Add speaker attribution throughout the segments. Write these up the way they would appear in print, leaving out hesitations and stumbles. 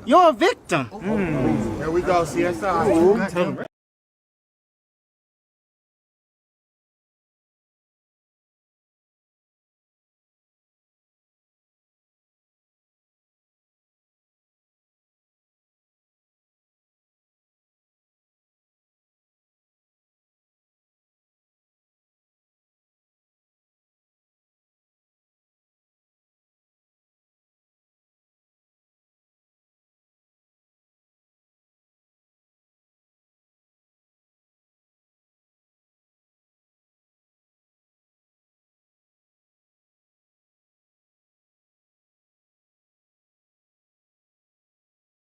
Speaker 1: You're a victim.
Speaker 2: Here we go, CSI.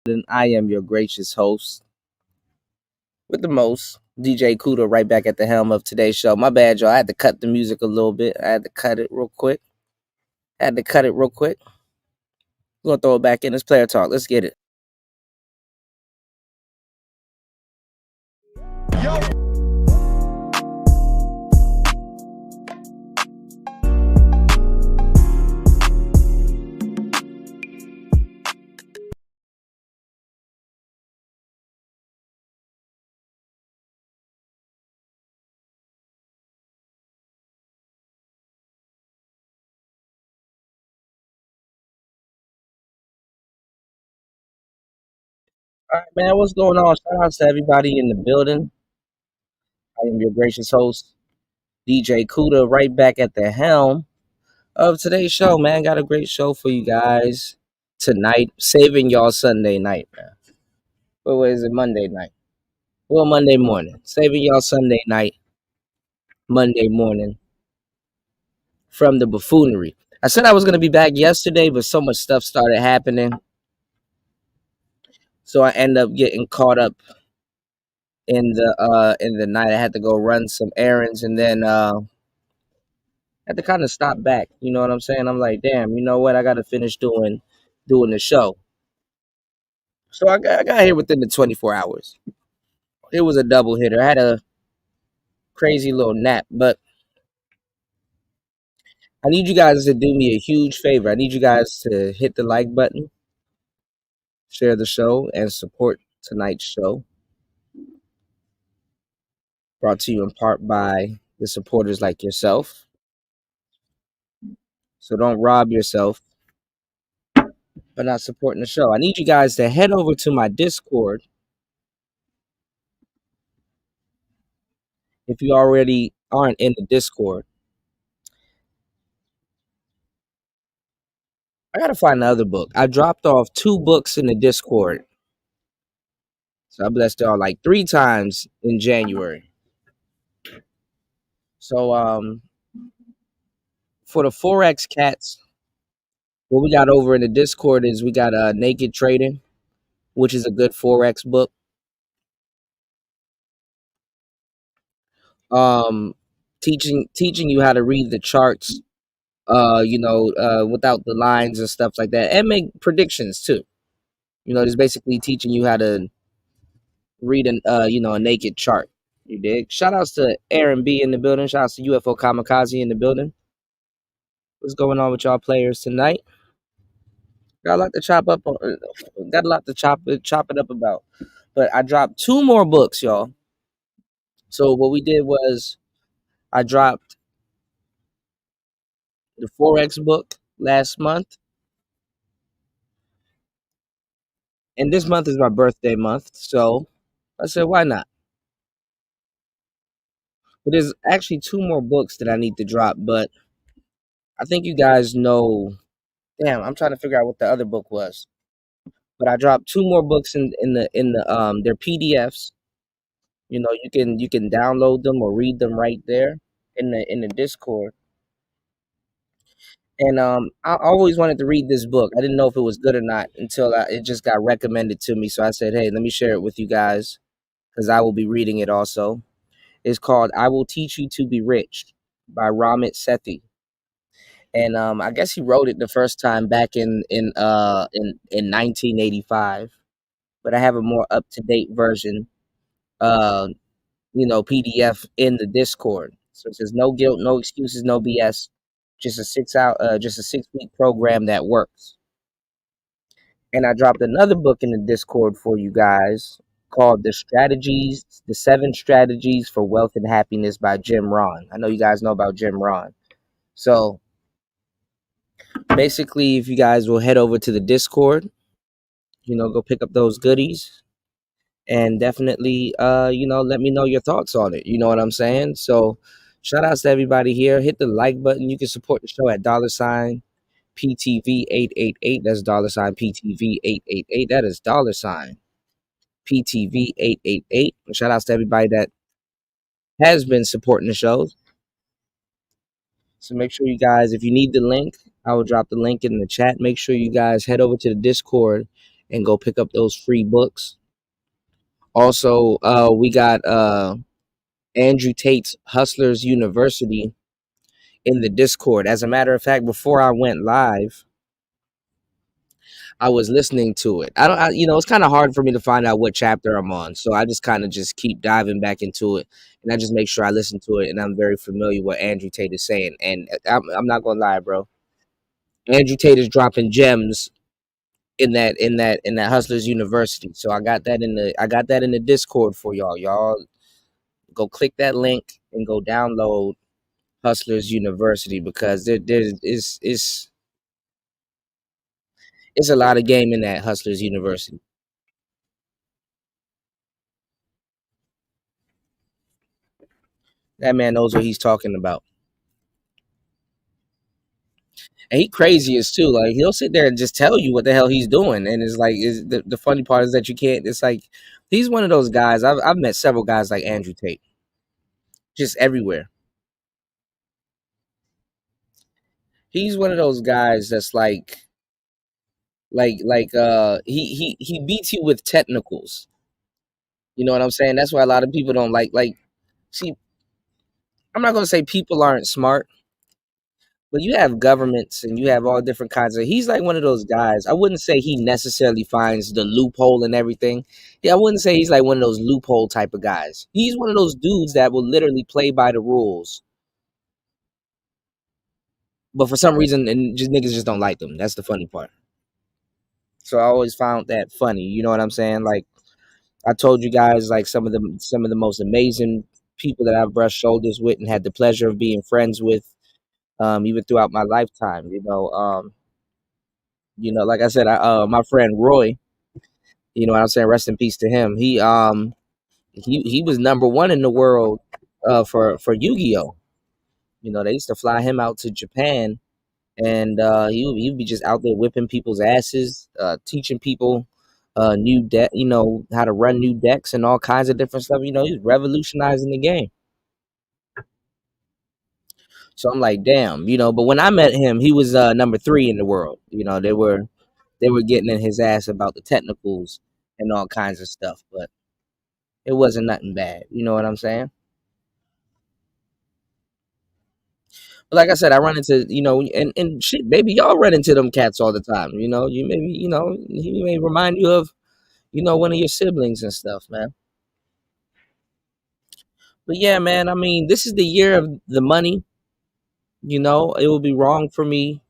Speaker 3: And I am your gracious host with the most, DJ Kuda, right back at the helm of today's show. My bad, y'all. I had to cut the music a little bit. I had to cut it real quick. We're going to throw it back in. It's player talk. Let's get it. All right, man. What's going on? Shout out to everybody in the building. I am your gracious host, DJ Kuda, right back at the helm of today's show, man. Got a great show for you guys tonight. Saving y'all Sunday night, man. What is it? Monday night. Well, Monday morning. Saving y'all Sunday night, Monday morning from the buffoonery. I said I was going to be back yesterday, but so much stuff started happening. So I end up getting caught up in the night. I had to go run some errands and then had to kind of stop back. You know what I'm saying? I'm like, damn, you know what? I got to finish doing the show. So I got here within the 24 hours. It was a double hitter. I had a crazy little nap, but I need you guys to do me a huge favor. I need you guys to hit the like button, share the show, and support tonight's show. Brought to you in part by the supporters like yourself. So don't rob yourself by not supporting the show. I need you guys to head over to my Discord if you already aren't in the Discord. I gotta find another book. I dropped off 2 books in the Discord. So I blessed y'all like 3 times in January. So for the Forex cats, what we got over in the Discord is we got Naked Trading, which is a good Forex book. Teaching you how to read the charts, without the lines and stuff like that, and make predictions too. Just basically teaching you how to read a naked chart. You dig? Shout outs to Aaron B in the building. Shout outs to UFO Kamikaze in the building. What's going on with y'all players tonight? Got a lot to chop up on. Got a lot to chop it up about. But I dropped 2 more books, y'all. So what we did was I dropped the Forex book last month, and this month is my birthday month. So I said, why not? But there's actually 2 more books that I need to drop. But I think you guys know. Damn, I'm trying to figure out what the other book was. But I dropped 2 more books in the they're PDFs. You can download them or read them right there in the Discord. And I always wanted to read this book. I didn't know if it was good or not until it just got recommended to me. So I said, hey, let me share it with you guys because I will be reading it also. It's called "I Will Teach You to Be Rich" by Ramit Sethi. And I guess he wrote it the first time back in 1985. But I have a more up to date version, PDF in the Discord. So it says no guilt, no excuses, no BS. Just a 6 week program that works. And I dropped another book in the Discord for you guys called The 7 Strategies for Wealth and Happiness by Jim Rohn. I know you guys know about Jim Rohn. So basically, if you guys will head over to the Discord, go pick up those goodies and definitely, let me know your thoughts on it. You know what I'm saying? So shout outs to everybody here. Hit the like button. You can support the show at $ PTV888. That's $PTV888. That is $PTV888. Shout outs to everybody that has been supporting the show. So make sure you guys, if you need the link, I will drop the link in the chat. Make sure you guys head over to the Discord and go pick up those free books. Also, we got Andrew Tate's Hustlers University in the Discord. As a matter of fact, before I went live, I was listening to it. It's kind of hard for me to find out what chapter I'm on, so I just kind of just keep diving back into it, and I just make sure I listen to it, and I'm very familiar with what Andrew Tate is saying. And I'm not gonna lie, bro. Andrew Tate is dropping gems in that Hustlers University. So I got that in the Discord for y'all. Y'all go click that link and go download Hustlers University because it's a lot of game in that Hustlers University. That man knows what he's talking about. And he crazy as too. Like he'll sit there and just tell you what the hell he's doing. And it's like the funny part is that you can't, it's like he's one of those guys. I've met several guys like Andrew Tate. Just everywhere. He's one of those guys that's he beats you with technicals. You know what I'm saying? That's why a lot of people don't like see, I'm not gonna say people aren't smart, but you have governments and you have all different kinds of, he's like one of those guys. I wouldn't say he necessarily finds the loophole and everything. Yeah, I wouldn't say he's like one of those loophole type of guys. He's one of those dudes that will literally play by the rules. But for some reason and just niggas just don't like them. That's the funny part. So I always found that funny. You know what I'm saying? Like I told you guys, like some of the most amazing people that I've brushed shoulders with and had the pleasure of being friends with, even throughout my lifetime. Like I said, my friend Roy. You know what I'm saying? Rest in peace to him. He was number one in the world for Yu-Gi-Oh. They used to fly him out to Japan, and he'd be just out there whipping people's asses, teaching people new deck, how to run new decks and all kinds of different stuff. He's revolutionizing the game. So I'm like, damn, but when I met him, he was number 3 in the world. They were getting in his ass about the technicals and all kinds of stuff, but it wasn't nothing bad. You know what I'm saying? But like I said, I run into, and shit, baby, y'all run into them cats all the time. He may remind you of, one of your siblings and stuff, man. But yeah, man, I mean, this is the year of the money. It would be wrong for me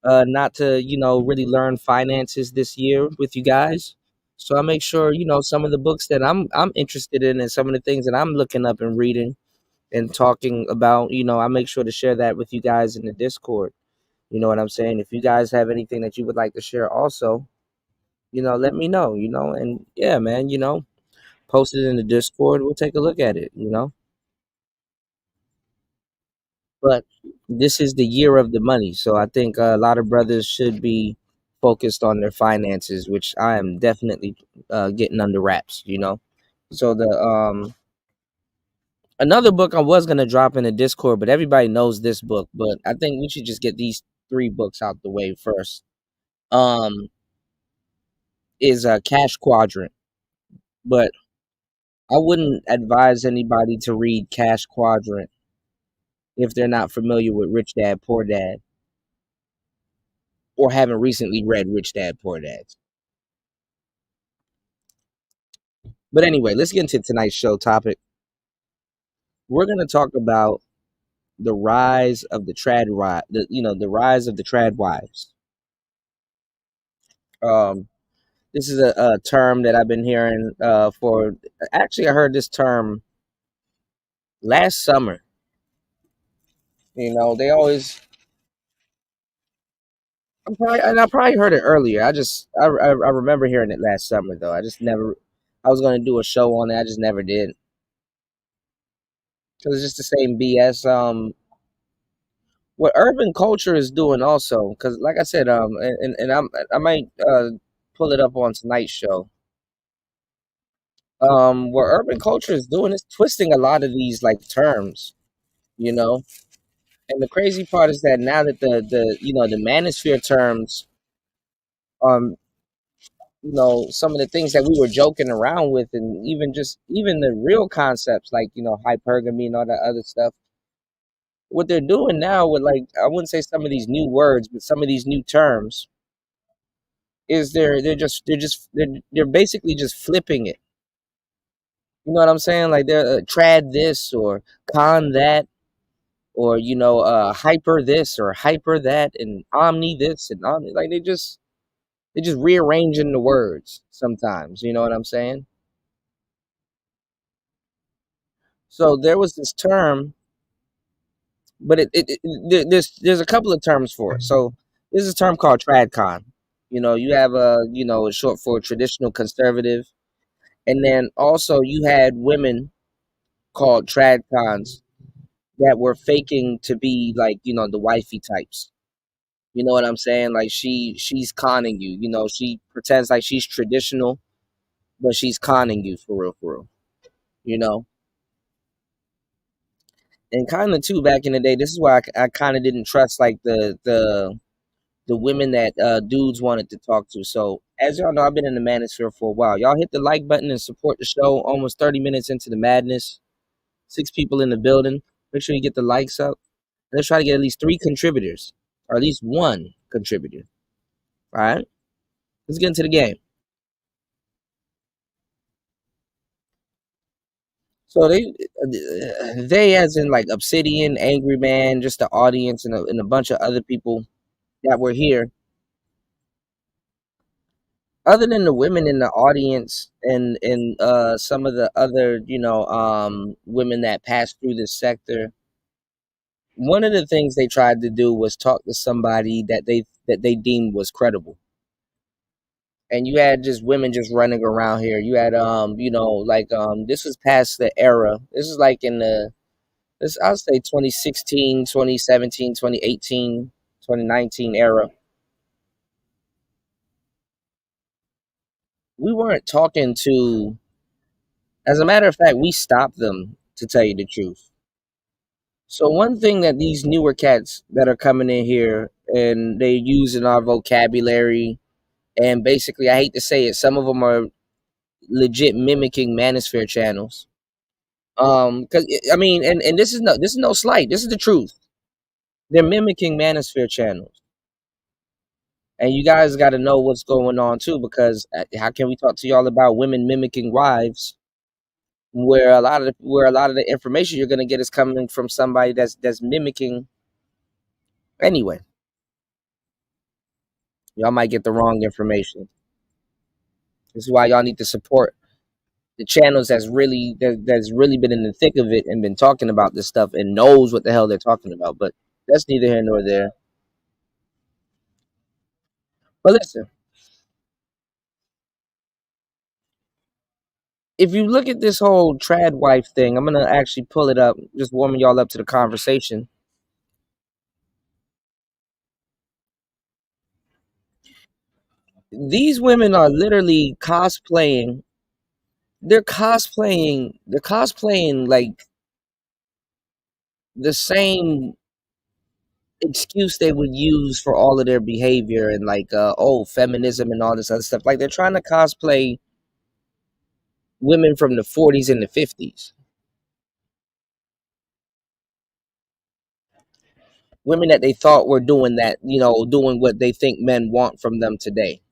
Speaker 3: not to, really learn finances this year with you guys. So I make sure, some of the books that I'm interested in and some of the things that I'm looking up and reading and talking about, I make sure to share that with you guys in the Discord. You know what I'm saying? If you guys have anything that you would like to share also, let me know, and yeah, man, post it in the Discord. We'll take a look at it. But this is the year of the money. So I think a lot of brothers should be focused on their finances, which I am definitely getting under wraps. So the another book I was gonna drop in the Discord, but everybody knows this book. But I think we should just get these 3 books out the way first. Is a Cash Quadrant, but I wouldn't advise anybody to read Cash Quadrant if they're not familiar with Rich Dad Poor Dad or haven't recently read Rich Dad Poor Dad. But anyway, let's get into tonight's show topic. We're gonna talk about the rise of the the rise of the TradWives. this is a term that I've been hearing for. Actually, I heard this term last summer. They always. I probably heard it earlier. I remember hearing it last summer though. I just never. I was going to do a show on it. I just never did because it's just the same BS. What urban culture is doing also, because like I said, and I might pull it up on tonight's show. What urban culture is doing is twisting a lot of these like terms, you know. And the crazy part is that now that the manosphere terms, um, some of the things that we were joking around with, and even the real concepts like hypergamy and all that other stuff. What they're doing now with, like, I wouldn't say some of these new words, but some of these new terms is they're basically just flipping it. You know what I'm saying? Like they're trad this or con that, or hyper this or hyper that, and omni this and omni, like they just rearranging the words sometimes. You know what I'm saying? So there was this term, but there's a couple of terms for it. So there's a term called tradcon. You have it's short for traditional conservative, and then also you had women called tradcons that were faking to be like the wifey types. You know what I'm saying? Like she's conning you. She pretends like she's traditional, but she's conning you for real, for real. You know, and kind of too back in the day. This is why I kind of didn't trust like the women that dudes wanted to talk to. So as y'all know, I've been in the manosphere for a while. Y'all hit the like button and support the show. Almost 30 minutes into the madness. 6 people in the building. Make sure you get the likes up. Let's try to get at least 3 contributors, or at least 1 contributor. All right, let's get into the game. So they as in like Obsidian, Angry Man, just the audience, and a bunch of other people that were here. Other than the women in the audience and some of the other women that passed through this sector, one of the things they tried to do was talk to somebody that they deemed was credible. And you had just women just running around here. You had this was past the era. This is like in the this I'll say 2016, 2017, 2018, 2019 era. We weren't talking to, as a matter of fact, we stopped them, to tell you the truth. So one thing that these newer cats that are coming in here and they using our vocabulary, and basically, I hate to say it, some of them are legit mimicking manosphere channels. Because I mean, and this is no slight. This is the truth. They're mimicking manosphere channels, and you guys got to know what's going on too. Because how can we talk to y'all about women mimicking wives, where a lot of the information you're gonna get is coming from somebody that's mimicking anyway? Y'all might get the wrong information. This is why y'all need to support the channels that's really been in the thick of it and been talking about this stuff and knows what the hell they're talking about. But that's neither here nor there. But listen, if you look at this whole TradWife thing, I'm gonna actually pull it up, just warming y'all up to the conversation. These women are literally cosplaying. They're cosplaying. They're cosplaying like the same excuse they would use for all of their behavior and like feminism and all this other stuff. Like they're trying to cosplay women from the 40s and the 50s. Women that they thought were doing that, doing what they think men want from them today.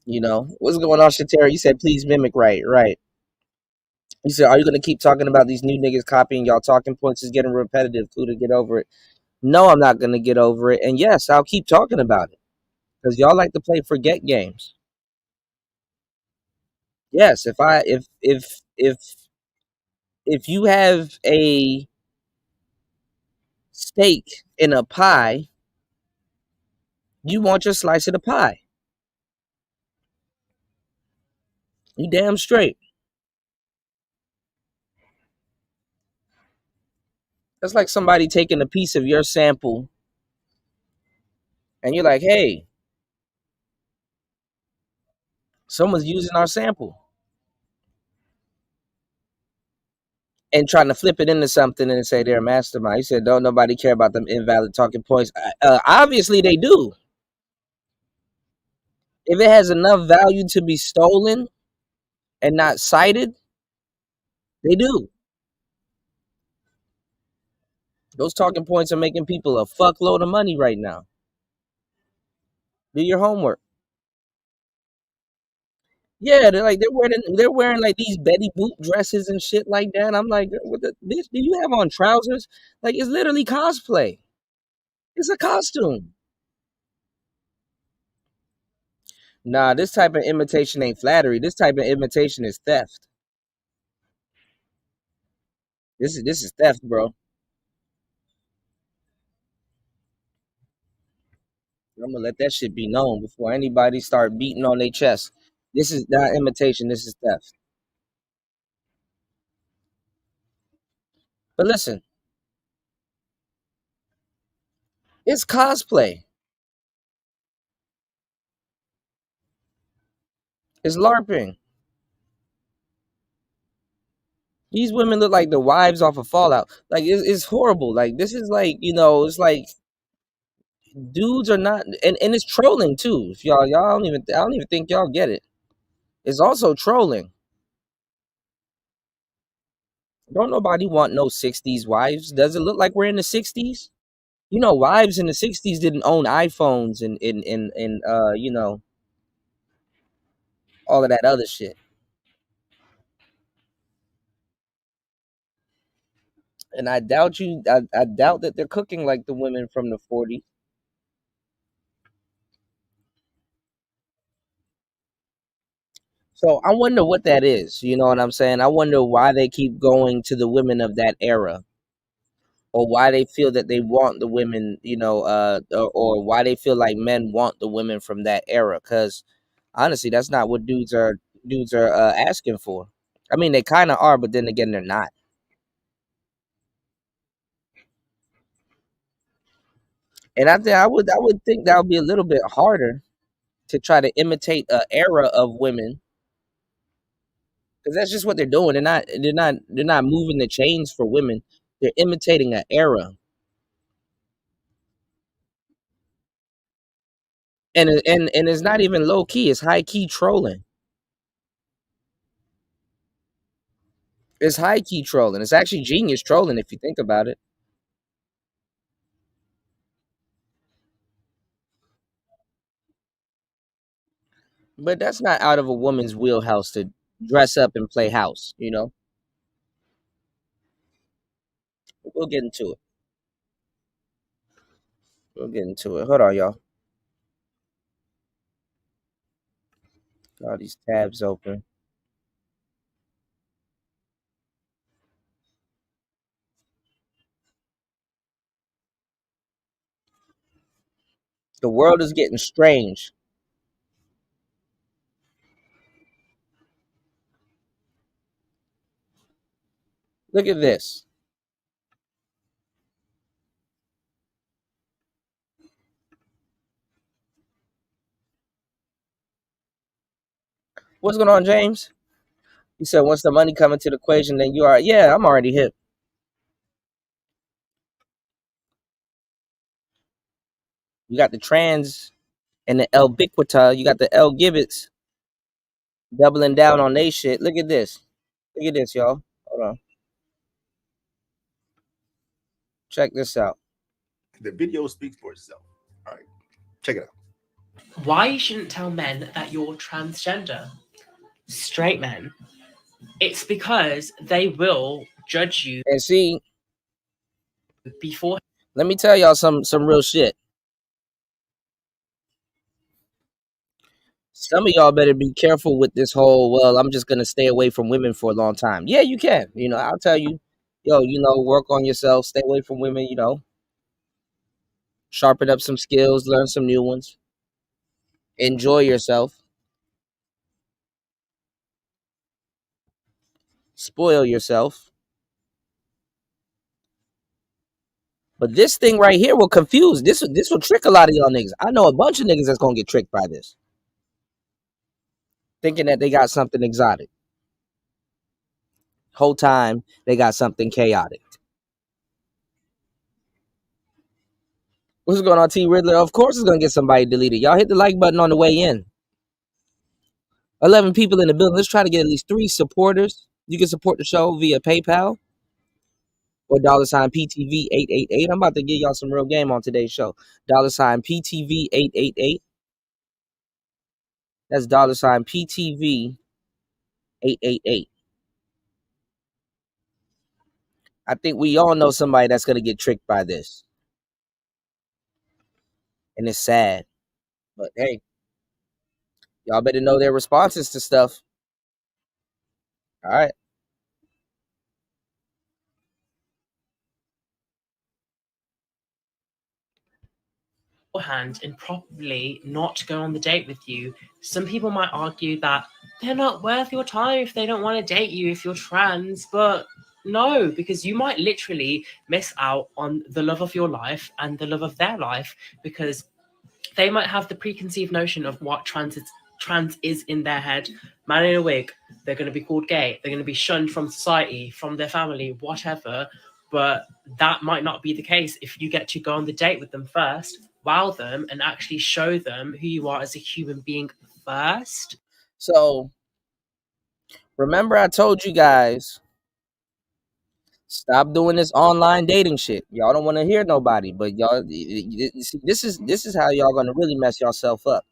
Speaker 3: What's going on, Shatera? You said please mimic, right, right. You said, are you gonna keep talking about these new niggas copying y'all talking points? Is getting repetitive. Clue to get over it. No, I'm not gonna get over it. And yes, I'll keep talking about it. because y'all like to play forget games. Yes, if you have a steak in a pie, you want your slice of the pie. You damn straight. That's like somebody taking a piece of your sample and you're like, hey, someone's using our sample and trying to flip it into something and say they're a mastermind. You said, don't nobody care about them invalid talking points. Obviously, they do. If it has enough value to be stolen and not cited, they do. Those talking points are making people a fuckload of money right now. Do your homework. Yeah, they're wearing like these Betty Boop dresses and shit like that. I'm like, what the bitch? Do you have on trousers? Like it's literally cosplay. It's a costume. Nah, this type of imitation ain't flattery. This type of imitation is theft. This is theft, bro. I'm gonna let that shit be known before anybody start beating on their chest. This is not imitation. This is theft. But listen, it's cosplay. It's LARPing. These women look like the wives off of Fallout. Like it's horrible. Like this is like it's like dudes are not, and it's trolling too. If y'all I don't even think y'all get it. It's also trolling. Don't nobody want no '60s wives. Does it look like we're in the '60s? Wives in the '60s didn't own iPhones and all of that other shit. And I doubt that they're cooking like the women from the '40s. So I wonder what that is. You know what I'm saying? I wonder why they keep going to the women of that era, or why they feel that they want the women, or why they feel like men want the women from that era. Because honestly, that's not what dudes are asking for. I mean, they kind of are, but then again, they're not. And I would think that would be a little bit harder to try to imitate a era of women, because that's just what they're doing. They're not moving the chains for women. They're imitating an era, and it's not even low key. It's high key trolling. It's high key trolling. It's actually genius trolling if you think about it. But that's not out of a woman's wheelhouse to dress up and play house. We'll get into it. We'll get into it. Hold on, y'all. Got all these tabs open. The world is getting strange. Look at this. What's going on, James? You said once the money come into the equation, then you are. Yeah, I'm already hip. You got the trans and the Elbiquita. You got the L Gibbets doubling down on they shit. Look at this. Look at this, y'all. Hold on. Check this out.
Speaker 2: The video speaks for itself. All right, check it out.
Speaker 1: Why you shouldn't tell men that you're transgender? Straight men. It's because they will judge you
Speaker 3: And see,
Speaker 1: before.
Speaker 3: let me tell y'all some real shit. Some of y'all better be careful with this whole, well, I'm just gonna stay away from women for a long time. Yeah, you can. I'll tell you, work on yourself, stay away from women, sharpen up some skills, learn some new ones, enjoy yourself, spoil yourself. But this thing right here will confuse. This will trick a lot of y'all niggas. I know a bunch of niggas that's gonna get tricked by this, thinking that they got something exotic. Whole time they got something chaotic. What's going on, T Riddler? Of course it's gonna get somebody deleted. Y'all hit the like button on the way in. 11 people in the building. Let's try to get at least 3 supporters. You can support the show via PayPal or $PTV888. I'm about to give y'all some real game on today's show. $PTV888. That's $PTV888. I think we all know somebody that's gonna get tricked by this. And it's sad. But hey, y'all better know their responses to stuff. All right.
Speaker 1: Hand and probably not go on the date with you. Some people might argue that they're not worth your time if they don't want to date you if you're trans, but no, because you might literally miss out on the love of your life and the love of their life, because they might have the preconceived notion of what trans is in their head. Man in a wig, they're going to be called gay, they're going to be shunned from society, from their family, whatever. But that might not be the case if you get to go on the date with them first, wow them, and actually show them who you are as a human being first.
Speaker 3: So remember I told you guys, stop doing this online dating shit. Y'all don't want to hear nobody, but y'all see, this is how y'all gonna really mess yourself up.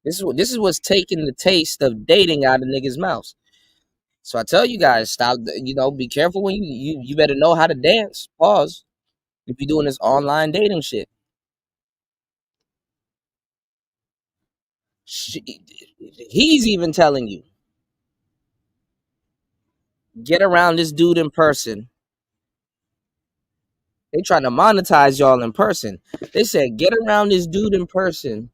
Speaker 3: This is what's taking the taste of dating out of niggas' mouths. So I tell you guys, stop. Be careful when you better know how to dance. Pause. If you're doing this online dating shit, he's even telling you, get around this dude in person. They trying to monetize y'all in person. They said get around this dude in person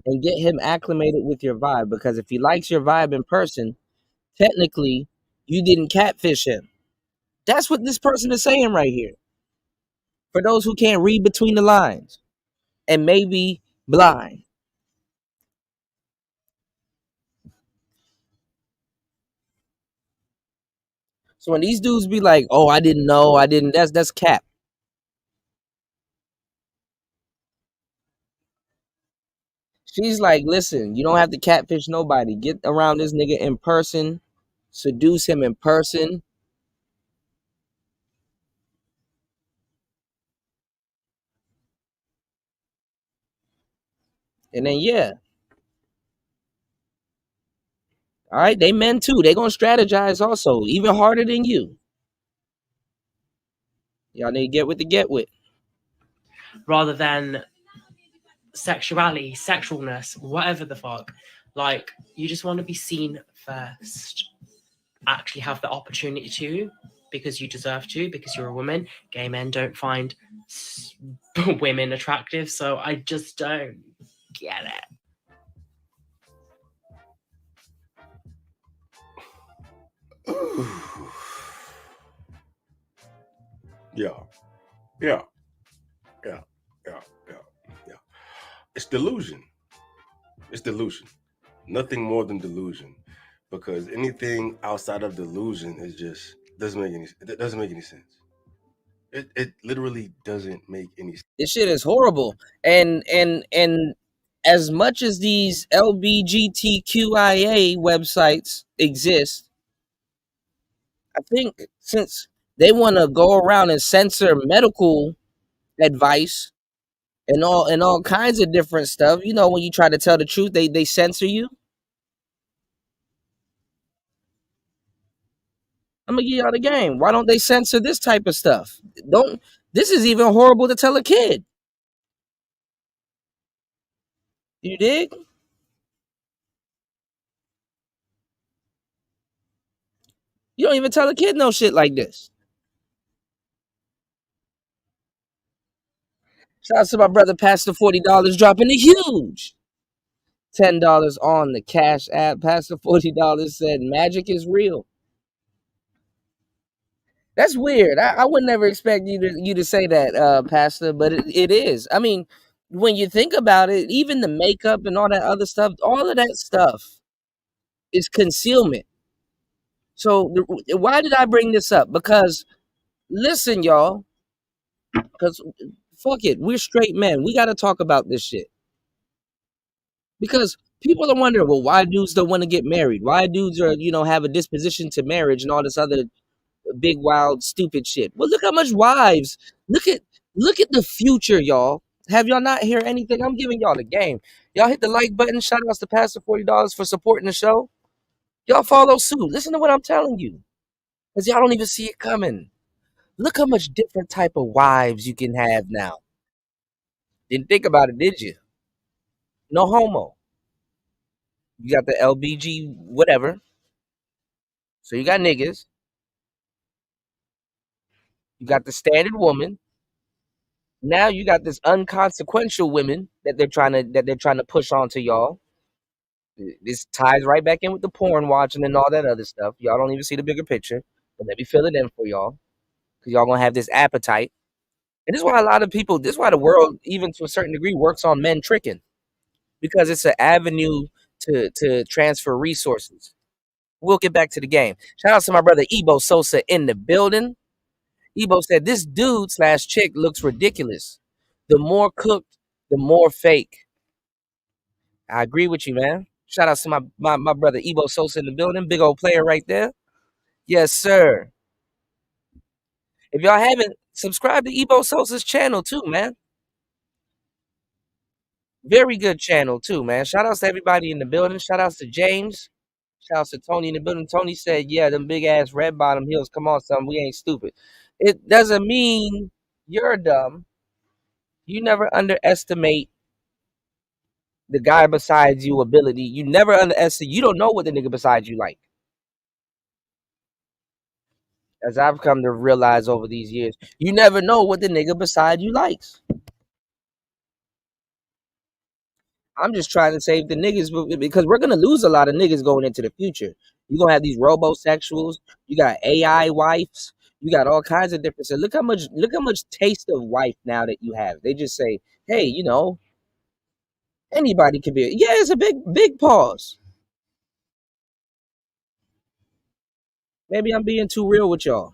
Speaker 3: and get him acclimated with your vibe, because if he likes your vibe in person, technically you didn't catfish him. That's what this person is saying right here. For those who can't read between the lines and maybe blind. So when these dudes be like, "Oh, I didn't know, I didn't," that's cap. She's like, "Listen, you don't have to catfish nobody. Get around this nigga in person, seduce him in person." And then yeah. All right, they men too. They gonna strategize also, even harder than you. Y'all need to get with the get with.
Speaker 1: Rather than sexuality, sexualness, whatever the fuck. Like, you just want to be seen first. Actually have the opportunity to, because you deserve to, because you're a woman. Gay men don't find women attractive, so I just don't get it.
Speaker 2: Yeah. It's delusion. It's delusion. Nothing more than delusion. Because anything outside of delusion is just doesn't make any sense. It literally doesn't make any sense.
Speaker 3: This shit is horrible. And as much as these LBGTQIA websites exist, I think since they want to go around and censor medical advice and all kinds of different stuff, when you try to tell the truth, they censor you. I'm gonna give y'all the game. Why don't they censor this type of stuff? This is even horrible to tell a kid. You dig? You don't even tell a kid no shit like this. Shout out to my brother Pastor $40 dropping the huge $10 on the Cash App. Pastor $40 said magic is real. That's weird. I would never expect you to say that, Pastor, but it is. I mean, when you think about it, even the makeup and all that other stuff, all of that stuff is concealment. So why did I bring this up? Because listen, y'all, because fuck it, we're straight men. We got to talk about this shit. Because people are wondering, well, why dudes don't want to get married? Why dudes are, have a disposition to marriage and all this other big, wild, stupid shit. Well, look how much wives. Look at the future, y'all. Have y'all not hear anything? I'm giving y'all the game. Y'all hit the like button. Shout outs to Pastor $40 for supporting the show. Y'all follow suit. Listen to what I'm telling you. Because y'all don't even see it coming. Look how much different type of wives you can have now. Didn't think about it, did you? No homo. You got the LBG whatever. So you got niggas. You got the standard woman. Now you got this unconsequential women that they're trying to push onto y'all. This ties right back in with the porn watching and all that other stuff. Y'all don't even see the bigger picture. But let me fill it in for y'all. Because y'all gonna have this appetite. And this is why a lot of people, this is why the world, even to a certain degree, works on men tricking. Because it's an avenue to transfer resources. We'll get back to the game. Shout out to my brother Ebo Sosa in the building. Ebo said, this dude / chick looks ridiculous. The more cooked, the more fake. I agree with you, man. Shout out to my brother Ebo Sosa in the building. Big old player right there. Yes, sir. If y'all haven't, subscribe to Ebo Sosa's channel too, man. Very good channel too, man. Shout outs to everybody in the building. Shout outs to James. Shout outs to Tony in the building. Tony said, yeah, them big ass red bottom heels. Come on, son. We ain't stupid. It doesn't mean you're dumb. You never underestimate the guy beside you ability. You never underestimate. You don't know what the nigga beside you like. As I've come to realize over these years, you never know what the nigga beside you likes. I'm just trying to save the niggas because we're gonna lose a lot of niggas going into the future. You're gonna have these robosexuals. You got AI wives. You got all kinds of different. So look how much taste of wife now that you have. They just say, hey, anybody can be. Yeah, it's a big pause. Maybe I'm being too real with y'all.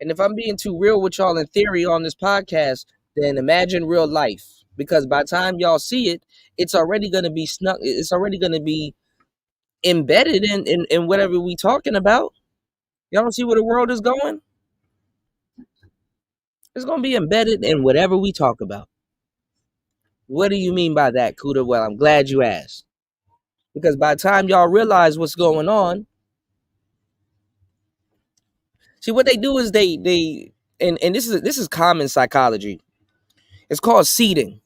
Speaker 3: And if I'm being too real with y'all in theory on this podcast, then imagine real life. Because by the time y'all see it, it's already gonna be snuck. It's already gonna be embedded in whatever we talking about. Y'all don't see where the world is going? It's gonna be embedded in whatever we talk about. What do you mean by that, Kuda? Well, I'm glad you asked. Because by the time y'all realize what's going on, see what they do is they and this is common psychology. It's called seeding.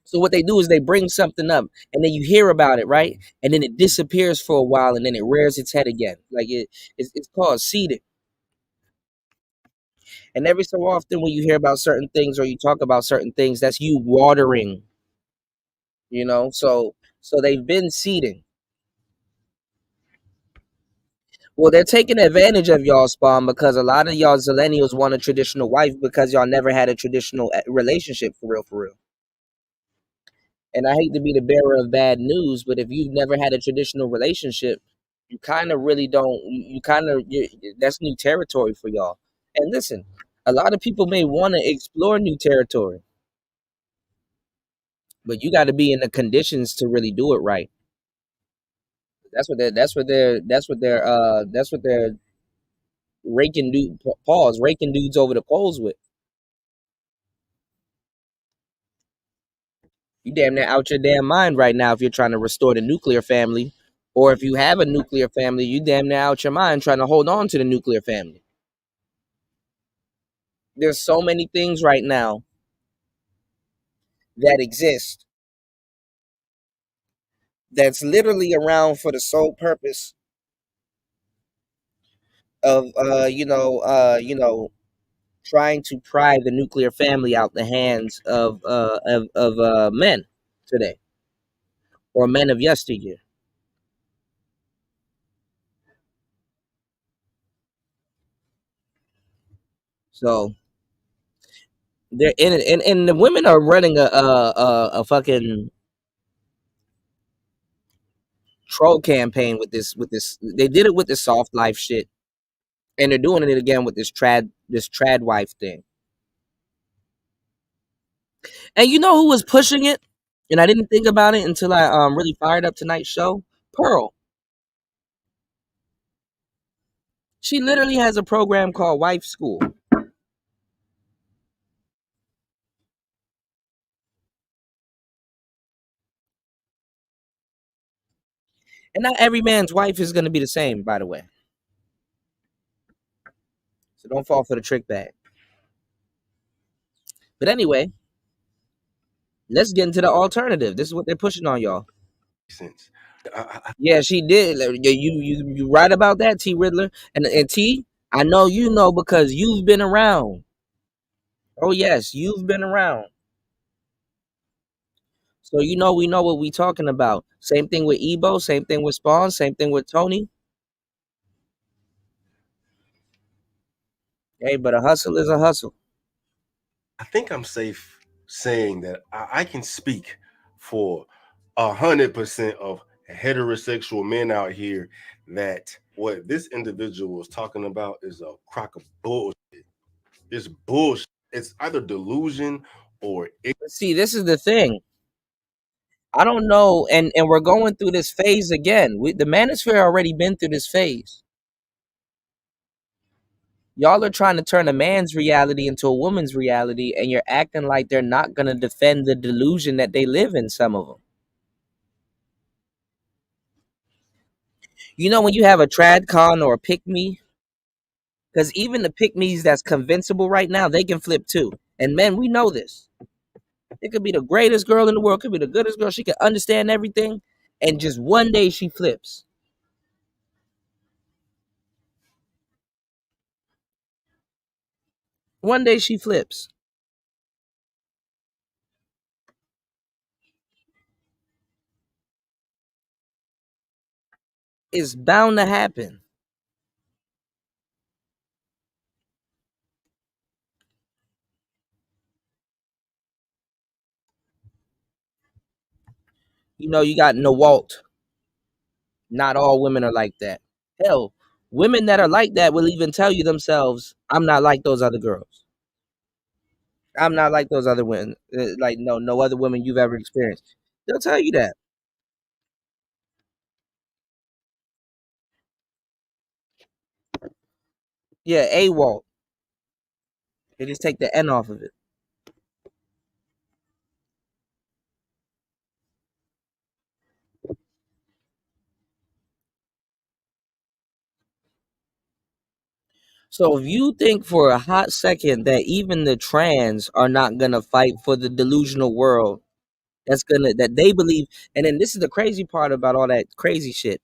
Speaker 3: So what they do is they bring something up and then you hear about it, right? And then it disappears for a while and then it rears its head again. Like it's called seeding. And every so often when you hear about certain things or you talk about certain things, that's you watering, So they've been seeding. Well, they're taking advantage of y'all spawn because a lot of y'all zillennials want a traditional wife because y'all never had a traditional relationship for real, for real. And I hate to be the bearer of bad news, but if you've never had a traditional relationship, you kind of really don't. That's new territory for y'all. And listen, a lot of people may want to explore new territory, but you got to be in the conditions to really do it right. That's what they're raking dudes over the coals with. You damn near out your damn mind right now if you're trying to restore the nuclear family. Or if you have a nuclear family, you damn near out your mind trying to hold on to the nuclear family. There's so many things right now that exist that's literally around for the sole purpose of trying to pry the nuclear family out the hands of men today, or men of yesteryear. So they're in it, and the women are running a fucking troll campaign with this. They did it with the soft life shit, and they're doing it again with this trad wife thing. And you know who was pushing it? And I didn't think about it until I really fired up tonight's show. Pearl. She literally has a program called Wife School. And not every man's wife is going to be the same, by the way. So don't fall for the trick bag. But anyway, let's get into the alternative. This is what they're pushing on y'all.
Speaker 2: Sense. I
Speaker 3: Yeah, she did. You right about that, T Riddler. And T, I know you know because you've been around. Oh yes, you've been around. So you know we know what we talking about. Same thing with Ebo, same thing with Spawn, same thing with Tony. Hey, but a hustle is a hustle.
Speaker 2: I think I'm safe saying that I can speak for 100% of heterosexual men out here that what this individual was talking about is a crock of bullshit. It's bullshit. It's either delusion or
Speaker 3: See, this is the thing. I don't know, and we're going through this phase again. The manosphere already been through this phase. Y'all are trying to turn a man's reality into a woman's reality, and you're acting like they're not gonna defend the delusion that they live in. Some of them, you know, when you have a trad con or a pick me, because even the pick me's that's convincible right now, they can flip too. And men, we know this. It could be the greatest girl in the world, could be the goodest girl. She can understand everything, and just one day she flips. One day she flips. It's bound to happen. You know, you got Nawalt. Not all women are like that. Hell, women that are like that will even tell you themselves, "I'm not like those other girls. I'm not like those other women. Like no other women you've ever experienced." They'll tell you that. Yeah, AWOL. They just take the N off of it. So if you think for a hot second that even the trans are not gonna fight for the delusional world, that they believe, and then this is the crazy part about all that crazy shit,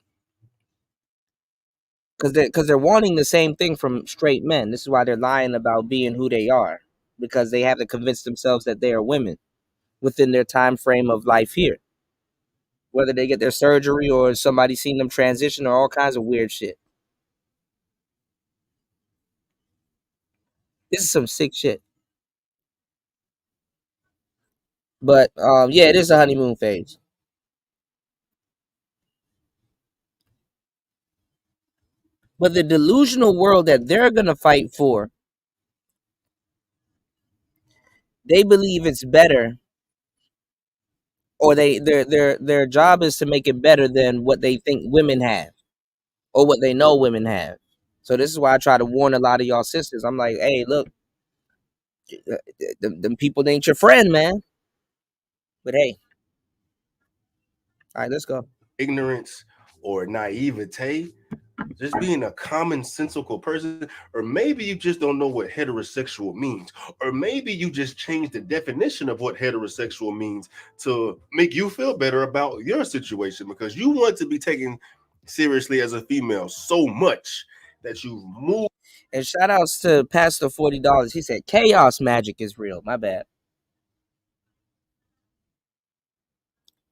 Speaker 3: because they're wanting the same thing from straight men. This is why they're lying about being who they are, because they have to convince themselves that they are women within their time frame of life here. Whether they get their surgery or somebody seen them transition or all kinds of weird shit. This is some sick shit. But yeah, it is a honeymoon phase. But the delusional world that they're gonna fight for, they believe it's better, or their job is to make it better than what they think women have, or what they know women have. So this is why I try to warn a lot of y'all sisters. I'm like, hey, look, them people ain't your friend, man. But hey, all right, let's go.
Speaker 2: ignorance or naivete, just being a commonsensical person, or maybe you just don't know what heterosexual means, or maybe you just changed the definition of what heterosexual means to make you feel better about your situation because you want to be taken seriously as a female so much that you move.
Speaker 3: And shout outs to Pastor $40. He said chaos magic is real. My bad.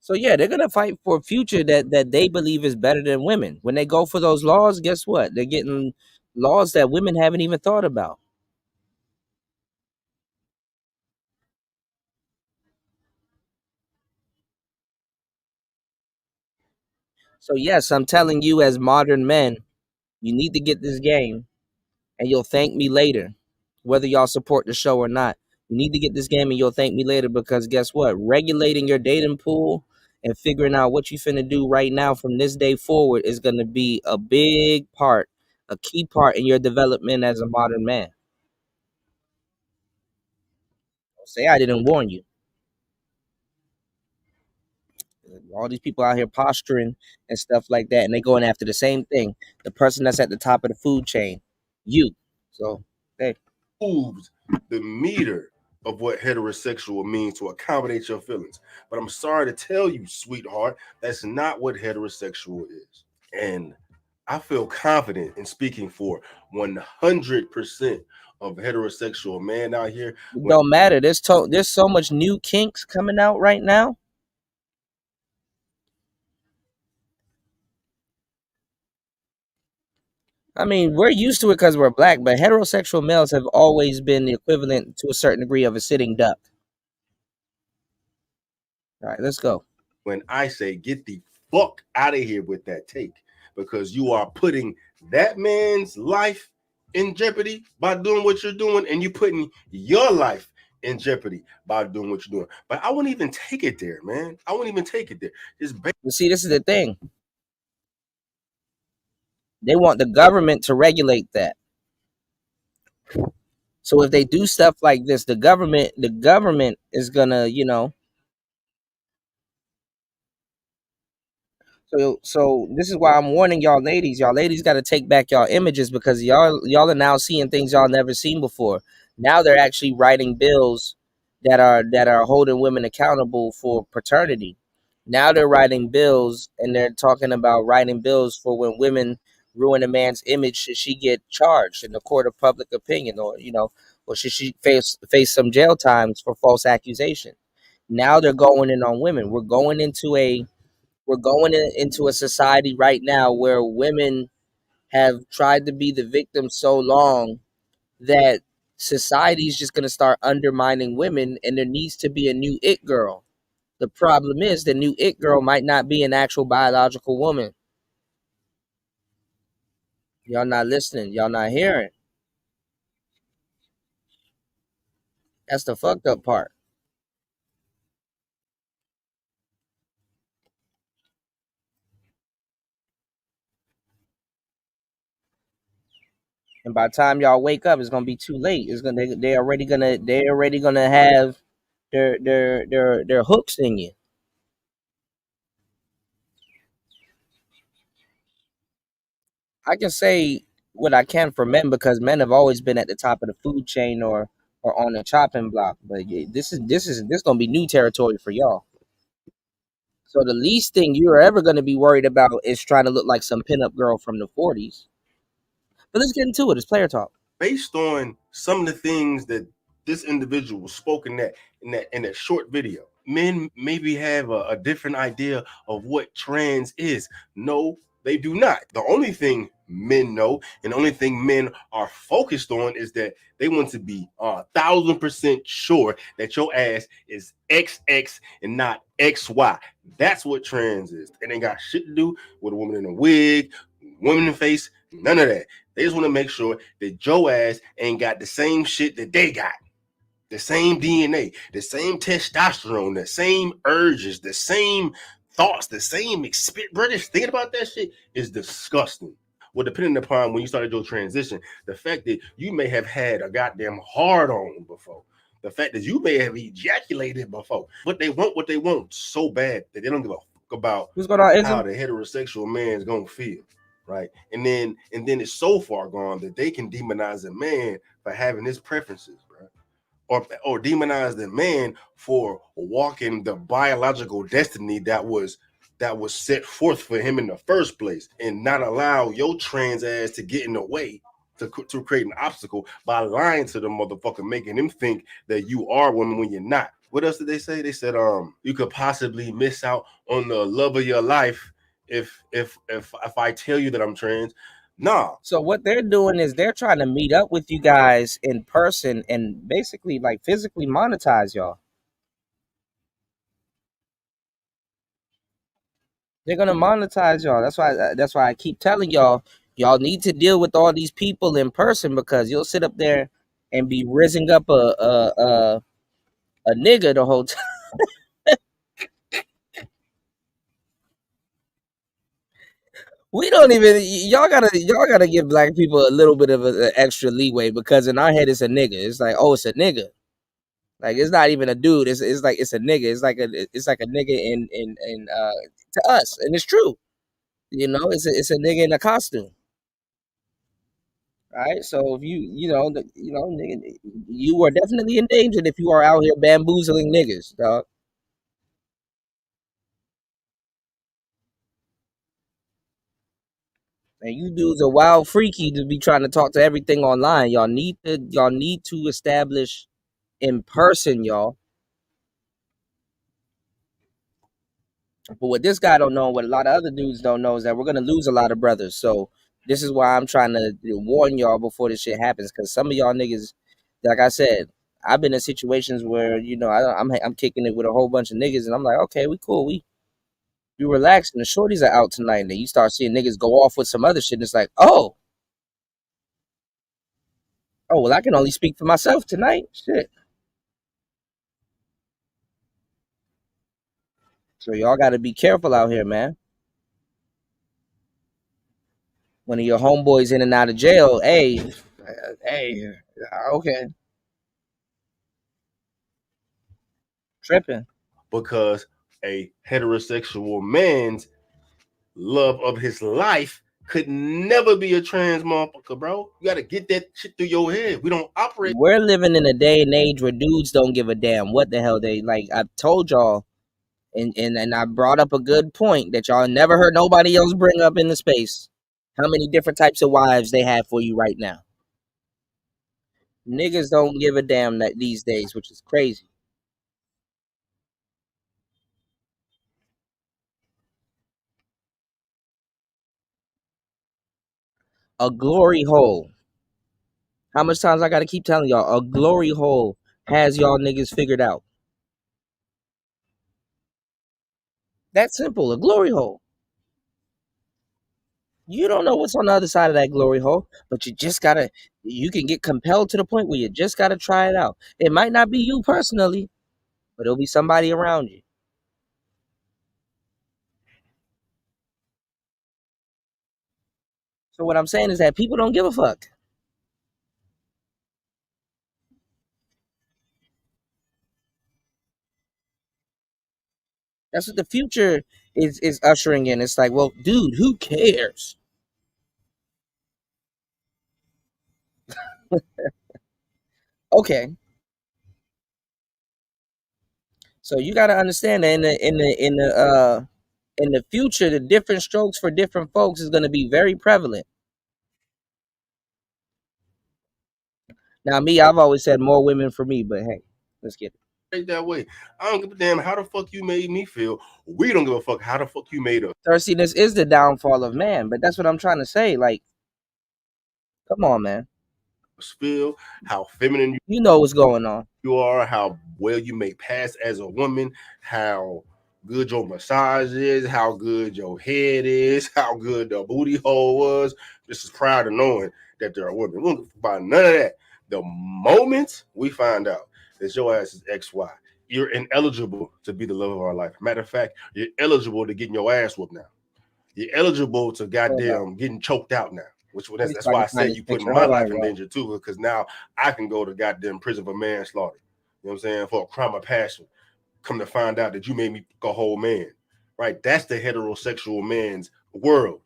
Speaker 3: So yeah, they're gonna fight for a future that they believe is better than women. When they go for those laws, guess what? They're getting laws that women haven't even thought about. So yes, I'm telling you as modern men, you need to get this game and you'll thank me later. Whether y'all support the show or not. You need to get this game and you'll thank me later because guess what? Regulating your dating pool and figuring out what you finna do right now from this day forward is gonna be a big part, a key part in your development as a modern man. Don't say I didn't warn you. All these people out here posturing and stuff like that, and they going after the same thing. The person that's at the top of the food chain, you. So, hey,
Speaker 2: Moved the meter of what heterosexual means to accommodate your feelings. But I'm sorry to tell you, sweetheart, that's not what heterosexual is. And I feel confident in speaking for 100% of heterosexual men out here.
Speaker 3: it don't matter. There's so much new kinks coming out right now. I mean, we're used to it because we're black, but heterosexual males have always been the equivalent to a certain degree of a sitting duck. All right, let's go.
Speaker 2: When I say get the fuck out of here with that take, because you are putting that man's life in jeopardy by doing what you're doing, and you're putting your life in jeopardy by doing what you're doing. But I wouldn't even take it there, man. I wouldn't even take it there.
Speaker 3: You see, this is the thing. They want the government to regulate that. So if they do stuff like this, the government is gonna, So this is why I'm warning y'all ladies. Y'all ladies got to take back y'all images because y'all are now seeing things y'all never seen before. Now they're actually writing bills that are holding women accountable for paternity. Now they're writing bills and they're talking about writing bills for when women ruin a man's image, should she get charged in the court of public opinion, or should she face some jail times for false accusation. Now they're going in on women. We're going into a society right now where women have tried to be the victim so long that society is just going to start undermining women, and there needs to be a new it girl. The problem is the new it girl might not be an actual biological woman. Y'all not listening. Y'all not hearing. That's the fucked up part. And by the time y'all wake up, it's gonna be too late. They're already gonna have their hooks in you. I can say what I can for men because men have always been at the top of the food chain or on the chopping block. But yeah, this gonna be new territory for y'all. So the least thing you're ever gonna be worried about is trying to look like some pinup girl from the '40s. But let's get into it. It's player talk.
Speaker 2: Based on some of the things that this individual spoke in that short video, men maybe have a different idea of what trans is. No, they do not. The only thing men know and the only thing men are focused on is that they want to be 1,000% sure that your ass is XX and not XY. That's what trans is. It ain't got shit to do with a woman in a wig, woman in face, none of that. They just want to make sure that your ass ain't got the same shit that they got. The same DNA, the same testosterone, the same urges, the same thoughts, the same experience. British thinking about that shit is disgusting. Well, depending upon when you started your transition, the fact that you may have had a goddamn hard on before, the fact that you may have ejaculated before, but they want what they want so bad that they don't give a about
Speaker 3: What's going on,
Speaker 2: how
Speaker 3: Izzy?
Speaker 2: the heterosexual man is gonna feel, right? And then it's so far gone that they can demonize a man for having his preferences, bro. Or demonize the man for walking the biological destiny that was set forth for him in the first place, and not allow your trans ass to get in the way to create an obstacle by lying to the motherfucker, making him think that you are woman when you're not. What else did they say? They said you could possibly miss out on the love of your life if I tell you that I'm trans. Nah.
Speaker 3: So what they're doing is they're trying to meet up with you guys in person and basically like physically monetize y'all. They're gonna monetize y'all. That's why I keep telling y'all need to deal with all these people in person, because you'll sit up there and be rizzing up a nigga the whole time. We don't even y'all gotta give black people a little bit of an extra leeway, because in our head it's a nigga. It's like, oh, it's a nigga. Like, it's not even a dude. It's like it's a nigga. It's like a nigga in to us, and it's true. You know, it's a nigga in a costume. Right? So if nigga, you are definitely endangered if you are out here bamboozling niggas, dog. And you dudes are wild freaky to be trying to talk to everything online. Y'all need to establish in person, y'all. But what this guy don't know, what a lot of other dudes don't know, is that we're gonna lose a lot of brothers. So this is why I'm trying to warn y'all before this shit happens, because some of y'all niggas, like I said, I've been in situations where I'm kicking it with a whole bunch of niggas, and I'm like, okay, we cool, we relax, and the shorties are out tonight, and then you start seeing niggas go off with some other shit, and it's like, oh, well, I can only speak for myself tonight, shit. So y'all got to be careful out here, man. One of your homeboys in and out of jail, hey, okay, tripping.
Speaker 2: Because a heterosexual man's love of his life could never be a trans motherfucker, bro. You gotta get that shit through your head. We don't operate.
Speaker 3: We're living in a day and age where dudes don't give a damn what the hell they like. I told y'all, and I brought up a good point that y'all never heard nobody else bring up in the space. How many different types of wives they have for you right now? Niggas don't give a damn that these days, which is crazy. A glory hole. How much times I gotta keep telling y'all? A glory hole has y'all niggas figured out. That's simple. A glory hole. You don't know what's on the other side of that glory hole, but you can get compelled to the point where you just gotta try it out. It might not be you personally, but it'll be somebody around you. So what I'm saying is that people don't give a fuck. That's what the future is ushering in. It's like, well, dude, who cares? Okay. So you gotta understand that in the future, the different strokes for different folks is gonna be very prevalent. Now, me, I've always said more women for me, but hey, let's get it.
Speaker 2: That way. I don't give a damn how the fuck you made me feel. We don't give a fuck how the fuck you made us
Speaker 3: Thirstiness is the downfall of man, but that's what I'm trying to say. Like, come on, man.
Speaker 2: feel, how feminine
Speaker 3: You know what's going on.
Speaker 2: you are, how well you may pass as a woman, how good your massage is, how good your head is, how good the booty hole was. Just as proud of knowing that they're a woman. We don't give a fuck about none of that. The moment we find out that your ass is XY, you're ineligible to be the love of our life. Matter of fact, you're eligible to getting your ass whooped now. You're eligible to goddamn getting choked out now. That's why I said you putting my life in danger too, because now I can go to goddamn prison for manslaughter. You know what I'm saying? For a crime of passion. Come to find out that you made me a whole man. right? That's the heterosexual man's world,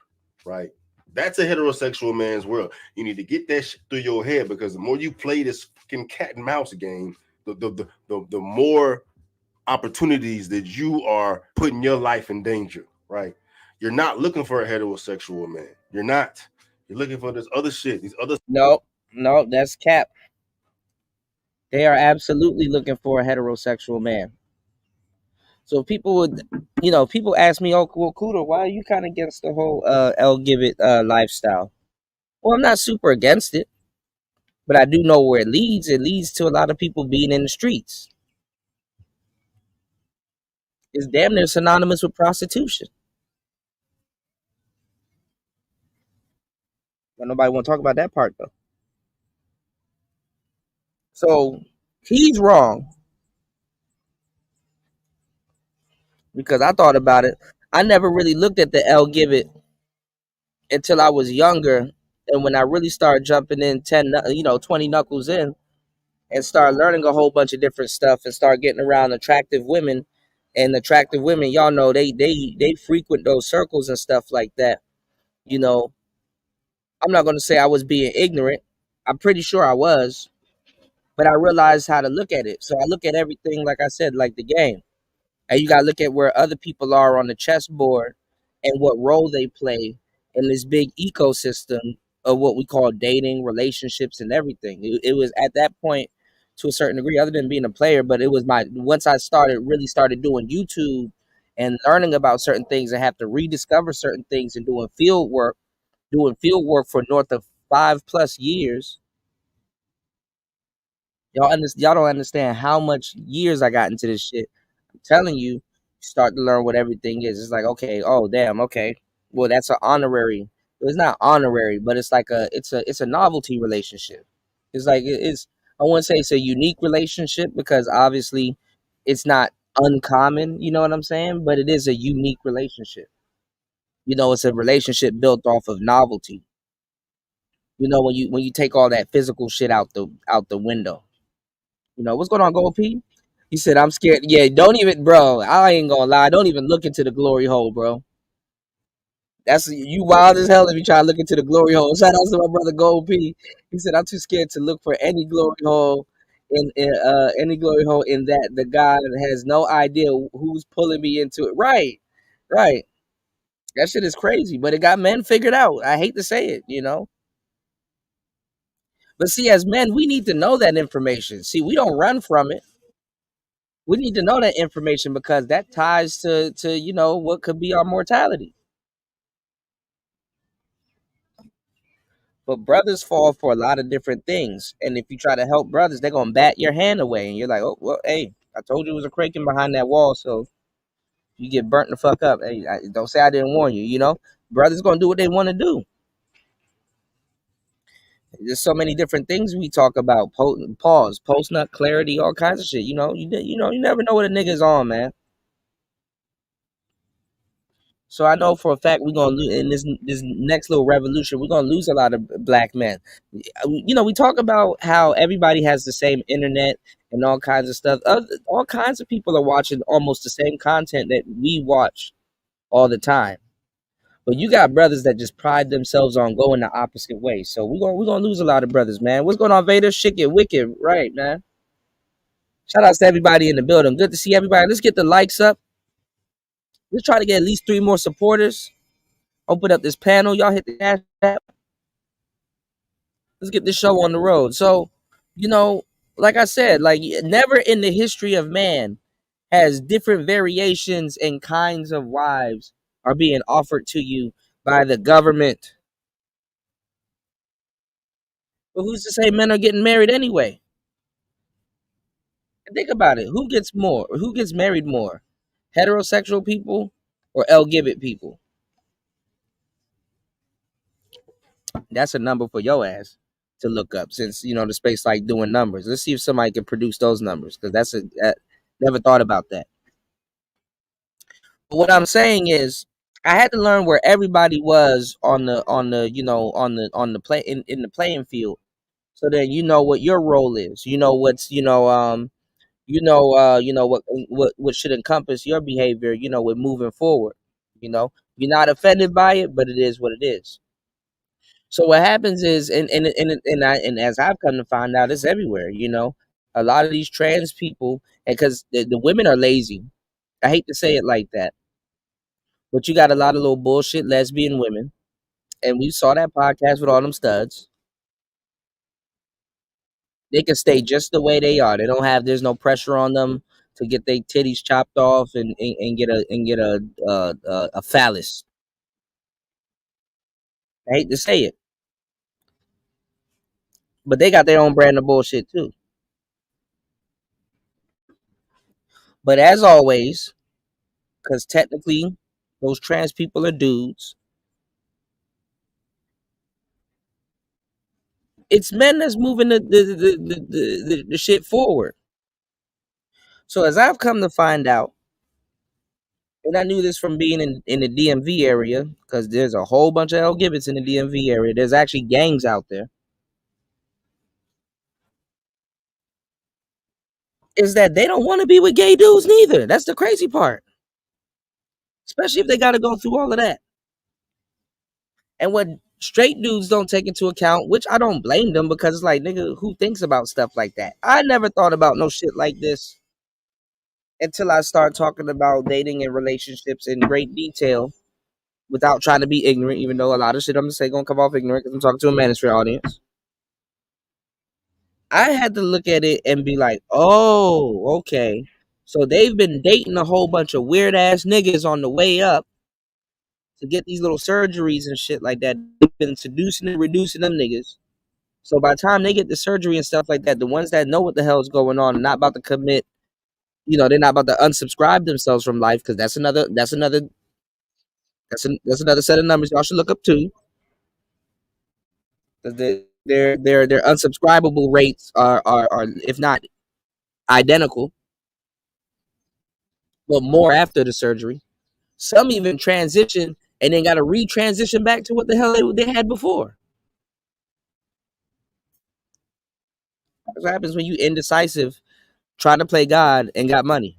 Speaker 2: right? That's a heterosexual man's world. You need to get that shit through your head, because the more you play this fucking cat and mouse game, the more opportunities that you are putting your life in danger, right? You're not looking for a heterosexual man. You're not. You're looking for this other shit, these other.
Speaker 3: No, no, that's cap. They are absolutely looking for a heterosexual man. So people would, people ask me, "Oh, well, Kuda, why are you kind of against the whole L give it lifestyle?" Well, I'm not super against it, but I do know where it leads. It leads to a lot of people being in the streets. It's damn near synonymous with prostitution. But nobody want to talk about that part though. So he's wrong, because I thought about it. I never really looked at the L give it until I was younger, and when I really started jumping in 20 knuckles in, and start learning a whole bunch of different stuff, and start getting around attractive women. And attractive women, y'all know, they frequent those circles and stuff like that. You know, I'm not going to say I was being ignorant. I'm pretty sure I was, but I realized how to look at it. So I look at everything, like I said, like the game. And you got to look at where other people are on the chessboard and what role they play in this big ecosystem of what we call dating, relationships, and everything. It was at that point, to a certain degree, other than being a player, but it was once I really started doing YouTube and learning about certain things, and have to rediscover certain things, and doing field work for north of 5+ years. Y'all don't understand how much years I got into this shit. I'm telling you, you start to learn what everything is. It's like, okay, oh damn, okay. Well, that's an honorary. It's not honorary, but it's like it's a novelty relationship. It's like it's I wouldn't say it's a unique relationship, because obviously it's not uncommon, you know what I'm saying? But it is a unique relationship. It's a relationship built off of novelty. When you take all that physical shit out the window. What's going on, Gold P? He said, I'm scared. Yeah, don't even, bro. I ain't gonna lie. Don't even look into the glory hole, bro. That's you wild as hell if you try to look into the glory hole. Shout out to my brother Gold P. He said, I'm too scared to look for any glory hole in that the God has no idea who's pulling me into it. Right, right. That shit is crazy, but it got men figured out. I hate to say it. But see, as men, we need to know that information. See, we don't run from it. We need to know that information, because that ties to what could be our mortality. But brothers fall for a lot of different things, and if you try to help brothers, they're gonna bat your hand away, and you're like, oh well, hey, I told you it was a kraken behind that wall, so you get burnt the fuck up. Hey, don't say I didn't warn you. Brothers gonna do what they want to do. There's so many different things we talk about. Pause, post nut clarity, all kinds of shit. You never know what a nigga's on, man. So I know for a fact we're gonna lose in this next little revolution. We're gonna lose a lot of black men. We talk about how everybody has the same internet and all kinds of stuff. All kinds of people are watching almost the same content that we watch all the time. But you got brothers that just pride themselves on going the opposite way. So we're gonna lose a lot of brothers, man. What's going on, Vader? Shit get wicked, right, man? Shout outs to everybody in the building. Good to see everybody. Let's get the likes up. Let's try to get at least 3 more supporters. Open up this panel. Y'all hit the cash app. Let's get this show on the road. So, like I said, like never in the history of man has different variations and kinds of wives are being offered to you by the government. But who's to say men are getting married anyway? Think about it. Who gets more? Or who gets married more? Heterosexual people or LGBT people? That's a number for your ass to look up, since the space like doing numbers. Let's see if somebody can produce those numbers, because never thought about that. But what I'm saying is, I had to learn where everybody was on the play in the playing field, so that you know what your role is. You know what's what should encompass your behavior, with moving forward. You're not offended by it, but it is what it is. So what happens is, and as I've come to find out, it's everywhere. A lot of these trans people, and because the women are lazy. I hate to say it like that, but you got a lot of little bullshit lesbian women, and we saw that podcast with all them studs. They can stay just the way they are. There's no pressure on them to get their titties chopped off and get a phallus. I hate to say it, but they got their own brand of bullshit too. But as always, because technically those trans people are dudes, it's men that's moving the shit forward. So as I've come to find out, and I knew this from being in the DMV area, because there's a whole bunch of LGBT in the DMV area. There's actually gangs out there. Is that they don't want to be with gay dudes neither. That's the crazy part. Especially if they got to go through all of that. And what straight dudes don't take into account, which I don't blame them, because it's like, nigga, who thinks about stuff like that? I never thought about no shit like this until I start talking about dating and relationships in great detail without trying to be ignorant, even though a lot of shit I'm going to say going to come off ignorant because I'm talking to a manosphere audience. I had to look at it and be like, oh, okay. So they've been dating a whole bunch of weird ass niggas on the way up to get these little surgeries and shit like that. They've been seducing and reducing them niggas. So by the time they get the surgery and stuff like that, the ones that know what the hell is going on and not about to commit, they're not about to unsubscribe themselves from life, because that's another set of numbers y'all should look up too. Their unsubscribable rates are if not identical, but more after the surgery. Some even transition and then got to retransition back to what the hell they had before. That's what happens when you indecisive, trying to play God and got money.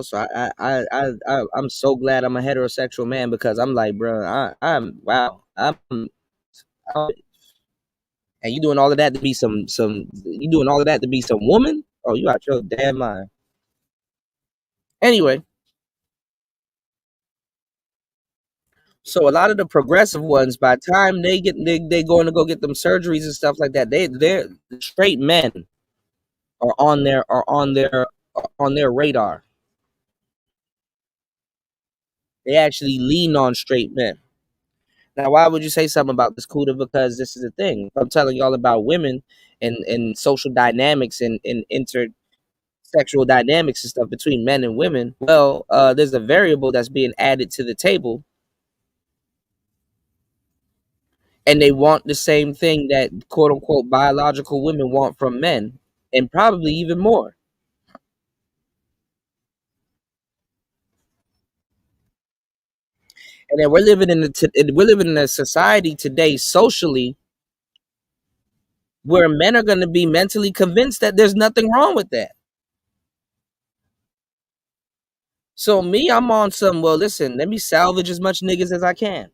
Speaker 3: So I'm so glad I'm a heterosexual man, because I'm like, bro, I'm and you doing all of that to be some woman? Oh, you out your damn mind. Anyway, so a lot of the progressive ones, by the time they going to go get them surgeries and stuff like that, they're straight men are on their radar. They actually lean on straight men. Now, why would you say something about this, Kuda? Because this is the thing. I'm telling y'all about women and social dynamics and intersexual dynamics and stuff between men and women. Well, there's a variable that's being added to the table, and they want the same thing that quote unquote biological women want from men, and probably even more. And then we're living in a society today socially where men are going to be mentally convinced that there's nothing wrong with that. So me, I'm on some, well, listen, let me salvage as much niggas as I can.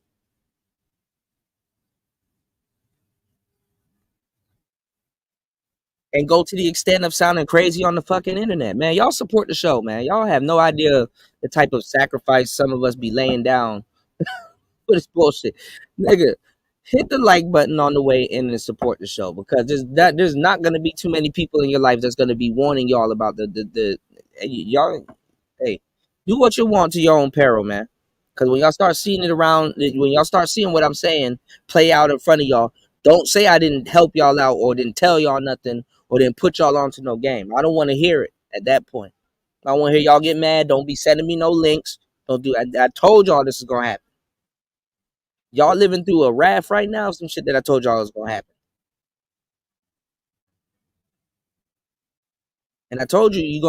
Speaker 3: And go to the extent of sounding crazy on the fucking internet. Man, y'all support the show, man. Y'all have no idea the type of sacrifice some of us be laying down for this bullshit. Nigga, hit the like button on the way in and support the show, because there's not going to be too many people in your life that's going to be warning y'all about y'all. Hey, do what you want to your own peril, man. Because when y'all start seeing it around, when y'all start seeing what I'm saying play out in front of y'all, don't say I didn't help y'all out or didn't tell y'all nothing or didn't put y'all onto no game. I don't want to hear it at that point. I want to hear y'all get mad. Don't be sending me no links. Don't do. I told y'all this is gonna happen. Y'all living through a raft right now. Some shit that I told y'all was gonna happen. And I told you you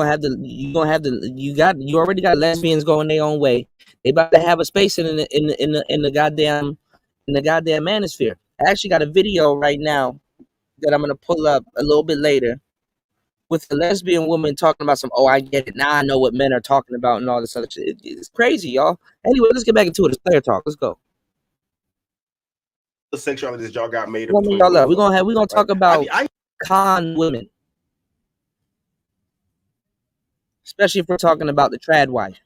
Speaker 3: already got lesbians going their own way. They about to have a space in the goddamn manosphere. I actually got a video right now that I'm gonna pull up a little bit later with a lesbian woman talking about some, oh, I get it. Now I know what men are talking about and all this other shit. It's crazy, y'all. Anyway, let's get back into it. It's player talk. Let's go.
Speaker 2: The sexuality that y'all got made
Speaker 3: We're
Speaker 2: up between
Speaker 3: gonna
Speaker 2: both of
Speaker 3: we're gonna talk
Speaker 2: right?
Speaker 3: about con women, especially if we're talking about the TradWife.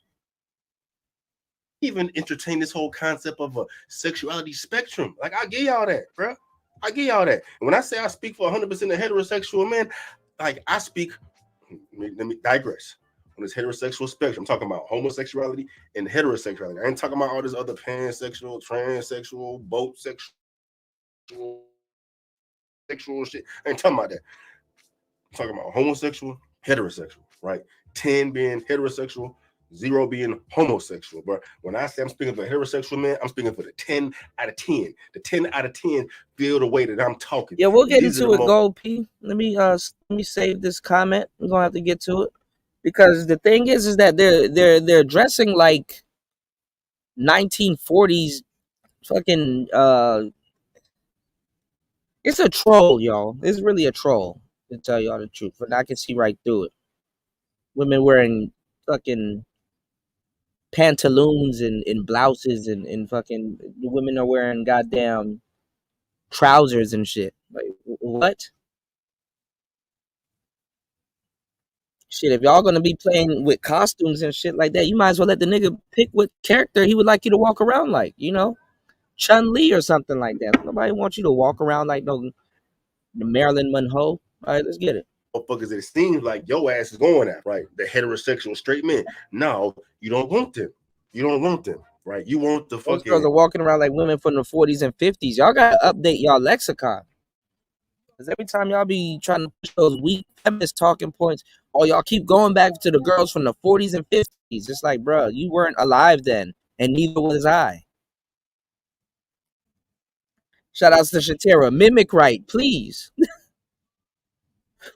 Speaker 2: even entertain this whole concept of a sexuality spectrum. Like, I give y'all that, bro. I give y'all that. And when I say I speak for 100% of heterosexual men, like, I speak, let me digress. On this heterosexual spectrum, I'm talking about homosexuality and heterosexuality. I ain't talking about all this other pansexual, transsexual, both sexual shit. I ain't talking about that. I'm talking about homosexual, heterosexual, right? 10 being heterosexual, 0 being homosexual. But when I say I'm speaking for a heterosexual man, I'm speaking for the 10 out of 10. The 10 out of 10 feel the way that I'm talking.
Speaker 3: Yeah, we'll get into it, Gold P. Let me save this comment. We're gonna have to get to it. Because the thing is that they're dressing like 1940s fucking it's a troll, y'all. It's really a troll, to tell y'all the truth. But I can see right through it. Women wearing fucking pantaloons and blouses and fucking the women are wearing goddamn trousers and shit. Like what? Shit, if y'all gonna be playing with costumes and shit like that, you might as well let the nigga pick what character he would like you to walk around like, you know? Chun-Li or something like that. Nobody wants you to walk around like no Marilyn Monroe. All right, let's get it.
Speaker 2: Motherfuckers, it seems like your ass is going at, right? The heterosexual straight men. No, you don't want them. You don't want them, right? You want the
Speaker 3: Those
Speaker 2: fucking
Speaker 3: girls are walking around like women from the 40s and 50s. Y'all gotta update y'all lexicon. Because every time y'all be trying to push those weak feminist talking points, or y'all keep going back to the girls from the 40s and 50s. It's like, bro, you weren't alive then, and neither was I. Shout outs to Shatera. Mimic right, please.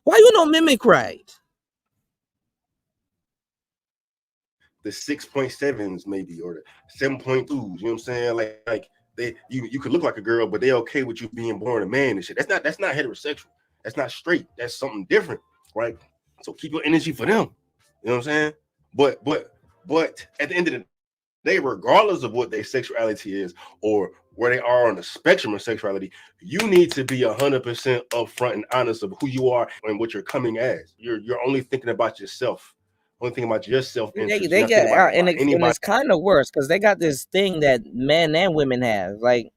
Speaker 3: Why you don't mimic right?
Speaker 2: the 6.7s maybe, or the 7.2s. You know what I'm saying? Like they you could look like a girl, but they okay with you being born a man and shit. That's not heterosexual. That's not straight. That's something different, right? So keep your energy for them. You know what I'm saying? But at the end of the day, regardless of what their sexuality is or where they are on the spectrum of sexuality, you need to be 100% upfront and honest of who you are and what you're coming as. You're only thinking about yourself. Only thinking about your self-interest.
Speaker 3: They get and it's kind of worse because they got this thing that men and women have. Like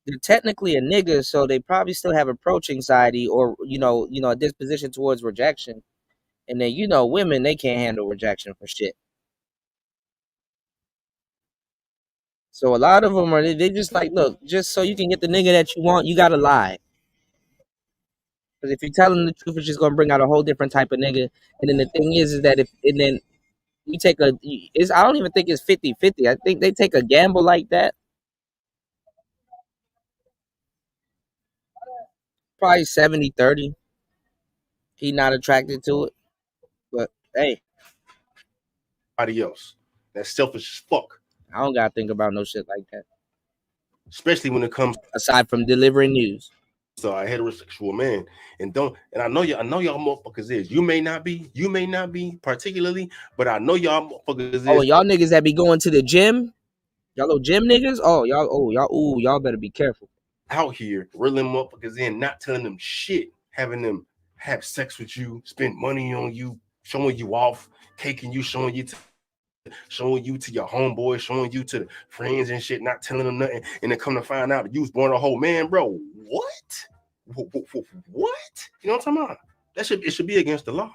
Speaker 3: they're technically a nigga, so they probably still have approach anxiety or a disposition towards rejection. And then women, they can't handle rejection for shit. So a lot of them they just like, look, just so you can get the nigga that you want, you gotta lie. Because if you're telling the truth, it's just gonna bring out a whole different type of nigga. And then the thing is that then you take I don't even think it's 50-50. I think they take a gamble like that. Probably 70-30. He not attracted to it. But hey.
Speaker 2: Somebody else. That's selfish as fuck.
Speaker 3: I don't gotta think about no shit like that.
Speaker 2: Especially when it comes
Speaker 3: aside from delivering news.
Speaker 2: So a heterosexual man, and I know y'all motherfuckers is. You may not be particularly, but I know y'all motherfuckers is.
Speaker 3: Oh, y'all niggas that be going to the gym, y'all little gym niggas. Y'all better be careful.
Speaker 2: Out here, reeling motherfuckers in, not telling them shit, having them have sex with you, spend money on you, showing you off, caking you, showing you to your homeboys, showing you to the friends and shit, not telling them nothing, and then come to find out you was born a whole man, bro. What? You know what I'm talking about? It should be against the law.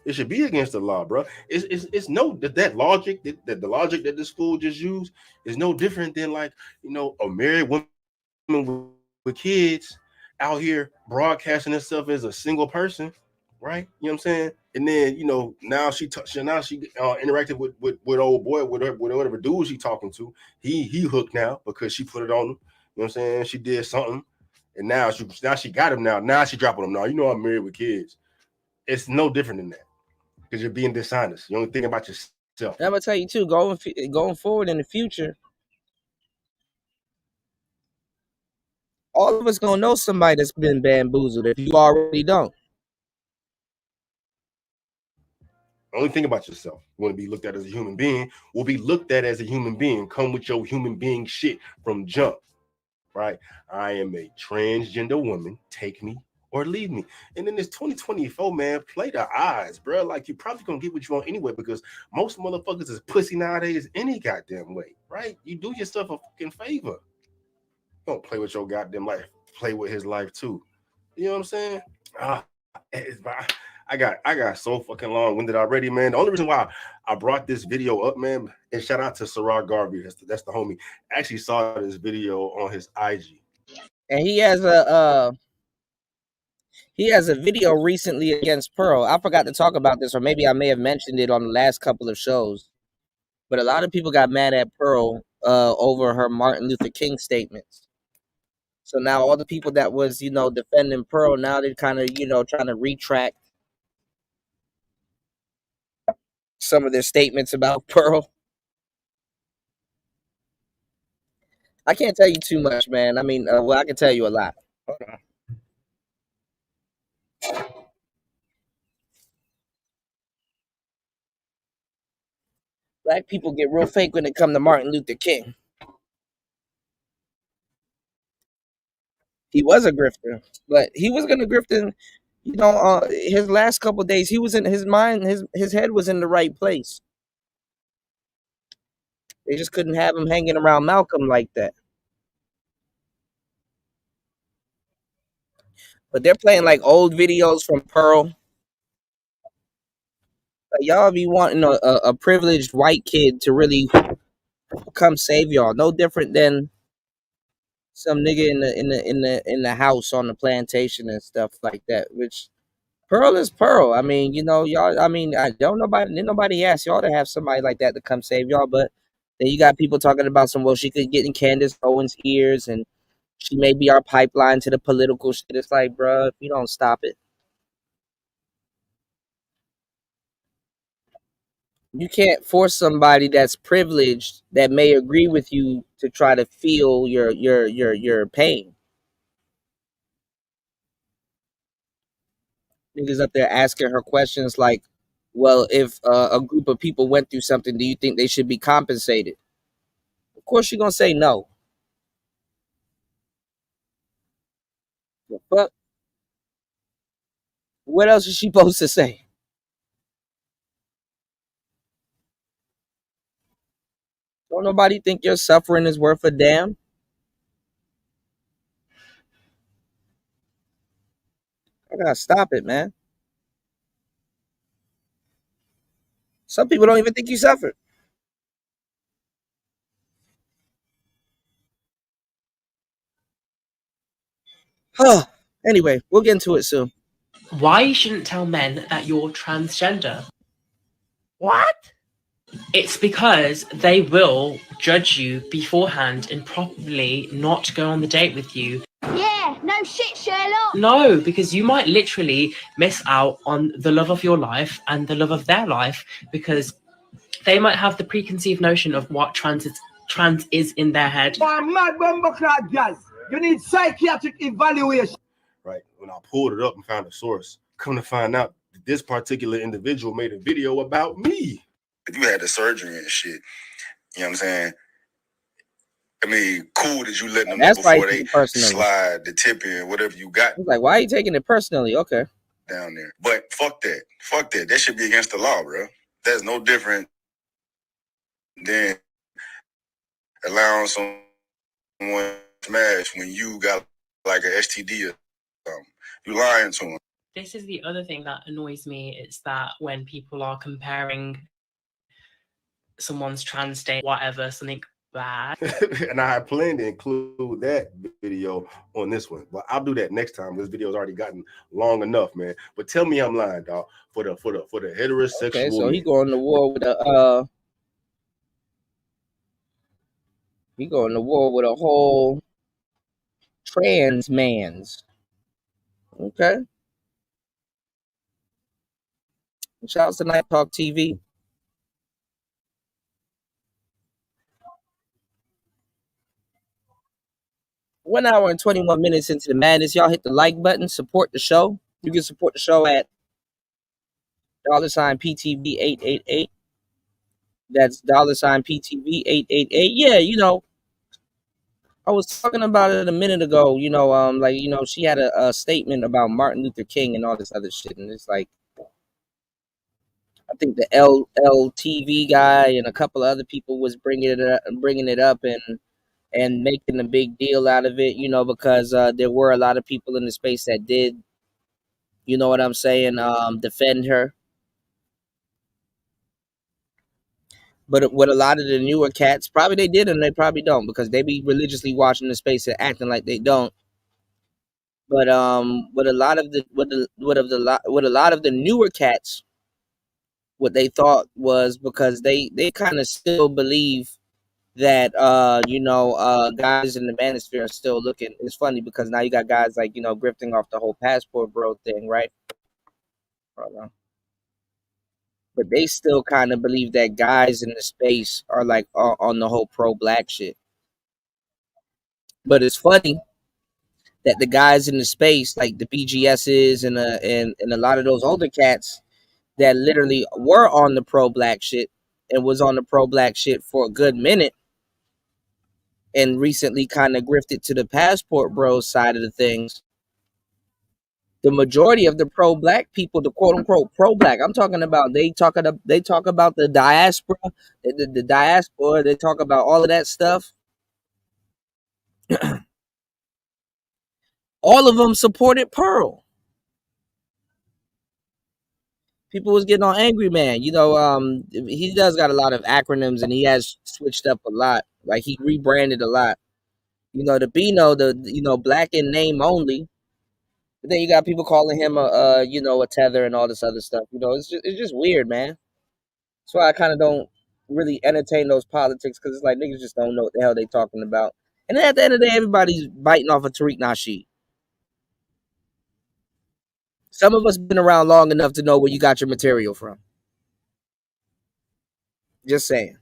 Speaker 2: It should be against the law, bro. It's no that logic that the logic that the school just used is no different than like a married woman with kids out here broadcasting herself as a single person, right? You know what I'm saying? And then now she interacted with old boy with whatever dude she talking to. He hooked now because she put it on him. You know what I'm saying? She did something, and now she got him. Now she dropping him. Now I'm married with kids. It's no different than that because you're being dishonest. You're only thinking about yourself.
Speaker 3: And I'm gonna tell you too, going forward in the future, All of us gonna know somebody that's been bamboozled if you already don't.
Speaker 2: Only think about yourself. You want to be looked at as a human being, will be looked at as a human being. Come with your human being shit from jump, right? I am a transgender woman. Take me or leave me. And in this 2024, man, play the odds, bro. Like, you probably gonna get what you want anyway, because most motherfuckers is pussy nowadays any goddamn way, right? You do yourself a fucking favor. Don't play with your goddamn life. Play with his life too. You know what I'm saying? I got so fucking long-winded already, man. The only reason why I brought this video up, man, and shout out to Sarah Garvey, that's the homie. I actually saw this video on his IG.
Speaker 3: And he has a video recently against Pearl. I forgot to talk about this, or maybe I may have mentioned it on the last couple of shows. But a lot of people got mad at Pearl over her Martin Luther King statements. So now all the people that was, defending Pearl, now they're kind of, trying to retract some of their statements about Pearl. I can't tell you too much, man. I mean, I can tell you a lot. Hold on. Black people get real fake when it comes to Martin Luther King. He was a grifter, but he was gonna grift in, his last couple of days. He was in his mind, his head was in the right place. They just couldn't have him hanging around Malcolm like that. But they're playing like old videos from Pearl. Like, y'all be wanting a privileged white kid to really come save y'all. No different than some nigga in the house on the plantation and stuff like that. Which Pearl is Pearl. I mean, y'all. I mean, didn't nobody ask y'all to have somebody like that to come save y'all. But then you got people talking about she could get in Candace Owens' ears, and she may be our pipeline to the political shit. It's like, bro, if you don't stop it, you can't force somebody that's privileged that may agree with you to try to feel your pain. Niggas up there asking her questions like, well, if a group of people went through something, do you think they should be compensated? Of course you're gonna say no. The fuck? What else is she supposed to say? Don't nobody think your suffering is worth a damn? I gotta stop it, man. Some people don't even think you suffered. Huh. Anyway, we'll get into it soon.
Speaker 1: Why you shouldn't tell men that you're transgender?
Speaker 3: What?
Speaker 1: It's because they will judge you beforehand and probably not go on the date with you.
Speaker 4: Yeah, no shit, Sherlock.
Speaker 1: No, because you might literally miss out on the love of your life and the love of their life, because they might have the preconceived notion of what trans is in their head.
Speaker 5: You need psychiatric evaluation.
Speaker 2: Right. When I pulled it up and found a source, come to find out that this particular individual made a video about me.
Speaker 6: If you had the surgery and shit, you know what I'm saying? I mean, cool that you letting them know before they slide the tip in, whatever you got.
Speaker 3: Like, why are you taking it personally? Okay.
Speaker 6: Down there. But fuck that. Fuck that. That should be against the law, bro. That's no different than allowing someone to smash when you got like an STD or something. You lying to them.
Speaker 1: This is the other thing that annoys me. It's that when people are comparing someone's trans state, whatever, something bad.
Speaker 2: And I had planned to include that video on this one, but I'll do that next time. This video's already gotten long enough, man. But tell me I'm lying, dog. For the heterosexual.
Speaker 3: Okay, so he going to war with a whole trans man's. Okay. Shout out to Night Talk TV. 1 hour and 21 minutes into the madness. Y'all hit the like button, support the show. You can support the show at $PTV888. That's $PTV888. Yeah, you know, I was talking about it a minute ago. You know, like, you know, she had a statement about Martin Luther King and all this other shit, and it's like, I think the LTV guy and a couple of other people was bringing it up and making a big deal out of it, you know, because there were a lot of people in the space that did, you know what I'm saying, defend her. But with a lot of the newer cats, probably they did and they probably don't, because they be religiously watching the space and acting like they don't. But with a lot of the newer cats, what they thought was, because they kind of still believe that you know, guys in the manosphere are still looking. It's funny because now you got guys like, you know, grifting off the whole passport bro thing, right? But they still kind of believe that guys in the space are like on the whole pro-black shit. But it's funny that the guys in the space, like the BGSs and a lot of those older cats that literally were on the pro-black shit and was on the pro-black shit for a good minute, and recently kind of grifted to the passport bros side of the things. The majority of the pro-black people, the quote-unquote pro-black, I'm talking about, they talk about the diaspora, the diaspora, they talk about all of that stuff. All of them supported Pearl. People was getting on Angry Man. You know, he does got a lot of acronyms and he has switched up a lot. Like, he rebranded a lot. You know, the Beano, you know, black in name only. But then you got people calling him you know, a tether and all this other stuff. You know, it's just weird, man. That's why I kind of don't really entertain those politics, because it's like niggas just don't know what the hell they talking about. And then at the end of the day, everybody's biting off of Tariq Nasheed. Some of us been around long enough to know where you got your material from. Just saying.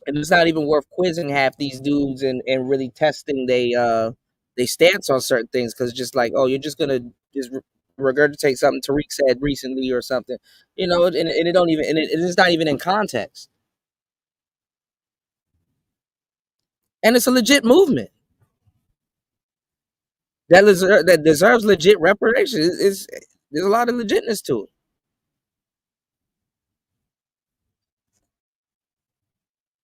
Speaker 3: And it's not even worth quizzing half these dudes and really testing they stance on certain things, because just like, oh, you're just gonna just regurgitate something Tariq said recently or something, you know, and it don't even, and it's not even in context. And it's a legit movement that deserves legit reparation. There's a lot of legitness to it.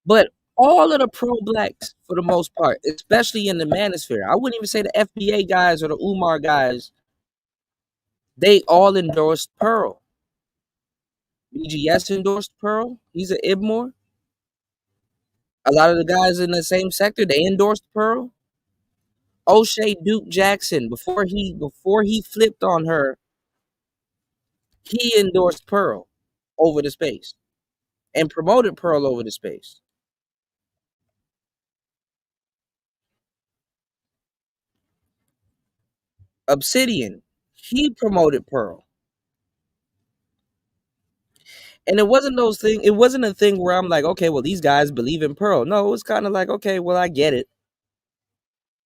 Speaker 3: But all of the pro-blacks, for the most part, especially in the manosphere, I wouldn't even say the FBA guys or the Umar guys, they all endorsed Pearl. BGS endorsed Pearl. He's an Ibmore. A lot of the guys in the same sector, they endorsed Pearl. O'Shea Duke Jackson, before he flipped on her, he endorsed Pearl over the space and promoted Pearl over the space. Obsidian, he promoted Pearl. And it wasn't a thing where I'm like, okay, well, these guys believe in Pearl. No, it was kind of like, okay, well, I get it.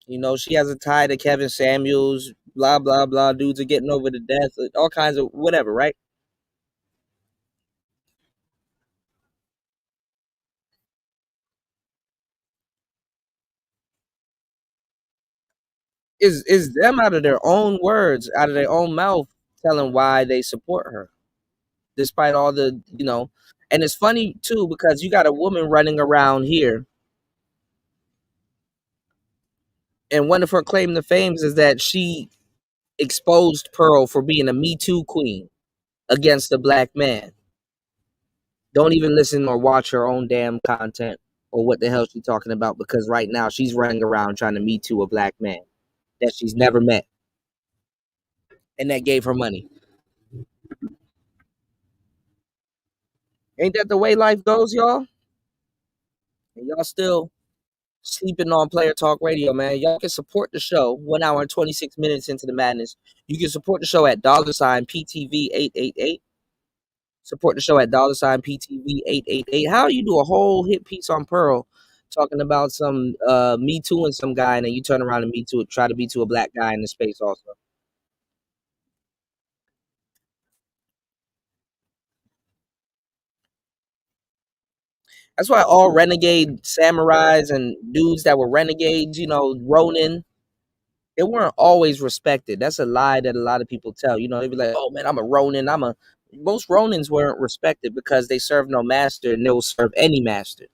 Speaker 3: You know, she has a tie to Kevin Samuels, blah, blah, blah. Dudes are getting over the death, all kinds of whatever, right? Is them out of their own words, out of their own mouth, telling why they support her, despite all the, you know. And it's funny too, because you got a woman running around here, and one of her claim to fames is that she exposed Pearl for being a Me Too queen against a black man. Don't even listen or watch her own damn content or what the hell she's talking about, because right now she's running around trying to Me Too a black man that she's never met and that gave her money. Ain't that the way life goes, y'all? And y'all still sleeping on Player Talk Radio, man. Y'all can support the show 1 hour and 26 minutes into the madness. You can support the show at $PTV888. Support the show at $PTV888. How do you do a whole hit piece on Pearl, talking about some Me Too and some guy, and then you turn around and try to Me Too a black guy in the space also. That's why all renegade samurais and dudes that were renegades, Ronin, they weren't always respected. That's a lie that a lot of people tell. They be like, "Oh man, I'm a Ronin. Most Ronins weren't respected because they served no master, and they'll serve any master.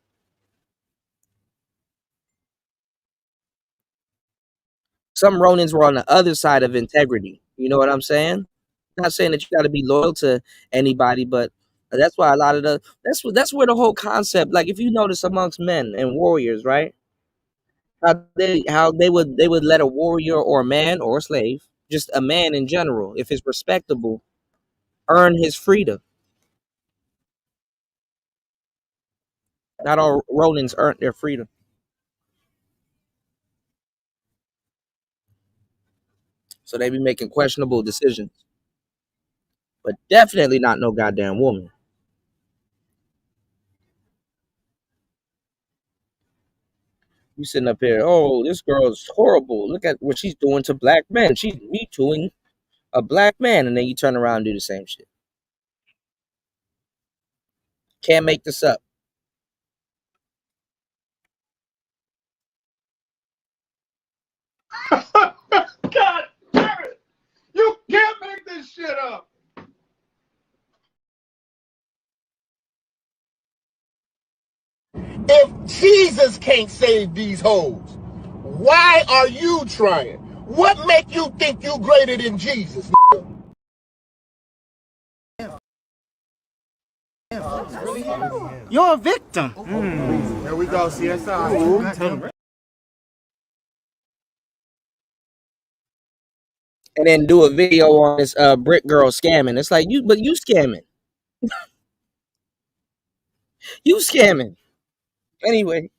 Speaker 3: Some Ronins were on the other side of integrity. You know what I'm saying? Not saying that you got to be loyal to anybody, but that's why a lot of that's where the whole concept. Like if you notice amongst men and warriors, right? How they would let a warrior or a man or a slave, just a man in general, if it's respectable, earn his freedom. Not all Ronins earned their freedom, so they be making questionable decisions. But definitely not no goddamn woman. You sitting up here, oh, this girl is horrible. Look at what she's doing to black men. She's me tooing a black man, and then you turn around and do the same shit. Can't make this up.
Speaker 7: God damn it! You can't make this shit up! If Jesus can't save these hoes, why are you trying? What make you think you greater than Jesus?
Speaker 8: You're a victim.
Speaker 7: There we go, CSI.
Speaker 3: And then do a video on this brick girl scamming. It's like you scamming. You scamming. Anyway.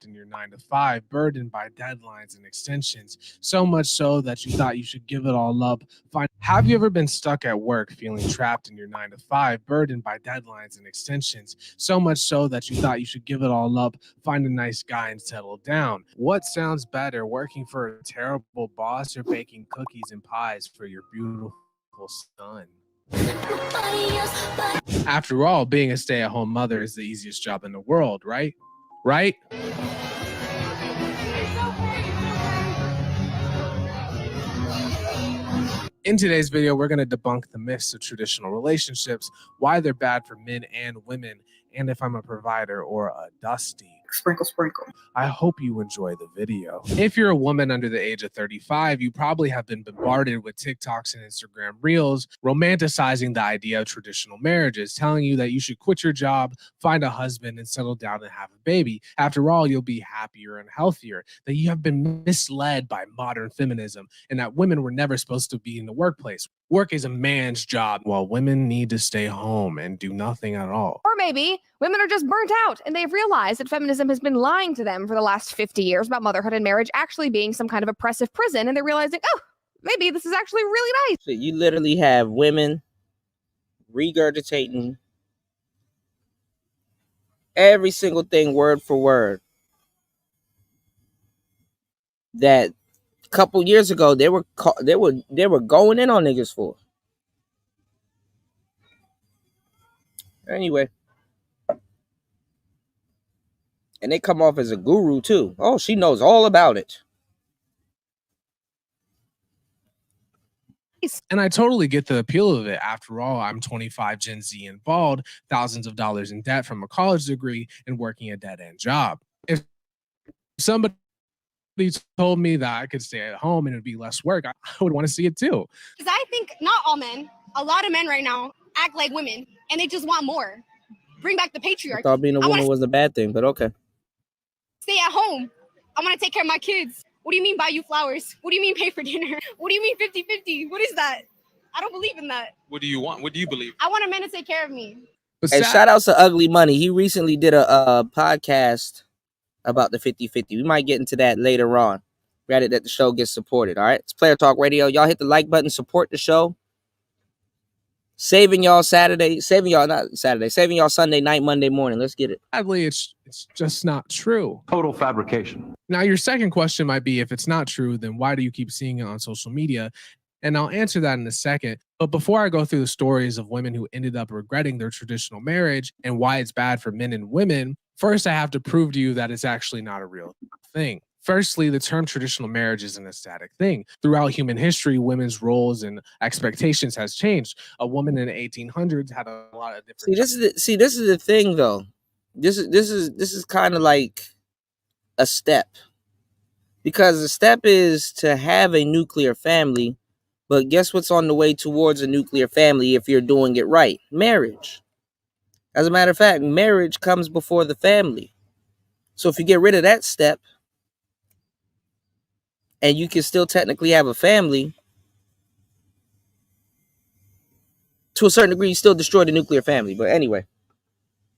Speaker 9: In your 9-to-5, burdened by deadlines and extensions, so much so that you thought you should give it all up. Have you ever been stuck at work feeling trapped in your 9-to-5, burdened by deadlines and extensions, so much so that you thought you should give it all up, find a nice guy and settle down? What sounds better, working for a terrible boss or baking cookies and pies for your beautiful son? After all, being a stay-at-home mother is the easiest job in the world, right? Right? In today's video, we're going to debunk the myths of traditional relationships, why they're bad for men and women, and if I'm a provider or a dusty.
Speaker 10: Sprinkle, sprinkle.
Speaker 9: I hope you enjoy the video. If you're a woman under the age of 35, you probably have been bombarded with TikToks and Instagram Reels romanticizing the idea of traditional marriages, telling you that you should quit your job, find a husband, and settle down and have a baby. After all, you'll be happier and healthier. That you have been misled by modern feminism and that women were never supposed to be in the workplace. Work is a man's job, while women need to stay home and do nothing at all.
Speaker 11: Or maybe women are just burnt out and they've realized that feminism has been lying to them for the last 50 years about motherhood and marriage actually being some kind of oppressive prison, and they're realizing, oh, maybe this is actually really nice.
Speaker 3: So you literally have women regurgitating every single thing word for word that a couple years ago they were going in on niggas for. Anyway, and they come off as a guru too. Oh, she knows all about it.
Speaker 9: And I totally get the appeal of it. After all, I'm 25, Gen Z and bald, thousands of dollars in debt from a college degree, and working a dead-end job. If somebody told me that I could stay at home and it'd be less work, I would want to see it too.
Speaker 12: Because I think not all men, a lot of men right now act like women and they just want more. Bring back the patriarchy.
Speaker 3: I thought being a woman was a bad thing, but okay.
Speaker 12: Stay at home. I want to take care of my kids. What do you mean buy you flowers? What do you mean pay for dinner? What do you mean 50-50? What is that? I don't believe in that.
Speaker 13: What do you want? What do you believe?
Speaker 12: I want a man to take care of me.
Speaker 3: And shout out to Ugly Money. He recently did a podcast about the 50-50. We might get into that later on. Ready that the show gets supported. All right. It's Player Talk Radio. Y'all hit the like button, support the show. Saving y'all Saturday, saving y'all not Saturday, saving y'all Sunday night, Monday morning. Let's get it.
Speaker 9: Sadly, it's just not true.
Speaker 10: Total fabrication.
Speaker 9: Now, your second question might be, if it's not true, then why do you keep seeing it on social media? And I'll answer that in a second. But before I go through the stories of women who ended up regretting their traditional marriage and why it's bad for men and women, first I have to prove to you that it's actually not a real thing. Firstly, the term traditional marriage isn't a static thing. Throughout human history, women's roles and expectations has changed. A woman in the 1800s had a lot of different.
Speaker 3: This is the thing though. This is kind of like a step, because the step is to have a nuclear family, but guess what's on the way towards a nuclear family if you're doing it right? Marriage. As a matter of fact, marriage comes before the family. So if you get rid of that step, and you can still technically have a family, to a certain degree, you still destroy the nuclear family. But anyway.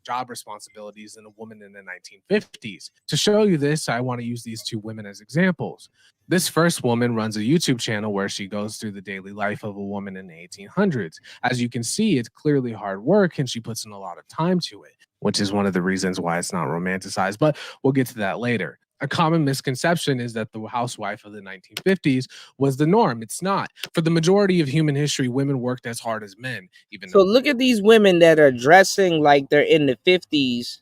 Speaker 9: Job responsibilities than a woman in the 1950s. To show you this, I want to use these two women as examples. This first woman runs a YouTube channel where she goes through the daily life of a woman in the 1800s. As you can see, it's clearly hard work and she puts in a lot of time to it, which is one of the reasons why it's not romanticized, but we'll get to that later. A common misconception is that the housewife of the 1950s was the norm. It's not. For the majority of human history, women worked as hard as men. So
Speaker 3: look at these women that are dressing like they're in the 50s,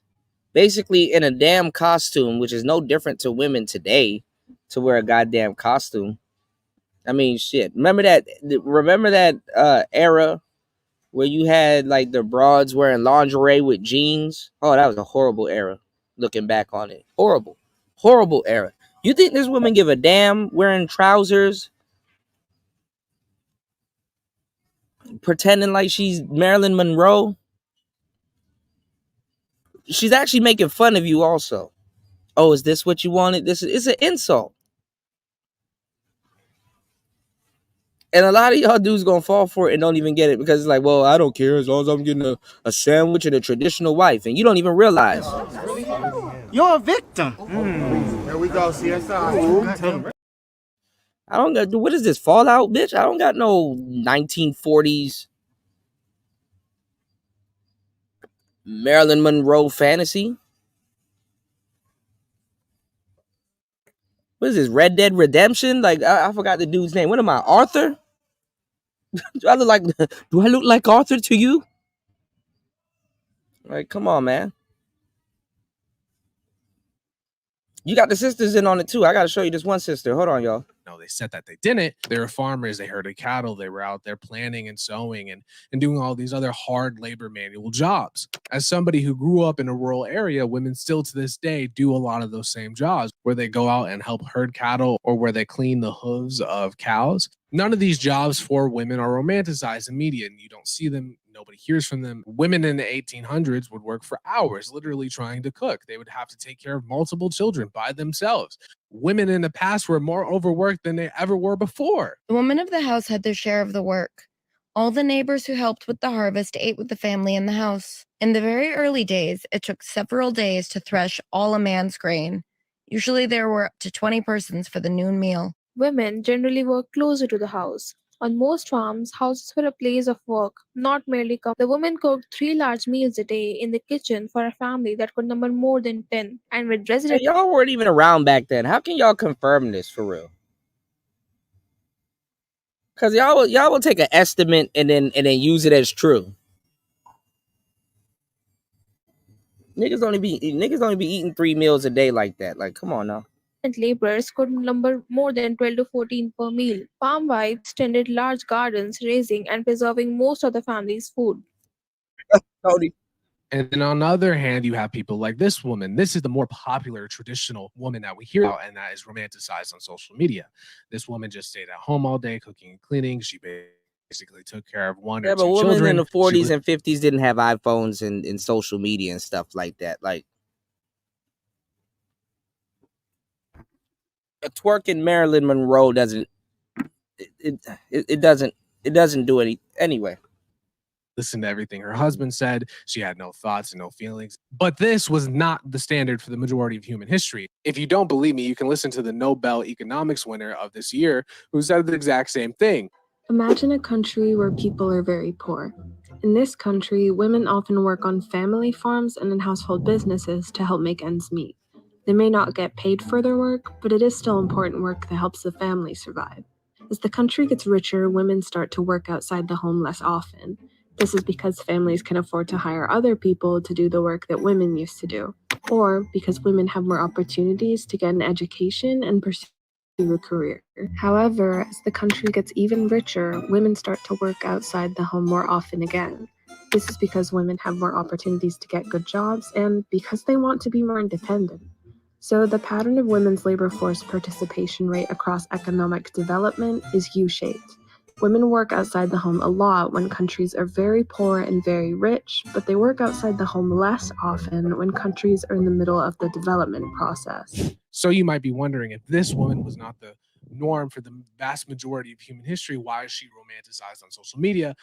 Speaker 3: basically in a damn costume, which is no different to women today to wear a goddamn costume. I mean, shit. Remember that era where you had like the broads wearing lingerie with jeans? Oh, that was a horrible era. Looking back on it, horrible era. You think this woman give a damn wearing trousers, pretending like she's Marilyn Monroe? She's actually making fun of you also. Oh, is this what you wanted? It's an insult. And a lot of y'all dudes gonna fall for it and don't even get it, because it's like, well, I don't care as long as I'm getting a sandwich and a traditional wife. And you don't even realize.
Speaker 8: You're a victim.
Speaker 7: Here we go, CSI.
Speaker 3: I don't got, what is this, Fallout, bitch? I don't got no 1940s Marilyn Monroe fantasy. What is this, Red Dead Redemption? Like, I forgot the dude's name. What am I, Arthur? Do I look like Arthur to you? Like, come on, man. You got the sisters in on it too. I gotta show you this one sister. Hold on, y'all.
Speaker 9: No, they said that they didn't. They were farmers. They herded cattle. They were out there planting and sowing and doing all these other hard labor manual jobs. As somebody who grew up in a rural area, women still to this day do a lot of those same jobs where they go out and help herd cattle or where they clean the hooves of cows. None of these jobs for women are romanticized in media, and you don't see them. Nobody hears from them. Women in the 1800s would work for hours, literally trying to cook. They would have to take care of multiple children by themselves. Women in the past were more overworked than they ever were before.
Speaker 13: The women of the house had their share of the work. All the neighbors who helped with the harvest ate with the family in the house. In the very early days, it took several days to thresh all a man's grain. Usually there were up to 20 persons for the noon meal.
Speaker 14: Women generally worked closer to the house. On most farms, houses were a place of work, not merely comfort. The women cooked 3 large meals a day in the kitchen for a family that could number more than 10. And with residents,
Speaker 3: hey, y'all weren't even around back then. How can y'all confirm this for real? Because y'all will take an estimate and then use it as true. Niggas only be eating 3 meals a day like that. Like, come on now.
Speaker 14: laborers could number more than 12 to 14 per meal. Farm wives tended large gardens, raising and preserving most of the family's food.
Speaker 9: And then on the other hand, you have people like this woman. This is the more popular traditional woman that we hear about, and that is romanticized on social media. This woman just stayed at home all day, cooking and cleaning. She basically took care of one or two children.
Speaker 3: Women in the 40s and 50s didn't have iPhones and social media and stuff like that. Like, a twerking Marilyn Monroe doesn't do any anyway.
Speaker 9: Listen to everything her husband said. She had no thoughts and no feelings. But this was not the standard for the majority of human history. If you don't believe me, you can listen to the Nobel economics winner of this year who said the exact same thing.
Speaker 14: Imagine a country where people are very poor. In this country, women often work on family farms and in household businesses to help make ends meet. They may not get paid for their work, but it is still important work that helps the family survive. As the country gets richer, women start to work outside the home less often. This is because families can afford to hire other people to do the work that women used to do, or because women have more opportunities to get an education and pursue a career. However, as the country gets even richer, women start to work outside the home more often again. This is because women have more opportunities to get good jobs and because they want to be more independent. So the pattern of women's labor force participation rate across economic development is U-shaped. Women work outside the home a lot when countries are very poor and very rich, but they work outside the home less often when countries are in the middle of the development process.
Speaker 9: So you might be wondering, if this woman was not the norm for the vast majority of human history, why is she romanticized on social media?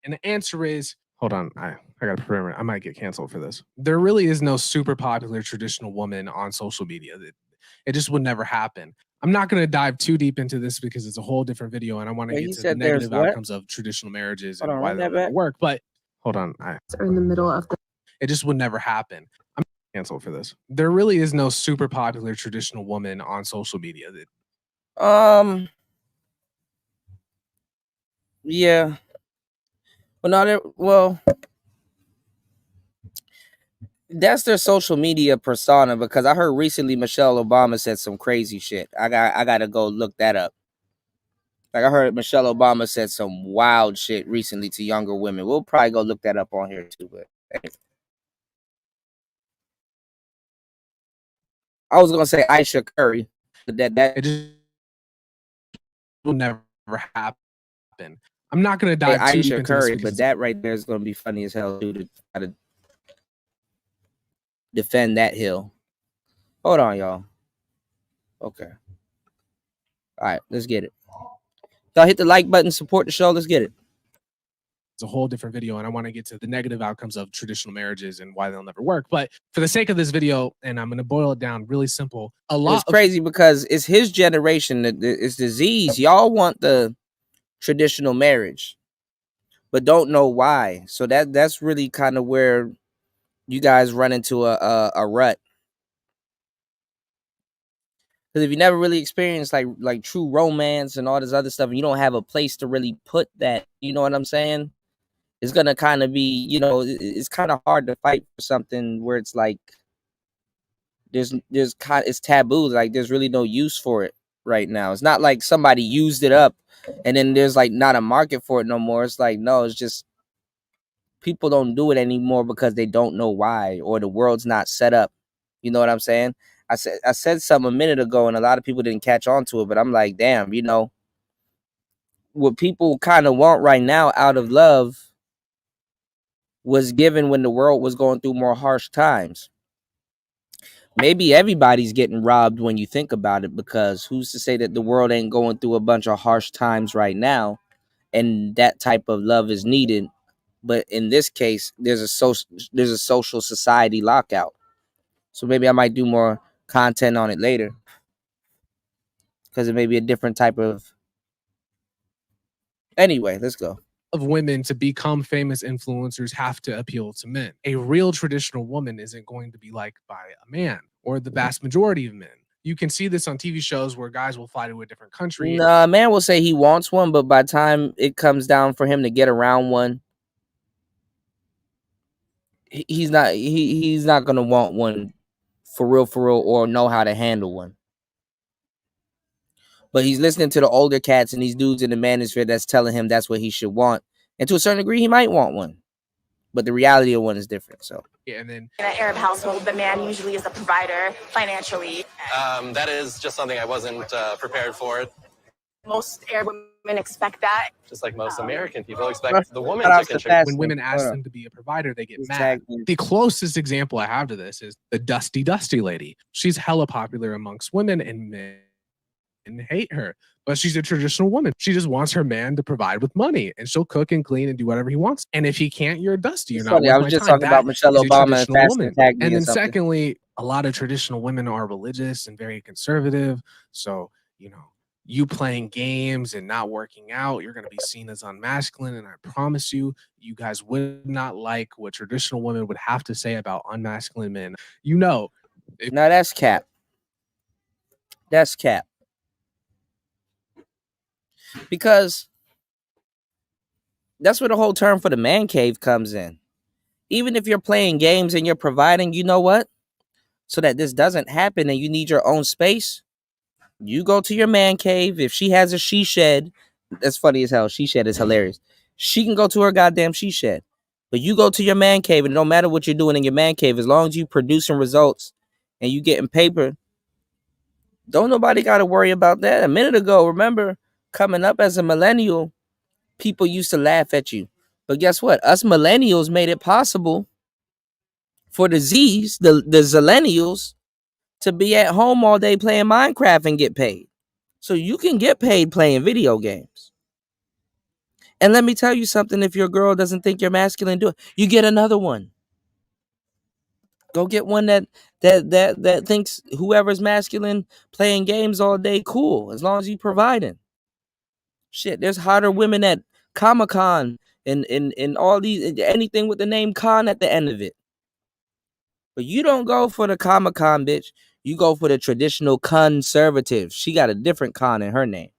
Speaker 9: And the answer is, hold on, I got to remember, I might get canceled for this. There really is no super popular traditional woman on social media. It just would never happen. I'm not going to dive too deep into this because it's a whole different video, and I want to get to the negative outcomes of traditional marriages and why they'll never work. But hold on,
Speaker 14: are in the middle of the.
Speaker 9: It just would never happen. I'm canceled for this. There really is no super popular traditional woman on social media.
Speaker 3: Yeah. Well, that's their social media persona, because I heard recently Michelle Obama said some crazy shit. I gotta go look that up. Like, I heard Michelle Obama said some wild shit recently to younger women. We'll probably go look that up on here too. But anyway. I was gonna say Aisha Curry, but that
Speaker 9: it just will never happen. I'm not gonna dive too deep
Speaker 3: Aisha
Speaker 9: into
Speaker 3: Curry,
Speaker 9: this,
Speaker 3: but that right there is gonna be funny as hell too, to try to defend that hill. Hold on, y'all. Okay. All right, let's get it. Y'all hit the like button, support the show. Let's get it.
Speaker 9: It's a whole different video, and I want to get to the negative outcomes of traditional marriages and why they'll never work. But for the sake of this video, and I'm going to boil it down really simple.
Speaker 3: It's crazy because it's his generation that it's disease. Y'all want the traditional marriage, but don't know why. So that's really kind of where you guys run into a rut. Because if you never really experienced like true romance and all this other stuff, and you don't have a place to really put that, you know what I'm saying? It's gonna kind of be, it's kind of hard to fight for something where it's like it's taboo. Like, there's really no use for it right now. It's not like somebody used it up and then there's like not a market for it no more. It's like, no, it's just people don't do it anymore because they don't know why, or the world's not set up. You know what I'm saying? I said something a minute ago and a lot of people didn't catch on to it, but I'm like, damn, what people kind of want right now out of love was given when the world was going through more harsh times. Maybe everybody's getting robbed when you think about it, because who's to say that the world ain't going through a bunch of harsh times right now and that type of love is needed. But in this case, there's a social society lockout. So maybe I might do more content on it later, because it may be a different type of. Anyway, let's go.
Speaker 9: Of women to become famous influencers have to appeal to men. A real traditional woman isn't going to be liked by a man, or the vast majority of men. You can see this on TV shows where guys will fly to a different country.
Speaker 3: Nah, a man will say he wants one, but by the time it comes down for him to get around one, he's not gonna want one for real, or know how to handle one. But he's listening to the older cats and these dudes in the manosphere that's telling him that's what he should want. And to a certain degree, he might want one. But the reality of one is different. So
Speaker 9: yeah, and then
Speaker 10: in an Arab household, the man usually is the provider financially.
Speaker 15: That is just something I wasn't prepared for.
Speaker 10: Most Arab women expect that.
Speaker 15: Just like most American people expect the woman to contribute.
Speaker 9: When women ask them to be a provider, they get mad. The closest example I have to this is the Dusty lady. She's hella popular amongst women, and men hate her. But she's a traditional woman. She just wants her man to provide with money, and she'll cook and clean and do whatever he wants. And if he can't, you're a Dusty. You're not.
Speaker 3: I was just talking about Michelle Obama and Fast Attack.
Speaker 9: And then secondly, a lot of traditional women are religious and very conservative. So, you playing games and not working out, you're going to be seen as unmasculine. And I promise you, you guys would not like what traditional women would have to say about unmasculine men. You know.
Speaker 3: Now that's cap. That's cap. Because that's where the whole term for the man cave comes in. Even if you're playing games and you're providing, you know what? So that this doesn't happen and you need your own space, you go to your man cave. If she has a she shed, that's funny as hell. She shed is hilarious. She can go to her goddamn she shed. But you go to your man cave, and no matter what you're doing in your man cave, as long as you producing results and you getting paper, don't nobody got to worry about that. A minute ago, remember, coming up as a millennial, people used to laugh at you. But guess what? Us millennials made it possible for the Z's, the zillennials, to be at home all day playing Minecraft and get paid. So you can get paid playing video games. And let me tell you something, if your girl doesn't think you're masculine, do it. You get another one. Go get one that thinks whoever's masculine playing games all day, cool, as long as you providing. Shit, there's hotter women at Comic-Con and all these, anything with the name con at the end of it. But you don't go for the Comic-Con, bitch. You go for the traditional conservative. She got a different con in her name.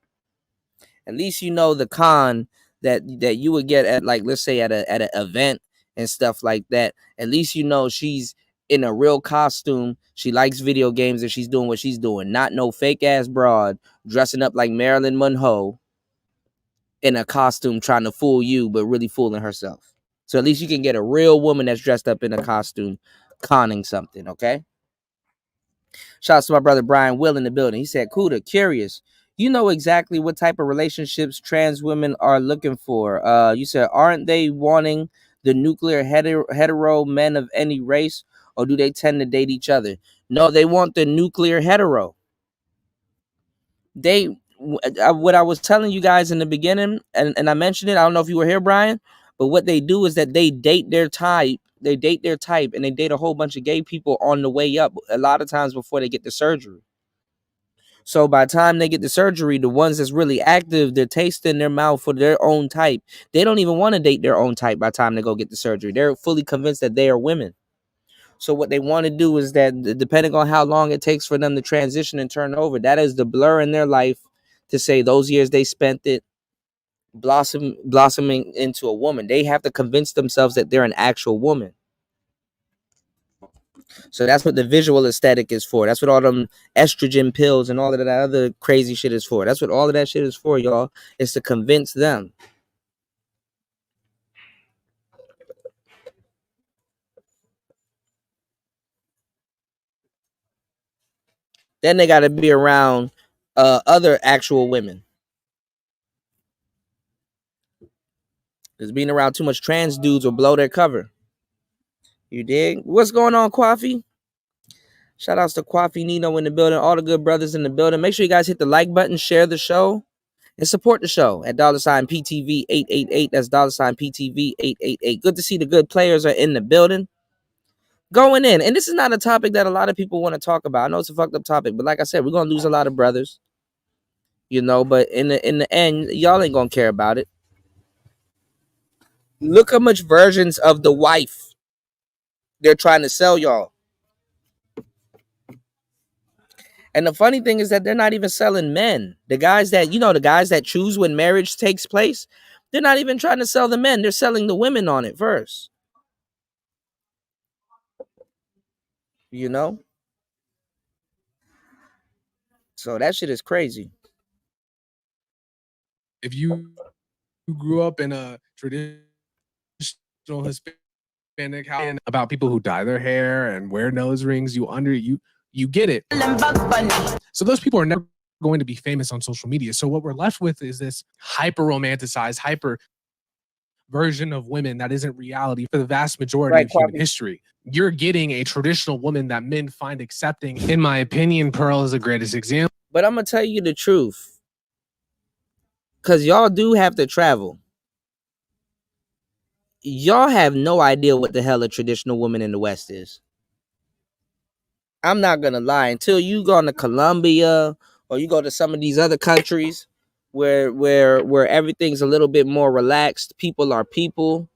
Speaker 3: At least you know the con that you would get at, like, let's say at an event and stuff like that. At least you know she's in a real costume. She likes video games and she's doing what she's doing. Not no fake ass broad dressing up like Marilyn Monroe in a costume trying to fool you, but really fooling herself. So at least you can get a real woman that's dressed up in a costume conning something, okay? Shout out to my brother Brian Will in the building. He said, Kuda, curious. You know exactly what type of relationships trans women are looking for. You said, aren't they wanting the nuclear hetero men of any race, or do they tend to date each other? No, they want the nuclear hetero. What I was telling you guys in the beginning, and I mentioned it, I don't know if you were here, Brian, but what they do is that they date their type. They date their type, and they date a whole bunch of gay people on the way up, a lot of times before they get the surgery. So by the time they get the surgery, the ones that's really active, they're tasting their mouth for their own type. They don't even want to date their own type by the time they go get the surgery. They're fully convinced that they are women. So what they want to do is that, depending on how long it takes for them to transition and turn over, that is the blur in their life to say those years they spent it blossoming into a woman. They have to convince themselves that they're an actual woman. So that's what the visual aesthetic is for. That's what all them estrogen pills and all of that other crazy shit is for. That's what all of that shit is for, y'all. Is to convince them. Then they got to be around other actual women. Because being around too much trans dudes will blow their cover. You dig? What's going on, Kwafi? Shout outs to Kwafi Nino in the building, all the good brothers in the building. Make sure you guys hit the like button, share the show, and support the show at $ PTV888. That's $ PTV888. Good to see the good players are in the building. Going in. And this is not a topic that a lot of people want to talk about. I know it's a fucked up topic, but like I said, we're going to lose a lot of brothers. You know, but in the end, y'all ain't going to care about it. Look how much versions of the wife they're trying to sell y'all. And the funny thing is that they're not even selling men. The guys that choose when marriage takes place, they're not even trying to sell the men. They're selling the women on it first. You know? So that shit is crazy.
Speaker 9: If you grew up in a traditional Hispanic house and about people who dye their hair and wear nose rings, you get it. So those people are never going to be famous on social media. So what we're left with is this hyper romanticized, hyper version of women that isn't reality for the vast majority of human history. You're getting a traditional woman that men find accepting. In my opinion, Pearl is the greatest example.
Speaker 3: But I'm going to tell you the truth. Because y'all do have to travel. Y'all have no idea what the hell a traditional woman in the West is. I'm not going to lie. Until you go to Colombia or you go to some of these other countries where everything's a little bit more relaxed. People are people.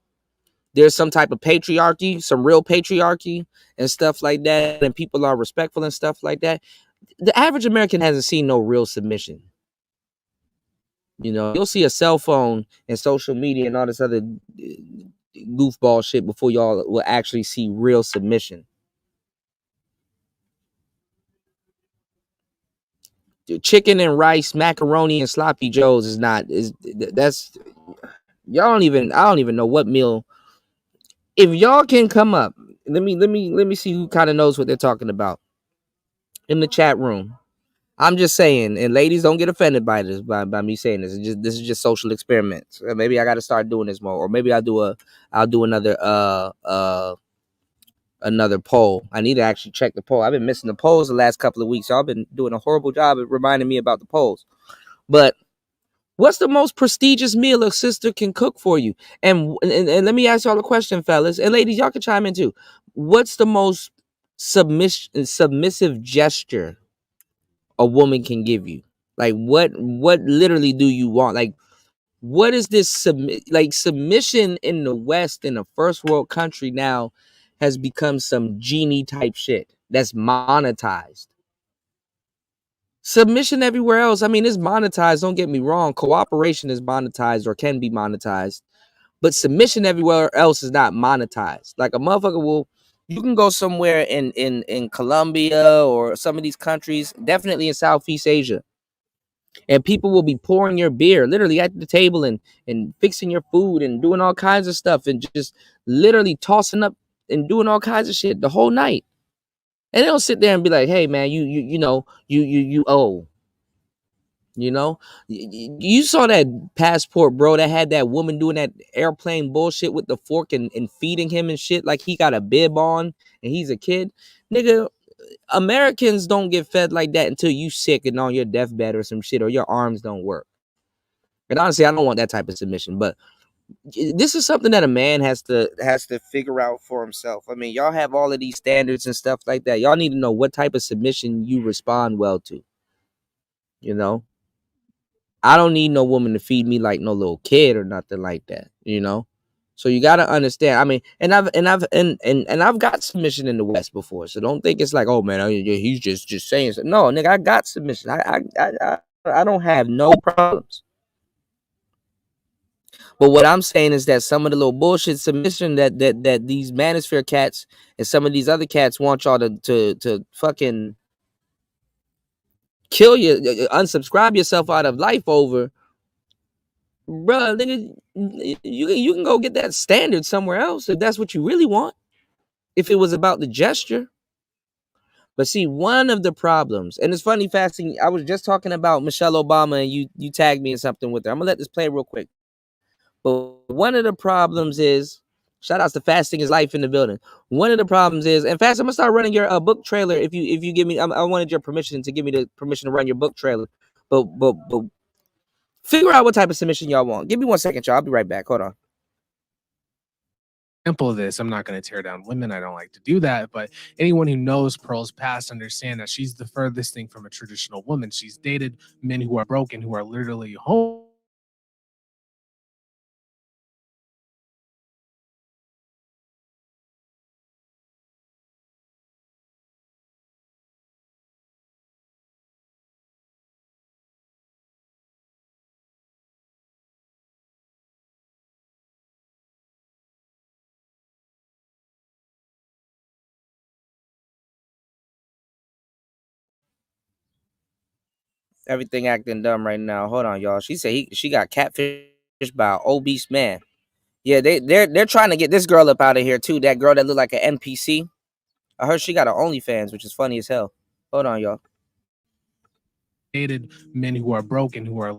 Speaker 3: There's some type of patriarchy, some real patriarchy and stuff like that, and people are respectful and stuff like that. The average American hasn't seen no real submission. You know, you'll see a cell phone and social media and all this other goofball shit before y'all will actually see real submission. Chicken and rice, macaroni and sloppy joes is not, that's, y'all don't even, I don't even know what meal. If y'all can come up, let me see who kind of knows what they're talking about in the chat room. I'm just saying, and ladies, don't get offended by this, by me saying this. This is just social experiments. Maybe I got to start doing this more, or maybe I'll do another poll. I need to actually check the poll. I've been missing the polls the last couple of weeks. Y'all been doing a horrible job of reminding me about the polls. But what's the most prestigious meal a sister can cook for you? And let me ask y'all a question, fellas and ladies. Y'all can chime in too. What's the most submissive gesture a woman can give you? Like what literally do you want? Like what is this submission in the West, in a first world country now, has become some genie type shit that's monetized. Submission everywhere else, I mean, it's monetized, don't get me wrong. Cooperation is monetized or can be monetized, but submission everywhere else is not monetized. Like a motherfucker will, you can go somewhere in Colombia or some of these countries, definitely in Southeast Asia, and people will be pouring your beer literally at the table and fixing your food and doing all kinds of stuff and just literally tossing up and doing all kinds of shit the whole night. And they don't sit there and be like, hey man, you owe. You know, you saw that Passport, bro, that had that woman doing that airplane bullshit with the fork and feeding him and shit like he got a bib on and he's a kid. Nigga, Americans don't get fed like that until you sick and on your deathbed or some shit, or your arms don't work. And honestly, I don't want that type of submission, but this is something that a man has to figure out for himself. I mean, y'all have all of these standards and stuff like that. Y'all need to know what type of submission you respond well to. You know, I don't need no woman to feed me like no little kid or nothing like that. You know, so you got to understand. I mean, and I've got submission in the West before, so don't think it's like, oh man, he's just saying something. No, nigga, I got submission. I don't have no problems. But what I'm saying is that some of the little bullshit submission that these manosphere cats and some of these other cats want y'all to fucking kill you, unsubscribe yourself out of life over, bruh, nigga, you can go get that standard somewhere else if that's what you really want, if it was about the gesture. But see, one of the problems, and it's funny, Fasting, I was just talking about Michelle Obama and you tagged me in something with her. I'm gonna let this play real quick. But one of the problems is, shout outs to Fasting is Life in the building. One of the problems is, and Fast, I'm gonna start running your book trailer if you give me. I wanted your permission to give me the permission to run your book trailer. But figure out what type of submission y'all want. Give me 1 second, y'all. I'll be right back. Hold on.
Speaker 9: Example of this, I'm not going to tear down women. I don't like to do that, but anyone who knows Pearl's past understand that she's the furthest thing from a traditional woman. She's dated men who are broken, who are literally home.
Speaker 3: Everything acting dumb right now. Hold on, y'all. She said she got catfished by an obese man. Yeah, they're trying to get this girl up out of here too. That girl that looked like an NPC. I heard she got an OnlyFans, which is funny as hell. Hold on, y'all.
Speaker 9: Dated men who are broken, who are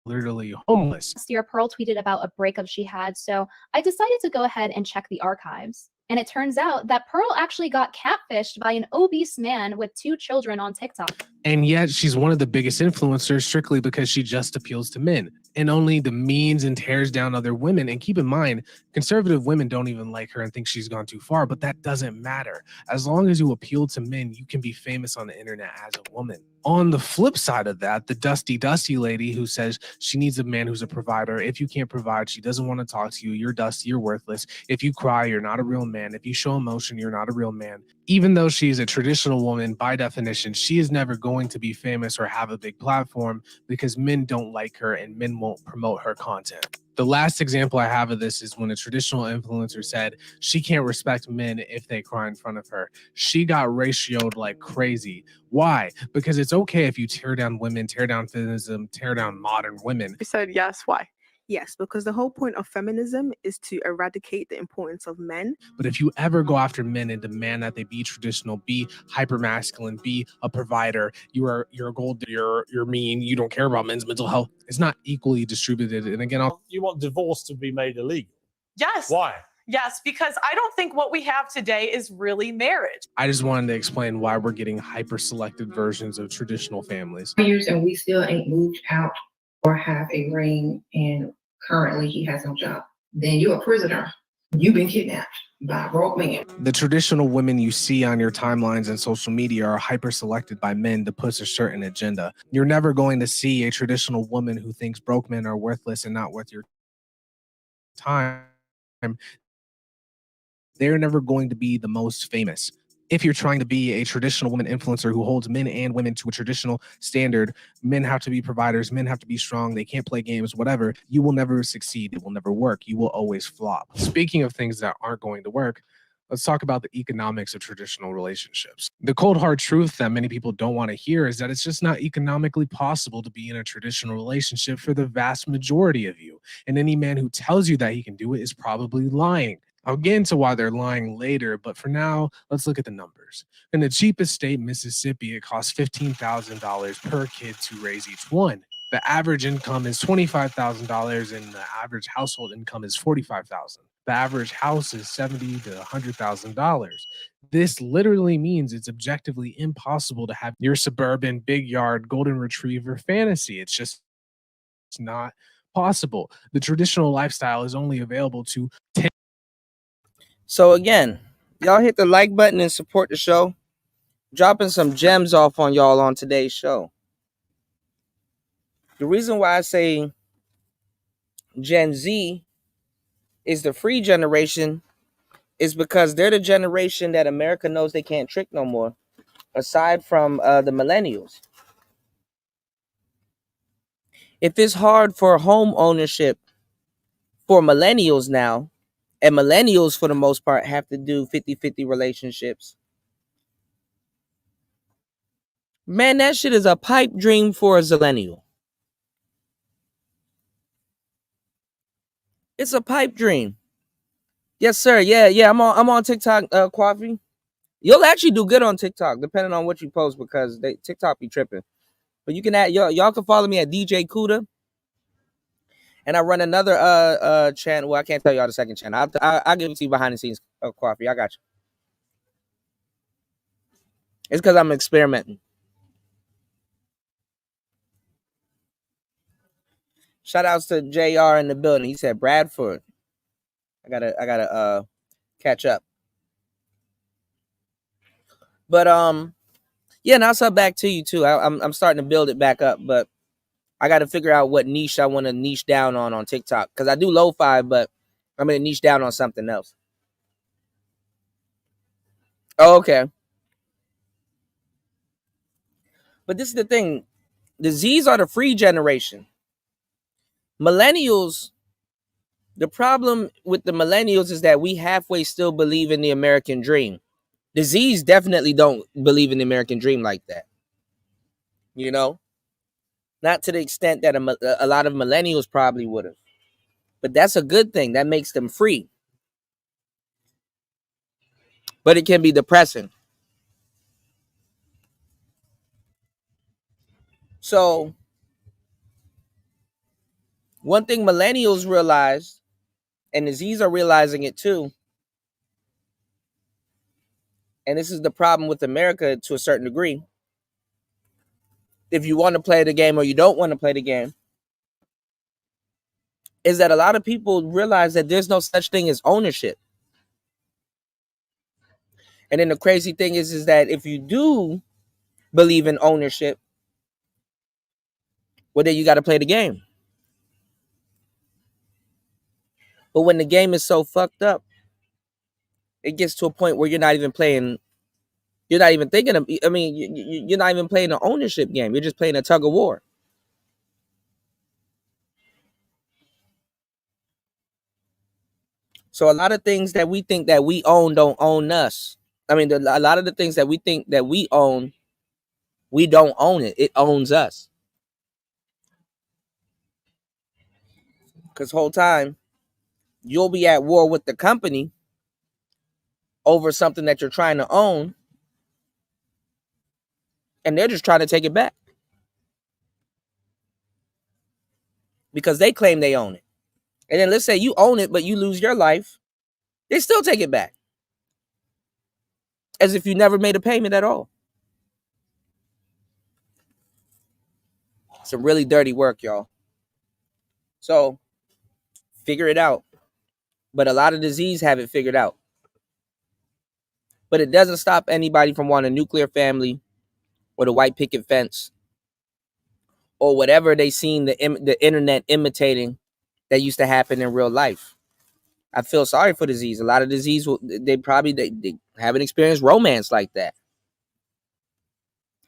Speaker 9: literally homeless.
Speaker 16: Last year, Pearl tweeted about a breakup she had, so I decided to go ahead and check the archives. And it turns out that Pearl actually got catfished by an obese man with 2 children on TikTok.
Speaker 9: And yet she's one of the biggest influencers strictly because she just appeals to men and only demeans and tears down other women. And keep in mind, conservative women don't even like her and think she's gone too far, but that doesn't matter. As long as you appeal to men, you can be famous on the internet as a woman. On the flip side of that, the dusty lady who says she needs a man who's a provider. If you can't provide, she doesn't want to talk to you. You're dusty, you're worthless. If you cry, you're not a real man. If you show emotion, you're not a real man. Even though she's a traditional woman, by definition, she is never going to be famous or have a big platform because men don't like her and men won't promote her content. The last example I have of this is when a traditional influencer said she can't respect men if they cry in front of her. She got ratioed like crazy. Why? Because it's okay if you tear down women, tear down feminism, tear down modern women.
Speaker 17: You said yes. Why? Yes, because the whole point of feminism is to eradicate the importance of men.
Speaker 9: But if you ever go after men and demand that they be traditional, be hypermasculine, be a provider, you're a gold, you're mean, you don't care about men's mental health, it's not equally distributed. And again,
Speaker 18: you want divorce to be made illegal?
Speaker 19: Yes.
Speaker 18: Why?
Speaker 19: Yes, because I don't think what we have today is really marriage.
Speaker 9: I just wanted to explain why we're getting hyper-selected versions of traditional families.
Speaker 20: Years and we still ain't moved out or have a ring, and currently he has no job. Then you're a prisoner. You've been kidnapped by a broke man.
Speaker 9: The traditional women you see on your timelines and social media are hyper-selected by men to push a certain agenda. You're never going to see a traditional woman who thinks broke men are worthless and not worth your time. They're never going to be the most famous. If you're trying to be a traditional woman influencer who holds men and women to a traditional standard, men have to be providers, men have to be strong, they can't play games, whatever, you will never succeed. It will never work. You will always flop. Speaking of things that aren't going to work, let's talk about the economics of traditional relationships. The cold hard truth that many people don't want to hear is that it's just not economically possible to be in a traditional relationship for the vast majority of you. And any man who tells you that he can do it is probably lying. I'll get into why they're lying later, but for now, let's look at the numbers. In the cheapest state, Mississippi, it costs $15,000 per kid to raise each one. The average income is $25,000 and the average household income is $45,000. The average house is $70,000 to $100,000. This literally means it's objectively impossible to have your suburban big yard golden retriever fantasy. It's not possible. The traditional lifestyle is only available to 10.
Speaker 3: So again, y'all hit the like button and support the show. Dropping some gems off on y'all on today's show. The reason why I say Gen Z is the free generation is because they're the generation that America knows they can't trick no more, aside from the millennials. If it's hard for home ownership for millennials now, and millennials, for the most part, have to do 50-50 relationships. Man, that shit is a pipe dream for a zillennial. It's a pipe dream. Yes, sir. Yeah. I'm on TikTok, Coffee. You'll actually do good on TikTok, depending on what you post, because TikTok be tripping. But you can add y'all can follow me at DJ Kuda. And I run another channel. Well, I can't tell y'all the second channel. I'll give it to you behind the scenes, Coffee. I got you. It's because I'm experimenting. Shout outs to JR in the building. He said Bradford. I gotta catch up. But yeah, now it's up back to you too. I'm starting to build it back up, but I got to figure out what niche I want to niche down on TikTok, because I do lo-fi, but I'm going to niche down on something else. Oh, okay. But this is the thing. The Z's are the free generation. Millennials, the problem with the millennials is that we halfway still believe in the American dream. The Z's definitely don't believe in the American dream like that. You know? Not to the extent that a lot of millennials probably would have. But that's a good thing. That makes them free. But it can be depressing. So, one thing millennials realize, and the Z's are realizing it too, and this is the problem with America to a certain degree. If you want to play the game or you don't want to play the game, is that a lot of people realize that there's no such thing as ownership. And then the crazy thing is that if you do believe in ownership, Well, then you got to play the game. But when the game is so fucked up, it gets to a point where you're not even playing. You're not even thinking of. I mean, you're not even playing an ownership game. You're just playing a tug of war. So a lot of things that we think that we own don't own us. I mean, a lot of the things that we think that we own, we don't own it. It owns us. Because whole time, you'll be at war with the company over something that you're trying to own, and they're just trying to take it back because they claim they own it. And then let's say you own it, but you lose your life, they still take it back as if you never made a payment at all. Some really dirty work, y'all. So figure it out. But a lot of disease have it figured out. But it doesn't stop anybody from wanting a nuclear family or the white picket fence or whatever they seen the internet imitating that used to happen in real life. I feel sorry for disease. A lot of disease, they haven't experienced romance like that.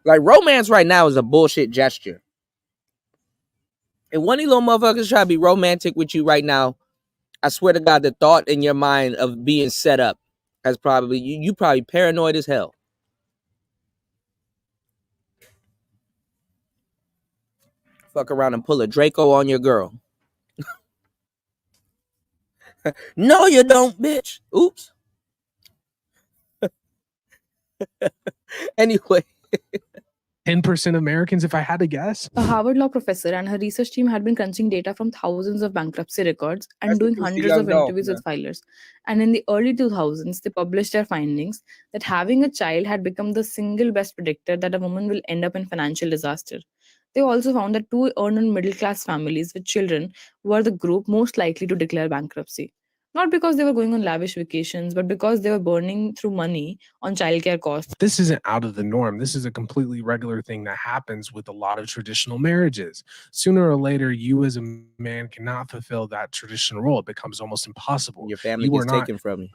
Speaker 3: Like romance right now is a bullshit gesture. And one of these little motherfuckers try to be romantic with you right now, I swear to God, the thought in your mind of being set up has probably, you probably paranoid as hell. Fuck around and pull a Draco on your girl. No, you don't, bitch. Oops. Anyway.
Speaker 9: 10% Americans, if I had to guess.
Speaker 21: A Harvard law professor and her research team had been crunching data from thousands of bankruptcy records and doing hundreds of interviews with filers. And in the early 2000s, they published their findings that having a child had become the single best predictor that a woman will end up in financial disaster. They also found that two earned middle-class families with children were the group most likely to declare bankruptcy. Not because they were going on lavish vacations, but because they were burning through money on childcare costs.
Speaker 9: This isn't out of the norm. This is a completely regular thing that happens with a lot of traditional marriages. Sooner or later, you as a man cannot fulfill that traditional role. It becomes almost impossible.
Speaker 3: Your family gets taken from you.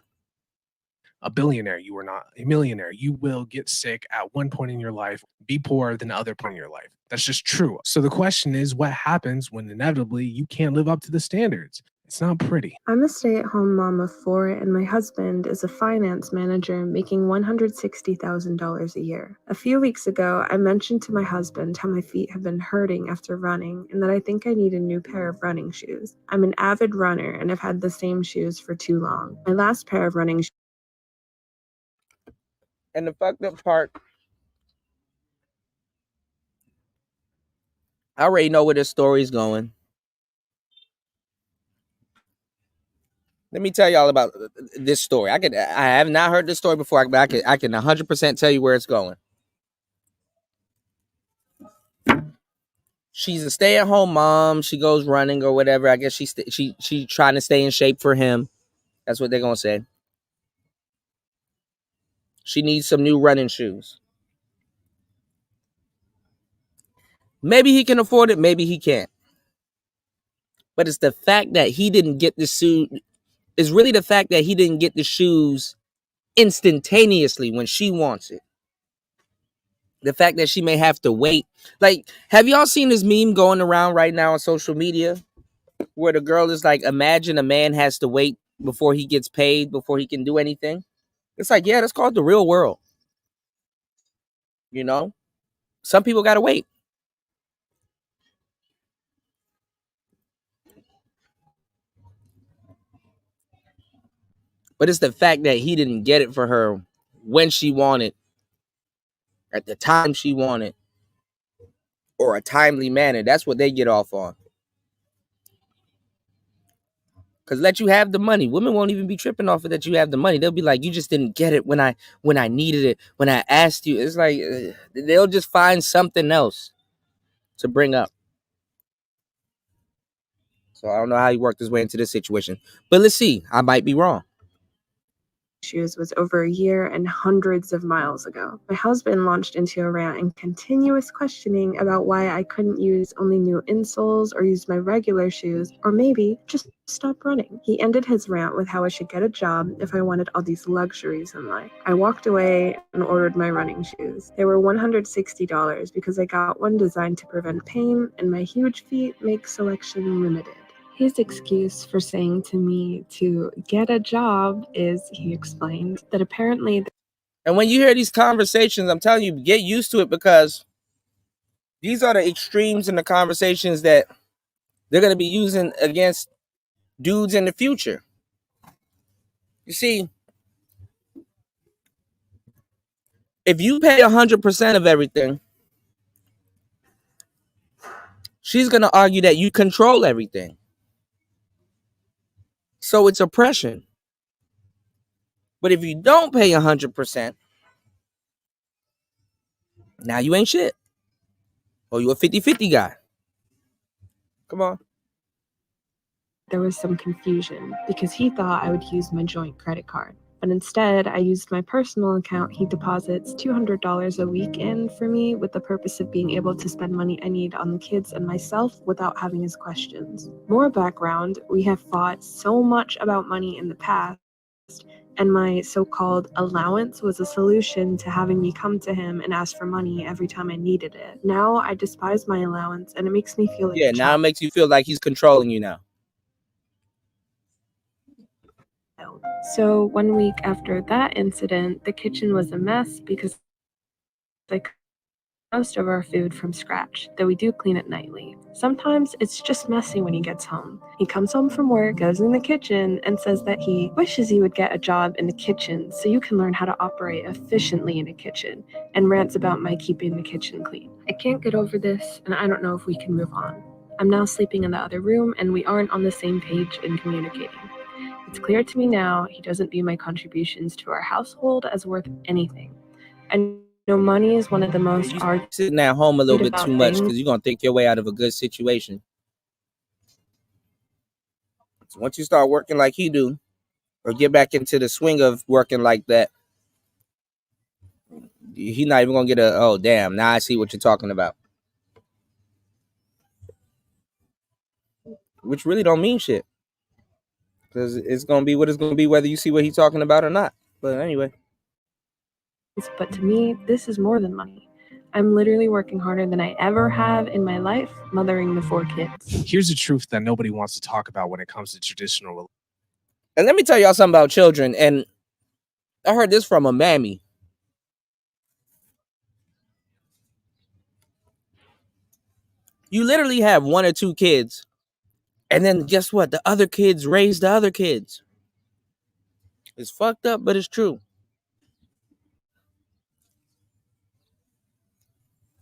Speaker 9: A billionaire, you are not a millionaire. You will get sick at one point in your life, be poor than the other point in your life. That's just true. So the question is, what happens when inevitably you can't live up to the standards? It's not pretty.
Speaker 22: I'm a stay-at-home mom of 4, and my husband is a finance manager making $160,000 a year. A few weeks ago, I mentioned to my husband how my feet have been hurting after running and that I think I need a new pair of running shoes. I'm an avid runner and have had the same shoes for too long. My last pair of running shoes.
Speaker 3: And the fucked up part, I already know where this story's going. Let me tell y'all about this story. I have not heard this story before, but I can 100% tell you where it's going. She's a stay-at-home mom. She goes running or whatever. I guess she's trying to stay in shape for him. That's what they're gonna say. She needs some new running shoes. Maybe he can afford it. Maybe he can't. But it's the fact that he didn't get the suit. Is really the fact that he didn't get the shoes instantaneously when she wants it. The fact that she may have to wait. Like, have y'all seen this meme going around right now on social media where the girl is like, imagine a man has to wait before he gets paid, before he can do anything? It's like, yeah, that's called the real world. You know? Some people got to wait. But it's the fact that he didn't get it for her when she wanted, at the time she wanted, or a timely manner. That's what they get off on. Because let you have the money. Women won't even be tripping off of that you have the money. They'll be like, you just didn't get it when I needed it, when I asked you. It's like, they'll just find something else to bring up. So I don't know how he worked his way into this situation. But let's see. I might be wrong.
Speaker 22: shoes was over a year and hundreds of miles ago. My husband launched into a rant and continuous questioning about why I couldn't use only new insoles or use my regular shoes, or maybe just stop running. He ended his rant with how I should get a job if I wanted all these luxuries in life. I walked away and ordered my running shoes. They were $160 because I got one designed to prevent pain, and my huge feet make selection limited. His excuse for saying to me to get a job is, he explained, that apparently...
Speaker 3: And when you hear these conversations, I'm telling you, get used to it, because these are the extremes in the conversations that they're going to be using against dudes in the future. You see, if you pay 100% of everything, she's going to argue that you control everything. So it's oppression. But if you don't pay 100%, now you ain't shit. Or you a 50-50 guy. Come on.
Speaker 22: There was some confusion because he thought I would use my joint credit card. But instead, I used my personal account. He deposits $200 a week in for me with the purpose of being able to spend money I need on the kids and myself without having his questions. More background, we have fought so much about money in the past, and my so-called allowance was a solution to having me come to him and ask for money every time I needed it. Now I despise my allowance, and it makes me feel like
Speaker 3: now it makes you feel like he's controlling you now.
Speaker 22: So 1 week after that incident, the kitchen was a mess because I cook most of our food from scratch, though we do clean it nightly. Sometimes it's just messy when he gets home. He comes home from work, goes in the kitchen, and says that he wishes he would get a job in the kitchen so you can learn how to operate efficiently in a kitchen, and rants about my keeping the kitchen clean. I can't get over this, and I don't know if we can move on. I'm now sleeping in the other room, and we aren't on the same page in communicating. It's clear to me now he doesn't view my contributions to our household as worth anything. I know money is one of the most
Speaker 3: sitting at home a little bit too much because you're going to think your way out of a good situation. So once you start working like he do, or get back into the swing of working like that, he's not even going to get a, oh, damn, now I see what you're talking about. Which really don't mean shit. Because it's going to be what it's going to be, whether you see what he's talking about or not. But anyway.
Speaker 22: But to me, this is more than money. I'm literally working harder than I ever have in my life, mothering the 4 kids.
Speaker 9: Here's the truth that nobody wants to talk about when it comes to traditional.
Speaker 3: And let me tell y'all something about children. And I heard this from a mammy. You literally have 1 or 2 kids. And then guess what? The other kids raise the other kids. It's fucked up, but it's true.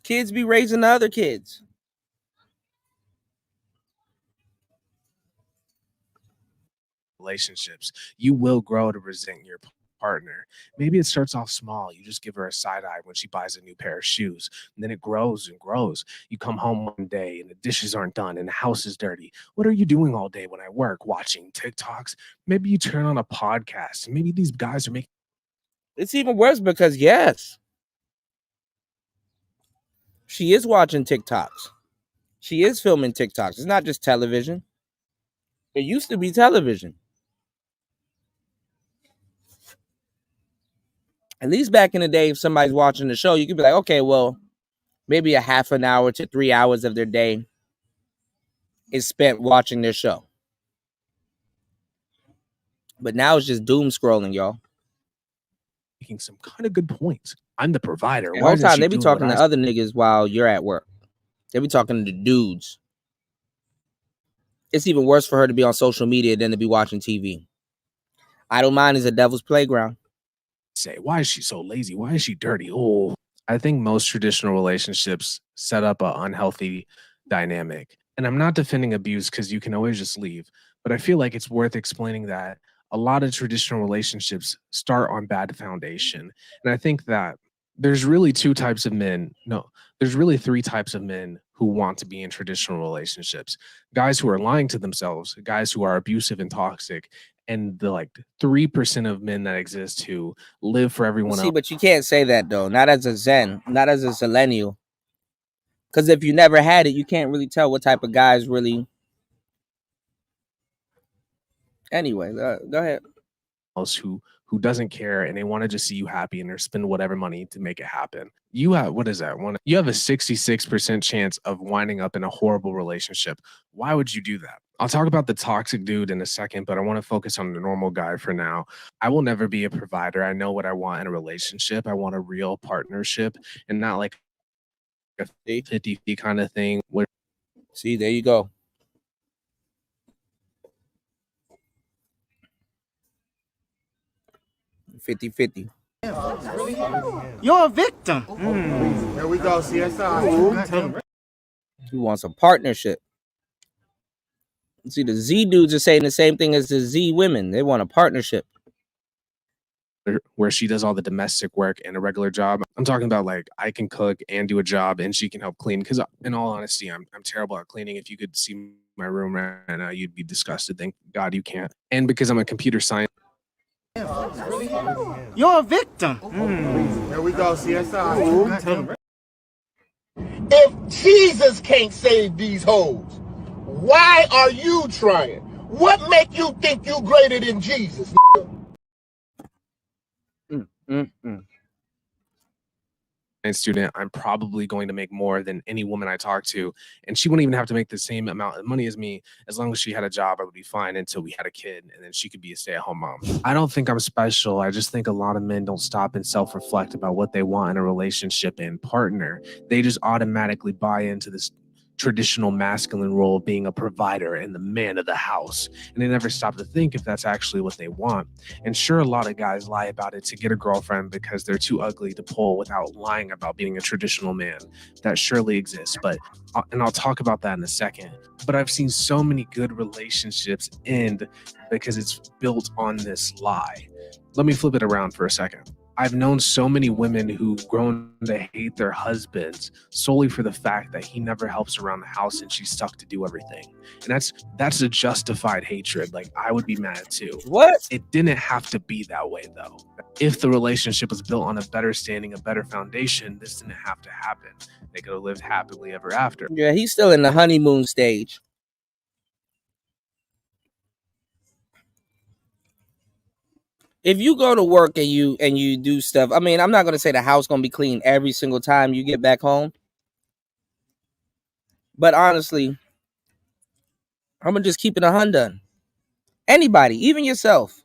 Speaker 3: Kids be raising the other kids.
Speaker 9: Relationships, you will grow to resent your partner. Maybe it starts off small. You just give her a side eye when she buys a new pair of shoes. And then it grows and grows. You come home one day and the dishes aren't done and the house is dirty. What are you doing all day when I work? Watching TikToks? Maybe you turn on a podcast and maybe these guys are making.
Speaker 3: It's even worse because, yes, she is watching TikToks. She is filming TikToks. It's not just television. It used to be television. At least back in the day, if somebody's watching the show, you could be like, okay, well, maybe a half an hour to 3 hours of their day is spent watching their show. But now it's just doom scrolling, y'all.
Speaker 9: Making some kind of good points. I'm the provider.
Speaker 3: The whole time they be talking to other niggas while you're at work. They be talking to dudes. It's even worse for her to be on social media than to be watching TV. Idle mind is a devil's playground.
Speaker 9: Say, why is she so lazy? Why is she dirty? Oh, I think most traditional relationships set up an unhealthy dynamic. And I'm not defending abuse because you can always just leave. But I feel like it's worth explaining that a lot of traditional relationships start on bad foundation. And I think that there's really 2 types of men. No, there's really 3 types of men who want to be in traditional relationships. Guys who are lying to themselves, guys who are abusive and toxic, and the like 3% of men that exist who live for everyone
Speaker 3: See,
Speaker 9: else.
Speaker 3: but you can't say that though. Not as a Zen, not as a Selenial. Because if you never had it, you can't really tell what type of guys really. Anyway, go ahead.
Speaker 9: Who doesn't care and they want to just see you happy and they're spending whatever money to make it happen. You have, what is that? You have a 66% chance of winding up in a horrible relationship. Why would you do that? I'll talk about the toxic dude in a second, but I want to focus on the normal guy for now. I will never be a provider. I know what I want in a relationship. I want a real partnership and not like a 50-50 kind of thing.
Speaker 3: See, there you go. $50-50.
Speaker 8: You're a victim.
Speaker 7: Here we go, CSI.
Speaker 3: He wants a partnership. See, the Z dudes are saying the same thing as the Z women. They want a partnership.
Speaker 9: Where she does all the domestic work and a regular job. I'm talking about like I can cook and do a job and she can help clean. Because in all honesty, I'm terrible at cleaning. If you could see my room right now, you'd be disgusted. Thank God you can't. And because I'm a computer science.
Speaker 8: You're a victim.
Speaker 7: Here we go, CSI. If Jesus can't save these hoes, why are you trying? What make you think you greater than Jesus?
Speaker 9: Student, I'm probably going to make more than any woman I talk to, and she wouldn't even have to make the same amount of money as me. As long as she had a job, I would be fine until we had a kid, and then she could be a stay-at-home mom. I don't think I'm special. I just think a lot of men don't stop and self-reflect about what they want in a relationship and partner. They just automatically buy into this traditional masculine role of being a provider and the man of the house, and they never stop to think if that's actually what they want. And sure, a lot of guys lie about it to get a girlfriend because they're too ugly to pull without lying about being a traditional man. That surely exists, but and I'll talk about that in a second. But I've seen so many good relationships end because it's built on this lie. Let me flip it around for a second. I've known so many women who've grown to hate their husbands solely for the fact that he never helps around the house and she's stuck to do everything. And that's a justified hatred. Like, I would be mad too.
Speaker 3: What?
Speaker 9: It didn't have to be that way though. If the relationship was built on a better standing, a better foundation, this didn't have to happen. They could have lived happily ever after.
Speaker 3: Yeah, he's still in the honeymoon stage. If you go to work and you do stuff, I mean, I'm not gonna say the house gonna be clean every single time you get back home, but honestly, I'm gonna just keep it $100. Anybody, even yourself,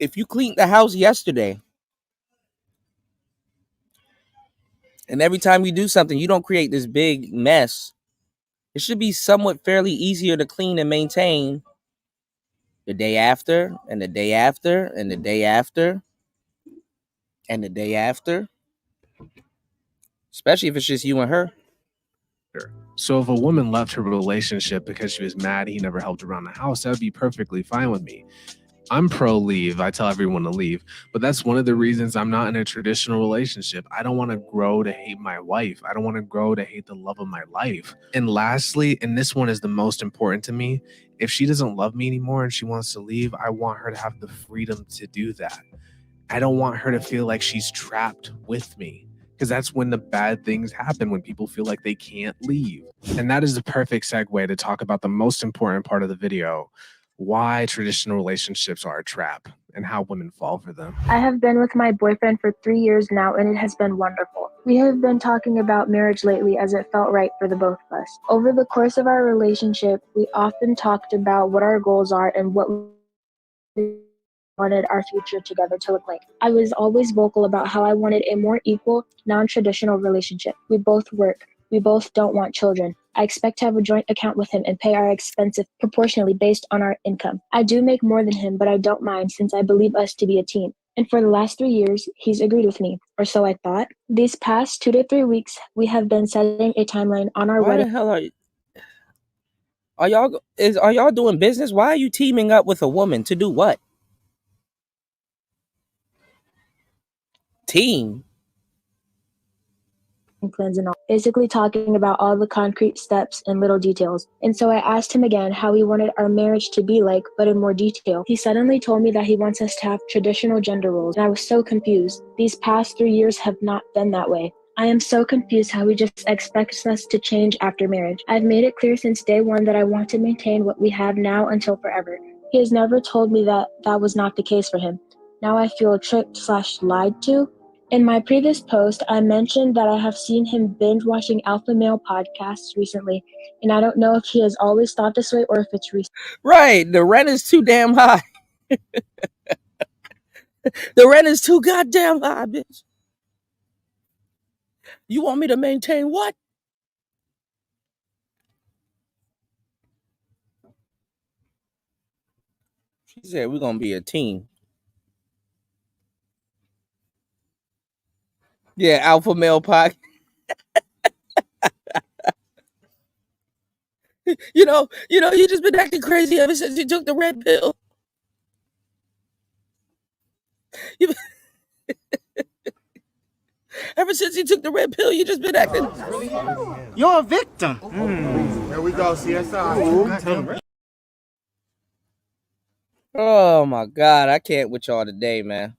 Speaker 3: if you cleaned the house yesterday, and every time you do something, you don't create this big mess, it should be somewhat fairly easier to clean and maintain the day after, and the day after, and the day after, and the day after, especially if it's just you and her.
Speaker 9: So if a woman left her relationship because she was mad he never helped around the house, that would be perfectly fine with me. I'm pro leave. I tell everyone to leave, but that's one of the reasons I'm not in a traditional relationship. I don't want to grow to hate my wife. I don't want to grow to hate the love of my life. And lastly, and this one is the most important to me, if she doesn't love me anymore and she wants to leave, I want her to have the freedom to do that. I don't want her to feel like she's trapped with me, because that's when the bad things happen, when people feel like they can't leave. And that is the perfect segue to talk about the most important part of the video, why traditional relationships are a trap and how women fall for them.
Speaker 4: I have been with my boyfriend for 3 years now, and it has been wonderful. We have been talking about marriage lately as it felt right for the both of us. Over the course of our relationship, we often talked about what our goals are and what we wanted our future together to look like. I was always vocal about how I wanted a more equal, non-traditional relationship. We both work. We both don't want children. I expect to have a joint account with him and pay our expenses proportionally based on our income. I do make more than him, but I don't mind since I believe us to be a team. And for the last 3 years, he's agreed with me, or so I thought. These past 2 to 3 weeks, we have been setting a timeline on our wedding.
Speaker 3: Why the hell are y'all doing business? Why are you teaming up with a woman to do what? Team?
Speaker 4: plans and all, basically talking about all the concrete steps and little details. And so I asked him again how he wanted our marriage to be like, but in more detail. He suddenly told me that he wants us to have traditional gender roles, and I was so confused. These past 3 years have not been that way. I am so confused how he just expects us to change after marriage. I've made it clear since day one that I want to maintain what we have now until forever. He has never told me that that was not the case for him. Now I feel tricked/lied to. In my previous post, I mentioned that I have seen him binge watching alpha male podcasts recently, and I don't know if he has always thought this way or if it's recent.
Speaker 3: Right. The rent is too damn high. The rent is too goddamn high, bitch. You want me to maintain what? She said we're going to be a team. Yeah, alpha male podcast. You know, you just been acting crazy ever since you took the red pill. Ever since you took the red pill, you just been acting.
Speaker 8: You're a victim.
Speaker 7: There we go, CSI.
Speaker 3: Oh my God, I can't with y'all today, man.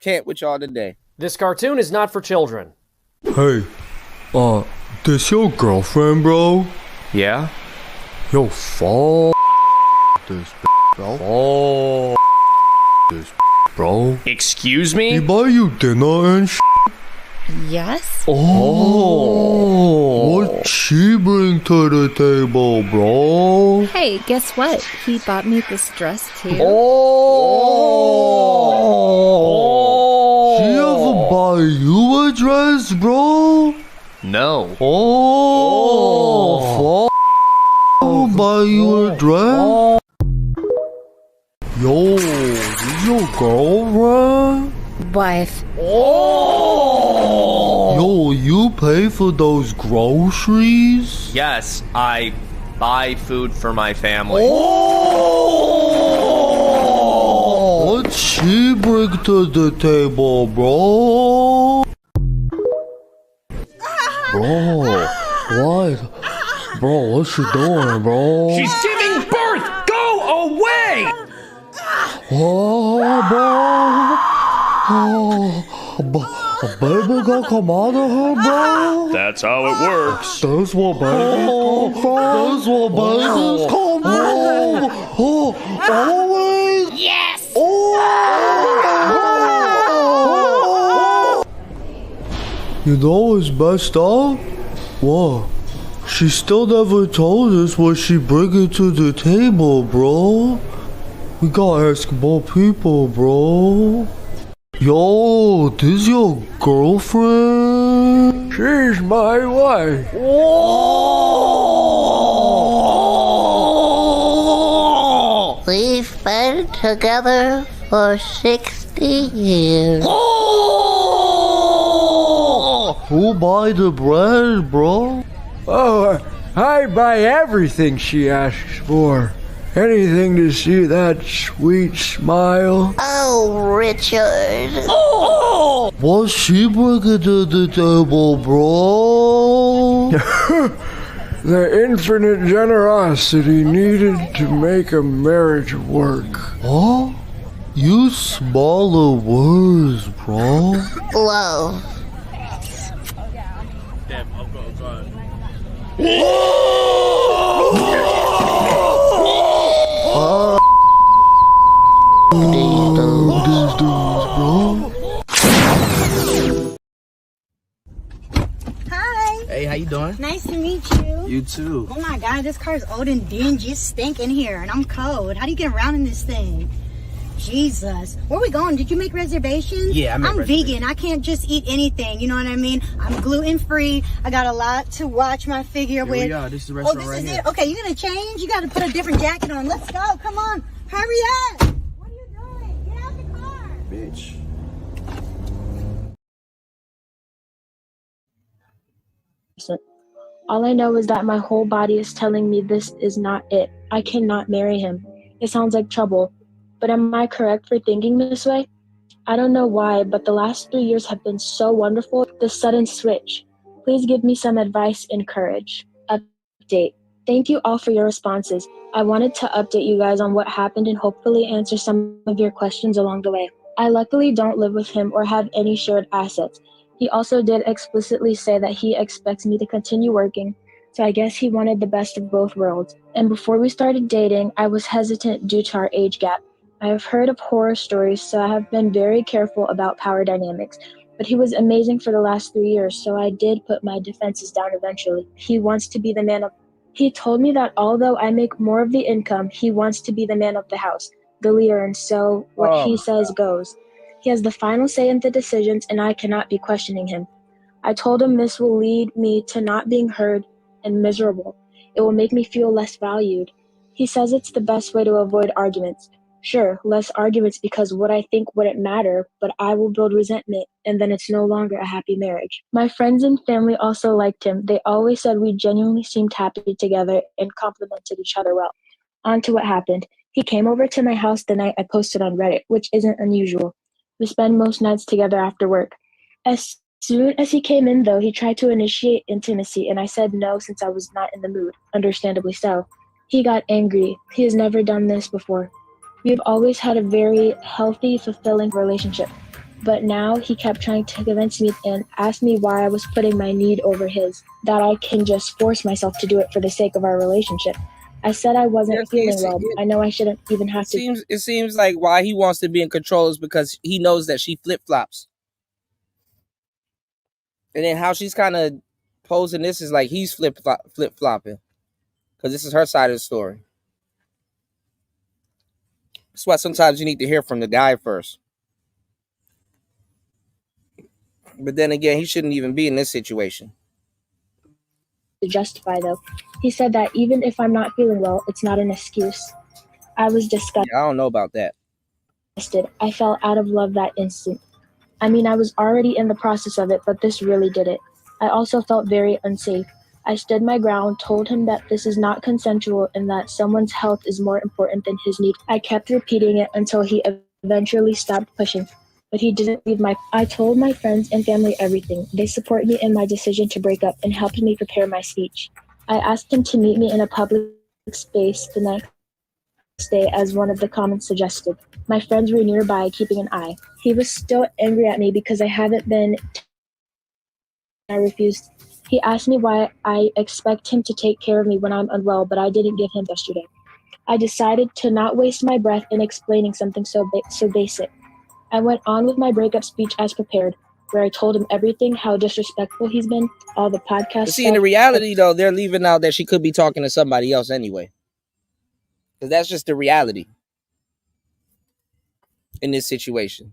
Speaker 3: Can't with y'all today.
Speaker 5: This cartoon is not for children.
Speaker 6: Hey, this your girlfriend, bro?
Speaker 5: Yeah?
Speaker 6: Yo, fuck this, bro. Fuck this, bro.
Speaker 5: Excuse me?
Speaker 6: He buy you dinner and shit?
Speaker 13: Yes?
Speaker 6: Oh. What she bring to the table, bro?
Speaker 13: Hey, guess what? He bought me this dress too.
Speaker 6: She ever buy you a dress, bro?
Speaker 5: No.
Speaker 6: Fuck. Buy you a dress? Yo, this your girlfriend?
Speaker 13: Wife.
Speaker 6: Yo, you pay for those groceries?
Speaker 5: Yes, I buy food for my family.
Speaker 6: What she bring to the table, bro? Bro, what? Bro, what's she doing, bro?
Speaker 5: She's giving birth! Go away!
Speaker 6: Oh, bro. Oh, a baby gonna come out of her, bro?
Speaker 5: That's how it works.
Speaker 6: That's what babies come from. That's what babies come from. Oh, always.
Speaker 13: Yes!
Speaker 6: You know what's messed up? What? She still never told us what she bringing to the table, bro. We gotta ask more people, bro. Yo, this your girlfriend? She's my wife.
Speaker 23: We've been together for 60 years.
Speaker 6: Who buy the bread, bro?
Speaker 24: Oh, I buy everything she asks for. Anything to see that sweet smile.
Speaker 23: Oh, Richard.
Speaker 6: What's she bringing to the table, bro?
Speaker 24: The infinite generosity needed to make a marriage work.
Speaker 6: Huh? You smaller words, bro.
Speaker 23: Love.
Speaker 6: These dudes, bro.
Speaker 25: Hi.
Speaker 3: Hey, how you doing?
Speaker 25: Nice to meet you.
Speaker 3: You too.
Speaker 25: Oh my God, this car's old and dingy. It's stinking here, and I'm cold. How do you get around in this thing? Jesus. Where we going? Did you make reservations?
Speaker 3: Yeah,
Speaker 25: I'm vegan. I can't just eat anything. You know what I mean? I'm gluten free. I got a lot to watch my figure with.
Speaker 3: Here we are. This is the restaurant
Speaker 25: this
Speaker 3: right
Speaker 25: is
Speaker 3: here.
Speaker 25: it. Okay, you gonna change? You gotta put a different jacket on. Let's go. Come on. Hurry up. What are you doing? Get out the car.
Speaker 3: Bitch.
Speaker 4: All I know is that my whole body is telling me this is not it. I cannot marry him. It sounds like trouble. But am I correct for thinking this way? I don't know why, but the last 3 years have been so wonderful. The sudden switch. Please give me some advice and courage. Update. Thank you all for your responses. I wanted to update you guys on what happened and hopefully answer some of your questions along the way. I luckily don't live with him or have any shared assets. He also did explicitly say that he expects me to continue working, so I guess he wanted the best of both worlds. And before we started dating, I was hesitant due to our age gap. I have heard of horror stories, so I have been very careful about power dynamics. But he was amazing for the last 3 years, so I did put my defenses down eventually. He wants to be the man of... He told me that although I make more of the income, he wants to be the man of the house, the leader, and so what he says goes. He has the final say in the decisions, and I cannot be questioning him. I told him this will lead me to not being heard and miserable. It will make me feel less valued. He says it's the best way to avoid arguments. Sure, less arguments because what I think wouldn't matter, but I will build resentment, and then it's no longer a happy marriage. My friends and family also liked him. They always said we genuinely seemed happy together and complimented each other well. On to what happened. He came over to my house the night I posted on Reddit, which isn't unusual. We spend most nights together after work. As soon as he came in, though, he tried to initiate intimacy, and I said no since I was not in the mood, understandably so. He got angry. He has never done this before. We've always had a very healthy, fulfilling relationship. But now he kept trying to convince me and ask me why I was putting my need over his, that I can just force myself to do it for the sake of our relationship. I said I wasn't feeling well. I know I shouldn't even have to.
Speaker 3: It seems like why he wants to be in control is because he knows that she flip-flops. And then how she's kind of posing this is like he's flip-flopping. Because this is her side of the story. That's why sometimes you need to hear from the guy first. But then again, he shouldn't even be in this situation.
Speaker 4: To justify, though. He said that even if I'm not feeling well, it's not an excuse. I was disgusted.
Speaker 3: Yeah, I don't know about that.
Speaker 4: I fell out of love that instant. I mean, I was already in the process of it, but this really did it. I also felt very unsafe. I stood my ground, told him that this is not consensual and that someone's health is more important than his need. I kept repeating it until he eventually stopped pushing. But he didn't leave I told my friends and family everything. They support me in my decision to break up and helped me prepare my speech. I asked him to meet me in a public space the next day as one of the comments suggested. My friends were nearby keeping an eye. He was still angry at me because I haven't been... I refused. He asked me why I expect him to take care of me when I'm unwell, but I didn't give him yesterday. I decided to not waste my breath in explaining something so basic. I went on with my breakup speech as prepared, where I told him everything, how disrespectful he's been, all the podcasts.
Speaker 3: See, in the reality, though, they're leaving out that she could be talking to somebody else anyway. Because that's just the reality in this situation.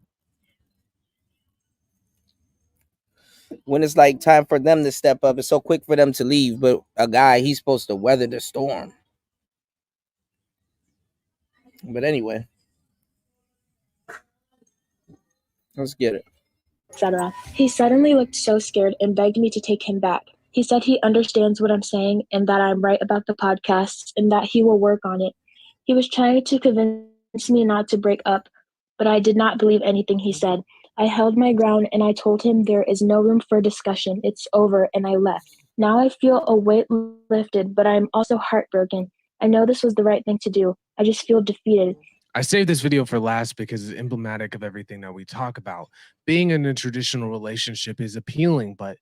Speaker 3: When it's like time for them to step up, it's so quick for them to leave, but a guy, he's supposed to weather the storm. But anyway, let's get it.
Speaker 4: Etc. He suddenly looked so scared and begged me to take him back. He said he understands what I'm saying and that I'm right about the podcasts and that he will work on it. He was trying to convince me not to break up, but I did not believe anything he said. I held my ground and I told him there is no room for discussion. It's over, and I left. Now I feel a weight lifted, but I'm also heartbroken. I know this was the right thing to do. I just feel defeated.
Speaker 9: I saved this video for last because it's emblematic of everything that we talk about. Being in a traditional relationship is appealing, but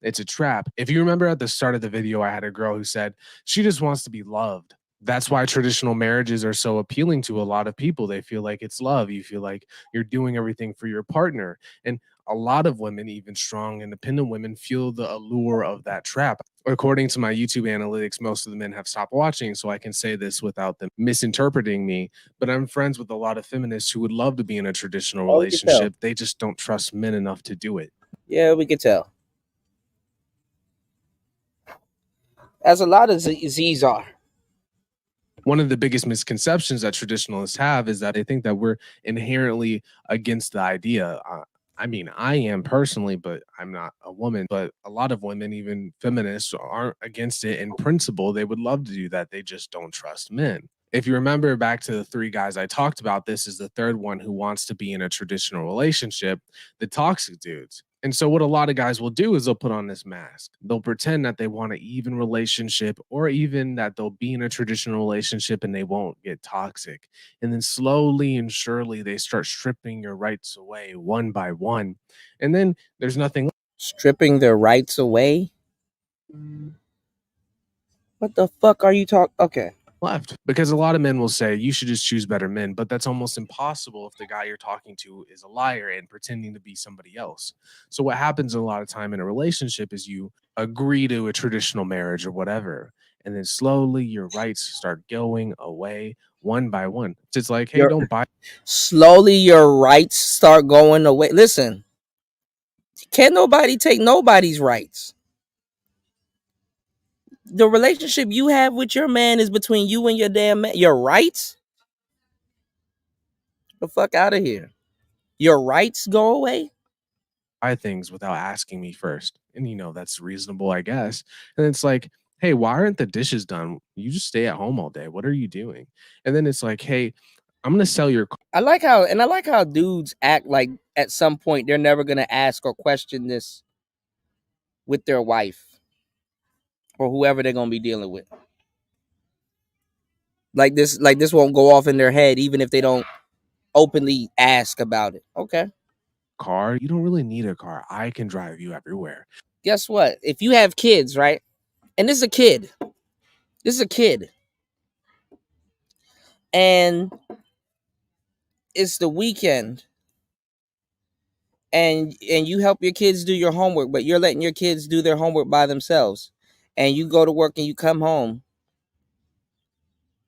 Speaker 9: it's a trap. If you remember at the start of the video, I had a girl who said she just wants to be loved. That's why traditional marriages are so appealing to a lot of people. They feel like it's love. You feel like you're doing everything for your partner. And a lot of women, even strong, independent women, feel the allure of that trap. According to my YouTube analytics, most of the men have stopped watching, so I can say this without them misinterpreting me. But I'm friends with a lot of feminists who would love to be in a traditional relationship. They just don't trust men enough to do it.
Speaker 3: Yeah, we can tell. As a lot of Z's are.
Speaker 9: One of the biggest misconceptions that traditionalists have is that they think that we're inherently against the idea. I mean, I am personally, but I'm not a woman. But a lot of women, even feminists, aren't against it in principle. They would love to do that. They just don't trust men. If you remember back to the 3 guys I talked about, this is the 3rd one who wants to be in a traditional relationship, the toxic dudes. And so what a lot of guys will do is they'll put on this mask. They'll pretend that they want an even relationship, or even that they'll be in a traditional relationship and they won't get toxic. And then slowly and surely they start stripping your rights away one by one. And then there's nothing.
Speaker 3: Stripping their rights away? What the fuck are you talking? Okay.
Speaker 9: Left, because a lot of men will say you should just choose better men, but that's almost impossible if the guy you're talking to is a liar and pretending to be somebody else. So what happens a lot of time in a relationship is you agree to a traditional marriage or whatever, and then slowly your rights start going away one by one. It's like, hey, don't buy.
Speaker 3: Slowly your rights start going away. Listen, can't nobody take nobody's rights. The relationship you have with your man is between you and your damn man. Your rights? The fuck out of here. Your rights go away?
Speaker 9: Buy things without asking me first. And that's reasonable, I guess. And it's like, hey, why aren't the dishes done? You just stay at home all day. What are you doing? And then it's like, hey, I'm gonna sell your car.
Speaker 3: I like how dudes act like at some point they're never gonna ask or question this with their wife or whoever they're gonna be dealing with. Like this won't go off in their head even if they don't openly ask about it. Okay.
Speaker 9: Car, you don't really need a car. I can drive you everywhere.
Speaker 3: Guess what? If you have kids, right? And this is a kid. And it's the weekend. And you help your kids do your homework, but you're letting your kids do their homework by themselves. And you go to work and you come home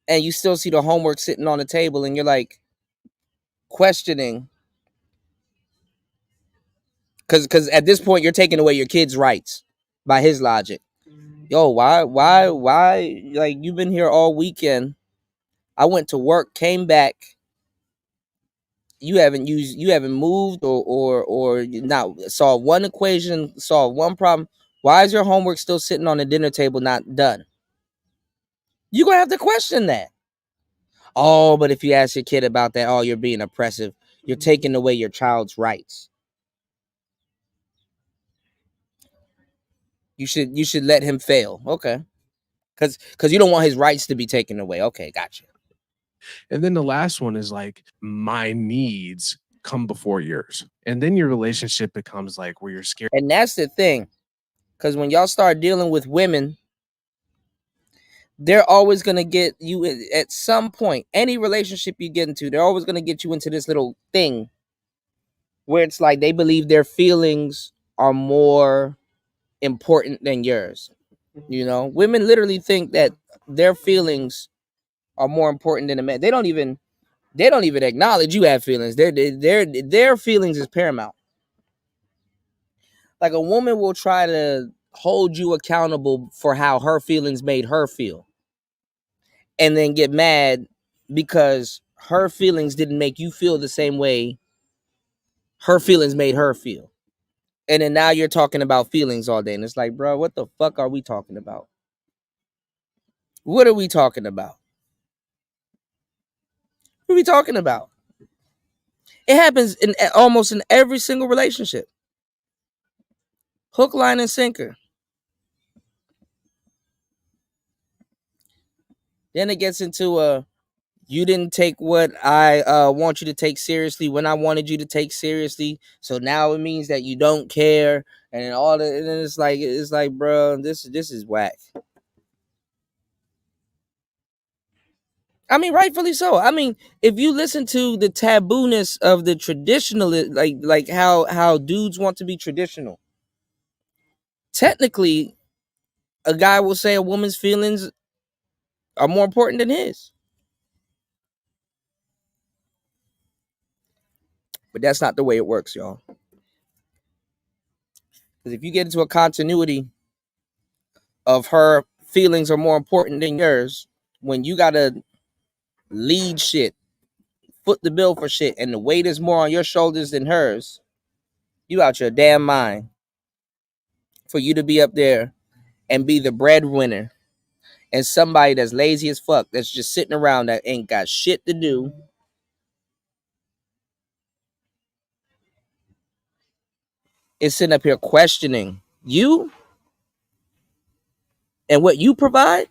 Speaker 3: and you still see the homework sitting on the table and you're like questioning. Because at this point, you're taking away your kid's rights by his logic. Yo, why? Like, you've been here all weekend. I went to work, came back. You haven't moved or not solved one equation, solved one problem. Why is your homework still sitting on the dinner table not done? You're going to have to question that. Oh, but if you ask your kid about that, oh, you're being oppressive. You're taking away your child's rights. You should let him fail. Okay. Because you don't want his rights to be taken away. Okay, gotcha.
Speaker 9: And then the last one is like, my needs come before yours. And then your relationship becomes like where you're scared.
Speaker 3: And that's the thing. Because when y'all start dealing with women, they're always going to get you at some point. Any relationship you get into, they're always going to get you into this little thing where it's like they believe their feelings are more important than yours. Women literally think that their feelings are more important than a man. They don't even acknowledge you have feelings. Their feelings is paramount. Like, a woman will try to hold you accountable for how her feelings made her feel, and then get mad because her feelings didn't make you feel the same way her feelings made her feel. And then now you're talking about feelings all day, and it's like, bro, what the fuck are we talking about? What are we talking about? What are we talking about? It happens in almost in every single relationship. Hook, line, and sinker. Then it gets into you didn't take what I want you to take seriously when I wanted you to take seriously. So now it means that you don't care, and all that. And then it's like, bro, this is whack. I mean, rightfully so. I mean, if you listen to the tabooness of the traditional, like how dudes want to be traditional, technically, a guy will say a woman's feelings are more important than his. But that's not the way it works, y'all. Because if you get into a continuity of her feelings are more important than yours, when you gotta lead shit, foot the bill for shit, and the weight is more on your shoulders than hers, you out your damn mind for you to be up there and be the breadwinner and somebody that's lazy as fuck, that's just sitting around, that ain't got shit to do, is sitting up here questioning you and what you provide,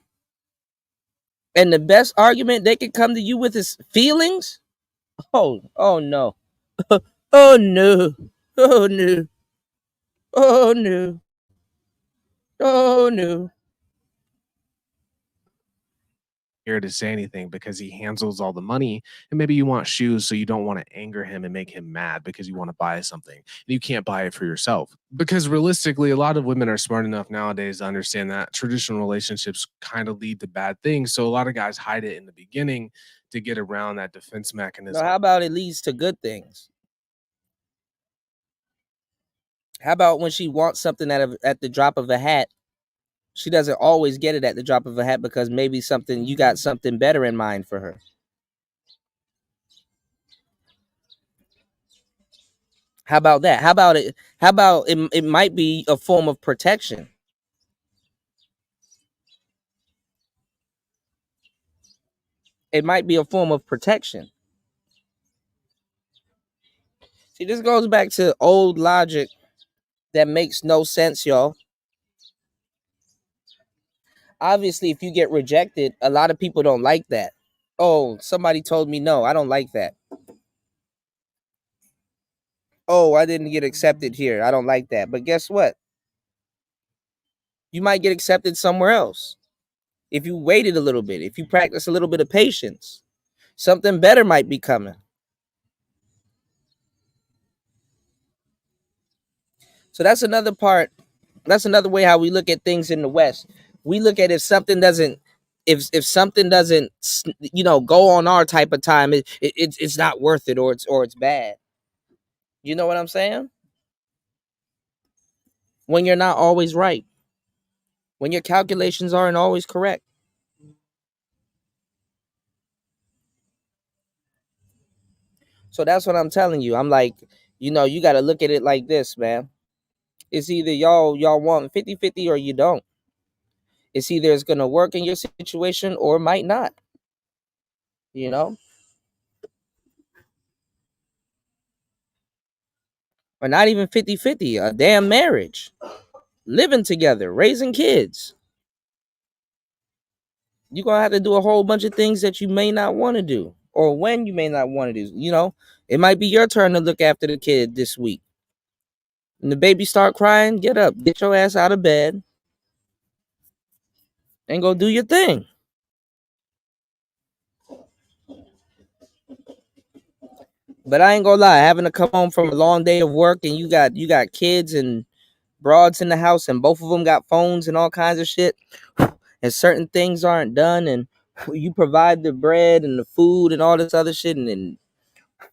Speaker 3: and the best argument they can come to you with is feelings. Oh no. Oh no. Oh no. Oh no. Oh no.
Speaker 9: Here to say anything because he handles all the money, and maybe you want shoes, so you don't want to anger him and make him mad because you want to buy something and you can't buy it for yourself. Because realistically, a lot of women are smart enough nowadays to understand that traditional relationships kind of lead to bad things, so a lot of guys hide it in the beginning to get around that defense
Speaker 3: No,
Speaker 9: mechanism.
Speaker 3: how about it leads to good things? How about when she wants something at the drop of a hat, she doesn't always get it at the drop of a hat because maybe you got something better in mind for her. How about that? How about it might be a form of protection. It might be a form of protection. See, this goes back to old logic that makes no sense, y'all. Obviously, if you get rejected, a lot of people don't like that. Oh, somebody told me no, I don't like that. Oh, I didn't get accepted here, I don't like that. But guess what? You might get accepted somewhere else. If you waited a little bit, if you practice a little bit of patience, something better might be coming. So that's another part. That's another way how we look at things in the West. We look at if something doesn't go on our type of time, it's not worth it, or it's bad. You know what I'm saying? When you're not always right, when your calculations aren't always correct. So that's what I'm telling you. I'm like, you got to look at it like this, man. It's either y'all want 50-50 or you don't. It's either it's going to work in your situation or it might not. Or not even 50-50, a damn marriage. Living together, raising kids. You're going to have to do a whole bunch of things that you may not want to do, or when you may not want to do. It might be your turn to look after the kid this week. And the baby start crying, get up, get your ass out of bed, and go do your thing. But I ain't gonna lie, having to come home from a long day of work and you got kids and broads in the house and both of them got phones and all kinds of shit, and certain things aren't done, and you provide the bread and the food and all this other shit, and then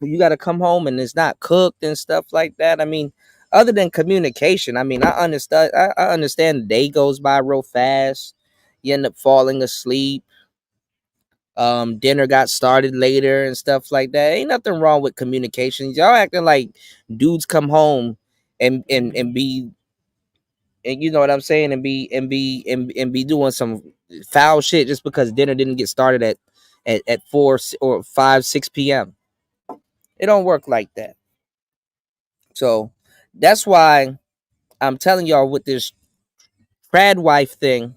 Speaker 3: you got to come home and it's not cooked and stuff like that. I mean, other than communication, I mean, I understand the day goes by real fast. You end up falling asleep. Dinner got started later and stuff like that. Ain't nothing wrong with communication. Y'all acting like dudes come home and be, and you know what I'm saying, and be doing some foul shit just because dinner didn't get started at 4 or 5, 6 p.m. It don't work like that. So that's why I'm telling y'all with this TradWife thing,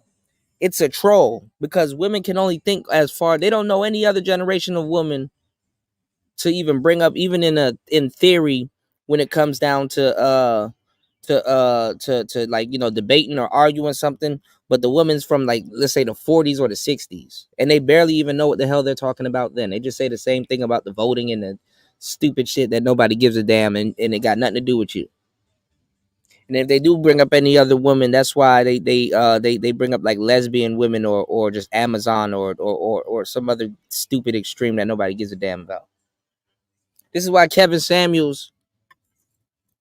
Speaker 3: it's a troll, because women can only think as far. They don't know any other generation of women to even bring up, even in theory, when it comes down to like, debating or arguing something. But the women's from, like, let's say the 40s or the 60s, and they barely even know what the hell they're talking about then. They just say the same thing about the voting and the stupid shit that nobody gives a damn, and it got nothing to do with you. And if they do bring up any other women, that's why they bring up like lesbian women, or just Amazon, or some other stupid extreme that nobody gives a damn about. This is why Kevin Samuels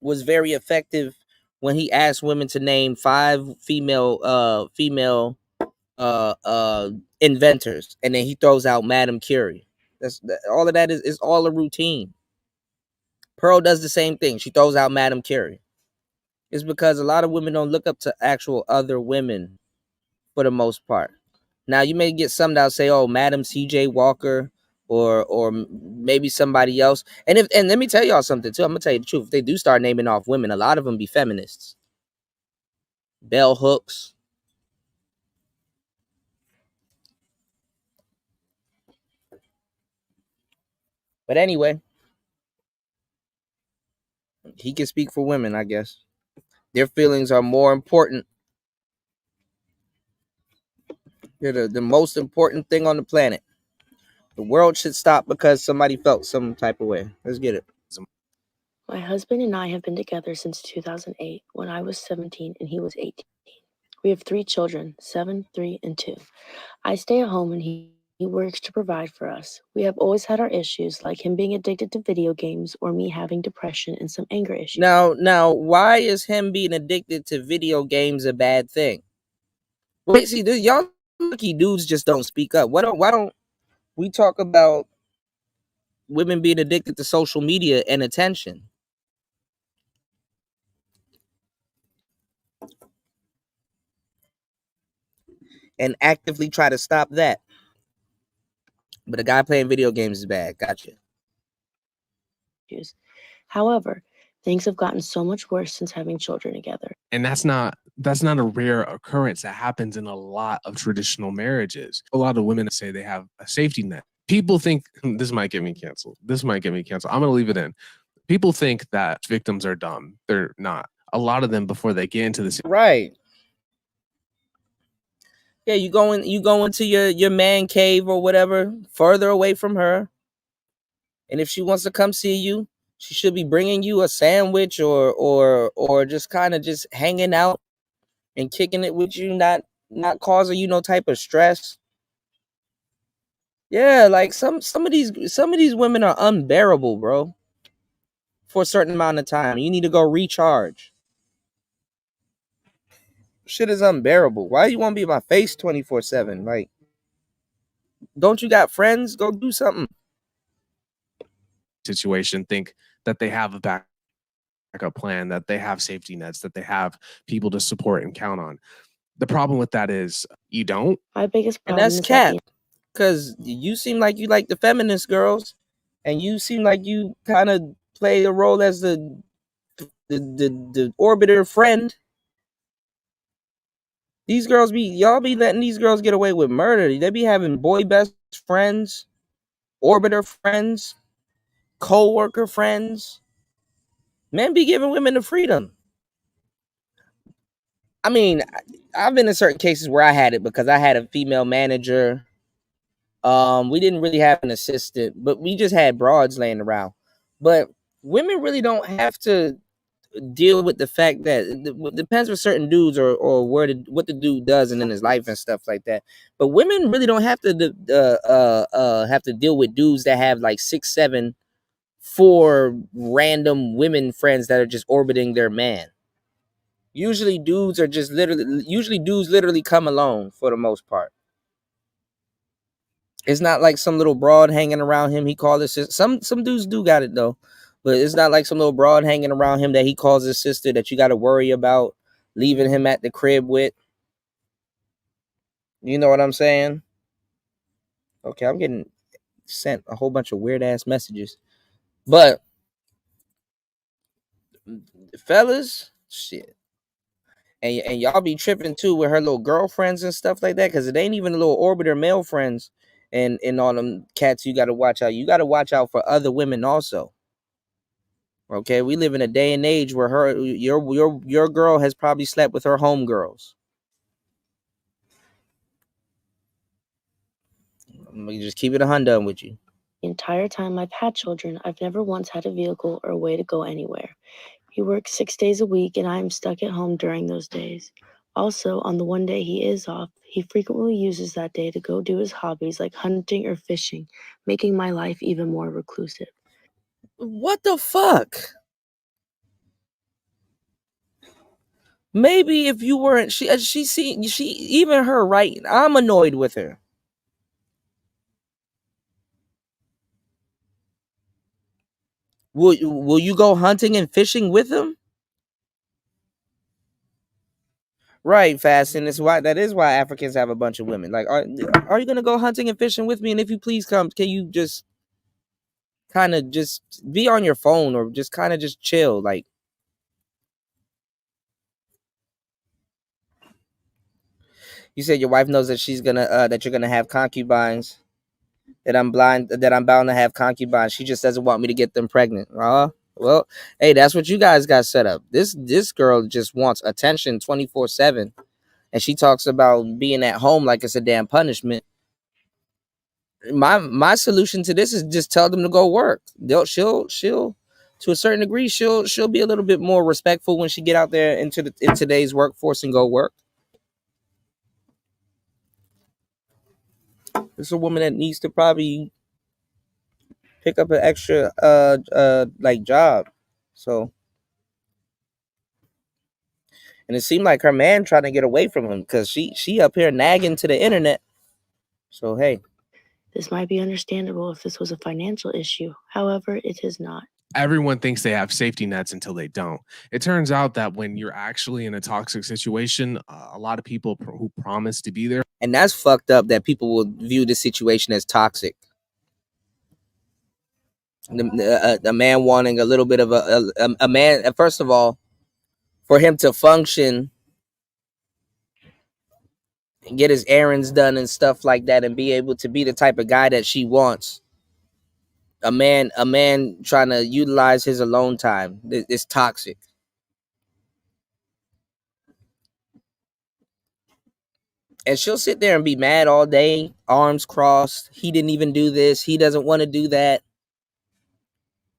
Speaker 3: was very effective when he asked women to name 5 female inventors, and then he throws out Madame Curie. All of that is all a routine. Pearl does the same thing. She throws out Madame Curie. It's because a lot of women don't look up to actual other women for the most part. Now you may get some that'll say, "Oh, Madam C.J. Walker," or maybe somebody else. And let me tell y'all something too. I'm gonna tell you the truth. If they do start naming off women, a lot of them be feminists. Bell hooks. But anyway, he can speak for women, I guess. Their feelings are more important. They're the most important thing on the planet. The world should stop because somebody felt some type of way. Let's get it.
Speaker 1: My husband and I have been together since 2008, when I was 17 and he was 18. We have 3 children, 7, 3, and 2. I stay at home and he works to provide for us. We have always had our issues, like him being addicted to video games or me having depression and some anger issues.
Speaker 3: Now, why is him being addicted to video games a bad thing? Wait, see, y'all lucky dudes just don't speak up. Why don't we talk about women being addicted to social media and attention? And actively try to stop that. But a guy playing video games is bad. Gotcha.
Speaker 1: However, things have gotten so much worse since having children together.
Speaker 9: And that's not a rare occurrence. That happens in a lot of traditional marriages. A lot of women say they have a safety net. People think this might get me canceled. I'm going to leave it in. People think that victims are dumb. They're not. A lot of them, before they get into this,
Speaker 3: right? Yeah, you go into your man cave or whatever, further away from her. And if she wants to come see you, she should be bringing you a sandwich or just kind of just hanging out and kicking it with you, not causing you no type of stress. Yeah, like some of these women are unbearable, bro. For a certain amount of time, you need to go recharge. Shit is unbearable. Why you want to be in my face 24/7? Like, don't you got friends? Go do something.
Speaker 9: situation, think that they have a backup plan, that they have safety nets, that they have people to support and count on. The problem with that is you don't.
Speaker 1: My biggest
Speaker 3: And
Speaker 1: problem
Speaker 3: that's
Speaker 1: is
Speaker 3: cap. Because you seem like you like the feminist girls, and you seem like you kind of play a role as the orbiter friend. These girls y'all be letting these girls get away with murder. They be having boy best friends, orbiter friends, co-worker friends. Men be giving women the freedom. I mean, I've been in certain cases where I had it because I had a female manager. We didn't really have an assistant, but we just had broads laying around. But women really don't have to deal with the fact that it depends with certain dudes or what the dude does and in his life and stuff like that. But women really don't have to deal with dudes that have like 6, 7, 4 random women friends that are just orbiting their man. Usually dudes literally come alone for the most part. It's not like some little broad hanging around him. He calls his sister. Some dudes do got it though, but it's not like some little broad hanging around him that he calls his sister that you got to worry about leaving him at the crib with. You know what I'm saying? Okay, I'm getting sent a whole bunch of weird ass messages, but fellas, shit. And y'all be tripping too with her little girlfriends and stuff like that, because it ain't even the little orbiter male friends and all them cats you got to watch out. You got to watch out for other women also. Okay, we live in a day and age where your girl has probably slept with her homegirls. I'm gonna just keep it 100 with you.
Speaker 1: The entire time I've had children, I've never once had a vehicle or a way to go anywhere. He works 6 days a week and I am stuck at home during those days. Also, on the one day he is off, he frequently uses that day to go do his hobbies like hunting or fishing, making my life even more reclusive.
Speaker 3: What the fuck? Maybe if you weren't, she even her, right? I'm annoyed with her. Will you go hunting and fishing with him? Right, fast, and that is why Africans have a bunch of women. Like, are you gonna go hunting and fishing with me? And if you please come, can you just kind of just be on your phone or just kind of just chill? Like, you said your wife knows that she's gonna that you're gonna have concubines. That I'm bound to have concubines. She just doesn't want me to get them pregnant. Well, hey, that's what you guys got set up. This girl just wants attention 24/7, and she talks about being at home like it's a damn punishment. My solution to this is just tell them to go work. She'll to a certain degree she'll be a little bit more respectful when she get out there in today's workforce and go work. It's a woman that needs to probably pick up an extra like job. So, and it seemed like her man trying to get away from him because she up here nagging to the internet. So hey,
Speaker 1: This might be understandable if this was a financial issue. However, it is not.
Speaker 9: Everyone thinks they have safety nets until they don't. It turns out that when you're actually in a toxic situation, a lot of people who promise to be there.
Speaker 3: And that's fucked up that people will view the situation as toxic. The man wanting a little bit of a man, first of all, for him to function and get his errands done and stuff like that and be able to be the type of guy that she wants. A man trying to utilize his alone time is toxic. And she'll sit there and be mad all day, arms crossed. He didn't even do this. He doesn't want to do that.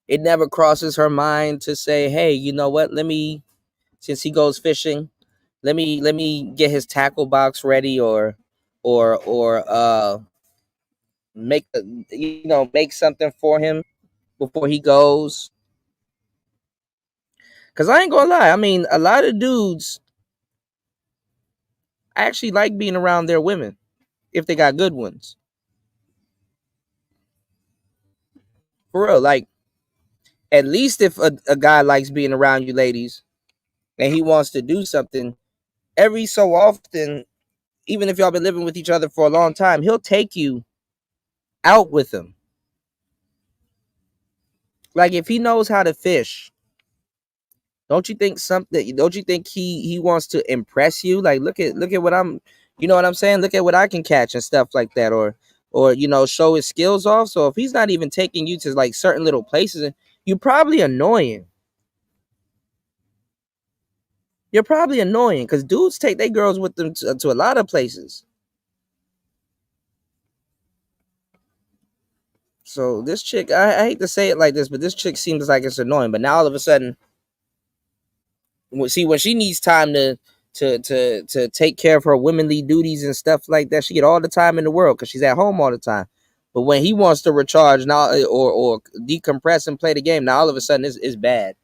Speaker 3: It never crosses her mind to say, hey, you know what? Since he goes fishing, let me get his tackle box ready or make something for him before he goes. Cause I ain't gonna lie, I mean, a lot of dudes actually like being around their women if they got good ones. For real, like, at least if a guy likes being around you ladies and he wants to do something, every so often, even if y'all been living with each other for a long time, he'll take you out with him. Like, if he knows how to fish, don't you think he wants to impress you? Like, look at what I'm, you know what I'm saying? Look at what I can catch and stuff like that, or show his skills off. So if he's not even taking you to like certain little places, you're probably annoying. You're probably annoying because dudes take their girls with them to a lot of places. So this chick, I hate to say it like this, but this chick seems like it's annoying. But now all of a sudden, when she needs time to take care of her womanly duties and stuff like that, she get all the time in the world because she's at home all the time. But when he wants to recharge now or decompress and play the game, now all of a sudden it's bad.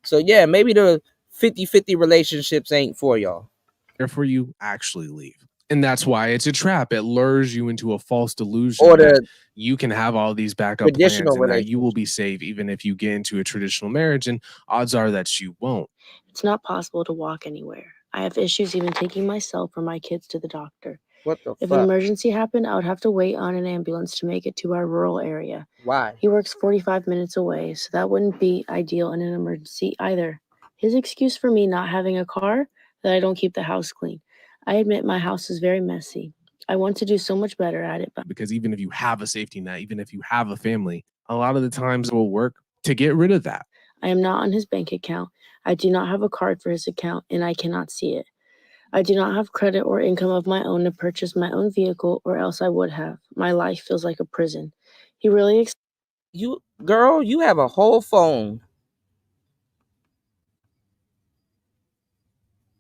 Speaker 3: So yeah, maybe the 50-50 relationships ain't for y'all.
Speaker 9: Therefore, you actually leave. And that's why it's a trap. It lures you into a false delusion
Speaker 3: Or
Speaker 9: that you can have all these backup plans
Speaker 3: traditional
Speaker 9: and that you will be safe even if you get into a traditional marriage, and odds are that you won't.
Speaker 1: It's not possible to walk anywhere. I have issues even taking myself or my kids to the doctor.
Speaker 3: What the
Speaker 1: If
Speaker 3: fuck?
Speaker 1: an emergency happened, I would have to wait on an ambulance to make it to our rural area.
Speaker 3: Why?
Speaker 1: He works 45 minutes away, so that wouldn't be ideal in an emergency either. His excuse for me not having a car, that I don't keep the house clean. I admit my house is very messy. I want to do so much better at it, but
Speaker 9: Because even if you have a safety net, even if you have a family, a lot of the times it will work to get rid of that.
Speaker 1: I am not on his bank account. I do not have a card for his account, and I cannot see it. I do not have credit or income of my own to purchase my own vehicle, or else I would have. My life feels like a prison. He really
Speaker 3: you have a whole phone.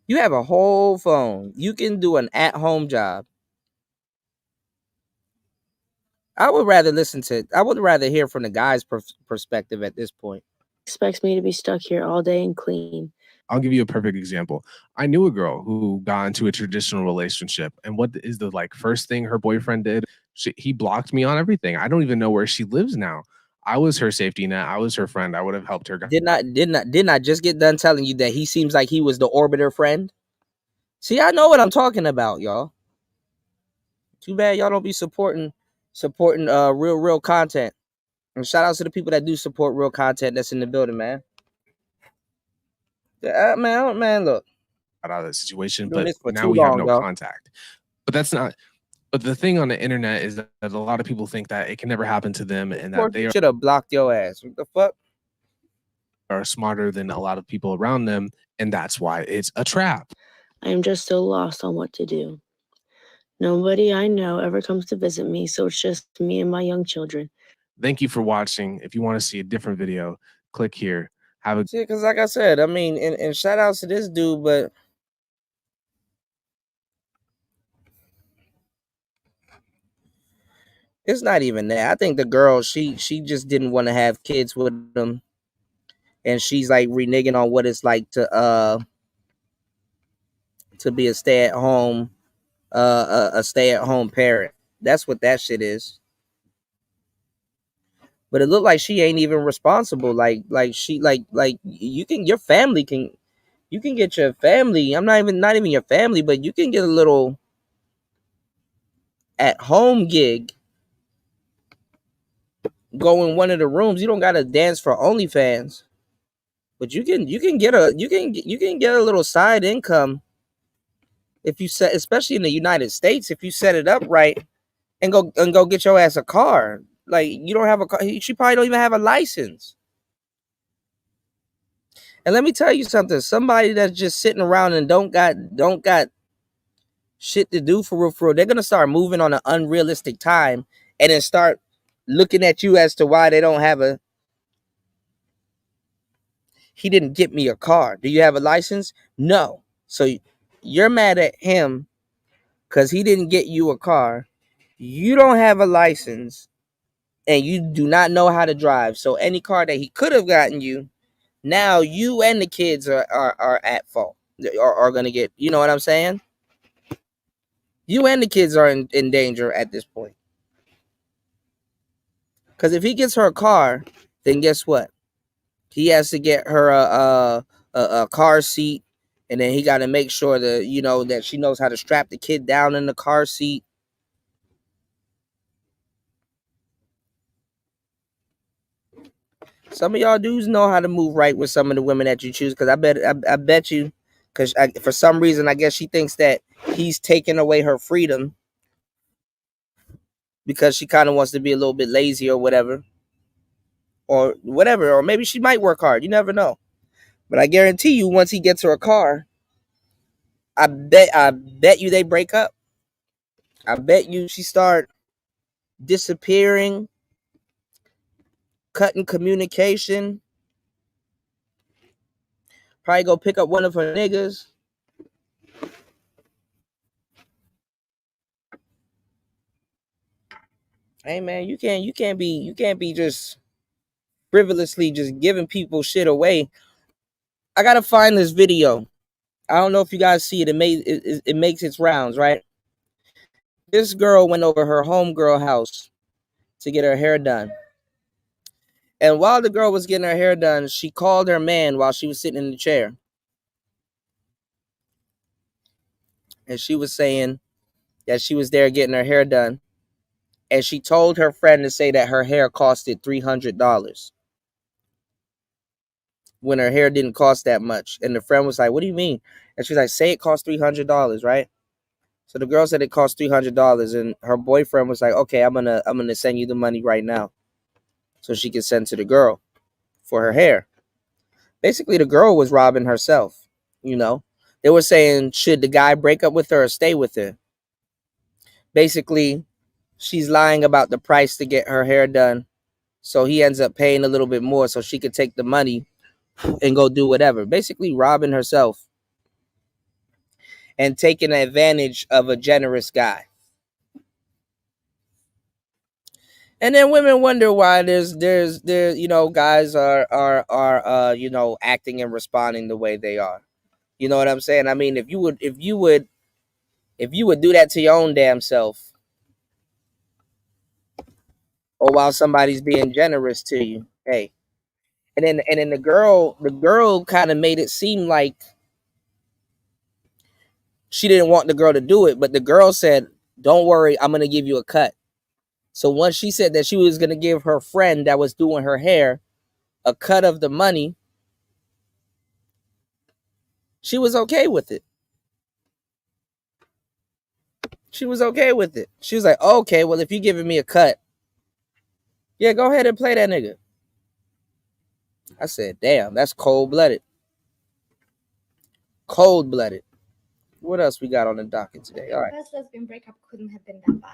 Speaker 3: You have a whole phone. You can do an at-home job. I would rather hear from the guy's perspective at this point.
Speaker 1: expects me to be stuck here all day and clean.
Speaker 9: I'll give you a perfect example. I knew a girl who got into a traditional relationship, and what is the first thing her boyfriend did? He blocked me on everything. I don't even know where she lives now. I was her safety net. I was her friend. I would have helped her.
Speaker 3: Didn't I just get done telling you that he seems like he was the orbiter friend? See, I know what I'm talking about, y'all. Too bad y'all don't be supporting real content. And shout out to the people that do support real content that's in the building, man. Yeah, man, look.
Speaker 9: Out of the situation,
Speaker 3: Doing
Speaker 9: but
Speaker 3: this for
Speaker 9: now
Speaker 3: too
Speaker 9: we have
Speaker 3: long,
Speaker 9: no
Speaker 3: y'all.
Speaker 9: contact. But that's not. But the thing on the internet is that a lot of people think that it can never happen to them, and that they
Speaker 3: should have blocked your ass. What the fuck?
Speaker 9: Are smarter than a lot of people around them, and that's why it's a trap.
Speaker 1: I am just so lost on what to do. Nobody I know ever comes to visit me, so it's just me and my young children.
Speaker 9: Thank you for watching. If you want to see a different video, click here. Have a
Speaker 3: because like I said, I mean, and shout outs to this dude, but it's not even that. I think the girl, she just didn't want to have kids with him, and she's like reneging on what it's like to be a stay-at-home parent. That's what that shit is. But it looked like she ain't even responsible. Like you can, your family can, you can get your family. I'm not even your family, but you can get a little at home gig. Go in one of the rooms. You don't gotta dance for OnlyFans, but you can get a little side income if you set, especially in the United States, if you set it up right and go get your ass a car. Like, you don't have a car. She probably don't even have a license. And let me tell you something. Somebody that's just sitting around and don't got shit to do for real, they're gonna start moving on an unrealistic time and then start looking at you as to why they don't have a. He didn't get me a car. Do you have a license? No. So you're mad at him because he didn't get you a car. You don't have a license and you do not know how to drive. So any car that he could have gotten you, now you and the kids are at fault. Are going to get, you know what I'm saying? You and the kids are in danger at this point. Because if he gets her a car, then guess what? He has to get her a car seat, and then he got to make sure that, you know, that she knows how to strap the kid down in the car seat. Some of y'all dudes know how to move right with some of the women that you choose, because I bet you, because for some reason, I guess she thinks that he's taking away her freedom because she kind of wants to be a little bit lazy or whatever. Or maybe she might work hard. You never know. But I guarantee you, once he gets her a car, I bet you they break up. I bet you she start disappearing, cutting communication. Probably go pick up one of her niggas. Hey man, you can't be just frivolously just giving people shit away. I gotta find this video. I don't know if you guys see it. It makes its rounds, right? This girl went over her homegirl house to get her hair done. And while the girl was getting her hair done, she called her man while she was sitting in the chair. And she was saying that she was there getting her hair done. And she told her friend to say that her hair costed $300 when her hair didn't cost that much. And the friend was like, what do you mean? And she's like, say it cost $300, right? So the girl said it cost $300, and her boyfriend was like, okay, I'm gonna send you the money right now so she can send to the girl for her hair. Basically, the girl was robbing herself, you know. They were saying, should the guy break up with her or stay with her? Basically, she's lying about the price to get her hair done, so he ends up paying a little bit more so she could take the money and go do whatever. Basically, robbing herself and taking advantage of a generous guy. And then women wonder why there's you know, guys are you know, acting and responding the way they are. You know what I'm saying? I mean, if you would do that to your own damn self, or while somebody's being generous to you, hey. And then the girl kind of made it seem like she didn't want the girl to do it, but the girl said, don't worry, I'm going to give you a cut. So once she said that she was going to give her friend that was doing her hair a cut of the money, she was okay with it. She was okay with it. She was like, oh, okay, well, if you're giving me a cut, yeah, go ahead and play that nigga. I said, damn, that's cold-blooded. Cold-blooded. What else we got on the docket today? All right.
Speaker 2: The first lesbian breakup couldn't have been that bad.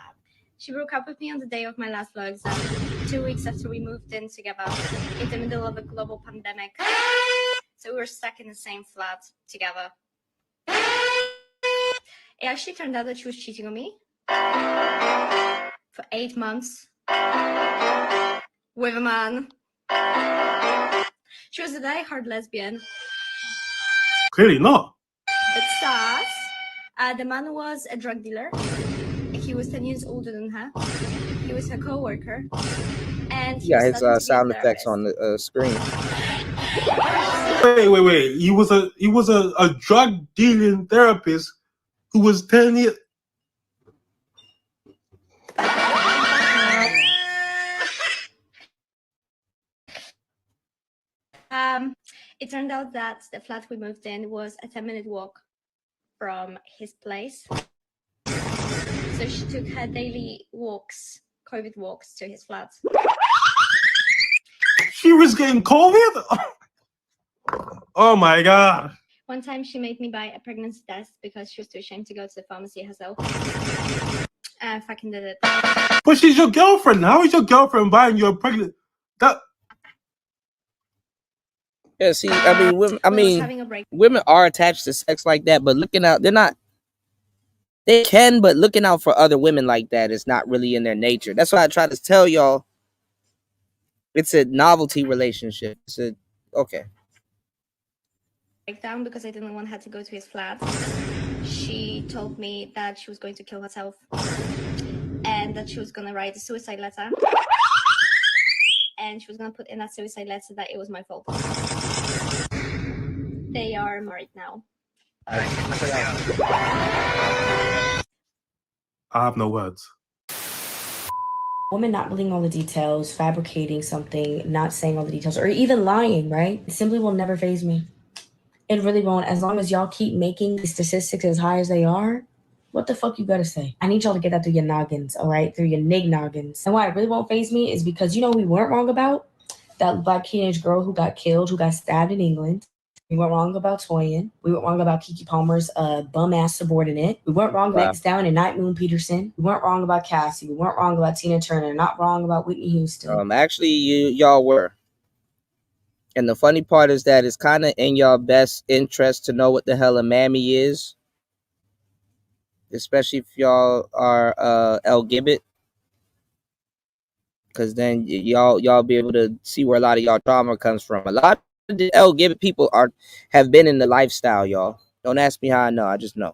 Speaker 2: She broke up with me on the day of my last law exam, 2 weeks after we moved in together, in the middle of a global pandemic. So we were stuck in the same flat together. It actually turned out that she was cheating on me for 8 months with a man. She was a die-hard lesbian.
Speaker 18: Clearly not.
Speaker 2: It starts. The man was a drug dealer. He was 10 years older than her. He was her co-worker. And he
Speaker 3: Yeah,
Speaker 2: was
Speaker 3: his
Speaker 2: studying to be a
Speaker 3: sound effects
Speaker 2: therapist.
Speaker 3: on the screen.
Speaker 18: Wait. He was a drug dealing therapist who was 10 years.
Speaker 2: It turned out that the flat we moved in was a 10-minute walk from his place. So she took her daily walks, COVID walks, to his flat.
Speaker 18: She was getting COVID? Oh my God.
Speaker 2: One time she made me buy a pregnancy test because she was too ashamed to go to the pharmacy herself. I fucking did it.
Speaker 18: But she's your girlfriend. How is your girlfriend buying you a pregnant? That.
Speaker 3: Yeah, see, I mean, women are attached to sex like that, but looking out, they're not. They can, but looking out for other women like that is not really in their nature. That's why I try to tell y'all. It's a novelty relationship. Okay.
Speaker 2: Breakdown because I didn't want her to go to his flat. She told me that she was going to kill herself and that she was going to write a suicide letter. And she was going to put in that suicide letter that it was my fault. They are married now.
Speaker 18: I have no words.
Speaker 1: Woman not believing all the details, fabricating something, not saying all the details, or even lying, right? It simply will never faze me. It really won't. As long as y'all keep making the statistics as high as they are, what the fuck you gotta say? I need y'all to get that through your noggins, all right? Through your noggins. And why it really won't faze me is because you know we weren't wrong about? That black teenage girl who got killed, who got stabbed in England. We weren't wrong about Toyin. We weren't wrong about Keke Palmer's bum-ass subordinate. We weren't wrong about X Down and Night Moon Peterson. We weren't wrong about Cassie. We weren't wrong about Tina Turner. Not wrong about Whitney Houston.
Speaker 3: Actually, y'all were. And the funny part is that it's kind of in y'all best interest to know what the hell a mammy is. Especially if y'all are LGBT. Because then y'all be able to see where a lot of y'all trauma comes from. A lot of the LGBT people have been in the lifestyle, y'all. Don't ask me how I know. I just know.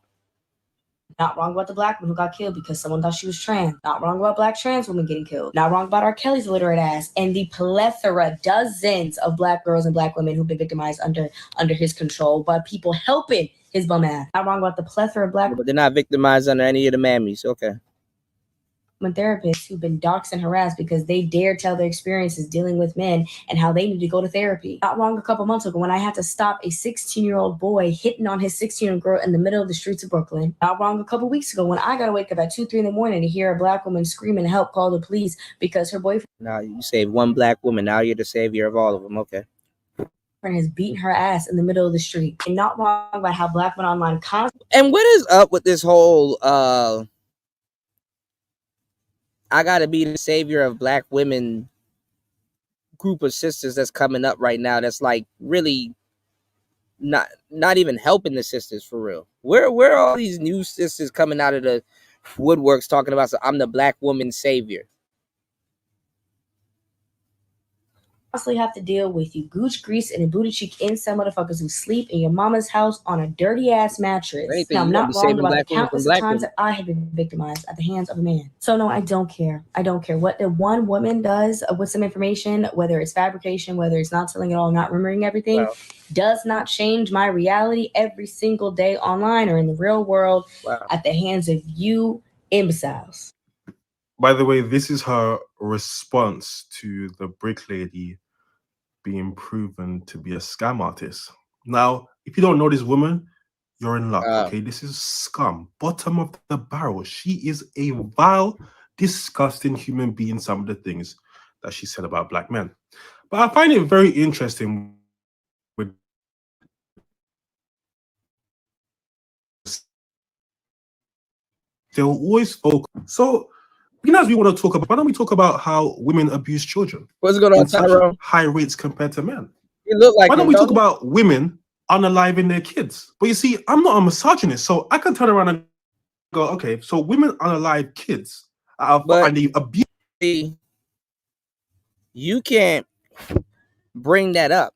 Speaker 1: Not wrong about the black woman who got killed because someone thought she was trans. Not wrong about black trans women getting killed. Not wrong about R. Kelly's illiterate ass and the plethora, dozens of black girls and black women who've been victimized under his control by people helping his bum ass. Not wrong about the plethora of black
Speaker 3: But they're not victimized under any of the mammies. Okay.
Speaker 1: therapists who've been doxxed and harassed because they dare tell their experiences dealing with men and how they need to go to therapy. Not wrong a couple months ago when I had to stop a 16-year-old boy hitting on his 16-year-old girl in the middle of the streets of Brooklyn. Not wrong a couple weeks ago when I got to wake up at 2, 3 in the morning to hear a black woman screaming help, call the police because her boyfriend.
Speaker 3: Now you saved one black woman. Now you're the savior of all of them. Okay.
Speaker 1: Has beaten her ass in the middle of the street. And not wrong about how black men online constantly.
Speaker 3: And what is up with this whole I gotta be the savior of black women group of sisters that's coming up right now that's like really not even helping the sisters for real. Where are all these new sisters coming out of the woodworks talking about I'm the black woman savior?
Speaker 10: constantly have to deal with you gooch grease and a booty cheek incel motherfuckers who sleep in your mama's house on a dirty ass mattress.
Speaker 3: Anything,
Speaker 10: Now, I'm
Speaker 3: you gonna
Speaker 10: not
Speaker 3: be
Speaker 10: wrong
Speaker 3: saving
Speaker 10: about the
Speaker 3: black women from
Speaker 10: countless
Speaker 3: black
Speaker 10: times
Speaker 3: women.
Speaker 10: that I have been victimized at the hands of a man. So no, I don't care. I don't care what the one woman does with some information, whether it's fabrication, whether it's not telling it all, not remembering everything, does not change my reality every single day online or in the real world at the hands of you imbeciles.
Speaker 18: By the way, this is her response to the brick lady being proven to be a scam artist. Now, if you don't know this woman, you're in luck, okay? This is scum, bottom of the barrel. She is a vile, disgusting human being, some of the things that she said about black men. But I find it very interesting with they'll always focus. So, as we want to talk about, why don't we talk about how women abuse children?
Speaker 3: What's going on,
Speaker 18: in such
Speaker 3: Tyrone?
Speaker 18: high rates compared to men.
Speaker 3: You look like
Speaker 18: Why don't
Speaker 3: it,
Speaker 18: we
Speaker 3: don't
Speaker 18: talk
Speaker 3: you?
Speaker 18: about women unaliving their kids? But you see, I'm not a misogynist, so I can turn around and go, okay, so women unalive kids and they abuse.
Speaker 3: You can't bring that up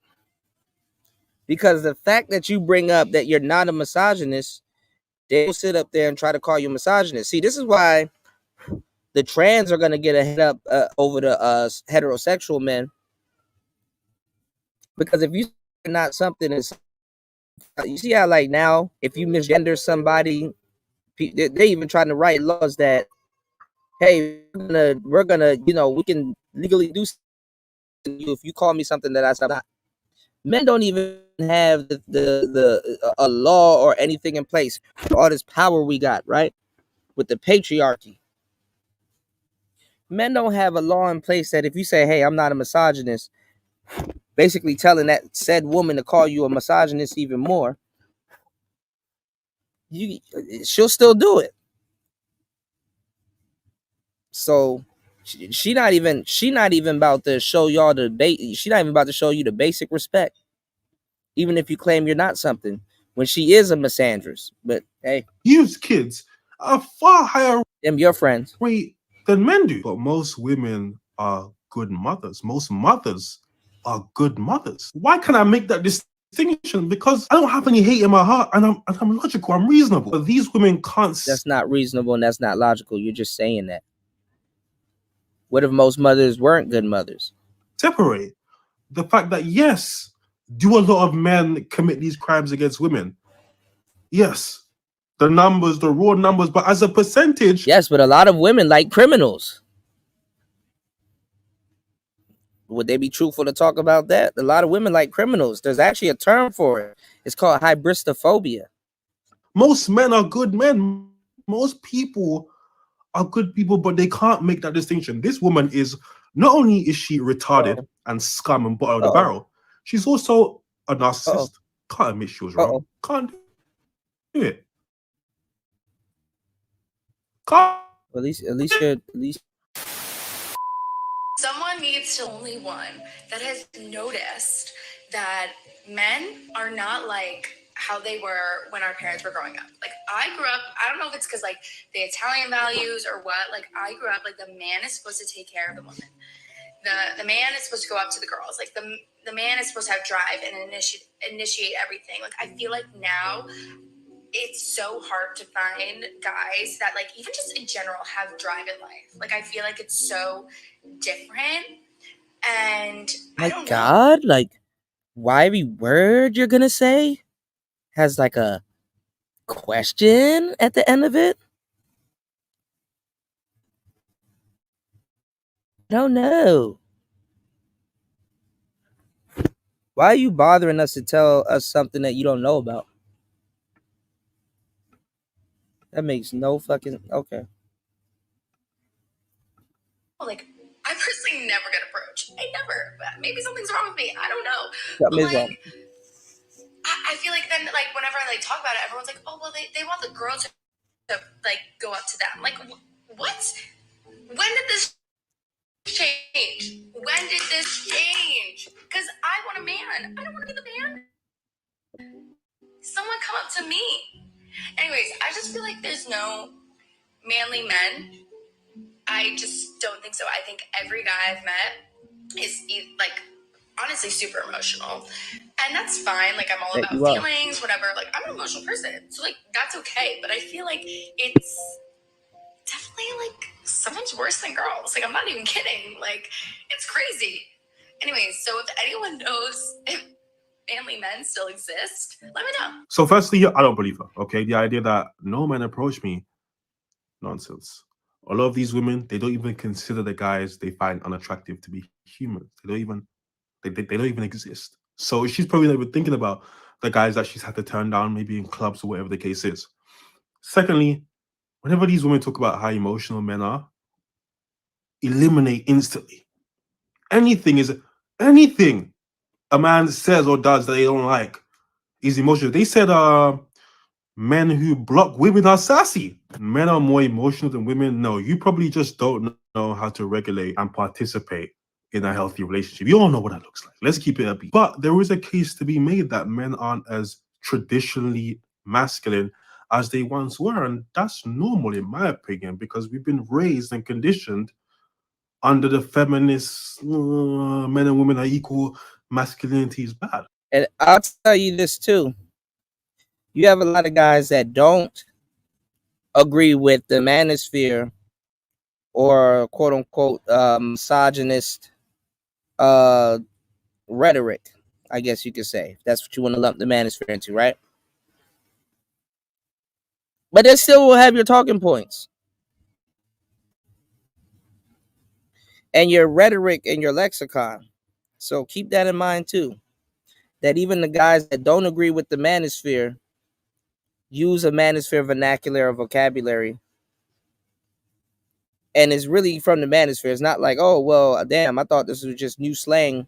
Speaker 3: because the fact that you bring up that you're not a misogynist, they will sit up there and try to call you a misogynist. See, this is why the trans are going to get a head up over the heterosexual men, because if you're not something that's, you see how like now if you misgender somebody, they even trying to write laws that, hey, we're gonna you know, we can legally do something to you if you call me something that I'm not. Men don't even have a law or anything in place. All this power we got, right, with the patriarchy. Men don't have a law in place that if you say, hey, I'm not a misogynist, basically telling that said woman to call you a misogynist even more, she'll still do it. So she not even about to show y'all she not even about to show you the basic respect, even if you claim you're not something, when she is a misandrist. But hey,
Speaker 18: use kids a far higher
Speaker 3: your friends
Speaker 18: rate than men do. But most women are good mothers. Most mothers are good mothers. Why can I make that distinction? Because I don't have any hate in my heart, and I'm logical, I'm reasonable. But these women can't.
Speaker 3: That's not reasonable and that's not logical. You're just saying that. What if most mothers weren't good mothers?
Speaker 18: Separate the fact that, yes, do a lot of men commit these crimes against women? Yes. The numbers, the raw numbers, but as a percentage.
Speaker 3: Yes, but a lot of women like criminals. Would they be truthful to talk about that? A lot of women like criminals. There's actually a term for it. It's called hybristophobia.
Speaker 18: Most men are good men. Most people are good people, but they can't make that distinction. This woman is, not only is she retarded and scum and bottom of the barrel, she's also a narcissist. Can't admit she was wrong. Can't do it. Can't.
Speaker 3: At least.
Speaker 11: Someone needs to only one that has noticed that men are not like how they were when our parents were growing up. Like I grew up, I don't know if it's because like the Italian values or what, like I grew up like the man is supposed to take care of the woman. The man is supposed to go up to the girls. Like the man is supposed to have drive and initiate everything. Like I feel like now it's so hard to find guys that like even just in general have drive in life. Like I feel like it's so different. And I don't know.
Speaker 3: God, like why every word you're gonna say has like a question at the end of it? I don't know. Why are you bothering us to tell us something that you don't know about? That makes no fucking okay.
Speaker 11: Like I personally never get approached. I never. Maybe something's wrong with me. I don't know.
Speaker 3: Something is
Speaker 11: But
Speaker 3: wrong.
Speaker 11: I feel like then like whenever I like talk about it, everyone's like, oh well, they want the girl to like go up to them. Like what? When did this change? When did this change? Because I want a man. I don't want to be the man. Someone come up to me. Anyways, I just feel like there's no manly men. I just don't think so. I think every guy I've met is like honestly super emotional. And that's fine. Like, I'm all
Speaker 3: That
Speaker 11: about
Speaker 3: you are.
Speaker 11: feelings, whatever. Like, I'm an emotional person. So, like, that's okay. But I feel like it's definitely, like, sometimes worse than girls. Like, I'm not even kidding. Like, it's crazy. Anyways, so if anyone knows if manly men still exist, let me know.
Speaker 18: So firstly, I don't believe her. Okay, the idea that no man approach me, nonsense. A lot of these women, they don't even consider the guys they find unattractive to be humans. They don't even exist. So she's probably not even thinking about the guys that she's had to turn down, maybe in clubs or whatever the case is. Secondly, whenever these women talk about how emotional men are, eliminate instantly. Anything a man says or does that they don't like is emotional. They said men who block women are sassy. Men are more emotional than women. No, you probably just don't know how to regulate and participate in a healthy relationship. You all know what that looks like. Let's keep it upbeat. But there is a case to be made that men aren't as traditionally masculine as they once were. And that's normal, in my opinion, because we've been raised and conditioned under the feminist men and women are equal, masculinity is bad.
Speaker 3: And I'll tell you this too. You have a lot of guys that don't agree with the manosphere or quote unquote misogynist rhetoric, I guess you could say. That's what you want to lump the manosphere into, right? But they still will have your talking points and your rhetoric and your lexicon. So keep that in mind too. That even the guys that don't agree with the manosphere use a manosphere vernacular or vocabulary, and it's really from the manosphere. It's not like, oh well, damn, I thought this was just new slang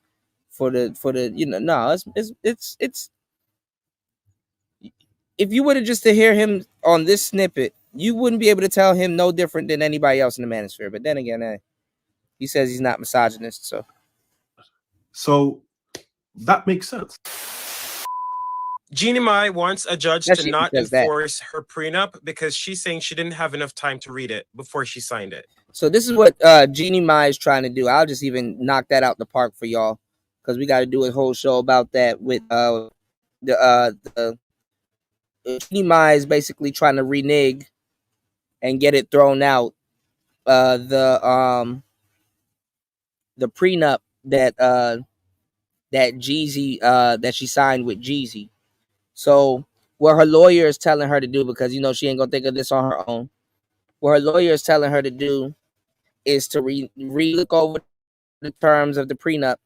Speaker 3: for the no, it's if you were to just to hear him on this snippet, you wouldn't be able to tell him no different than anybody else in the manosphere. But then again, he says he's not misogynist,
Speaker 18: so that makes sense.
Speaker 12: Jeannie Mai wants a judge
Speaker 3: That
Speaker 12: to
Speaker 3: shit
Speaker 12: not
Speaker 3: says that.
Speaker 12: enforce her prenup because she's saying she didn't have enough time to read it before she signed it.
Speaker 3: So this is what Jeannie Mai is trying to do. I'll just even knock that out the park for y'all, because we got to do a whole show about that with the Jeannie Mai is basically trying to renege and get it thrown out. The prenup that Jeezy that she signed with Jeezy. So what her lawyer is telling her to do, because she ain't gonna think of this on her own. What her lawyer is telling her to do is to re-look over the terms of the prenup,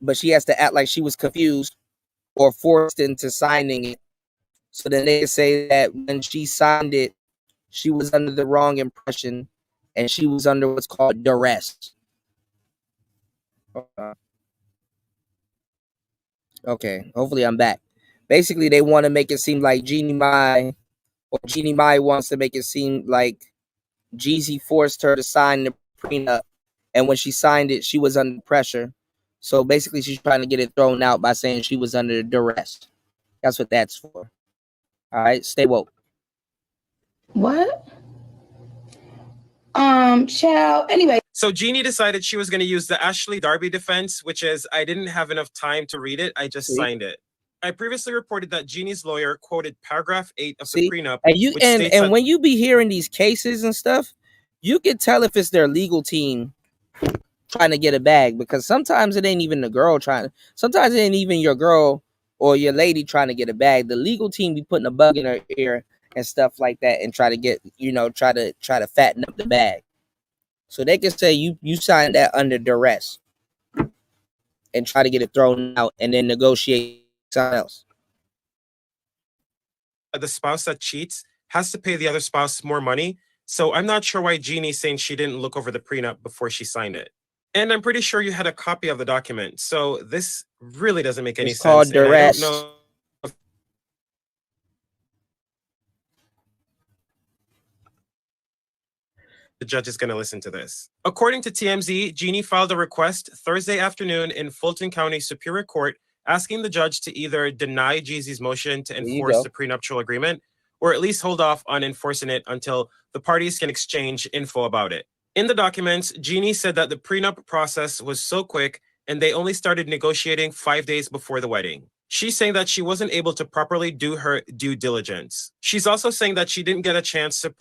Speaker 3: but she has to act like she was confused or forced into signing it. So then they say that when she signed it, she was under the wrong impression and she was under what's called duress. Okay, hopefully I'm back. Basically, they want to make it seem like Jeannie Mai wants to make it seem like Jeezy forced her to sign the prenup, and when she signed it, she was under pressure. So basically, she's trying to get it thrown out by saying she was under duress. That's what that's for. All right, stay woke.
Speaker 14: What? Child. Anyway.
Speaker 12: So Jeannie decided she was going to use the Ashley Darby defense, which is, I didn't have enough time to read it. I just signed it. I previously reported that Jeannie's lawyer quoted paragraph 8 of the prenup.
Speaker 3: And when you be hearing these cases and stuff, you can tell if it's their legal team trying to get a bag, because sometimes it ain't even the girl sometimes it ain't even your girl or your lady trying to get a bag. The legal team be putting a bug in her ear and stuff like that and try to get, try to fatten up the bag. So they can say you signed that under duress and try to get it thrown out and then negotiate something else.
Speaker 12: The spouse that cheats has to pay the other spouse more money. So I'm not sure why Jeannie's saying she didn't look over the prenup before she signed it. And I'm pretty sure you had a copy of the document. So this really doesn't make any sense.
Speaker 3: It's called duress.
Speaker 12: And I don't know if the judge is going to listen to this. According to TMZ, Jeannie filed a request Thursday afternoon in Fulton County Superior Court asking the judge to either deny Jeezy's motion to enforce the prenuptial agreement or at least hold off on enforcing it until the parties can exchange info about it. In the documents, Jeannie said that the prenup process was so quick and they only started negotiating 5 days before the wedding. She's saying that she wasn't able to properly do her due diligence. She's also saying that she didn't get a chance to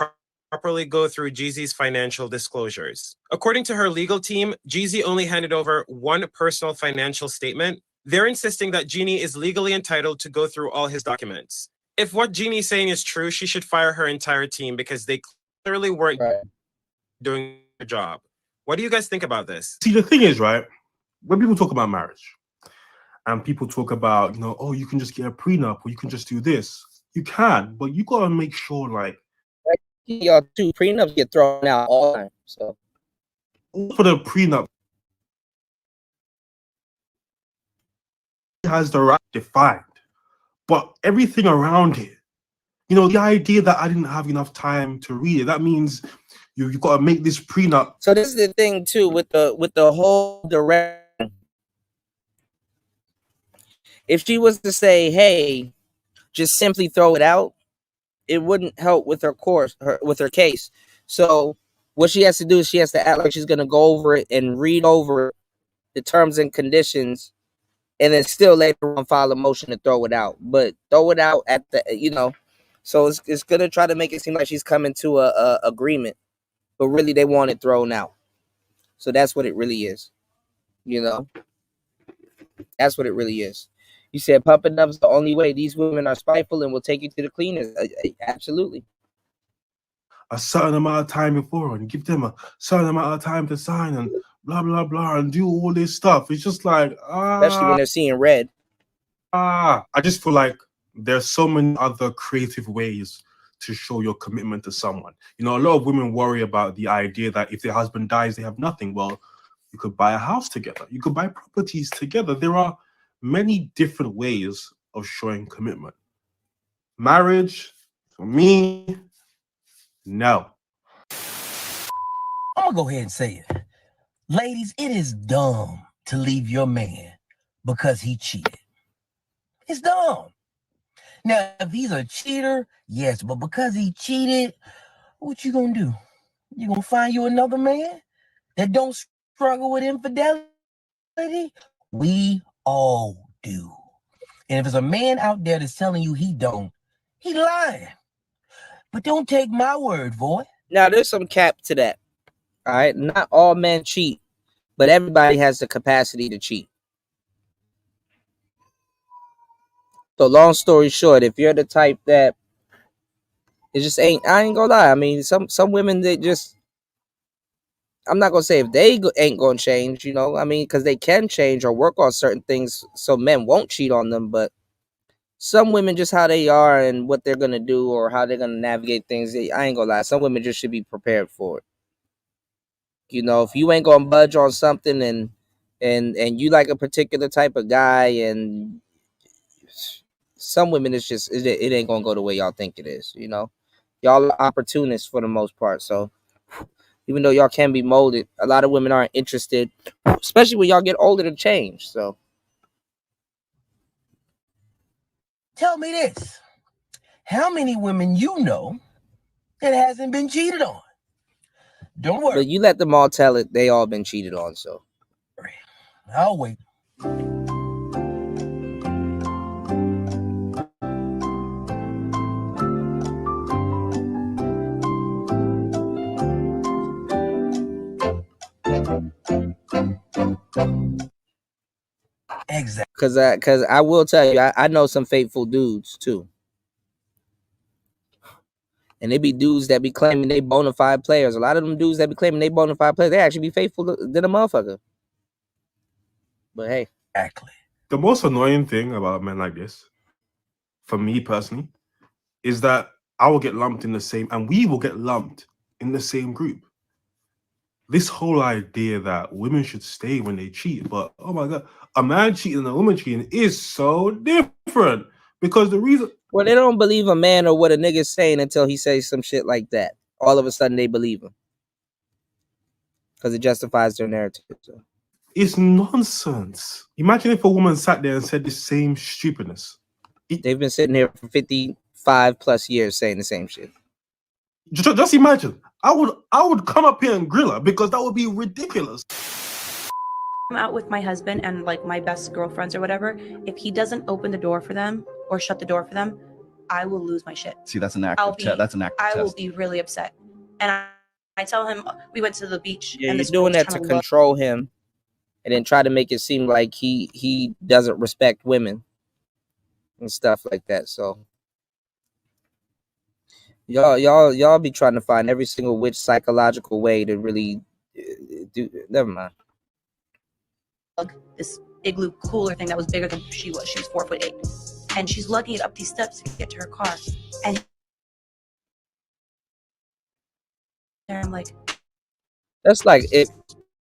Speaker 12: properly go through Jeezy's financial disclosures. According to her legal team, Jeezy only handed over one personal financial statement. They're insisting that Jeannie is legally entitled to go through all his documents. If what Jeannie's saying is true, she should fire her entire team because they clearly weren't doing their job. What do you guys think about this?
Speaker 18: See, the thing is, right, when people talk about marriage and people talk about, oh, you can just get a prenup or you can just do this. You can, but you got to make sure, like,
Speaker 3: y'all two prenups get thrown out all the time. So
Speaker 18: for the prenup, has the right defined, but everything around it, the idea that I didn't have enough time to read it, that means you got to make this prenup.
Speaker 3: So this is the thing too with the whole direction. If she was to say, "Hey, just simply throw it out," it wouldn't help with her case. So what she has to do is she has to act like she's going to go over it and read over the terms and conditions, and then still later on file a motion to throw it out. But throw it out at the so it's going to try to make it seem like she's coming to a agreement, but really they want it thrown out. So that's what it really is. That's what it really is. You said pumping up is the only way. These women are spiteful and will take you to the cleaners. Absolutely.
Speaker 18: A certain amount of time before and give them a certain amount of time to sign and blah, blah, blah, and do all this stuff. It's just like,
Speaker 3: especially when they're seeing red.
Speaker 18: I just feel like there's so many other creative ways to show your commitment to someone. A lot of women worry about the idea that if their husband dies, they have nothing. Well, you could buy a house together. You could buy properties together. There are many different ways of showing commitment. Marriage, for me, no.
Speaker 15: I'm gonna go ahead and say it. Ladies, it is dumb to leave your man because he cheated. It's dumb. Now, if he's a cheater, yes, but because he cheated, what you gonna do? You gonna find you another man that don't struggle with infidelity? We all do. And if there's a man out there that's telling you he don't, he lying. But don't take my word for it.
Speaker 3: Now, there's some cap to that. All right? Not all men cheat, but everybody has the capacity to cheat. So long story short, if you're the type that it just ain't, I ain't gonna lie. I mean, some women, they just, I'm not gonna say if they ain't gonna change, I mean, because they can change or work on certain things so men won't cheat on them. But some women, just how they are and what they're gonna do or how they're gonna navigate things, I ain't gonna lie. Some women just should be prepared for it. If you ain't gonna budge on something and you like a particular type of guy, and some women, it's just it ain't gonna go the way y'all think it is. Y'all are opportunists for the most part. So even though y'all can be molded, a lot of women aren't interested, especially when y'all get older, to change. So
Speaker 15: tell me this. How many women you know that hasn't been cheated on? Don't worry.
Speaker 3: But you let them all tell it. They all been cheated on. So
Speaker 15: I'll wait.
Speaker 3: Exactly. Because I will tell you, I know some faithful dudes too. And they be dudes that be claiming they bona fide players. A lot of them dudes that be claiming they bona fide players, they actually be faithful than a motherfucker. But hey.
Speaker 15: Exactly.
Speaker 18: The most annoying thing about men like this, for me personally, is that I will get lumped in the same, and we will get lumped in the same group. This whole idea that women should stay when they cheat, but oh my God, a man cheating and a woman cheating is so different. Because the reason...
Speaker 3: Well, they don't believe a man or what a nigga's saying until he says some shit like that. All of a sudden, they believe him. Because it justifies their narrative. So.
Speaker 18: It's nonsense. Imagine if a woman sat there and said the same stupidness.
Speaker 3: They've been sitting here for 55 plus years saying the same shit.
Speaker 18: Just imagine. I would come up here and grill her because that would be ridiculous.
Speaker 10: out with my husband and like my best girlfriends or whatever, if he doesn't open the door for them or shut the door for them, I will lose my shit.
Speaker 16: See, that's an active test. That's an active
Speaker 10: I will
Speaker 16: test.
Speaker 10: be really upset. And I tell him, we went to the beach.
Speaker 3: Yeah,
Speaker 10: and
Speaker 3: you're
Speaker 10: this girl
Speaker 3: doing
Speaker 10: was
Speaker 3: that
Speaker 10: trying
Speaker 3: to
Speaker 10: to love-
Speaker 3: control him, and then try to make it seem like he doesn't respect women and stuff like that. So y'all be trying to find every single which psychological way to really do. Never mind.
Speaker 10: This igloo cooler thing that was bigger than she was. She was 4'8", and she's lugging it up these steps to get to her car. And I'm like,
Speaker 3: That's like if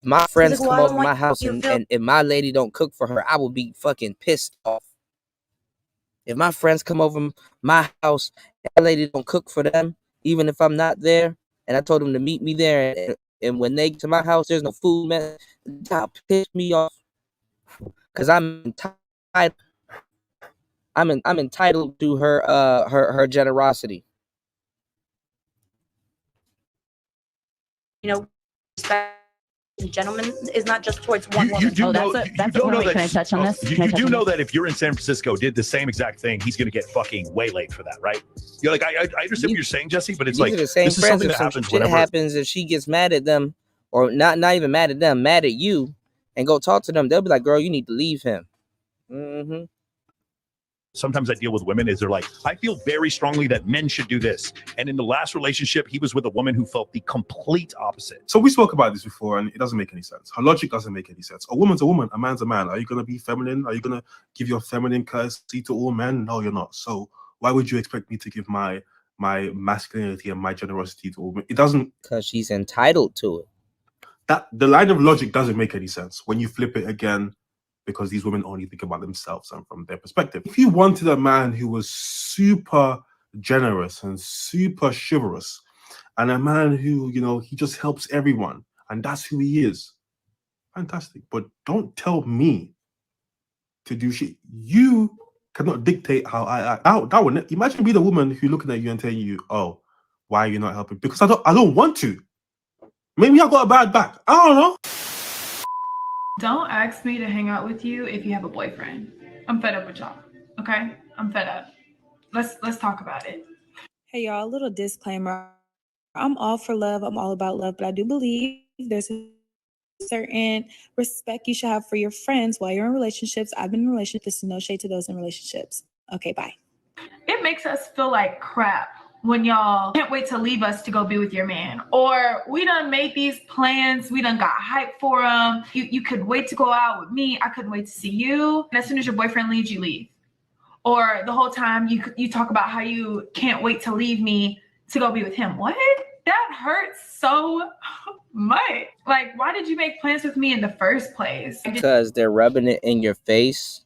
Speaker 3: my friends
Speaker 10: like, well,
Speaker 3: come
Speaker 10: I don't
Speaker 3: over
Speaker 10: want
Speaker 3: my house
Speaker 10: you to
Speaker 3: and,
Speaker 10: feel-
Speaker 3: and my lady don't cook for her, I will be fucking pissed off. If my friends come over my house and my lady don't cook for them, even if I'm not there, and I told them to meet me there, and when they get to my house, there's no food, man, that'll piss me off. Cause I'm entitled. I'm entitled to her generosity.
Speaker 10: you know, respect and gentleman is not just towards one
Speaker 17: You
Speaker 10: woman.
Speaker 17: do know that. You do know that if you're in San Francisco, did the same exact thing, he's going to get fucking waylaid for that, right? You're like, I understand what you're saying, Jesse, but it's
Speaker 3: These
Speaker 17: like
Speaker 3: are the same
Speaker 17: this is
Speaker 3: friends.
Speaker 17: something
Speaker 3: If
Speaker 17: that
Speaker 3: some
Speaker 17: happens
Speaker 3: shit
Speaker 17: whenever.
Speaker 3: happens, if she gets mad at them, or not even mad at them, mad at you, and go talk to them, they'll be like, "Girl, you need to leave him." Mm-hmm.
Speaker 17: Sometimes I deal with women is they're like, I feel very strongly that men should do this. And in the last relationship, he was with a woman who felt the complete opposite.
Speaker 18: So we spoke about this before, and it doesn't make any sense. Her logic doesn't make any sense. A woman's a woman, a man's a man. Are you going to be feminine? Are you going to give your feminine courtesy to all men? No, you're not. So why would you expect me to give my masculinity and my generosity to all men? It doesn't.
Speaker 3: Because she's entitled to it.
Speaker 18: That the line of logic doesn't make any sense when you flip it again, because these women only think about themselves and from their perspective. If you wanted a man who was super generous and super chivalrous, and a man who, you know, he just helps everyone, and that's who he is, fantastic. But don't tell me to do shit. You cannot dictate how I act. That would imagine being the woman who looking at you and telling you, "Oh, why are you not helping?" Because I don't want to. Maybe I got a bad back. I don't know.
Speaker 19: Don't ask me to hang out with you if you have a boyfriend. I'm fed up with y'all. Okay? I'm fed up. Let's talk about it.
Speaker 20: Hey y'all, a little disclaimer. I'm all for love. I'm all about love, but I do believe there's a certain respect you should have for your friends while you're in relationships. I've been in relationships. This is no shade to those in relationships. Okay, bye.
Speaker 19: It makes us feel like crap when y'all can't wait to leave us to go be with your man. Or we done made these plans. We done got hyped for them. You could wait to go out with me. I couldn't wait to see you. And as soon as your boyfriend leaves, you leave. Or the whole time you talk about how you can't wait to leave me to go be with him. What? That hurts so much. Like, why did you make plans with me in the first place?
Speaker 3: Because they're rubbing it in your face.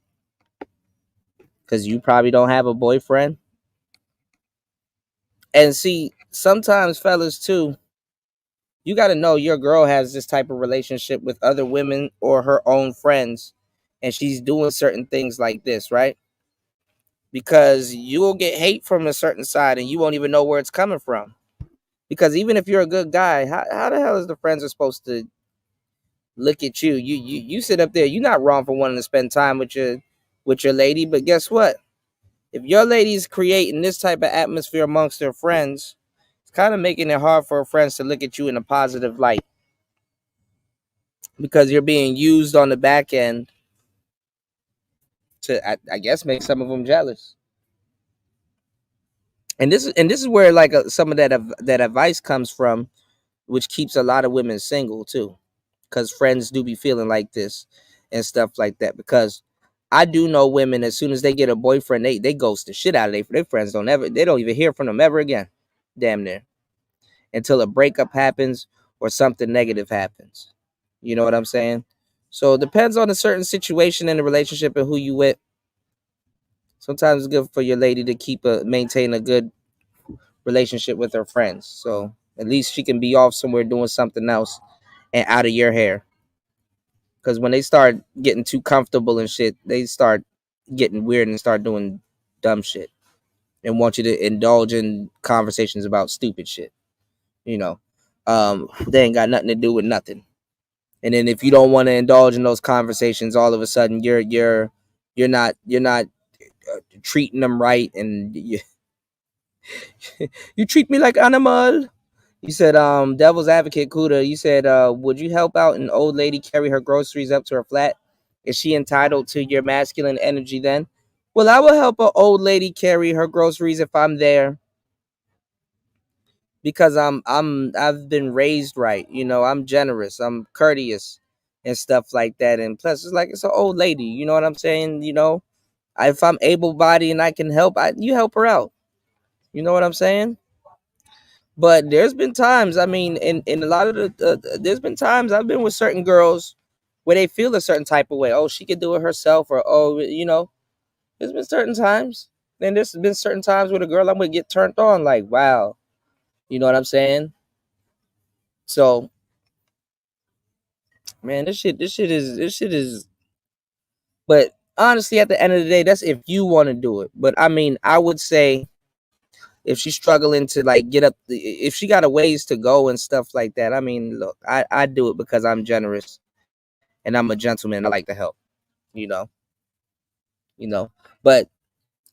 Speaker 3: Because you probably don't have a boyfriend. And see, sometimes fellas too, you got to know your girl has this type of relationship with other women or her own friends, and she's doing certain things like this, right? Because you will get hate from a certain side and you won't even know where it's coming from. Because even if you're a good guy, how the hell is the friends are supposed to look at you? You sit up there, you're not wrong for wanting to spend time with your lady, but guess what? If your lady's creating this type of atmosphere amongst her friends, it's kind of making it hard for her friends to look at you in a positive light, because you're being used on the back end to, I guess, make some of them jealous. And this is where like some of that advice comes from, which keeps a lot of women single too, because friends do be feeling like this and stuff like that. Because I do know women, as soon as they get a boyfriend, they ghost the shit out of their friends. They don't even hear from them ever again, damn near, until a breakup happens or something negative happens. You know what I'm saying? So it depends on a certain situation in the relationship and who you with. Sometimes it's good for your lady to maintain a good relationship with her friends, so at least she can be off somewhere doing something else and out of your hair. Because when they start getting too comfortable and shit, they start getting weird and start doing dumb shit and want you to indulge in conversations about stupid shit. You know, they ain't got nothing to do with nothing. And then if you don't want to indulge in those conversations, all of a sudden you're not treating them right, and you treat me like animal. You said, devil's advocate Kuda, you said, would you help out an old lady carry her groceries up to her flat? Is she entitled to your masculine energy then? Well, I will help an old lady carry her groceries if I'm there, because I've been raised right. I'm generous, I'm courteous and stuff like that. And plus it's an old lady, you know what I'm saying? If I'm able-bodied and I can help, you help her out. You know what I'm saying? But there's been times, I mean, in a lot of there's been times I've been with certain girls where they feel a certain type of way. Oh, she could do it herself, or there's been certain times. Then there's been certain times where the girl I'm gonna get turned on, like, wow, you know what I'm saying? So, man, this shit is. But honestly, at the end of the day, that's if you want to do it. But I mean, I would say, if she's struggling to like get up, if she got a ways to go and stuff like that, I mean, look, I do it because I'm generous and I'm a gentleman. I like to help, you know. But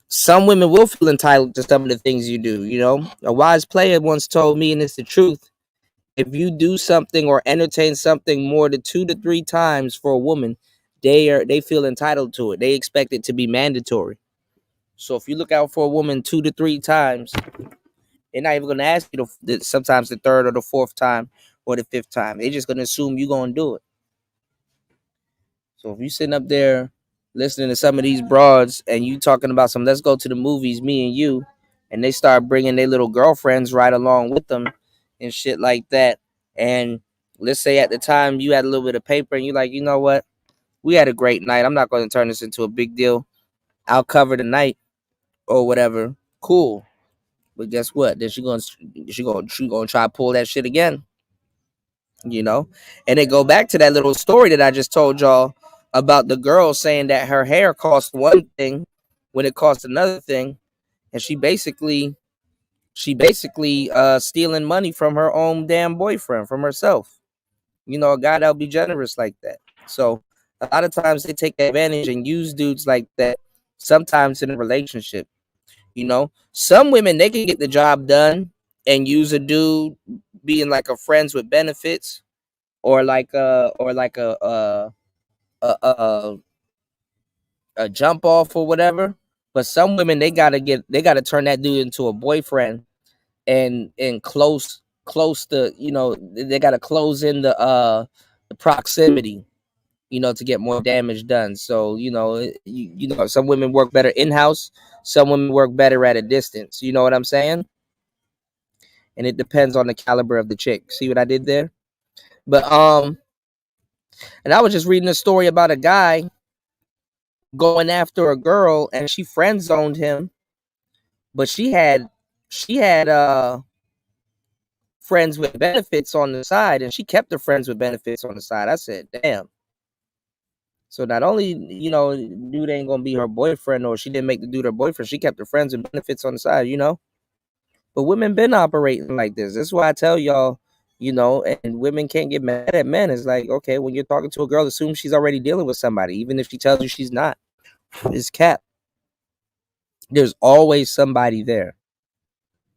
Speaker 3: some women will feel entitled to some of the things you do. A wise player once told me, and it's the truth: if you do something or entertain something more than 2 to 3 times for a woman, they feel entitled to it. They expect it to be mandatory. So if you look out for a woman 2 to 3 times, they're not even going to ask you sometimes the 3rd or the 4th time or the 5th time. They're just going to assume you're going to do it. So if you're sitting up there listening to some of these broads and you talking about some, let's go to the movies, me and you, and they start bringing their little girlfriends right along with them and shit like that. And let's say at the time you had a little bit of paper and you're like, you know what? We had a great night. I'm not going to turn this into a big deal. I'll cover the night or whatever. Cool. But guess what? Then she gonna try to pull that shit again. And they go back to that little story that I just told y'all about the girl saying that her hair cost one thing when it cost another thing, and she basically stealing money from her own damn boyfriend, from herself. A guy that'll be generous like that. So a lot of times they take advantage and use dudes like that, sometimes in a relationship. Some women, they can get the job done and use a dude being like a friends with benefits, or like a jump off or whatever. But some women, they gotta turn that dude into a boyfriend and close to, they gotta close in the proximity, to get more damage done. So, some women work better in-house, some women work better at a distance. You know what I'm saying? And it depends on the caliber of the chick. See what I did there? But and I was just reading a story about a guy going after a girl, and she friend zoned him, but she had friends with benefits on the side, and she kept her friends with benefits on the side. I said, damn. So not only, dude ain't gonna be her boyfriend, or she didn't make the dude her boyfriend, she kept her friends with benefits on the side, But women been operating like this. That's why I tell y'all, and women can't get mad at men. It's like, okay, when you're talking to a girl, assume she's already dealing with somebody, even if she tells you she's not. It's cap. There's always somebody there.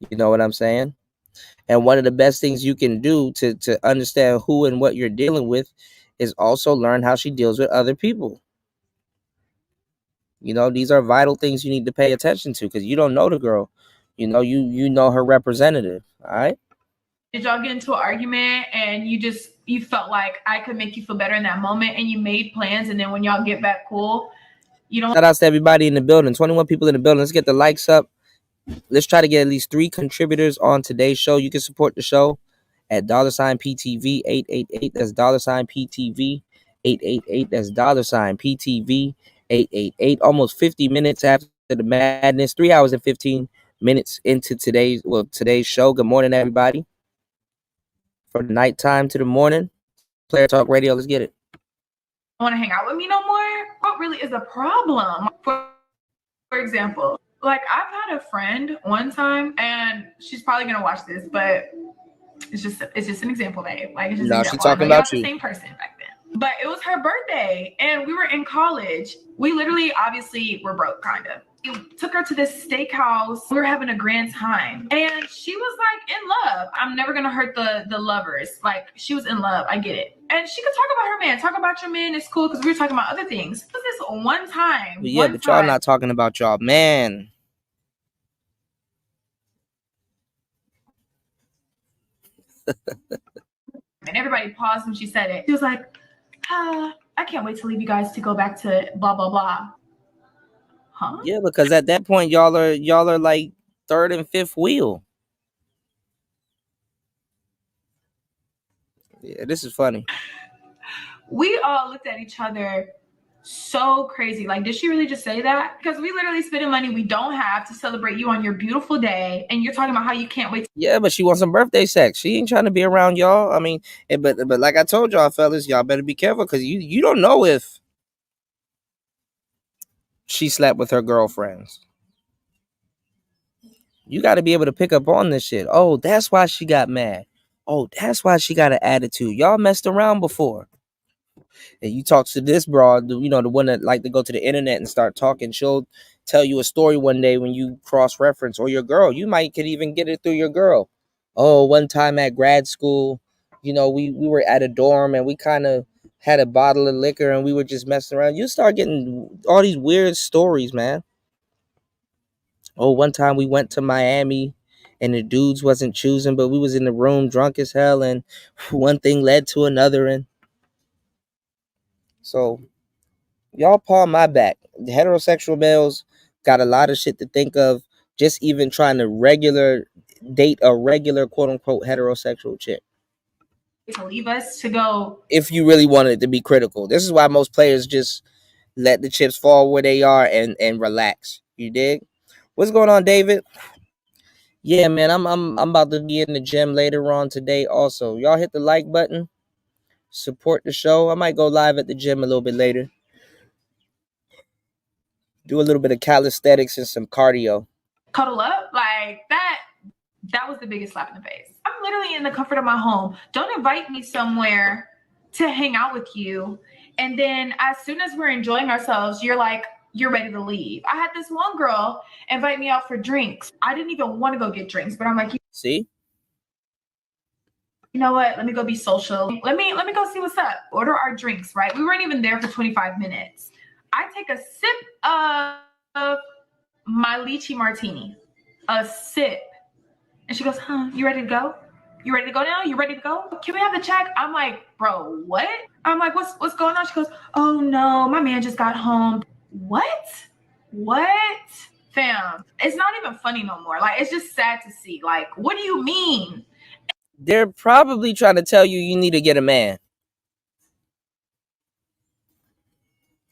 Speaker 3: You know what I'm saying? And one of the best things you can do to understand who and what you're dealing with is also learn how she deals with other people. These are vital things you need to pay attention to, because you don't know the girl. You know her representative. All right.
Speaker 19: Did y'all get into an argument and you felt like I could make you feel better in that moment, and you made plans, and then when y'all get back cool, you don't?
Speaker 3: Shout out to everybody in the building. 21 people in the building. Let's get the likes up. Let's try to get at least 3 contributors on today's show. You can support the show at $PTV888. That's $PTV888. That's $PTV888. Almost 50 minutes after the madness. 3 hours and 15 minutes into today's show. Good morning, everybody. From the nighttime to the morning. Player Talk Radio. Let's get it.
Speaker 19: Want to hang out with me no more? What really is a problem? For example, like, I've had a friend one time, and she's probably gonna watch this, but it's just an example, babe. Like, it's just
Speaker 3: No,
Speaker 19: an
Speaker 3: she's
Speaker 19: example.
Speaker 3: talking
Speaker 19: I know
Speaker 3: about
Speaker 19: you're
Speaker 3: you.
Speaker 19: not the same person back then. But it was her birthday and we were in college. We literally, obviously, were broke, kind of. We took her to this steakhouse. We were having a grand time. And she was like in love. I'm never going to hurt the lovers. Like, she was in love. I get it. And she could talk about her man. Talk about your man. It's cool because we were talking about other things. It was this one time.
Speaker 3: But yeah, but y'all not talking about y'all man.
Speaker 19: And everybody paused when she said it. She was like, I can't wait to leave you guys to go back to blah, blah, blah. Huh?
Speaker 3: Yeah, because at that point, y'all are like third and fifth wheel. Yeah, this is funny.
Speaker 19: We all looked at each other so crazy. Like, did she really just say that? Because we literally spending money we don't have to celebrate you on your beautiful day, and you're talking about how you can't wait.
Speaker 3: Yeah, but she wants some birthday sex. She ain't trying to be around y'all. I mean, but like I told y'all, fellas, y'all better be careful because you don't know if she slept with her girlfriends. You got to be able to pick up on this shit. Oh, that's why she got mad. Oh, that's why she got an attitude. Y'all messed around before. And you talk to this broad, you know, the one that like to go to the internet and start talking. She'll tell you a story one day when you cross-reference, or your girl. You might could even get it through your girl. Oh, one time at grad school, you know, we were at a dorm and we kind of had a bottle of liquor and we were just messing around. You start getting all these weird stories, man. Oh, one time we went to Miami and the dudes wasn't choosing, but we was in the room drunk as hell and one thing led to another. And so y'all paw my back. The heterosexual males got a lot of shit to think of, just even trying to date a regular quote unquote heterosexual chick.
Speaker 19: To leave us to go.
Speaker 3: If you really wanted to be critical. This is why most players just let the chips fall where they are and relax. You dig? What's going on, David? Yeah, man, I'm about to be in the gym later on today also. Y'all hit the like button. Support the show. I might go live at the gym a little bit later. Do a little bit of calisthenics and some cardio.
Speaker 19: Cuddle up like that. That was the biggest slap in the face. I'm literally in the comfort of my home. Don't invite me somewhere to hang out with you. And then as soon as we're enjoying ourselves, you're like, you're ready to leave. I had this one girl invite me out for drinks. I didn't even want to go get drinks, but I'm like,
Speaker 3: see?
Speaker 19: You know what? Let me go be social. Let me go see what's up. Order our drinks, right? We weren't even there for 25 minutes. I take a sip of my lychee martini. A sip. And she goes, you ready to go? You ready to go now? You ready to go? Can we have the check? I'm like, bro, what? I'm like, what's going on? She goes, oh no, my man just got home. What? Fam, it's not even funny no more. Like, it's just sad to see. Like, what do you mean?
Speaker 3: They're probably trying to tell you need to get a man.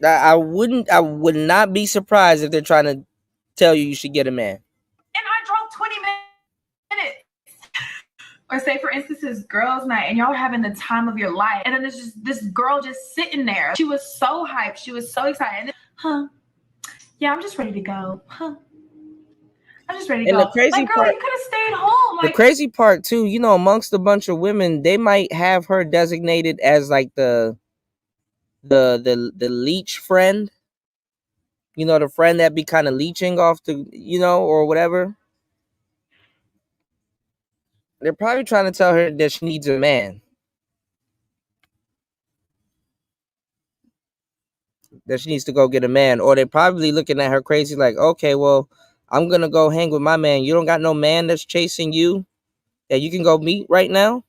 Speaker 3: I would not be surprised if they're trying to tell you should get a man.
Speaker 19: And I drove 20 minutes. Or say, for instance, it's girls' night and y'all having the time of your life. And then there's just this girl just sitting there. She was so hyped. She was so excited. And then, yeah, I'm just ready to go. I'm just ready to go.
Speaker 3: The crazy
Speaker 19: like, girl,
Speaker 3: part,
Speaker 19: you could have stayed home.
Speaker 3: The crazy part, too, you know, amongst a bunch of women, they might have her designated as like the leech friend. You know, the friend that be kind of leeching off the, you know, or whatever. They're probably trying to tell her that she needs a man. That she needs to go get a man. Or they're probably looking at her crazy like, okay, well, I'm going to go hang with my man. You don't got no man that's chasing you that you can go meet right now?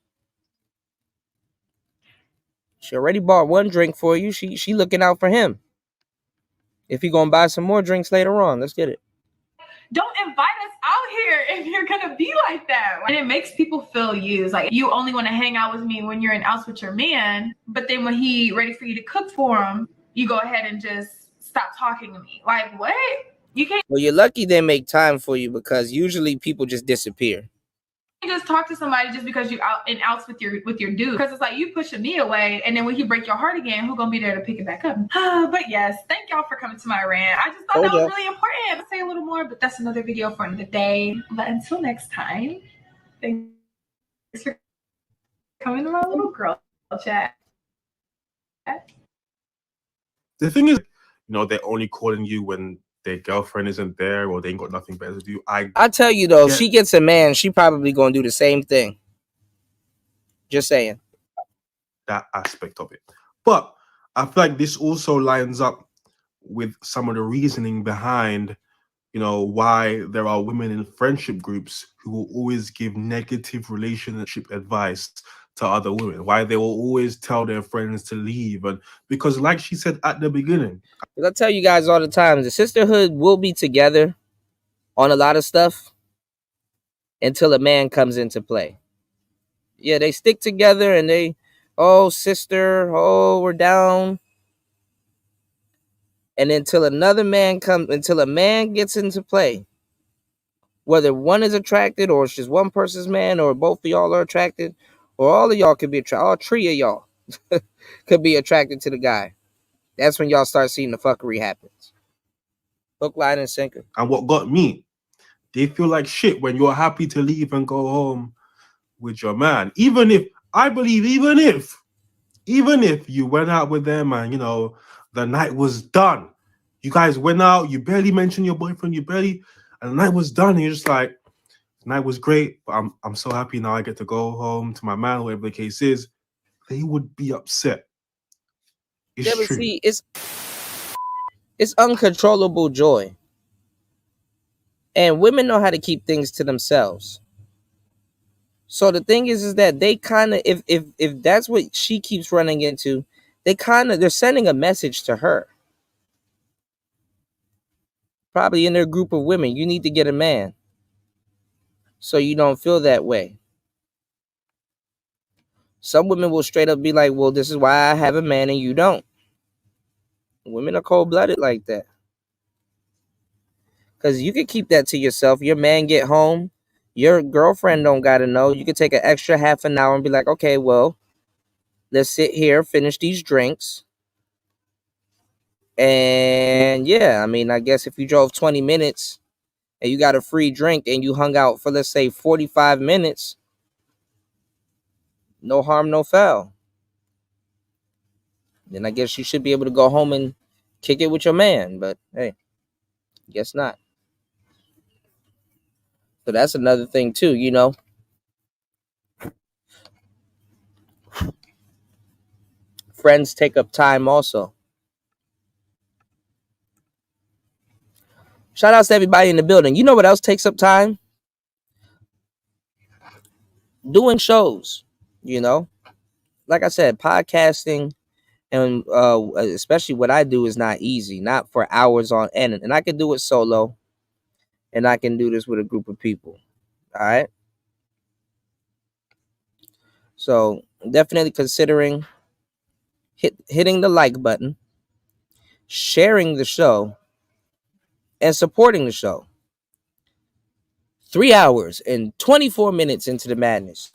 Speaker 3: She already bought one drink for you. She looking out for him. If he going to buy some more drinks later on, let's get it.
Speaker 19: Don't invite us out here if you're going to be like that. And it makes people feel used. Like, you only want to hang out with me when you're in house with your man. But then when he ready for you to cook for him, you go ahead and just stop talking to me. Like, what? You can't.
Speaker 3: Well, you're lucky they make time for you because usually people just disappear.
Speaker 19: Just talk to somebody just because you out and outs with your dude, because it's like you pushing me away, and then when he break your heart again, who gonna be there to pick it back up? But yes, thank y'all for coming to my rant. I just thought that was really important. I'll say a little more, but that's another video for another day. But until next time, thanks for coming to my little girl chat.
Speaker 18: The thing is, they're only calling you when their girlfriend isn't there or they ain't got nothing better to do.
Speaker 3: I tell you though, if she gets a man, she probably gonna do the same thing. Just saying.
Speaker 18: That aspect of it. But I feel like this also lines up with some of the reasoning behind, why there are women in friendship groups who will always give negative relationship advice to other women, why they will always tell their friends to leave. And because like she said at the beginning,
Speaker 3: I tell you guys all the time, the sisterhood will be together on a lot of stuff until a man comes into play. Yeah, they stick together and they, oh, sister, oh, we're down. And until a man gets into play, whether one is attracted or it's just one person's man or both of y'all are attracted or all of y'all could be attracted, all three of y'all could be attracted to the guy. That's when y'all start seeing the fuckery happens. Hook, line, and sinker.
Speaker 18: And what got me, they feel like shit when you're happy to leave and go home with your man. Even if you went out with them and, the night was done. You guys went out, you barely mentioned your boyfriend, and the night was done. And you're just like, the night was great, but I'm so happy now I get to go home to my man, whatever the case is. They would be upset. It's true.
Speaker 3: See, it's uncontrollable joy. And women know how to keep things to themselves. So the thing is that they kind of, if that's what she keeps running into, they're sending a message to her. Probably in their group of women, you need to get a man. So you don't feel that way. Some women will straight up be like, well, this is why I have a man and you don't. Women are cold-blooded like that. Because you can keep that to yourself. Your man get home. Your girlfriend don't got to know. You can take an extra half an hour and be like, okay, well, let's sit here, finish these drinks. And yeah, I mean, I guess if you drove 20 minutes and you got a free drink and you hung out for, let's say, 45 minutes, no harm, no foul. Then I guess you should be able to go home and kick it with your man. But hey, guess not. So that's another thing too, Friends take up time also. Shout out to everybody in the building. You know what else takes up time? Doing shows, Like I said, podcasting and especially what I do is not easy, not for hours on end. And I can do it solo and I can do this with a group of people. All right. So definitely considering hitting the like button, sharing the show, and supporting the show. 3 hours and 24 minutes into the madness.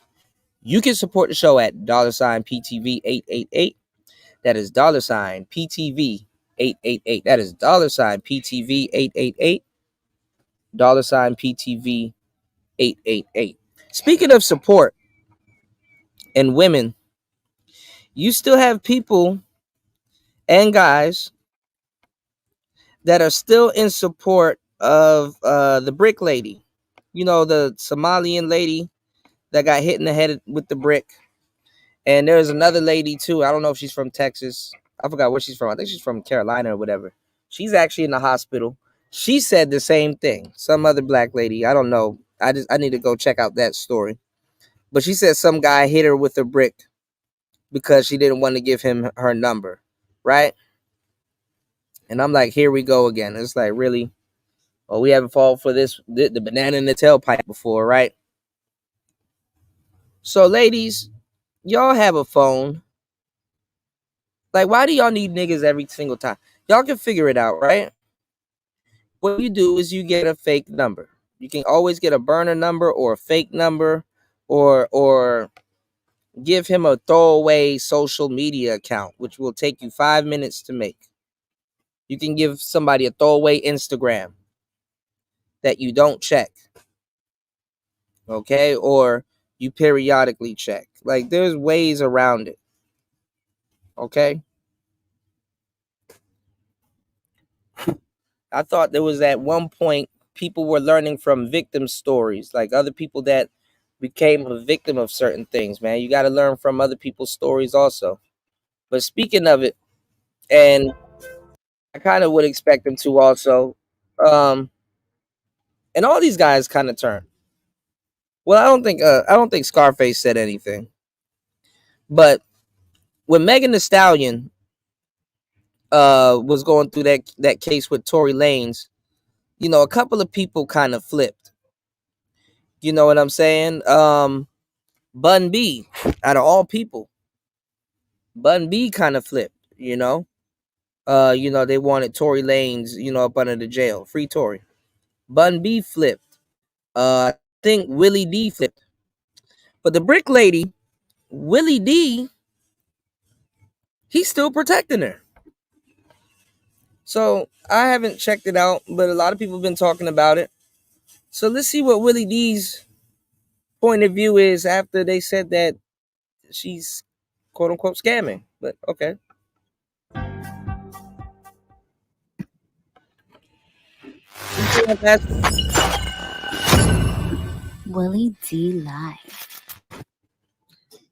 Speaker 3: You can support the show at $PTV888. That is $PTV888. That is $PTV888. $PTV888. Speaking of support and women, you still have people and guys that are still in support of the brick lady. The Somalian lady that got hit in the head with the brick. And there's another lady too. I don't know if she's from Texas. I forgot where she's from. I think she's from Carolina or whatever. She's actually in the hospital. She said the same thing. Some other black lady. I don't know. I need to go check out that story. But she said some guy hit her with a brick because she didn't want to give him her number. Right? And I'm like, here we go again. It's like, really? Oh, we haven't fallen for this, the banana in the tailpipe before, right? So, ladies, y'all have a phone. Like, why do y'all need niggas every single time? Y'all can figure it out, right? What you do is you get a fake number. You can always get a burner number or a fake number or give him a throwaway social media account, which will take you 5 minutes to make. You can give somebody a throwaway Instagram that you don't check. Okay? Or you periodically check. Like, there's ways around it. Okay? I thought there was at one point people were learning from victim stories, like other people that became a victim of certain things, man. You got to learn from other people's stories also. But speaking of it, and I kind of would expect them to also, and all these guys kind of turn. Well, I don't think Scarface said anything, but when Megan Thee Stallion was going through that case with Tory Lanez, you know, a couple of people kind of flipped. You know what I'm saying? Bun B, out of all people, Bun B kind of flipped. You know, they wanted Tory Lanez, up under the jail, free Tory. Bun B flipped. I think Willie D flipped, but the brick lady, Willie D, he's still protecting her. So I haven't checked it out, but a lot of people have been talking about it. So let's see what Willie D's point of view is after they said that she's quote unquote scamming. But okay.
Speaker 7: Willie D Live.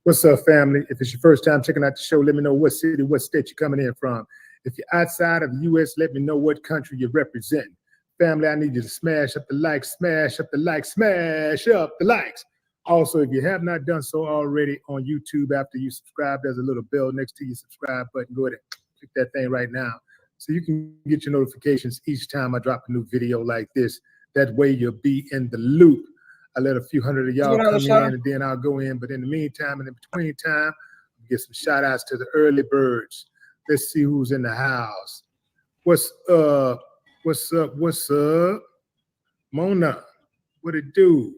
Speaker 8: What's up, family? If it's your first time checking out the show, let me know what city, what state you're coming in from. If you're outside of the U.S., let me know what country you represent. Family, I need you to smash up the likes, smash up the likes, smash up the likes. Also, if you have not done so already on YouTube, after you subscribe, there's a little bell next to your subscribe button. Go ahead and click that thing right now so you can get your notifications each time I drop a new video like this. That way you'll be in the loop. I let a few hundred of y'all come in and then I'll go in. But in the meantime and in between time, get some shout outs to the early birds. Let's see who's in the house. What's up? What's up? What's up? Mona, what it do?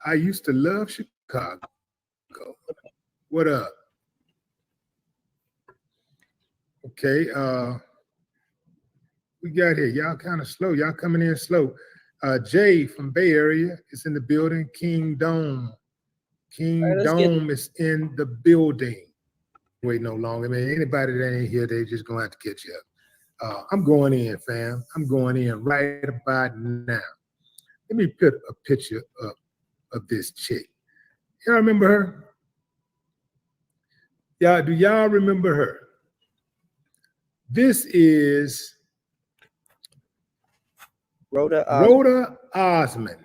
Speaker 8: I used to love Chicago. What up? Okay, we got here. Y'all kind of slow. Y'all coming in slow. Jay from Bay Area is in the building. King Dome. King Dome is in the building. Wait no longer, man. Anybody that ain't here, they just gonna have to catch you up. I'm going in, fam. I'm going in right about now. Let me put a picture up of this chick. Y'all remember her? Do y'all remember her? This is Rhoda Osmond,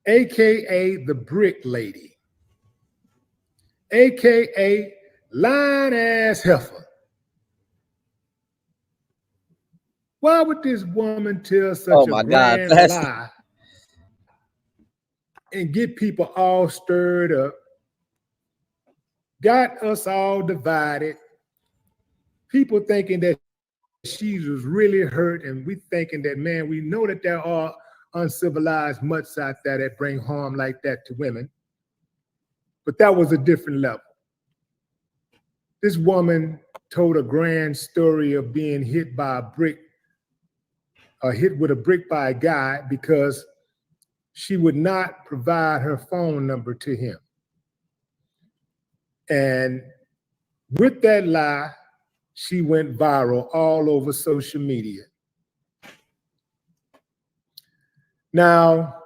Speaker 8: aka the Brick Lady, aka Line Ass Heifer. Why would this woman tell such a grand lie and get people all stirred up? Got us all divided. People thinking that she was really hurt, and we thinking that, man, we know that there are uncivilized mutts out there that bring harm like that to women, but that was a different level. This woman told a grand story of being hit by a brick, hit with a brick by a guy because she would not provide her phone number to him. And with that lie, she went viral all over social media. Now,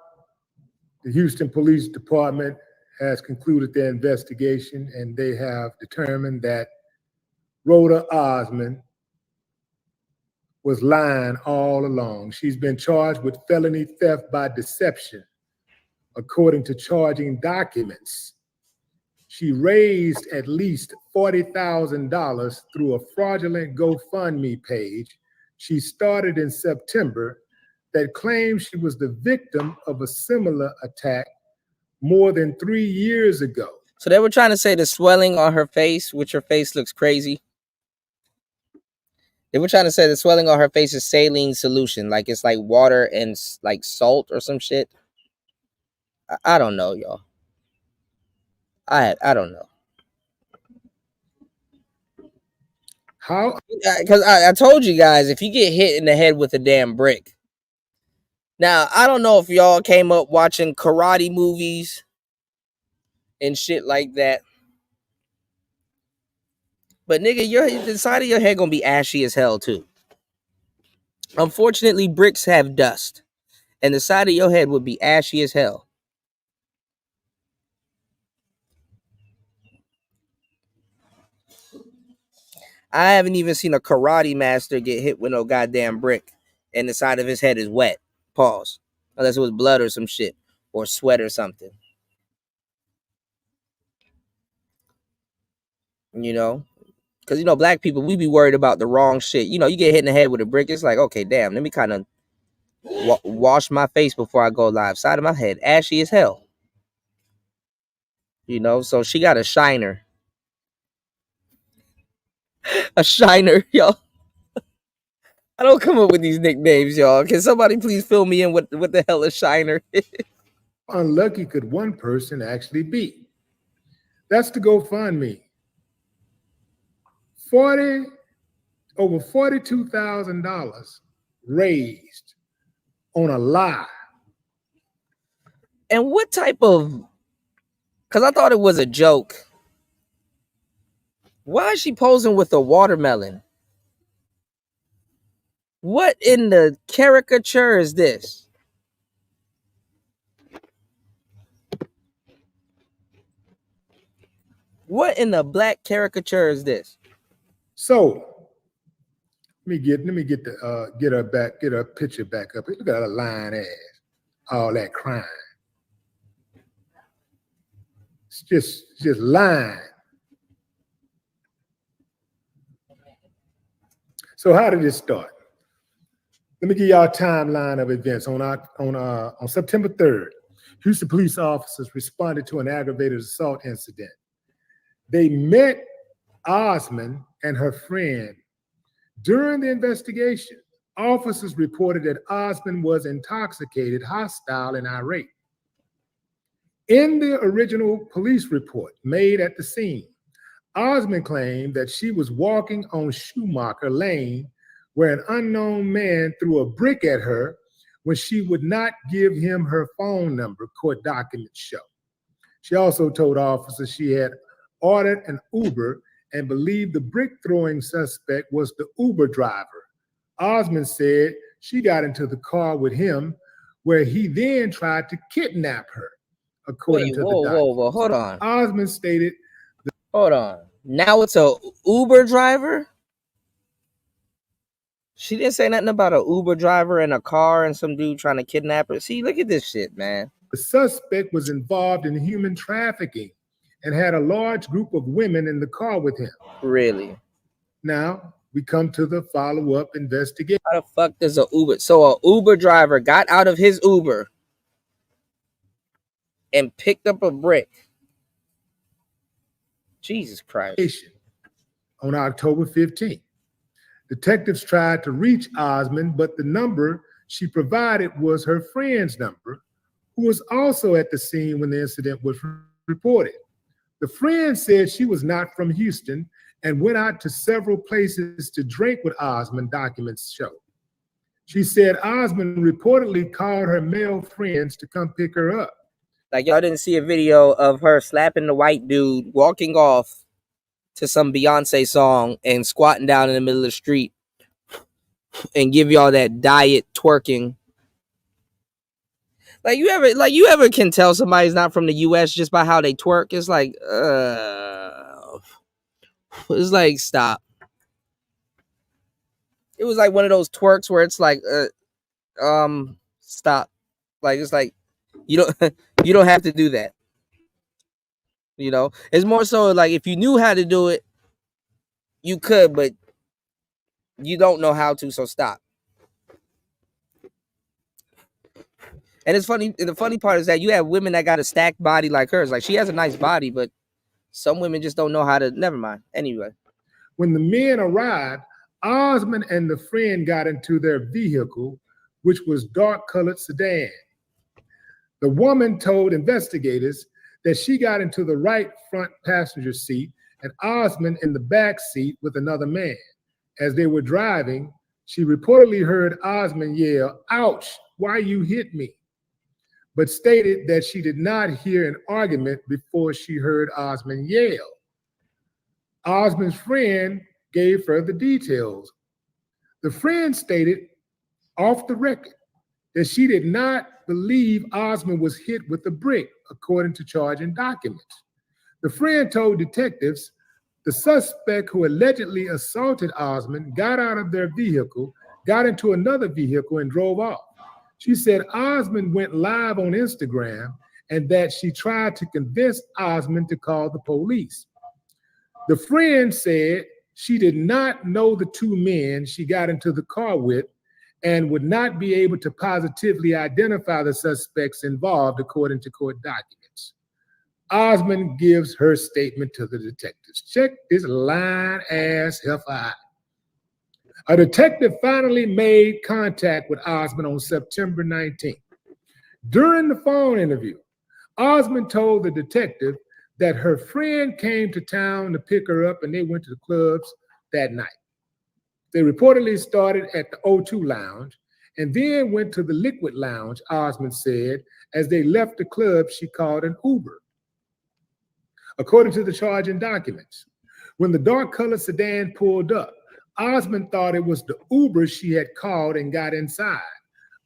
Speaker 8: the Houston Police Department has concluded their investigation, and they have determined that Rhoda Osmond was lying all along. She's been charged with felony theft by deception, according to charging documents. She raised at least $40,000 through a fraudulent GoFundMe page she started in September that claimed she was the victim of a similar attack more than 3 years ago.
Speaker 3: So they were trying to say the swelling on her face, which her face looks crazy. They were trying to say the swelling on her face is saline solution, like it's like water and like salt or some shit. I don't know, y'all. I don't know.
Speaker 8: How?
Speaker 3: Because I told you guys, if you get hit in the head with a damn brick. Now, I don't know if y'all came up watching karate movies and shit like that. But nigga, the side of your head gonna be ashy as hell too. Unfortunately, bricks have dust, and the side of your head would be ashy as hell. I haven't even seen a karate master get hit with no goddamn brick, and the side of his head is wet. Pause. Unless it was blood or some shit, or sweat or something. You know? Because, black people, we be worried about the wrong shit. You get hit in the head with a brick. It's like, okay, damn, let me kind of wash my face before I go live. Side of my head, ashy as hell. So she got a shiner. A shiner, y'all. I don't come up with these nicknames, y'all. Can somebody please fill me in what the hell a shiner is?
Speaker 8: Unlucky could one person actually be? That's the GoFundMe. Over $42,000 raised on a lie.
Speaker 3: And what type of, because I thought it was a joke. Why is she posing with a watermelon? What in the caricature is this? What in the black caricature is this?
Speaker 8: So let me get her picture back up. Look at her lying ass. All that crime. It's just lying. So how did it start? Let me give y'all a timeline of events. On September 3rd, Houston police officers responded to an aggravated assault incident. They met Osmond and her friend. During the investigation, officers reported that Osmond was intoxicated, hostile, and irate. In the original police report made at the scene, Osmond claimed that she was walking on Schumacher Lane where an unknown man threw a brick at her when she would not give him her phone number, court documents show. She also told officers she had ordered an Uber and believed the brick-throwing suspect was the Uber driver. Osmond said she got into the car with him, where he then tried to kidnap her, according to the documents.
Speaker 3: Whoa, hold on.
Speaker 8: Osmond stated...
Speaker 3: Hold on. Now it's a Uber driver? She didn't say nothing about an Uber driver in a car and some dude trying to kidnap her. See, look at this shit, man.
Speaker 8: The suspect was involved in human trafficking and had a large group of women in the car with him.
Speaker 3: Really?
Speaker 8: Now, we come to the follow-up investigation.
Speaker 3: How the fuck does a Uber... So a Uber driver got out of his Uber and picked up a brick. Jesus Christ.
Speaker 8: On October 15th. Detectives tried to reach Osmond, but the number she provided was her friend's number, who was also at the scene when the incident was reported. The friend said she was not from Houston and went out to several places to drink with Osmond, documents show. She said Osmond reportedly called her male friends to come pick her up.
Speaker 3: Like, y'all didn't see a video of her slapping the white dude, walking off to some Beyonce song and squatting down in the middle of the street and give y'all that diet twerking. Like, you ever can tell somebody's not from the US just by how they twerk? It's like, stop. It was like one of those twerks where it's like, stop. Like, it's like, you don't have to do that. It's more so like if you knew how to do it, you could, but you don't know how to, so stop. And it's funny. The funny part is that you have women that got a stacked body like hers. Like, she has a nice body, but some women just don't know how to. Never mind. Anyway.
Speaker 8: When the men arrived, Osmond and the friend got into their vehicle, which was dark-colored sedan. The woman told investigators that she got into the right front passenger seat and Osmond in the back seat with another man. As they were driving, she reportedly heard Osmond yell, "Ouch, why you hit me?" but stated that she did not hear an argument before she heard Osmond yell. Osmond's friend gave further details. The friend stated off the record that she did not believe Osmond was hit with a brick, according to charging documents. The friend told detectives the suspect who allegedly assaulted Osmond got out of their vehicle, got into another vehicle, and drove off. She said Osmond went live on Instagram and that she tried to convince Osmond to call the police. The friend said she did not know the two men she got into the car with and would not be able to positively identify the suspects involved, according to court documents. Osmond gives her statement to the detectives. Check this lying ass heifer. A detective finally made contact with Osmond on September 19th. During the phone interview, Osmond told the detective that her friend came to town to pick her up and they went to the clubs that night. They reportedly started at the O2 Lounge and then went to the Liquid Lounge, Osmond said. As they left the club, she called an Uber. According to the charging documents, when the dark-colored sedan pulled up, Osmond thought it was the Uber she had called and got inside.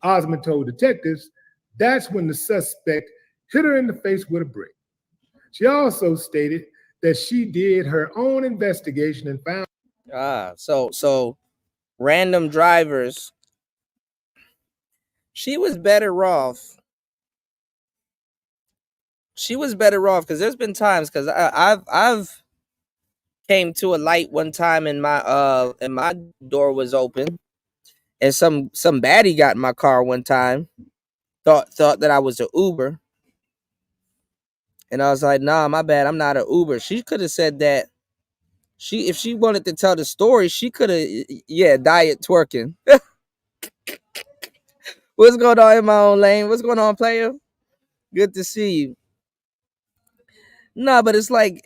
Speaker 8: Osmond told detectives that's when the suspect hit her in the face with a brick. She also stated that she did her own investigation and found
Speaker 3: so random drivers. She was better off. She was better off because there's been times because I've came to a light one time and my door was open and some baddie got in my car one time, thought that I was an Uber. And I was like, nah, my bad, I'm not an Uber. She could have said that. If she wanted to tell the story, she could have, diet twerking. What's going on in my own lane? What's going on, player? Good to see you. No, but it's like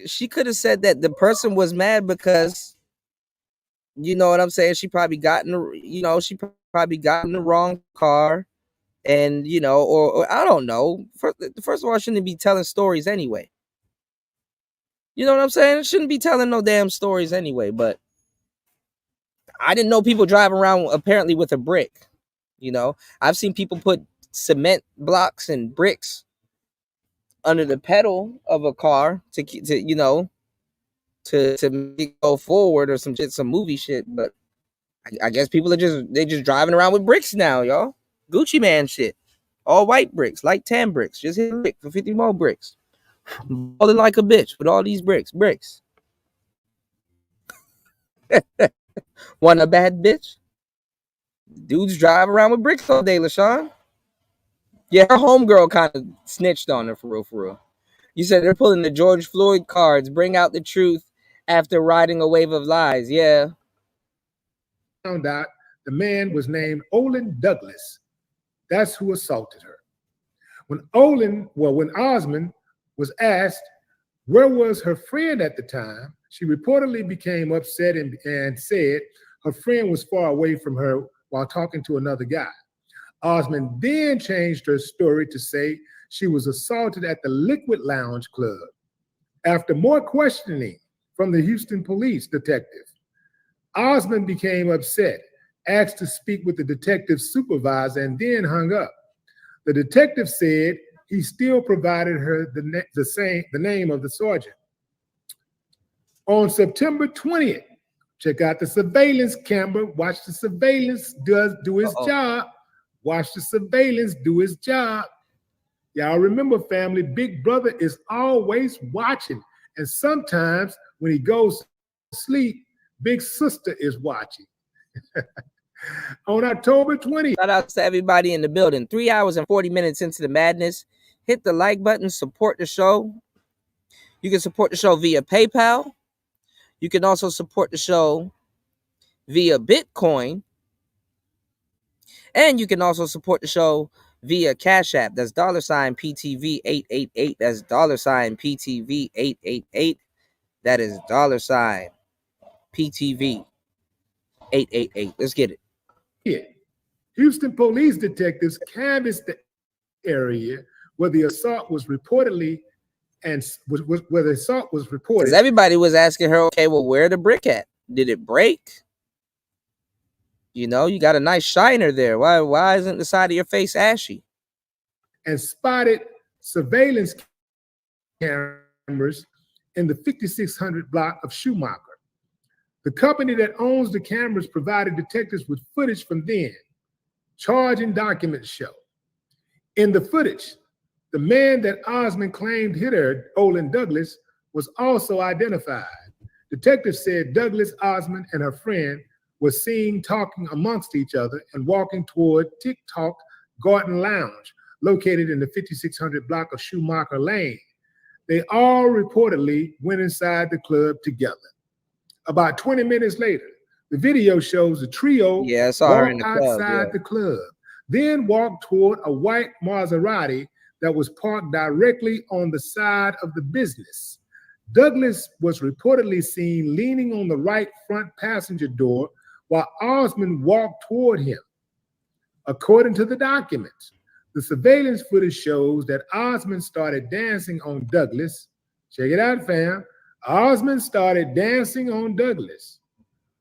Speaker 3: she could have said that the person was mad because, you know what I'm saying? She probably got in the wrong car, and or I don't know. First of all, I shouldn't be telling stories anyway. You know what I'm saying? I shouldn't be telling no damn stories anyway. But I didn't know people driving around apparently with a brick. I've seen people put cement blocks and bricks under the pedal of a car to make it go forward or some movie shit. But I guess people are just driving around with bricks now, y'all. Gucci Man shit. All white bricks, like 10 bricks. Just hit a brick for 50 more bricks. Balling like a bitch with all these bricks. Want a bad bitch? Dudes drive around with bricks all day, LaShawn. Yeah, her homegirl kind of snitched on her, for real. You said they're pulling the George Floyd cards, bring out the truth after riding a wave of lies. Yeah.
Speaker 8: Found out the man was named Olin Douglas. That's who assaulted her. When Osmond was asked where was her friend at the time, she reportedly became upset and said her friend was far away from her while talking to another guy. Osmond then changed her story to say she was assaulted at the Liquid Lounge Club. After more questioning from the Houston police detective, Osmond became upset, asked to speak with the detective's supervisor, and then hung up. The detective said he still provided her the name of the sergeant. On September 20th, check out the surveillance camera. Watch the surveillance do his job. Watch the surveillance do his job. Y'all remember, family, Big Brother is always watching. And sometimes when he goes to sleep, Big Sister is watching. On October 20th.
Speaker 3: Shout out to everybody in the building. 3 hours and 40 minutes into the madness. Hit the like button, support the show. You can support the show via PayPal. You can also support the show via Bitcoin. And you can also support the show via Cash App. That's $PTV888. That's $PTV888. That is $PTV888. Let's get it.
Speaker 8: Yeah. Houston police detectives canvassed the area where the assault was reported. Because
Speaker 3: everybody was asking her, okay, well, where the brick at? Did it break? You know, you got a nice shiner there. Why isn't the side of your face ashy?
Speaker 8: And spotted surveillance cameras in the 5600 block of Schumacher. The company that owns the cameras provided detectives with footage from then. Charge and documents show. In the footage, the man that Osmond claimed hit her, Olin Douglas, was also identified. Detectives said Douglas, Osmond, and her friend were seen talking amongst each other and walking toward TikTok Garden Lounge, located in the 5600 block of Schumacher Lane. They all reportedly went inside the club together. About 20 minutes later, the video shows the trio walk outside the club, then walk toward a white Maserati that was parked directly on the side of the business. Douglas was reportedly seen leaning on the right front passenger door while Osmond walked toward him. According to the documents, the surveillance footage shows that Osmond started dancing on Douglas. Check it out, fam. Osmond started dancing on Douglas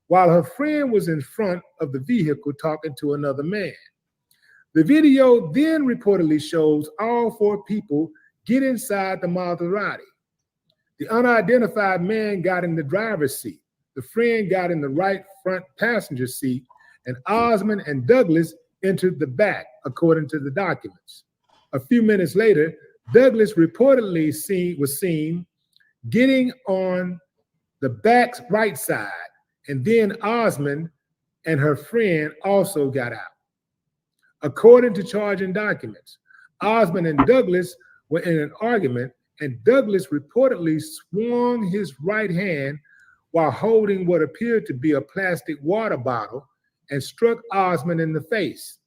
Speaker 8: while her friend was in front of the vehicle talking to another man. The video then reportedly shows all four people get inside the Maserati. The unidentified man got in the driver's seat. The friend got in the right front passenger seat, and Osmond and Douglas entered the back, according to the documents. A few minutes later, Douglas reportedly was seen getting on the back's right side, and then Osmond and her friend also got out. According to charging documents, Osmond and Douglas were in an argument, and Douglas reportedly swung his right hand while holding what appeared to be a plastic water bottle and struck Osmond in the face.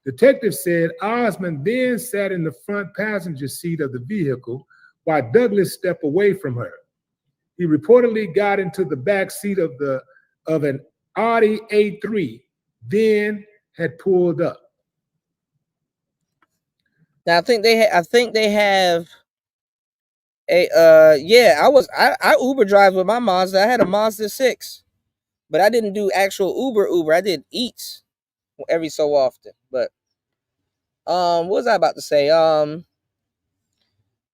Speaker 8: Detectives said Osmond then sat in the front passenger seat of the vehicle while Douglas stepped away from her. He reportedly got into the back seat of an Audi A3, then had pulled up.
Speaker 3: Now I think they have a I Uber drive with my Mazda. I had a Mazda 6, but I didn't do actual Uber. I did Eats every so often. But what was I about to say?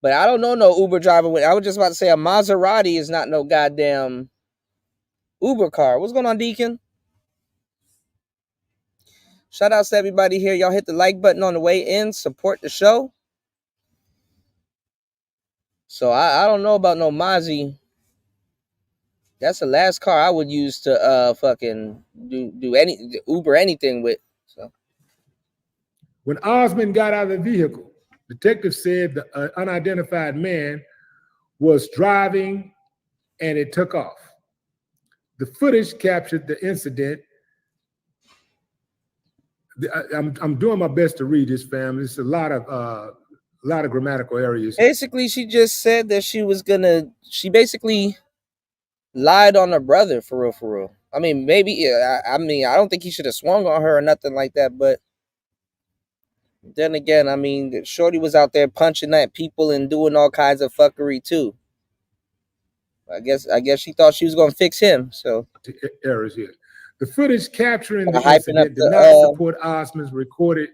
Speaker 3: But I don't know no Uber driver. I was just about to say a Maserati is not no goddamn Uber car. What's going on, Deacon? Shout outs to everybody here. Y'all hit the like button on the way in. Support the show. So I don't know about no Mazzy. That's the last car I would use to fucking do Uber anything with. So
Speaker 8: when Osmond got out of the vehicle, detectives said the unidentified man was driving and it took off. The footage captured the incident. I'm doing my best to read this, family. It's a lot of grammatical areas.
Speaker 3: Basically, she just said that she basically lied on her brother, for real. I mean, maybe, I don't think he should have swung on her or nothing like that, but then again, I mean, Shorty was out there punching at people and doing all kinds of fuckery too. I guess she thought she was going to fix him, so.
Speaker 8: Errors here. The footage capturing the incident did not support Osmond's recorded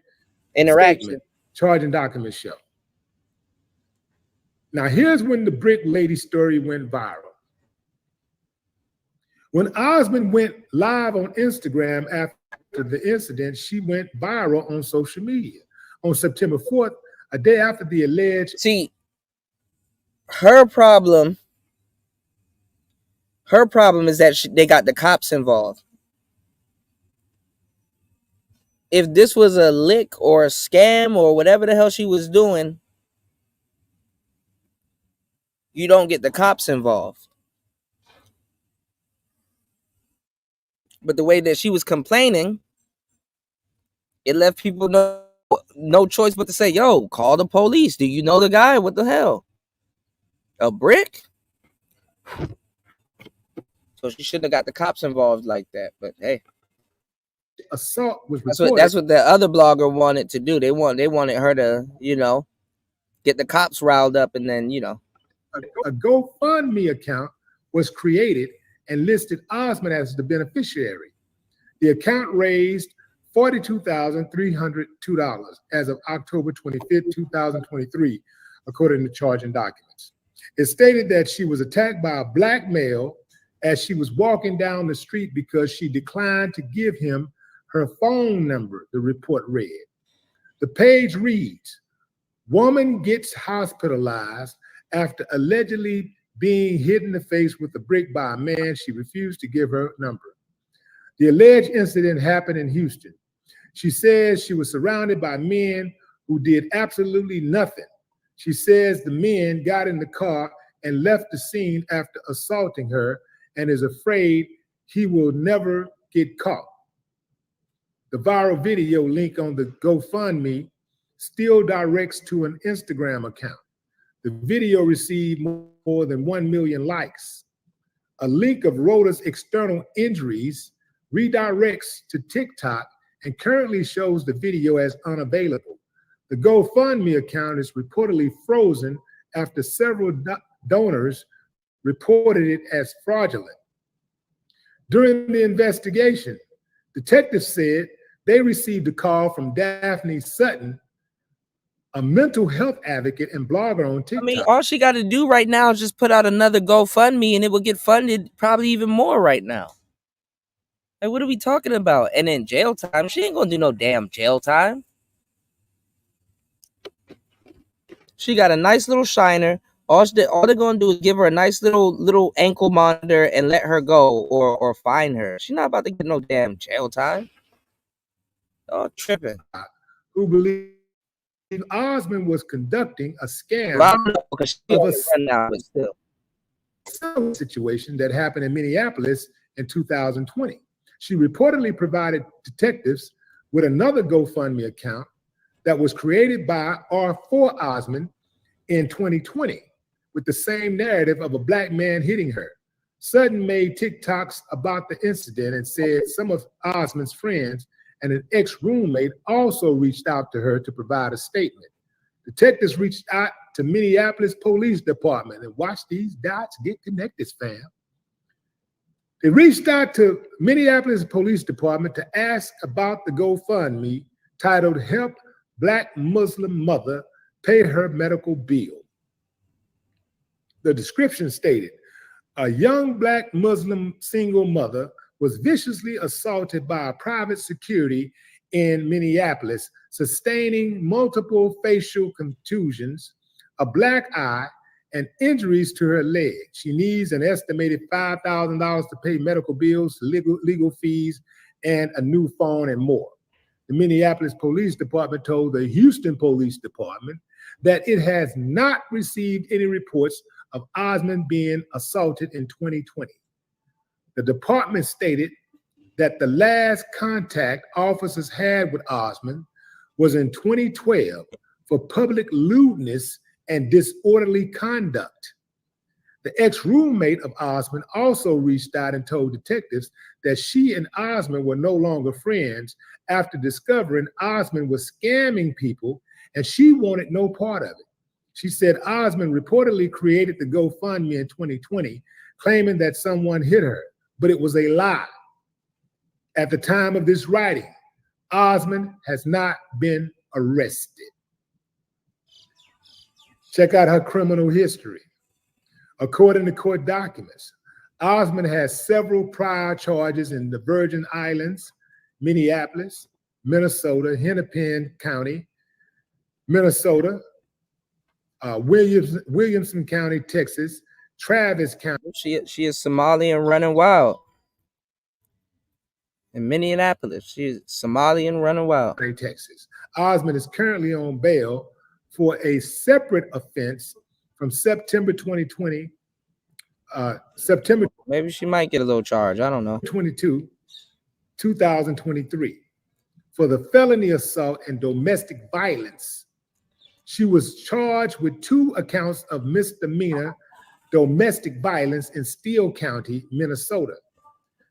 Speaker 3: interaction.
Speaker 8: Charging documents show. Now, here's when the Brick Lady story went viral. When Osmond went live on Instagram after the incident, she went viral on social media. On September 4th, a day after the alleged...
Speaker 3: See, her problem is that they got the cops involved. If this was a lick or a scam or whatever the hell she was doing, you don't get the cops involved. But the way that she was complaining, it left people no choice but to say, yo, call the police. Do you know the guy? What the hell? A brick? So she shouldn't have got the cops involved like that. But hey.
Speaker 8: Assault was reported.
Speaker 3: That's what the other blogger wanted to do. They wanted her to, get the cops riled up and then,
Speaker 8: A GoFundMe account was created and listed Osmond as the beneficiary. The account raised $42,302 as of October 25th, 2023, according to charging documents. It stated that she was attacked by a black male as she was walking down the street because she declined to give him her phone number, the report read. The page reads, woman gets hospitalized after allegedly being hit in the face with a brick by a man she refused to give her number. The alleged incident happened in Houston. She says she was surrounded by men who did absolutely nothing. She says the men got in the car and left the scene after assaulting her and is afraid he will never get caught. The viral video link on the GoFundMe still directs to an Instagram account. The video received more than 1 million likes. A link of Rhoda's external injuries redirects to TikTok and currently shows the video as unavailable. The GoFundMe account is reportedly frozen after several donors reported it as fraudulent. During the investigation, detectives said they received a call from Daphne Sutton, a mental health advocate and blogger on TikTok.
Speaker 3: I mean, all she got to do right now is just put out another GoFundMe and it will get funded probably even more right now. Like, what are we talking about? And then jail time? She ain't gonna do no damn jail time. She got a nice little shiner. All they're gonna do is give her a nice little ankle monitor and let her go or fine her. She's not about to get no damn jail time. Oh, tripping.
Speaker 8: Who believe Osmond was conducting a scam of a situation that happened in Minneapolis in 2020. She reportedly provided detectives with another GoFundMe account that was created by or for Osmond in 2020 with the same narrative of a black man hitting her. Sutton made TikToks about the incident and said some of Osmond's friends and an ex-roommate also reached out to her to provide a statement. Detectives reached out to Minneapolis Police Department, and watch these dots get connected, fam. They reached out to Minneapolis Police Department to ask about the GoFundMe titled Help Black Muslim Mother Pay Her Medical Bill. The description stated, a young black Muslim single mother was viciously assaulted by a private security in Minneapolis, sustaining multiple facial contusions, a black eye, and injuries to her leg. She needs an estimated $5,000 to pay medical bills, legal fees, and a new phone and more. The Minneapolis Police Department told the Houston Police Department that it has not received any reports of Osmond being assaulted in 2020. The department stated that the last contact officers had with Osmond was in 2012 for public lewdness and disorderly conduct. The ex-roommate of Osmond also reached out and told detectives that she and Osmond were no longer friends after discovering Osmond was scamming people and she wanted no part of it. She said Osmond reportedly created the GoFundMe in 2020, claiming that someone hit her, but it was a lie. At the time of this writing, Osmond has not been arrested. Check out her criminal history. According to court documents, Osmond has several prior charges in the Virgin Islands, Minneapolis, Minnesota, Hennepin County, Minnesota, Williamson County, Texas, Travis County.
Speaker 3: She is Somalian running wild. In Minneapolis, she is Somalian running wild.
Speaker 8: Texas. Osmond is currently on bail for a separate offense from September 2020.
Speaker 3: Maybe she might get a little charge. I don't know.
Speaker 8: 2023 for the felony assault and domestic violence. She was charged with 2 accounts of misdemeanor domestic violence in Steele County, Minnesota.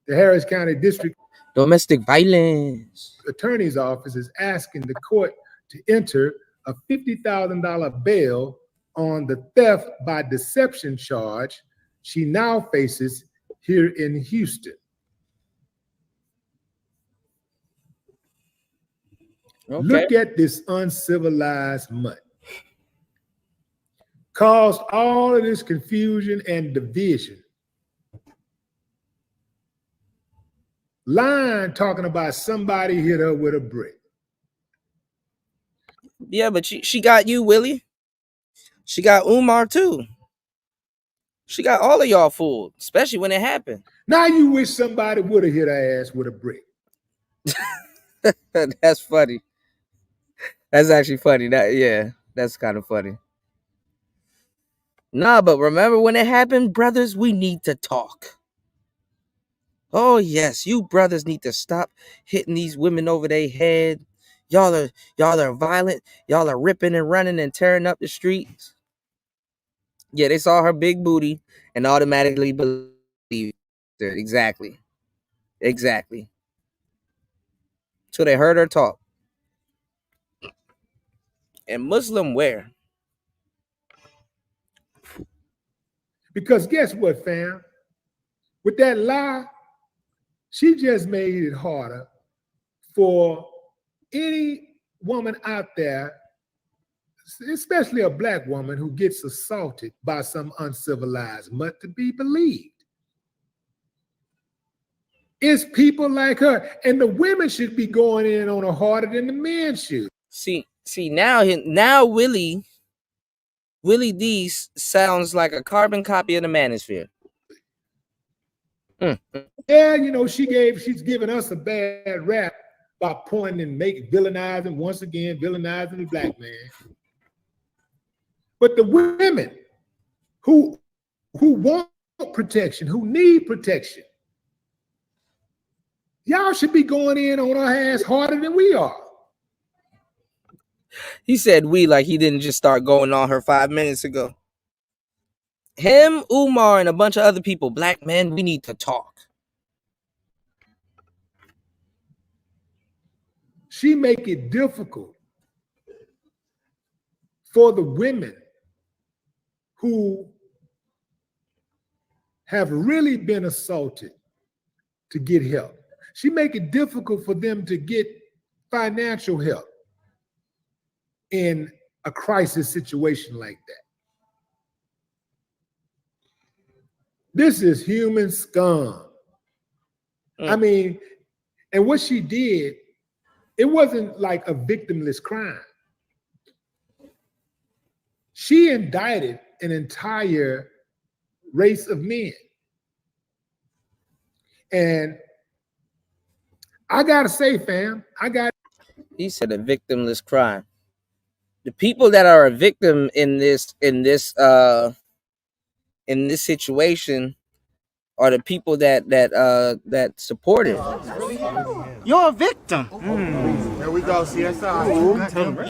Speaker 8: The Harris County District
Speaker 3: Domestic Violence
Speaker 8: Attorney's Office is asking the court to enter a $50,000 bail on the theft by deception charge she now faces here in Houston.
Speaker 3: Okay.
Speaker 8: Look at this uncivilized mutt. Caused all of this confusion and division. Lying, talking about somebody hit her with a brick.
Speaker 3: Yeah, but she got you, Willie. She got Umar too. She got all of y'all fooled, especially when it happened.
Speaker 8: Now you wish somebody would have hit her ass with a brick.
Speaker 3: That's funny. That's actually funny. That's kind of funny. Nah, but remember when it happened, brothers, we need to talk. Oh yes, you brothers need to stop hitting these women over their head. Y'all are violent. Y'all are ripping and running and tearing up the streets. Yeah, they saw her big booty and automatically believed her. Exactly. So they heard her talk. And Muslim where?
Speaker 8: Because guess what, fam? With that lie, she just made it harder for any woman out there, especially a black woman who gets assaulted by some uncivilized mutt, to be believed. It's people like her, and the women should be going in on her harder than the men should.
Speaker 3: See now Willie D sounds like a carbon copy of the manosphere.
Speaker 8: Yeah, she's giving us a bad rap by pointing and villainizing the black man. But the women who want protection, who need protection, y'all should be going in on our ass harder than we are.
Speaker 3: He said we like he didn't just start going on her 5 minutes ago. Him, Umar, and a bunch of other people, black men, we need to talk.
Speaker 8: She make it difficult for the women who have really been assaulted to get help. She make it difficult for them to get financial help in a crisis situation like that. This is human scum. I mean, and what she did, it wasn't like a victimless crime. She indicted an entire race of men. And I gotta say, fam,
Speaker 3: He said a victimless crime. The people that are a victim in this situation are the people that support it.
Speaker 5: You're a victim. There we go, CSI.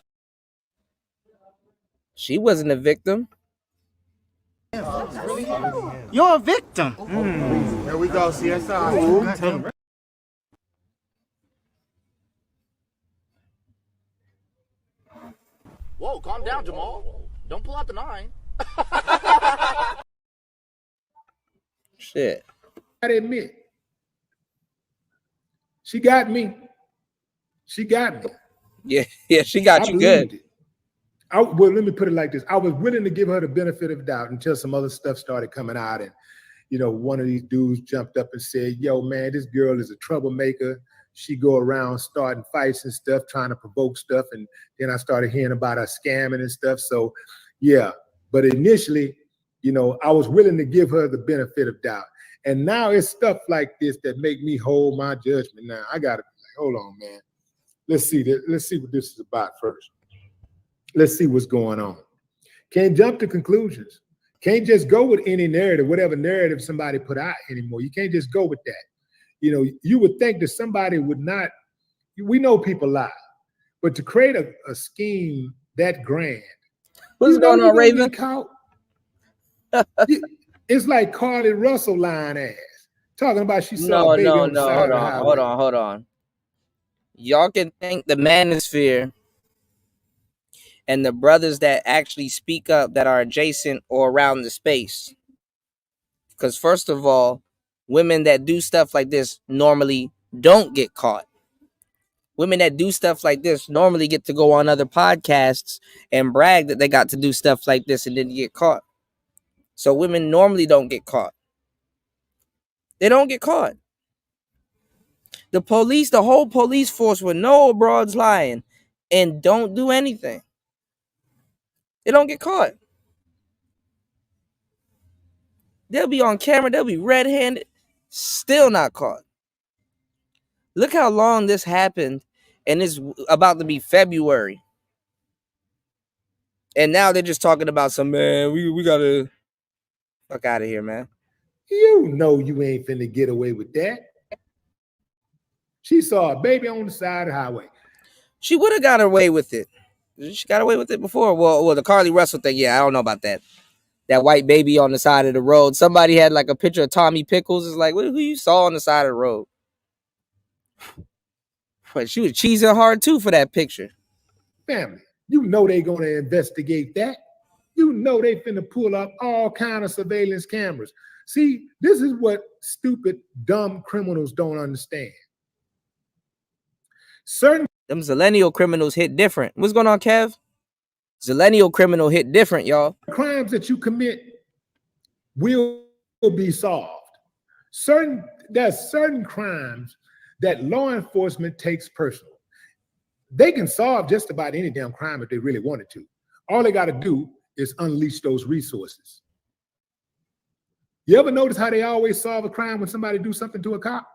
Speaker 3: She wasn't a victim.
Speaker 5: You're a victim. There we go, CSI.
Speaker 13: Whoa, calm down, Jamal. Don't pull out the 9.
Speaker 3: Shit.
Speaker 8: I admit, she got me. She got me.
Speaker 3: Yeah, she got you good.
Speaker 8: Well, let me put it like this. I was willing to give her the benefit of the doubt until some other stuff started coming out. And, one of these dudes jumped up and said, yo, man, this girl is a troublemaker. She go around starting fights and stuff, trying to provoke stuff. And then I started hearing about her scamming and stuff. So, yeah. But initially, I was willing to give her the benefit of doubt. And now it's stuff like this that make me hold my judgment. Now, I got to be like, hold on, man. Let's see what this is about first. Let's see what's going on. Can't jump to conclusions. Can't just go with any narrative, whatever narrative somebody put out anymore. You can't just go with that. You would think that somebody would not, we know people lie, but to create a scheme that grand.
Speaker 3: What's going on, Raven?
Speaker 8: It's like Carly Russell lying ass. Talking about she saw a baby on the side of the highway.
Speaker 3: Hold on. Y'all can thank the manosphere and the brothers that actually speak up that are adjacent or around the space. Because first of all, women that do stuff like this normally don't get caught. Women that do stuff like this normally get to go on other podcasts and brag that they got to do stuff like this and didn't get caught. So women normally don't get caught. They don't get caught. The police, the whole police force with no broads lying and don't do anything. They don't get caught. They'll be on camera. They'll be red-handed. Still not caught. Look how long this happened. And it's about to be February. And now they're just talking about some, man, we got to fuck out of here, man.
Speaker 8: You know you ain't finna get away with that. She saw a baby on the side of the highway.
Speaker 3: She would have got away with it. She got away with it before. Well, the Carly Russell thing, yeah, I don't know about that. That white baby on the side of the road. Somebody had like a picture of Tommy Pickles. It's like, who you saw on the side of the road? But she was cheesing hard too for that picture.
Speaker 8: Family, you know they gonna investigate that. You know they finna pull up all kind of surveillance cameras. See, this is what stupid, dumb criminals don't understand.
Speaker 3: Them Zillennial criminals hit different. What's going on, Kev? Zillennial criminal hit different, y'all.
Speaker 8: Crimes that you commit will be solved. There's certain crimes that law enforcement takes personal. They can solve just about any damn crime if they really wanted to. All they got to do is unleash those resources. You ever notice how they always solve a crime when somebody do something to a cop?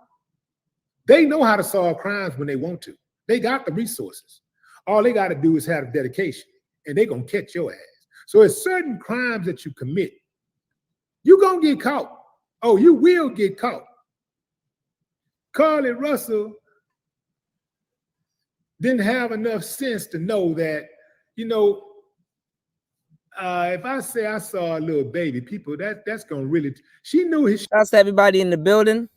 Speaker 8: They know how to solve crimes when they want to. They got the resources. All they got to do is have dedication, and they're going to catch your ass. So it's certain crimes that you commit. You're going to get caught. Oh, you will get caught. Carly Russell didn't have enough sense to know that, you know, if I say I saw a little baby, people, that's going to really, she knew his.
Speaker 3: Shouts to everybody in the building.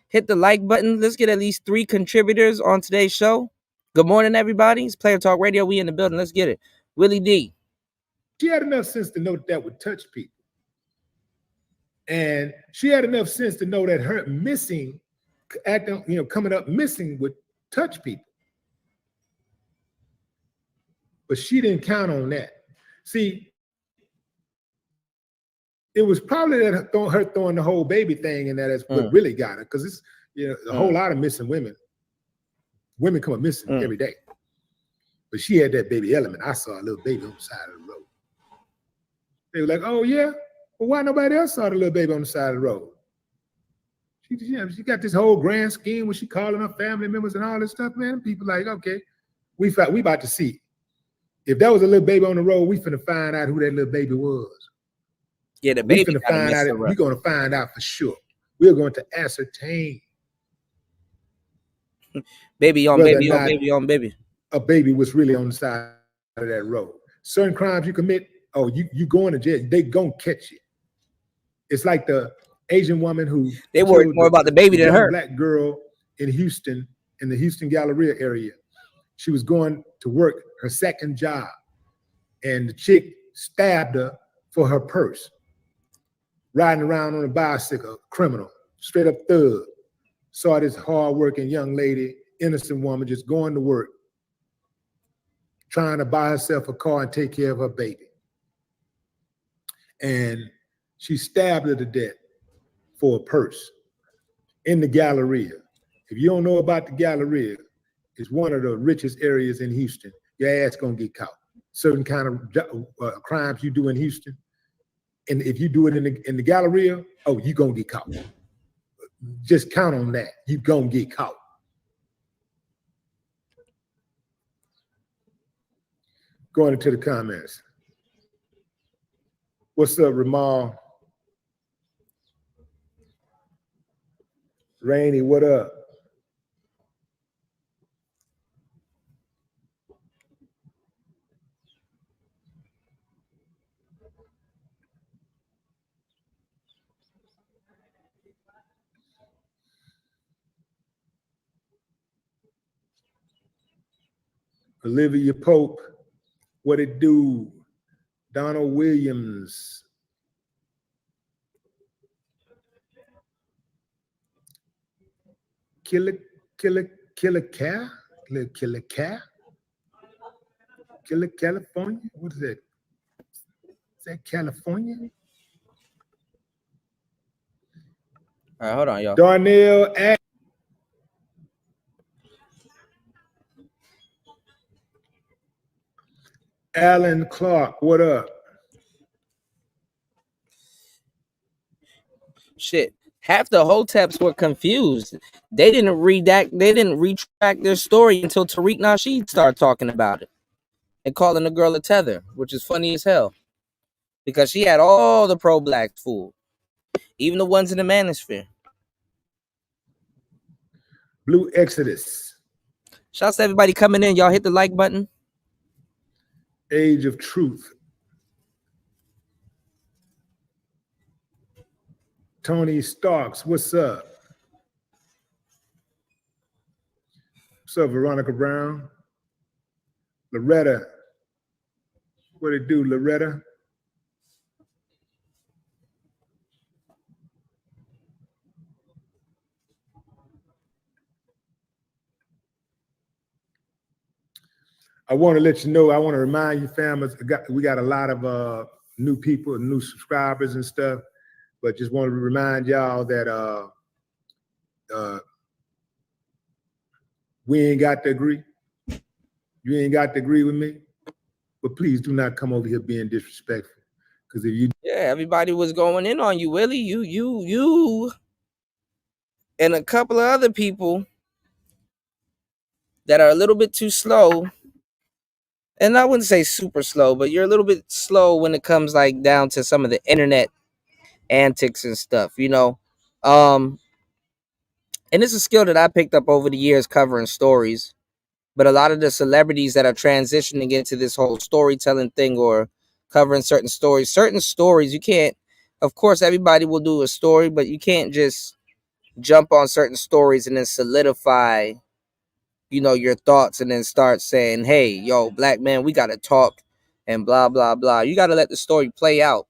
Speaker 3: Hit the like button. Let's get at least 3 contributors on today's show. Good morning, everybody. It's Player Talk Radio. We in the building. Let's get it. Willie D.
Speaker 8: She had enough sense to know that would touch people. And she had enough sense to know that her missing, acting, you know, coming up missing would touch people. But she didn't count on that. See, it was probably that her throwing the whole baby thing and that is what really got her, because it's, you know, a whole lot of missing women. Women come up missing every day. But she had that baby element. I saw a little baby on the side of the road. They were like, oh yeah? Well, why nobody else saw the little baby on the side of the road? She got this whole grand scheme where she calling her family members and all this stuff, man. People like, okay, we about to see. If there was a little baby on the road, we finna find out who that little baby was.
Speaker 3: Yeah, the baby.
Speaker 8: We're going to find out for sure. We're going to ascertain.
Speaker 3: Baby on baby on baby on baby.
Speaker 8: A baby was really on the side of that road. Certain crimes you commit, oh, you going to jail. They gonna catch you. It's like the Asian woman who
Speaker 3: they worried more about the baby than her.
Speaker 8: Black girl in Houston, in the Houston Galleria area. She was going to work her second job, and the chick stabbed her for her purse. Riding around on a bicycle, criminal, straight up thug. Saw this hardworking young lady, innocent woman, just going to work, trying to buy herself a car and take care of her baby. And she stabbed her to death for a purse in the Galleria. If you don't know about the Galleria, it's one of the richest areas in Houston. Your ass gonna get caught. Certain kind of crimes you do in Houston, and if you do it in the Galleria, oh, you gonna get caught. Just count on that. You gonna get caught. Going into the comments. What's up, Ramal? Rainy, what up? Olivia Pope, what it do? Donald Williams. Killer cow? Little Killer Cat. Killer California? What is that? Is that California?
Speaker 3: All right, hold on, y'all.
Speaker 8: Darnell Alan Clark, what up?
Speaker 3: Shit. Half the hoteps were confused. They didn't retract their story until Tariq Nasheed started talking about it and calling the girl a tether, which is funny as hell. Because she had all the pro-blacks fooled. Even the ones in the manosphere.
Speaker 8: Blue Exodus.
Speaker 3: Shouts to everybody coming in. Y'all hit the like button.
Speaker 8: Age of Truth. Tony Starks, what's up? What's up, Veronica Brown? Loretta. What it do, Loretta? I want to let you know, I want to remind you, families, we got a lot of new people, new subscribers and stuff, but just want to remind y'all that we ain't got to agree. You ain't got to agree with me, but please do not come over here being disrespectful. Because if you...
Speaker 3: Yeah, everybody was going in on you, Willie. You, and a couple of other people that are a little bit too slow. And I wouldn't say super slow, but you're a little bit slow when it comes like down to some of the internet antics and stuff, you know. And it's a skill that I picked up over the years covering stories. But a lot of the celebrities that are transitioning into this whole storytelling thing or covering certain stories, you can't, of course, everybody will do a story, but you can't just jump on certain stories and then solidify, you know, your thoughts and then start saying, hey, yo, black man, we got to talk and blah, blah, blah. You got to let the story play out.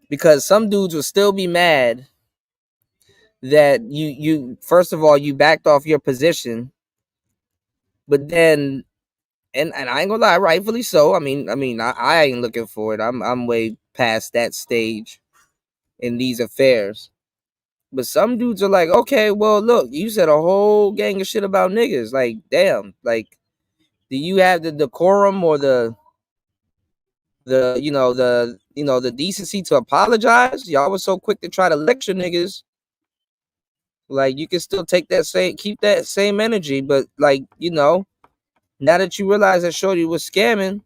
Speaker 3: Because some dudes will still be mad that you first of all, you backed off your position, but then, and I ain't gonna lie, rightfully so. I mean, I ain't looking for it. I'm way past that stage in these affairs. But some dudes are like, okay, well, look, you said a whole gang of shit about niggas. Like, damn, like, do you have the decorum or the decency to apologize? Y'all was so quick to try to lecture niggas. Like, you can still keep that same energy, but like, you know, now that you realize that Shorty was scamming,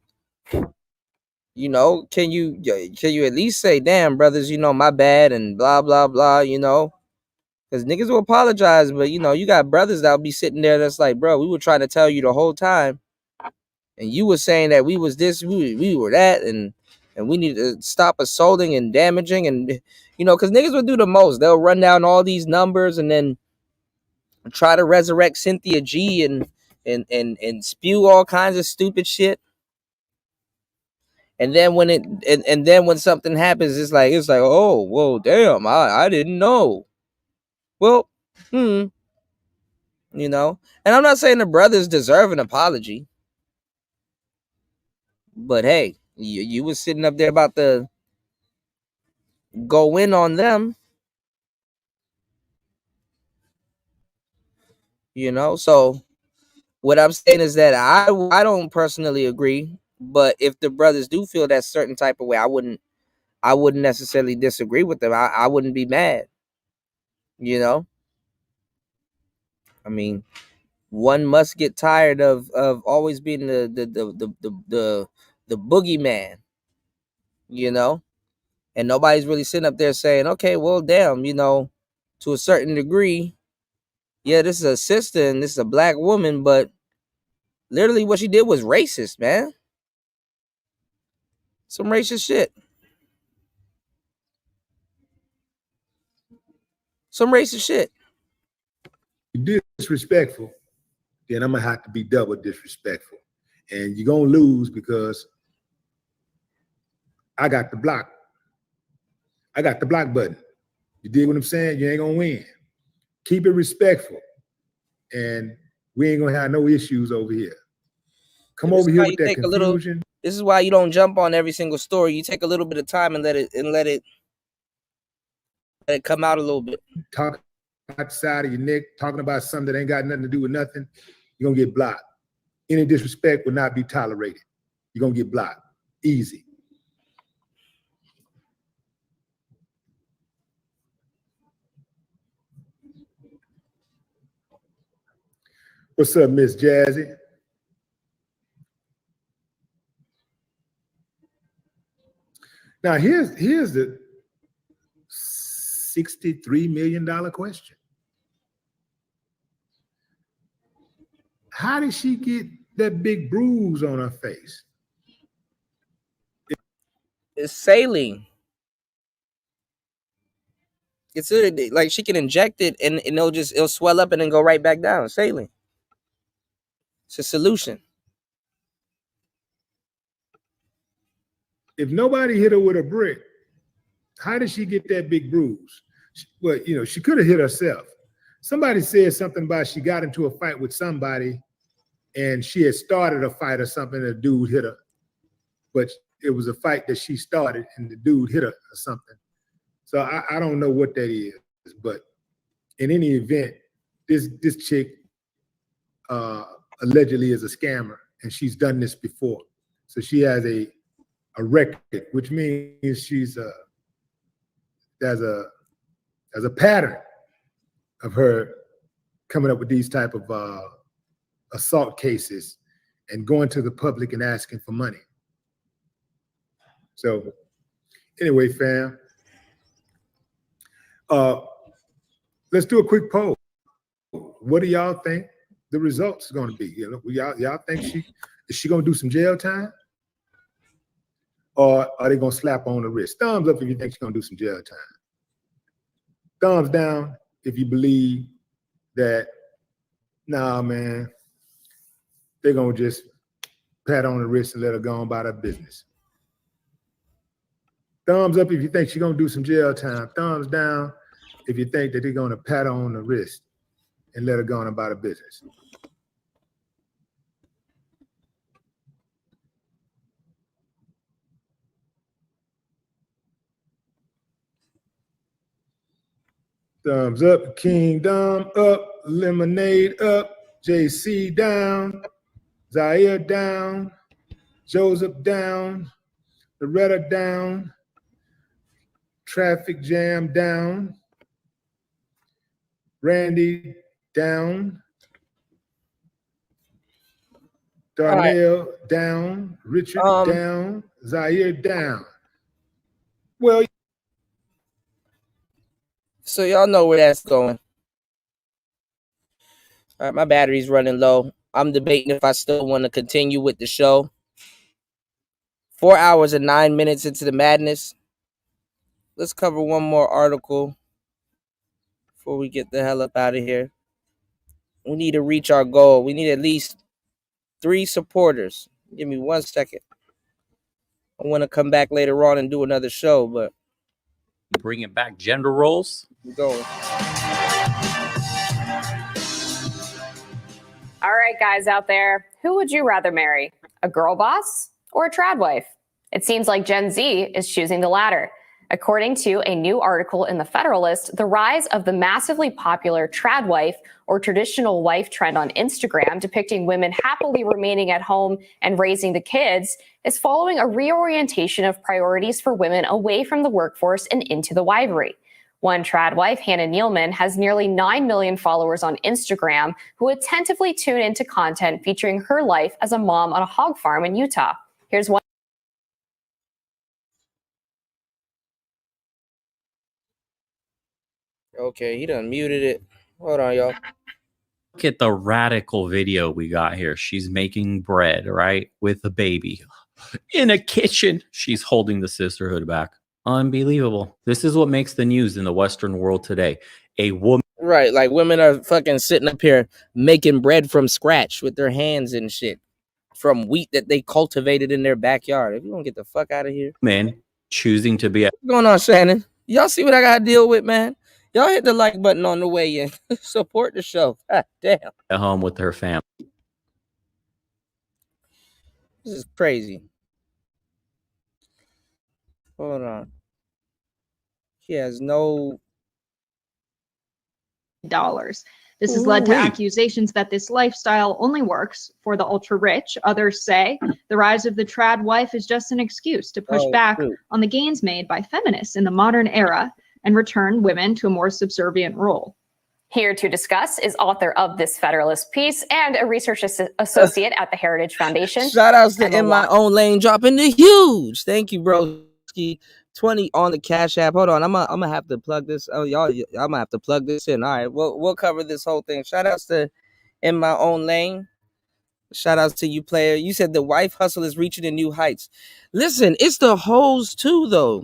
Speaker 3: you know, can you at least say, damn, brothers, you know, my bad and blah, blah, blah, you know? Because niggas will apologize, but, you know, you got brothers that'll be sitting there that's like, bro, we were trying to tell you the whole time. And you were saying that we was this, we were that, and we need to stop assaulting and damaging. And, you know, because niggas will do the most. They'll run down all these numbers and then try to resurrect Cynthia G and spew all kinds of stupid shit. And then when when something happens, it's like, oh, whoa, damn, I didn't know. Well, you know, and I'm not saying the brothers deserve an apology, but hey, you was sitting up there about to go in on them, you know. So what I'm saying is that I don't personally agree, but if the brothers do feel that certain type of way, I wouldn't necessarily disagree with them. I wouldn't be mad, you know. I mean, one must get tired of always being the boogeyman, you know. And nobody's really sitting up there saying, okay, well, damn, you know, to a certain degree, yeah, this is a sister and this is a black woman, but literally what she did was racist, man. Some racist shit. Some racist shit.
Speaker 8: You're disrespectful, then I'm going to have to be double disrespectful. And you're going to lose because I got the block. I got the block button. You dig what I'm saying? You ain't going to win. Keep it respectful, and we ain't gonna have no issues over here. Come over here with that confusion.
Speaker 3: This is why you don't jump on every single story. You take a little bit of time and let it come out a little bit.
Speaker 8: Talk outside of your neck, talking about something that ain't got nothing to do with nothing, you're gonna get blocked. Any disrespect will not be tolerated. You're gonna get blocked. Easy. What's up, Miss Jazzy? Now here's the $63 million question. How did she get that big bruise on her face?
Speaker 3: It's saline. It's like she can inject it and it'll swell up and then go right back down. Saline. It's a solution.
Speaker 8: If nobody hit her with a brick, how did she get that big bruise? Well, you know, she could have hit herself. Somebody said something about she got into a fight with somebody and she had started a fight or something and a dude hit her. But it was a fight that she started and the dude hit her or something. So I don't know what that is. But in any event, this chick allegedly is a scammer and she's done this before. So she has a record, which means she's there's a pattern of her coming up with these type of assault cases and going to the public and asking for money. So anyway, fam, let's do a quick poll. What do y'all think the results are going to be? You know, y'all think is she going to do some jail time? Or are they going to slap her on the wrist? Thumbs up if you think she's going to do some jail time. Thumbs down if you believe that, nah, man, they're going to just pat her on the wrist and let her go on about her business. Thumbs up if you think she's going to do some jail time. Thumbs down if you think that they're going to pat her on the wrist and let her go on about her business. Thumbs up, Kingdom up, Lemonade up, JC down, Zaire down, Joseph down, Loretta down, Traffic Jam down, Randy down, Darnell down, Richard down, Zaire down. Well,
Speaker 3: so y'all know where that's going. All right, my battery's running low. I'm debating if I still want to continue with the show. 4 hours and 9 minutes into the madness. Let's cover one more article before we get the hell up out of here. We need to reach our goal. We need at least 3 supporters. Give me 1 second. I want to come back later on and do another show, but
Speaker 16: bringing back gender roles.
Speaker 3: We're going.
Speaker 21: All right, guys out there, who would you rather marry? A girl boss or a TradWife? It seems like Gen Z is choosing the latter. According to a new article in The Federalist, the rise of the massively popular TradWife or traditional wife trend on Instagram depicting women happily remaining at home and raising the kids is following a reorientation of priorities for women away from the workforce and into the wifery. One TradWife, Hannah Nealman, has nearly 9 million followers on Instagram who attentively tune into content featuring her life as a mom on a hog farm in Utah. Here's one.
Speaker 3: Okay, he done muted it. Hold on, y'all.
Speaker 16: Look at the radical video we got here. She's making bread, right? With a baby. In a kitchen. She's holding the sisterhood back. Unbelievable. This is what makes the news in the Western world today. A woman.
Speaker 3: Right, like women are fucking sitting up here making bread from scratch with their hands and shit. From wheat that they cultivated in their backyard. If you don't get the fuck out of here.
Speaker 16: Men choosing to be a.
Speaker 3: What's going on, Shannon? Y'all see what I got to deal with, man? Y'all hit the like button on the way in. Support the show. God damn.
Speaker 16: At home with her family.
Speaker 3: This is crazy. Hold on. She has no
Speaker 6: dollars. This has led to
Speaker 3: Ooh-wee.
Speaker 6: accusations that this lifestyle only works for the ultra rich. Others say the rise of the trad wife is just an excuse to push back on the gains made by feminists in the modern era and return women to a more subservient role.
Speaker 21: Here to discuss is author of this Federalist piece and a research associate at the Heritage Foundation.
Speaker 3: Shout outs to
Speaker 21: Emma
Speaker 3: In My Own Lane dropping the huge. Thank you, broski. 20 on the Cash App. Hold on, I'm gonna have to plug this. Oh, y'all, I'm gonna have to plug this in. All right, we'll cover this whole thing. Shout outs to In My Own Lane. Shout outs to you, player. You said the wife hustle is reaching the new heights. Listen, it's the hoes too, though.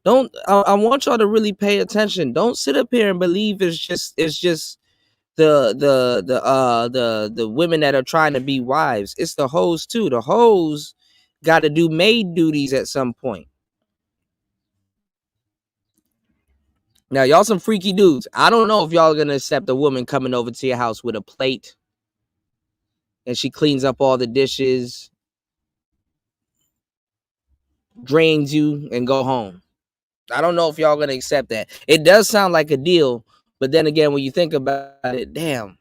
Speaker 3: I want y'all to really pay attention. Don't sit up here and believe it's just the women that are trying to be wives. It's the hoes too. The hoes got to do maid duties at some point. Now, y'all some freaky dudes. I don't know if y'all are gonna accept a woman coming over to your house with a plate and she cleans up all the dishes, drains you, and go home. I don't know if y'all gonna accept that. It does sound like a deal, but then again, when you think about it, damn,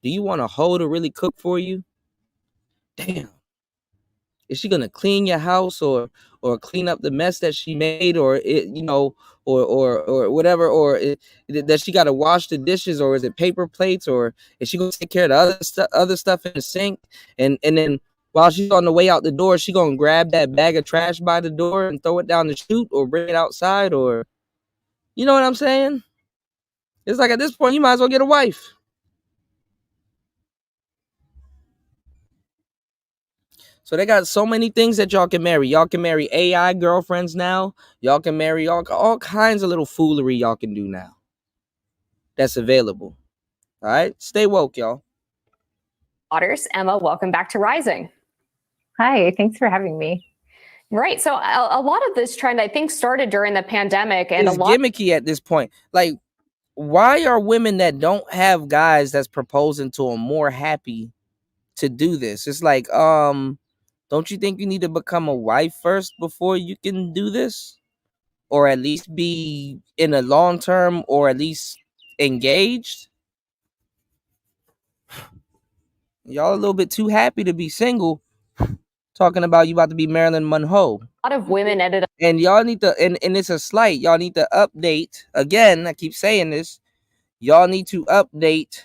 Speaker 3: do you want a hoe to really cook for you? Damn. Is she gonna clean your house or clean up the mess that she made, or it, or whatever, or does she gotta wash the dishes, or is it paper plates, or is she gonna take care of the other stuff in the sink, and then while she's on the way out the door, she gonna grab that bag of trash by the door and throw it down the chute, or bring it outside, or you know what I'm saying? It's like at this point, you might as well get a wife. So they got so many things that y'all can marry. Y'all can marry AI girlfriends now. Y'all can marry all kinds of little foolery y'all can do now. That's available. All right? Stay woke, y'all.
Speaker 21: Waters, Emma, welcome back to Rising.
Speaker 22: Hi, thanks for having me.
Speaker 21: Right. So a lot of this trend, I think, started during the pandemic, and
Speaker 3: It's gimmicky at this point. Like, why are women that don't have guys that's proposing to them more happy to do this? It's like, don't you think you need to become a wife first before you can do this? Or at least be in a long term, or at least engaged? Y'all a little bit too happy to be single, talking about you about to be Marilyn Monroe.
Speaker 21: A lot of women ended up,
Speaker 3: and y'all need to, and it's a slight, y'all need to update again. I keep saying this. Y'all need to update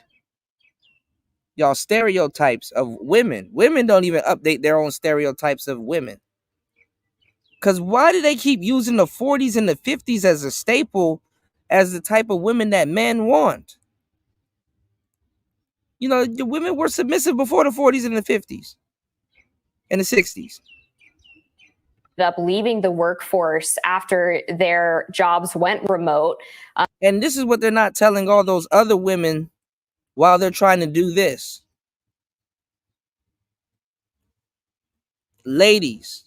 Speaker 3: y'all stereotypes of women. Women don't even update their own stereotypes of women. Because why do they keep using the 40s and the 50s as a staple, as the type of women that men want? You know, the women were submissive before the 40s and the 50s and the 60s.
Speaker 21: up leaving the workforce after their jobs went remote.
Speaker 3: And this is what they're not telling all those other women while they're trying to do this. Ladies,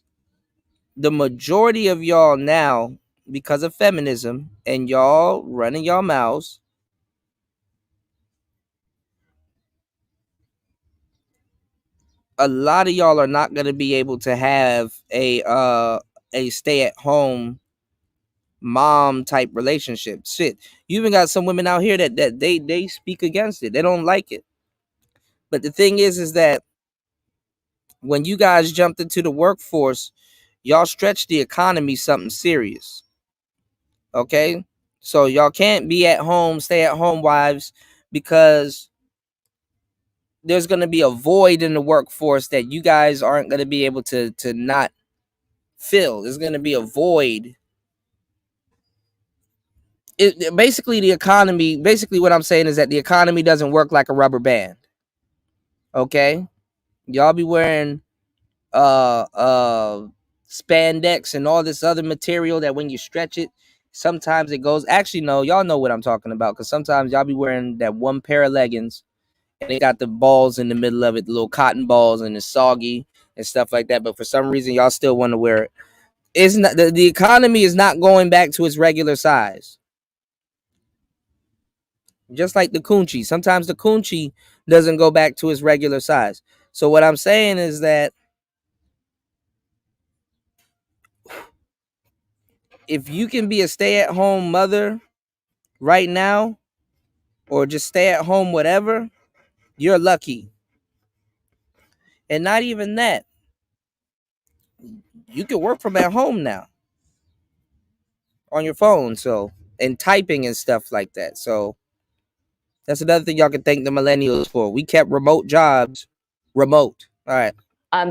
Speaker 3: the majority of y'all now, because of feminism and y'all running y'all mouths, a lot of y'all are not going to be able to have a stay-at-home mom type relationship. Shit, you even got some women out here that they speak against it. They don't like it. But the thing is that when you guys jumped into the workforce, y'all stretched the economy something serious. Okay? So y'all can't be at home, stay at home wives, because there's going to be a void in the workforce that you guys aren't going to be able to not fill. There's going to be a void. Basically, the economy, basically what I'm saying is that the economy doesn't work like a rubber band. Okay? Y'all be wearing spandex and all this other material that when you stretch it, sometimes it goes. Actually, no, y'all know what I'm talking about, because sometimes y'all be wearing that one pair of leggings and they got the balls in the middle of it, the little cotton balls, and it's soggy and stuff like that. But for some reason, y'all still want to wear it. It's not, the economy is not going back to its regular size. Just like the coochie. Sometimes the coochie doesn't go back to its regular size. So what I'm saying is that if you can be a stay-at-home mother right now, or just stay at home, whatever, you're lucky. And not even that. You can work from at home now on your phone, so, and typing and stuff like that. So that's another thing y'all can thank the millennials for. We kept remote jobs remote. All right.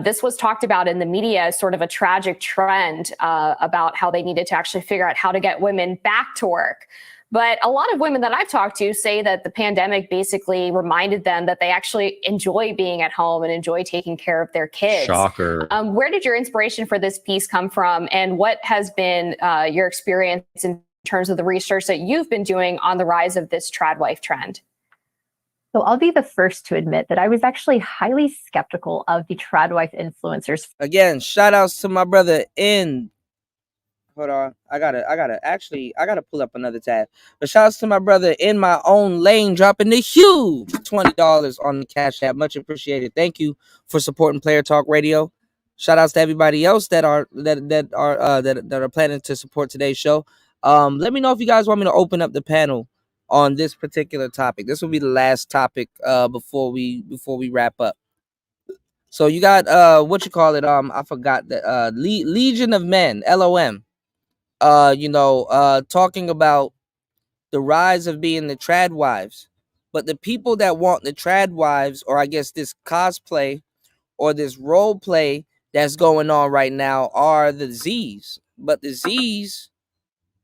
Speaker 21: This was talked about in the media as sort of a tragic trend about how they needed to actually figure out how to get women back to work. But a lot of women that I've talked to say that the pandemic basically reminded them that they actually enjoy being at home and enjoy taking care of their kids.
Speaker 16: Shocker.
Speaker 21: Where did your inspiration for this piece come from? And what has been your experience in terms of the research that you've been doing on the rise of this TradWife trend?
Speaker 22: So I'll be the first to admit that I was actually highly skeptical of the TradWife influencers.
Speaker 3: Again, shout outs to my brother in. Hold on. I gotta pull up another tab. But shout outs to my brother in my own lane, dropping the huge $20 on the Cash App. Much appreciated. Thank you for supporting Player Talk Radio. Shout outs to everybody else that are planning to support today's show. Let me know if you guys want me to open up the panel on this particular topic. This will be the last topic before we wrap up. So you got what you call it? I forgot that Legion of Men, LOM. Talking about the rise of being the trad wives. But the people that want the trad wives, or I guess this cosplay or this role play that's going on right now, are the Z's. But the Z's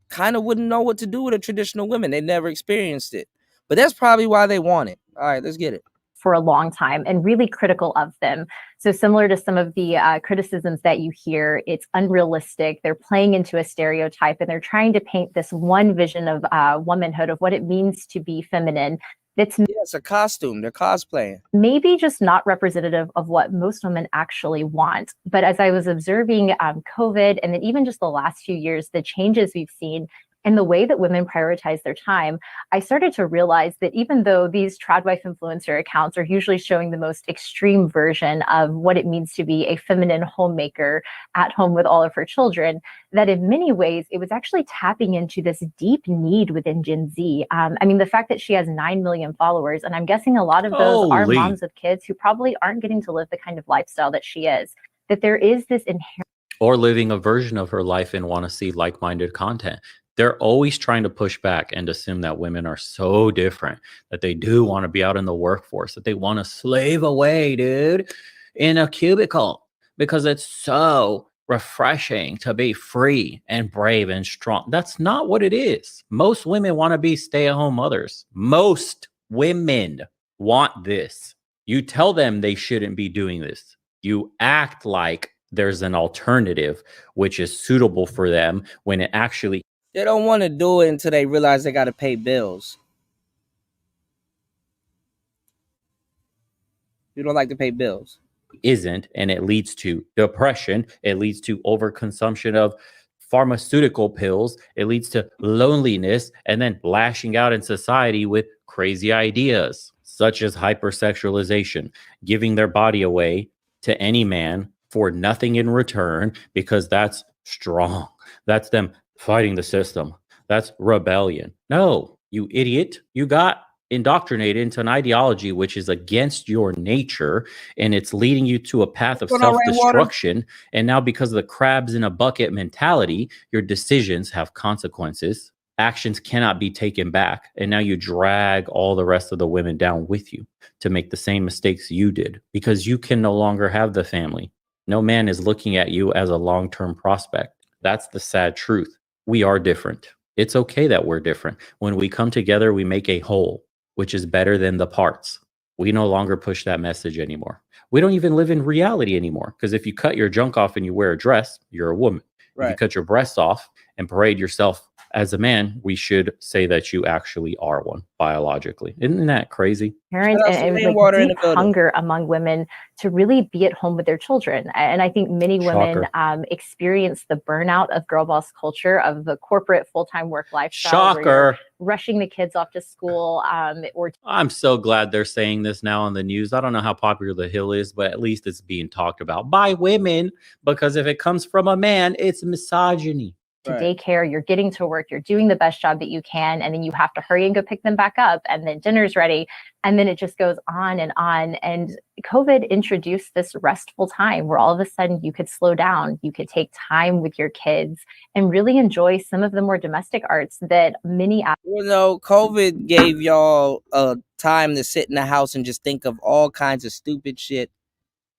Speaker 3: kind of wouldn't know what to do with a traditional woman. They never experienced it. But that's probably why they want it. All right, let's get it.
Speaker 22: For a long time and really critical of them. So similar to some of the criticisms that you hear, it's unrealistic. They're playing into a stereotype and they're trying to paint this one vision of womanhood, of what it means to be feminine.
Speaker 3: It's a costume. They're cosplaying.
Speaker 22: Maybe just not representative of what most women actually want. But as I was observing COVID and then even just the last few years, the changes we've seen and the way that women prioritize their time, I started to realize that even though these TradWife influencer accounts are usually showing the most extreme version of what it means to be a feminine homemaker at home with all of her children, that in many ways, it was actually tapping into this deep need within Gen Z. I mean, the fact that she has 9 million followers, and I'm guessing a lot of those are moms of kids who probably aren't getting to live the kind of lifestyle that she is, that there is this inherent...
Speaker 16: Or living a version of her life and want to see like-minded content. They're always trying to push back and assume that women are so different, that they do want to be out in the workforce, that they want to slave away, dude, in a cubicle, because it's so refreshing to be free and brave and strong. That's not what it is. Most women want to be stay-at-home mothers. Most women want this. You tell them they shouldn't be doing this. You act like there's an alternative which is suitable for them when it actually...
Speaker 3: They don't want to do it until they realize they got to pay bills. You don't like to pay bills.
Speaker 16: Isn't, and it leads to depression. It leads to overconsumption of pharmaceutical pills. It leads to loneliness and then lashing out in society with crazy ideas, such as hypersexualization, giving their body away to any man for nothing in return, because that's strong. That's them fighting the system. That's rebellion. No, you idiot. You got indoctrinated into an ideology which is against your nature, and it's leading you to a path of self-destruction. And now, because of the crabs in a bucket mentality, your decisions have consequences. Actions cannot be taken back. And now you drag all the rest of the women down with you to make the same mistakes you did, because you can no longer have the family. No man is looking at you as a long-term prospect. That's the sad truth. We are different. It's okay that we're different. When we come together, we make a whole, which is better than the parts. We no longer push that message anymore. We don't even live in reality anymore, because if you cut your junk off and you wear a dress, you're a woman. Right. If you cut your breasts off and parade yourself as a man, we should say that you actually are one biologically. Isn't that crazy?
Speaker 22: Parents and like deep hunger among women to really be at home with their children. And I think many women experience the burnout of girl boss culture, of the corporate full-time work lifestyle. Where you're rushing the kids off to school.
Speaker 16: I'm so glad they're saying this now on the news. I don't know how popular the Hill is, but at least it's being talked about by women, because if it comes from a man, it's misogyny.
Speaker 22: To daycare, you're getting to work, you're doing the best job that you can, and then you have to hurry and go pick them back up, and then dinner's ready, and then it just goes on. And COVID introduced this restful time where all of a sudden you could slow down, you could take time with your kids and really enjoy some of the more domestic arts that many.
Speaker 3: Well, no, COVID gave y'all time to sit in the house and just think of all kinds of stupid shit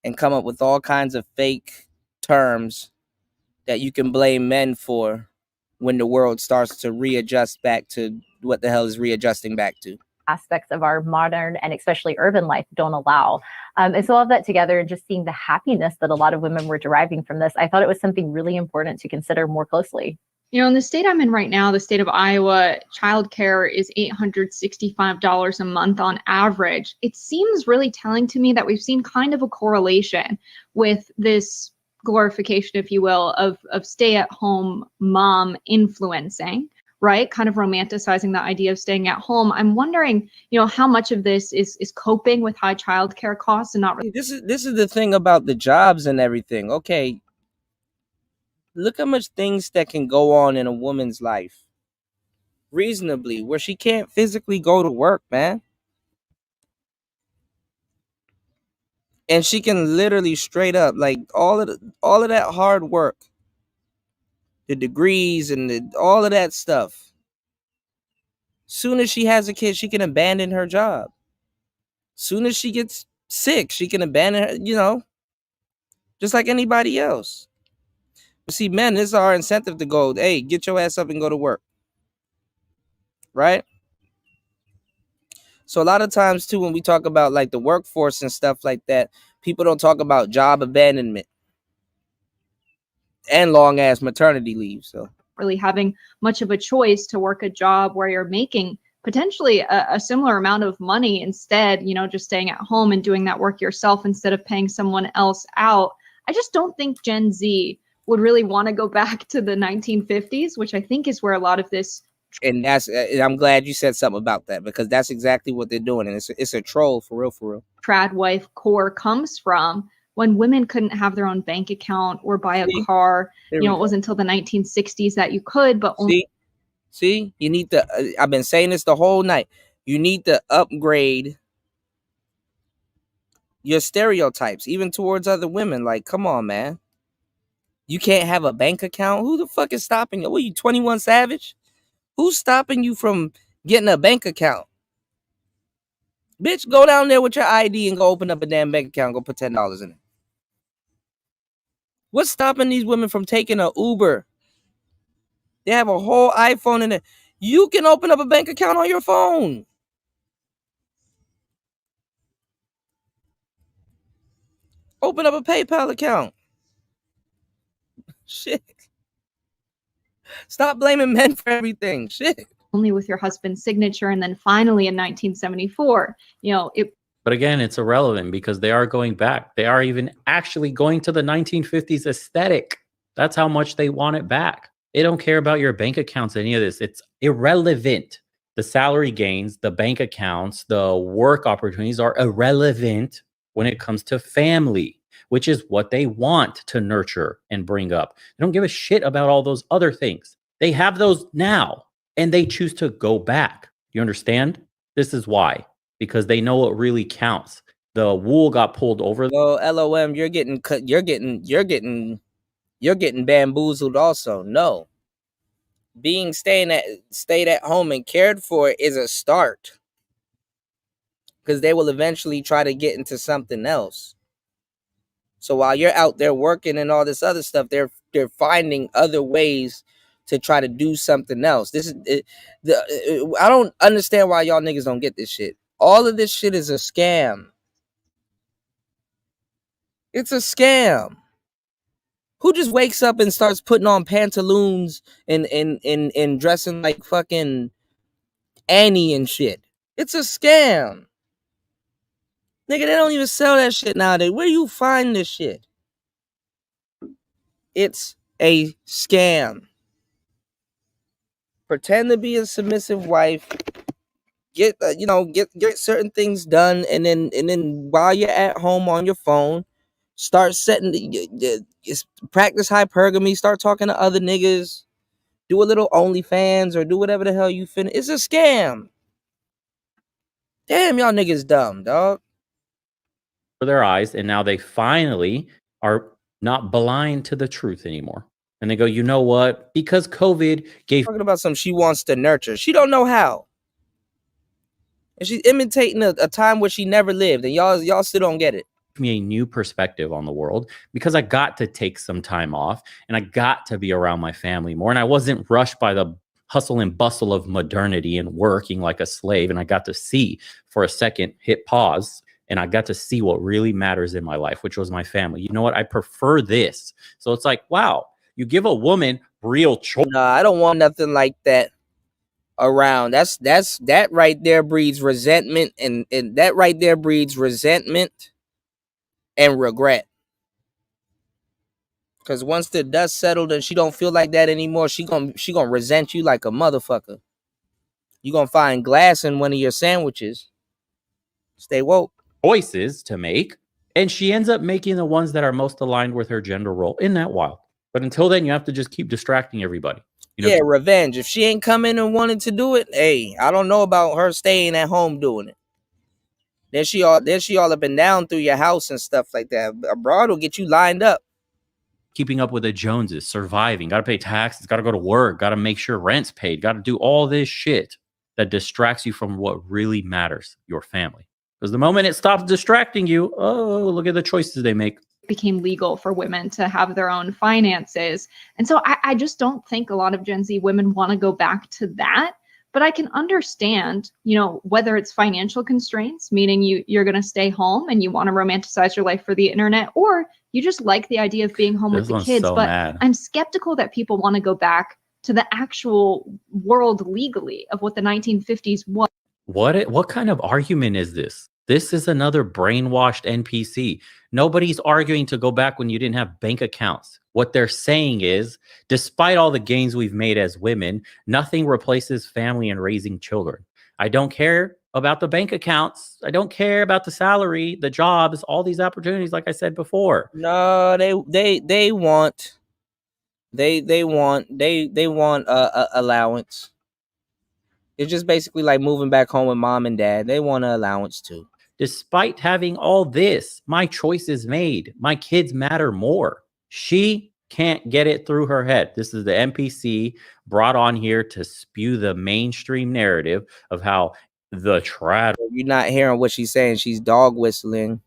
Speaker 3: and come up with all kinds of fake terms that you can blame men for when the world starts to readjust back to what the hell is readjusting back to.
Speaker 22: Aspects of our modern and especially urban life don't allow. And so all of that together, and just seeing the happiness that a lot of women were deriving from this, I thought it was something really important to consider more closely.
Speaker 6: You know, in the state I'm in right now, the state of Iowa, childcare is $865 a month on average. It seems really telling to me that we've seen kind of a correlation with this glorification, if you will, of stay-at-home mom influencing, right? Kind of romanticizing the idea of staying at home. I'm wondering, you know, how much of this is coping with high childcare costs and not.
Speaker 3: This is the thing about the jobs and everything. Okay, look how much things that can go on in a woman's life reasonably, where she can't physically go to work, man. And she can literally straight up, like, all of that hard work, the degrees and all of that stuff. Soon as she has a kid, she can abandon her job. Soon as she gets sick, she can abandon her, you know, just like anybody else. See, men, this is our incentive to go, hey, get your ass up and go to work. Right? So a lot of times too, when we talk about like the workforce and stuff like that, people don't talk about job abandonment and long ass maternity leave. So
Speaker 6: really having much of a choice to work a job where you're making potentially a similar amount of money, instead, you know, just staying at home and doing that work yourself instead of paying someone else out. I just don't think Gen Z would really want to go back to the 1950s, which I think is where a lot of this.
Speaker 3: And I'm glad you said something about that, because that's exactly what they're doing. And it's a troll for real.
Speaker 6: TradWife core comes from, when women couldn't have their own bank account or buy a car. You know, it wasn't until the 1960s that you could, but only.
Speaker 3: See, you need to, I've been saying this the whole night. You need to upgrade your stereotypes, even towards other women. Like, come on, man. You can't have a bank account? Who the fuck is stopping you? What, you 21 Savage? Who's stopping you from getting a bank account? Bitch, go down there with your ID and go open up a damn bank account. Go put $10 in it. What's stopping these women from taking an Uber? They have a whole iPhone in it. You can open up a bank account on your phone. Open up a PayPal account. Shit. Stop blaming men for everything. Shit.
Speaker 6: Only with your husband's signature, and then finally in 1974, you know, it.
Speaker 16: But again, it's irrelevant because they are going back. They are even actually going to the 1950s aesthetic. That's how much they want it back. They don't care about your bank accounts, any of this. It's irrelevant. The salary gains, the bank accounts, the work opportunities are irrelevant when it comes to family, which is what they want to nurture and bring up. They don't give a shit about all those other things. They have those now, and they choose to go back. You understand? This is why. Because they know what really counts. The wool got pulled over.
Speaker 3: Oh, LOM, you're getting bamboozled also. No. Being stayed at home and cared for is a start. Because they will eventually try to get into something else. So while you're out there working and all this other stuff, they're finding other ways to try to do something else. I don't understand why y'all niggas don't get this shit. All of this shit is a scam. It's a scam. Who just wakes up and starts putting on pantaloons and dressing like fucking Annie and shit? It's a scam. Nigga, they don't even sell that shit nowadays. Where you find this shit? It's a scam. Pretend to be a submissive wife. Get get certain things done, and then while you're at home on your phone, start practice hypergamy. Start talking to other niggas. Do a little OnlyFans or do whatever the hell you finna. It's a scam. Damn, y'all niggas dumb, dog.
Speaker 16: For their eyes, and now they finally are not blind to the truth anymore. And they go, you know what? Because COVID gave
Speaker 3: talking about some she wants to nurture. She don't know how. And she's imitating a time where she never lived, and y'all still don't get it.
Speaker 16: Me a new perspective on the world because I got to take some time off and I got to be around my family more, and I wasn't rushed by the hustle and bustle of modernity and working like a slave. And I got to see for a second, hit pause, and I got to see what really matters in my life, which was my family. You know what? I prefer this. So it's like, wow, you give a woman real choice.
Speaker 3: Nah, I don't want nothing like that around. That right there breeds resentment, and that right there breeds resentment and regret. Because once the dust settled and she don't feel like that anymore, she gonna resent you like a motherfucker. You gonna find glass in one of your sandwiches. Stay woke.
Speaker 16: Choices to make, and she ends up making the ones that are most aligned with her gender role. Isn't that wild? But until then, you have to just keep distracting everybody.
Speaker 3: Yeah, revenge. If she ain't coming and wanted to do it, hey, I don't know about her staying at home doing it. Then she all up and down through your house and stuff like that. Abroad will get you lined up.
Speaker 16: Keeping up with the Joneses, surviving, got to pay taxes, got to go to work, got to make sure rent's paid, got to do all this shit that distracts you from what really matters, your family. Because the moment it stops distracting you, oh, look at the choices they make.
Speaker 6: Became legal for women to have their own finances. And so I just don't think a lot of Gen Z women want to go back to that. But I can understand, whether it's financial constraints, meaning you're going to stay home and you want to romanticize your life for the internet, or you just like the idea of being home with the kids. But I'm skeptical that people want to go back to the actual world legally of what the 1950s was.
Speaker 16: What kind of argument is this? This is another brainwashed NPC. Nobody's arguing to go back when you didn't have bank accounts. What they're saying is, despite all the gains we've made as women, nothing replaces family and raising children. I don't care about the bank accounts. I don't care about the salary, the jobs, all these opportunities, like I said before.
Speaker 3: No, they want allowance. It's just basically like moving back home with mom and dad. They want an allowance too.
Speaker 16: Despite having all this, my choice is made. My kids matter more. She can't get it through her head. This is the NPC brought on here to spew the mainstream narrative of how the trad.
Speaker 3: You're not hearing what she's saying. She's dog whistling.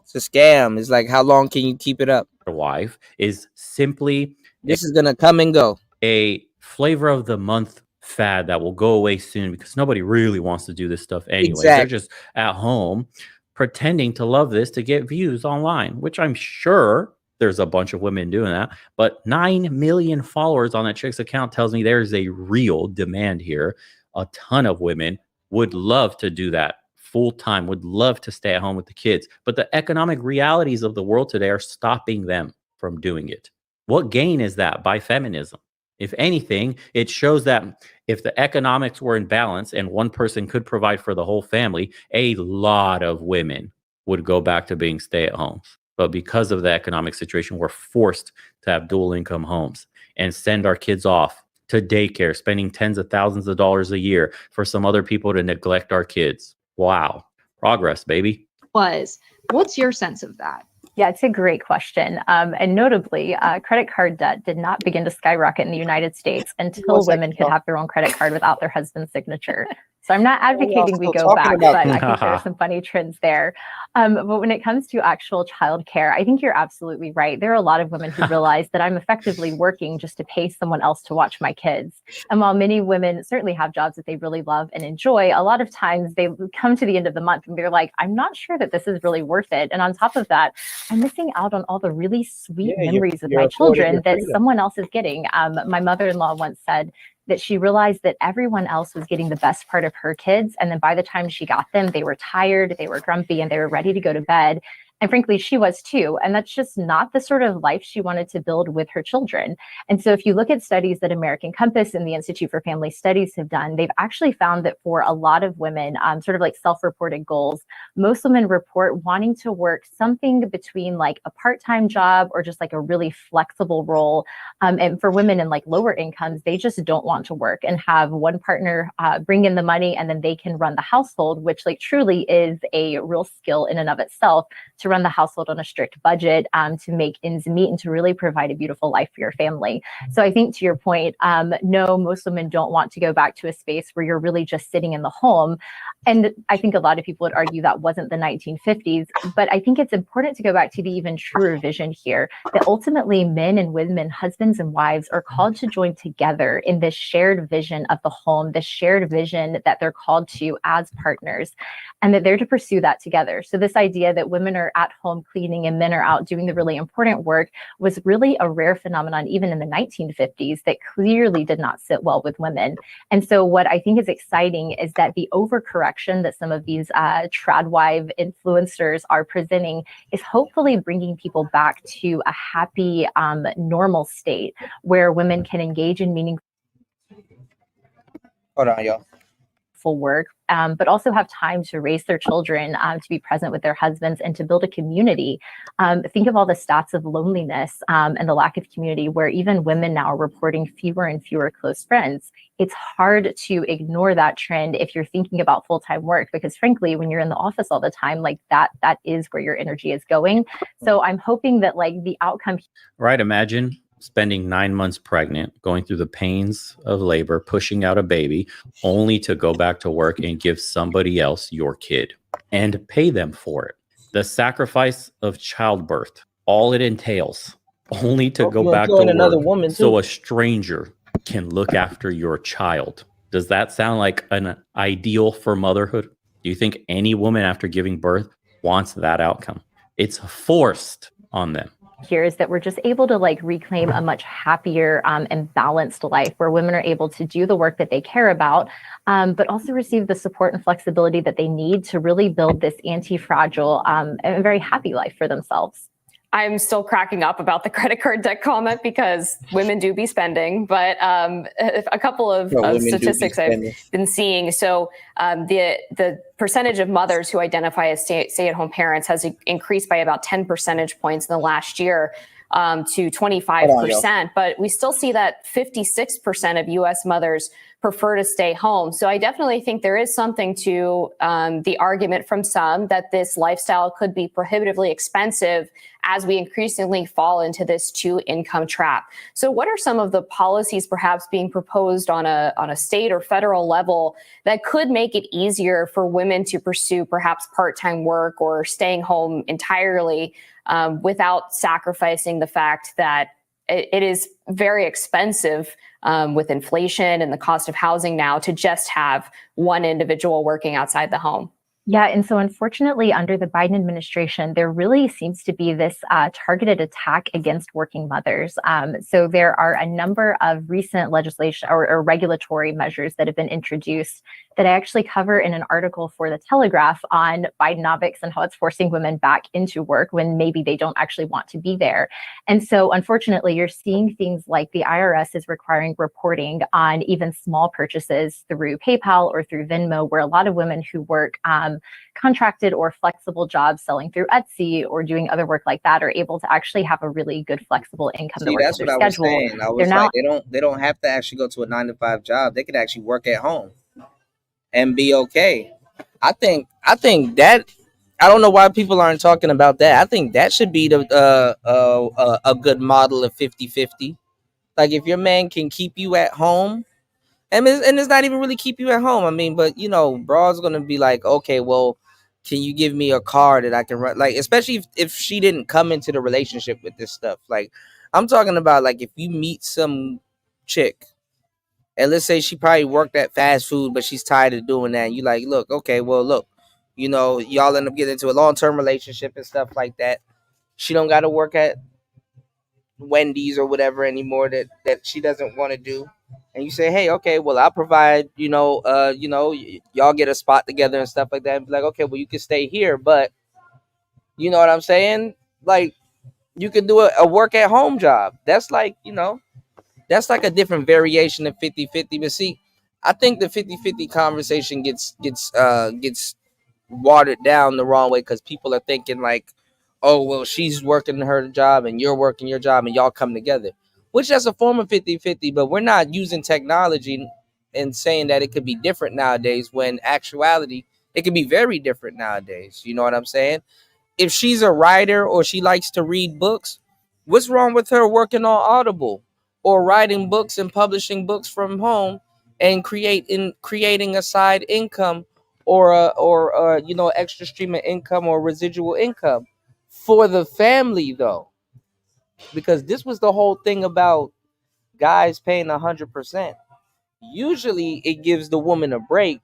Speaker 3: It's a scam. It's like, how long can you keep it up?
Speaker 16: Wife is simply,
Speaker 3: this is gonna come and go.
Speaker 16: A flavor of the month fad that will go away soon because nobody really wants to do this stuff anyway.
Speaker 3: Exactly.
Speaker 16: They're just at home pretending to love this to get views online, which I'm sure there's a bunch of women doing that. But 9 million followers on that chick's account tells me there's a real demand here. A ton of women would love to do that full time, would love to stay at home with the kids. But the economic realities of the world today are stopping them from doing it. What gain is that by feminism? If anything, it shows that if the economics were in balance and one person could provide for the whole family, a lot of women would go back to being stay-at-homes. But because of the economic situation, we're forced to have dual income homes and send our kids off to daycare, spending tens of thousands of dollars a year for some other people to neglect our kids. Wow. Progress, baby.
Speaker 6: What's your sense of that?
Speaker 22: Yeah, it's a great question. And notably, credit card debt did not begin to skyrocket in the United States until women could have their own credit card without their husband's signature. So I'm not advocating we go back, but I think there are some funny trends there. But when it comes to actual childcare, I think you're absolutely right. There are a lot of women who realize that I'm effectively working just to pay someone else to watch my kids. And while many women certainly have jobs that they really love and enjoy, a lot of times they come to the end of the month and they're like, I'm not sure that this is really worth it. And on top of that, I'm missing out on all the really sweet memories with my children that someone else is getting. My mother-in-law once said that she realized that everyone else was getting the best part of her kids. And then by the time she got them, they were tired, they were grumpy, and they were ready to go to bed. And frankly, she was too. And that's just not the sort of life she wanted to build with her children. And so if you look at studies that American Compass and the Institute for Family Studies have done, they've actually found that for a lot of women, sort of like self-reported goals, most women report wanting to work something between like a part-time job or just like a really flexible role. And for women in like lower incomes, they just don't want to work and have one partner bring in the money and then they can run the household, which like truly is a real skill in and of itself, to run the household on a strict budget, to make ends meet and to really provide a beautiful life for your family. So I think to your point, no, most women don't want to go back to a space where you're really just sitting in the home. And I think a lot of people would argue that wasn't the 1950s, but I think it's important to go back to the even truer vision here, that ultimately men and women, husbands and wives, are called to join together in this shared vision of the home, this shared vision that they're called to as partners, and that they're to pursue that together. So this idea that women are at home cleaning and men are out doing the really important work was really a rare phenomenon even in the 1950s that clearly did not sit well with women. And so what I think is exciting is that the overcorrection that some of these TradWife influencers are presenting is hopefully bringing people back to a happy, normal state where women can engage in meaningful work, but also have time to raise their children, to be present with their husbands and to build a community. Think of all the stats of loneliness and the lack of community, where even women now are reporting fewer and fewer close friends. It's hard to ignore that trend if you're thinking about full-time work, because frankly, when you're in the office all the time, like that is where your energy is going. So I'm hoping that like the outcome.
Speaker 16: Right. Imagine spending 9 months pregnant, going through the pains of labor, pushing out a baby, only to go back to work and give somebody else your kid and pay them for it. The sacrifice of childbirth, all it entails, only to go back to work so a stranger can look after your child. Does that sound like an ideal for motherhood? Do you think any woman after giving birth wants that outcome? It's forced on them.
Speaker 22: Here is that we're just able to like reclaim a much happier and balanced life where women are able to do the work that they care about, but also receive the support and flexibility that they need to really build this anti-fragile and very happy life for themselves.
Speaker 21: I'm still cracking up about the credit card debt comment because women do be spending, but a couple of statistics I've been seeing. So the percentage of mothers who identify as stay-at-home parents has increased by about 10 percentage points in the last year to 25%, but we still see that 56% of U.S. mothers prefer to stay home. So I definitely think there is something to the argument from some that this lifestyle could be prohibitively expensive as we increasingly fall into this two-income trap. So what are some of the policies perhaps being proposed on a state or federal level that could make it easier for women to pursue perhaps part-time work or staying home entirely without sacrificing the fact that it is very expensive with inflation and the cost of housing now to just have one individual working outside the home?
Speaker 22: Yeah, and so unfortunately, under the Biden administration, there really seems to be this targeted attack against working mothers. So there are a number of recent legislation or regulatory measures that have been introduced that I actually cover in an article for The Telegraph on Bidenomics and how it's forcing women back into work when maybe they don't actually want to be there. And so unfortunately, you're seeing things like the IRS is requiring reporting on even small purchases through PayPal or through Venmo, where a lot of women who work contracted or flexible jobs selling through Etsy or doing other work like that are able to actually have a really good flexible income.
Speaker 3: See, that's what I was saying. I was like, they don't have to actually go to a 9-to-5 job. They could actually work at home and be okay. I think that, I don't know why people aren't talking about that. I think that should be a good model of 50-50. Like if your man can keep you at home, and it's not even really keep you at home. I mean, but you know, broad's gonna be like, okay, well, can you give me a car that I can run? Like, especially if she didn't come into the relationship with this stuff. Like, I'm talking about, like, if you meet some chick and let's say she probably worked at fast food, but she's tired of doing that. And you like, look, okay, well, look, you know, y'all end up getting into a long-term relationship and stuff like that. She don't got to work at Wendy's or whatever anymore that she doesn't want to do. And you say, hey, okay, well, I'll provide, y'all get a spot together and stuff like that. And be like, okay, well, you can stay here, but you know what I'm saying? Like, you can do a work at home job. That's like, that's like a different variation of 50-50. But see, I think the 50-50 conversation gets watered down the wrong way because people are thinking like, oh, well, she's working her job and you're working your job and y'all come together, which that's a form of 50-50, but we're not using technology and saying that it could be different nowadays when actuality, it can be very different nowadays. You know what I'm saying? If she's a writer or she likes to read books, what's wrong with her working on Audible or writing books and publishing books from home and creating a side income or extra stream of income or residual income for the family though? Because this was the whole thing about guys paying 100%. Usually it gives the woman a break,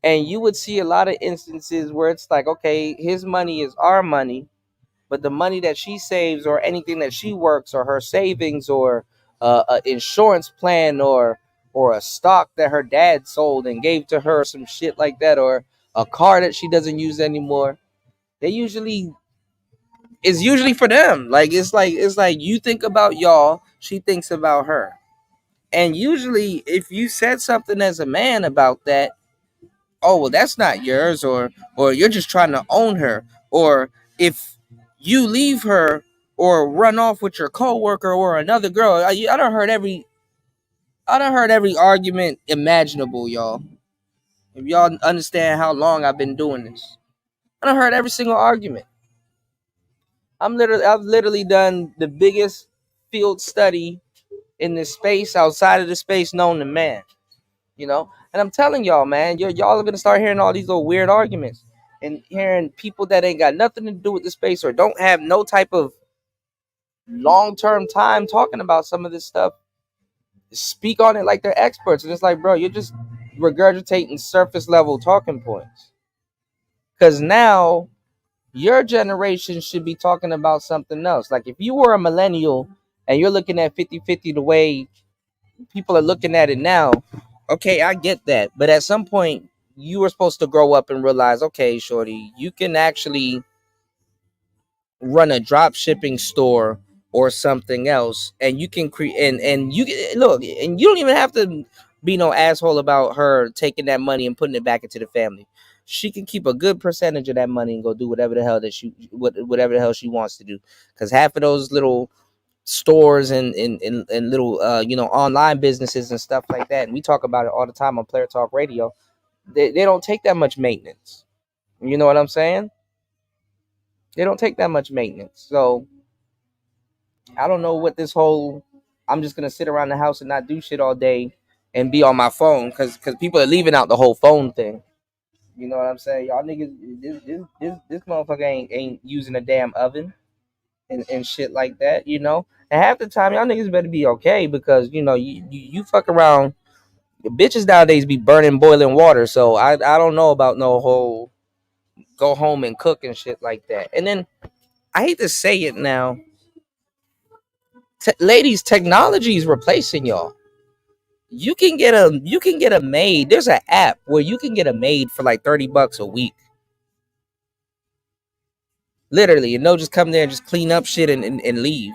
Speaker 3: and you would see a lot of instances where it's like, okay, his money is our money, but the money that she saves or anything that she works or her savings or an insurance plan or a stock that her dad sold and gave to her, some shit like that, or a car that she doesn't use anymore, it's usually for them. Like it's like you think about y'all, she thinks about her. And usually if you said something as a man about that, oh, well, that's not yours, or you're just trying to own her, or if you leave her or run off with your coworker or another girl. I done heard every argument imaginable, y'all. If y'all understand how long I've been doing this, I done heard every single argument. I've literally done the biggest field study in the space outside of the space known to man. And I'm telling y'all, man, y'all are gonna start hearing all these little weird arguments and hearing people that ain't got nothing to do with the space or don't have no type of long-term time talking about some of this stuff speak on it like they're experts. And it's like, bro, you're just regurgitating surface level talking points, because now your generation should be talking about something else. Like if you were a millennial and you're looking at 50-50 the way people are looking at it now, okay, I get that. But at some point, you were supposed to grow up and realize, okay, shorty, you can actually run a drop shipping store or something else, and you can create and you look, and you don't even have to be no asshole about her taking that money and putting it back into the family. She can keep a good percentage of that money and go do whatever the hell whatever the hell she wants to do, because half of those little stores and little online businesses and stuff like that, and we talk about it all the time on Player Talk Radio, they don't take that much maintenance. You know what I'm saying? They don't take that much maintenance. So I don't know what this whole I'm just gonna sit around the house and not do shit all day and be on my phone, because people are leaving out the whole phone thing. You know what I'm saying? Y'all niggas, this motherfucker ain't using a damn oven and shit like that, And half the time, y'all niggas better be okay, because you fuck around. The bitches nowadays be burning boiling water, so I don't know about no whole go home and cook and shit like that. And then I hate to say it now, ladies, technology is replacing y'all. You can get a maid. There's an app where you can get a maid for like $30 a week. Literally, and they'll just come there and just clean up shit and leave.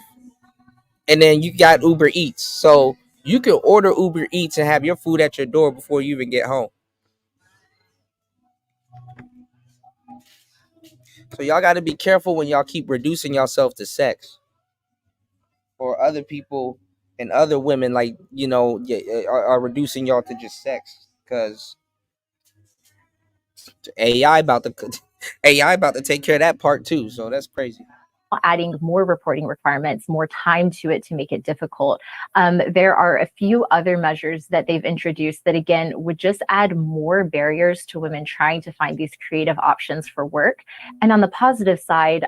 Speaker 3: And then you got Uber Eats. So you can order Uber Eats and have your food at your door before you even get home. So y'all got to be careful when y'all keep reducing yourself to sex. Or other people and other women, like, are reducing y'all to just sex. Because AI about to take care of that part too. So that's crazy.
Speaker 22: adding more reporting requirements, more time to it to make it difficult. There are a few other measures that they've introduced that, again, would just add more barriers to women trying to find these creative options for work. And on the positive side,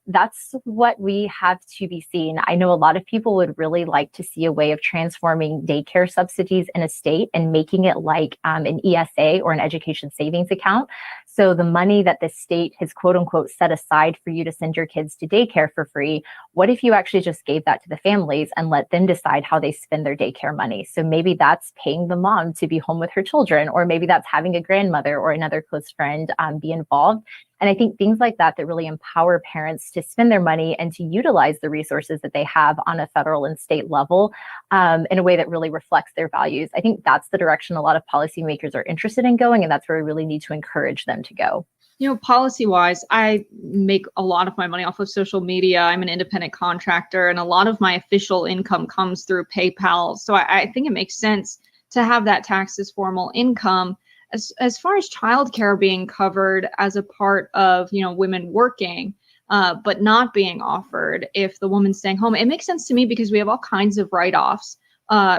Speaker 22: that's what we have to be seen. I know a lot of people would really like to see a way of transforming daycare subsidies in a state and making it like an ESA or an education savings account. So the money that the state has quote unquote set aside for you to send your kids to daycare for free, what if you actually just gave that to the families and let them decide how they spend their daycare money? So maybe that's paying the mom to be home with her children, or maybe that's having a grandmother or another close friend be involved. And I think things like that that really empower parents to spend their money and to utilize the resources that they have on a federal and state level in a way that really reflects their values. I think that's the direction a lot of policymakers are interested in going, and that's where we really need to encourage them to go.
Speaker 6: You know, policy-wise, I make a lot of my money off of social media. I'm an independent contractor, and a lot of my official income comes through PayPal. So I think it makes sense to have that taxed as formal income. As far as childcare being covered as a part of, you know, women working, but not being offered if the woman's staying home, it makes sense to me because we have all kinds of write-offs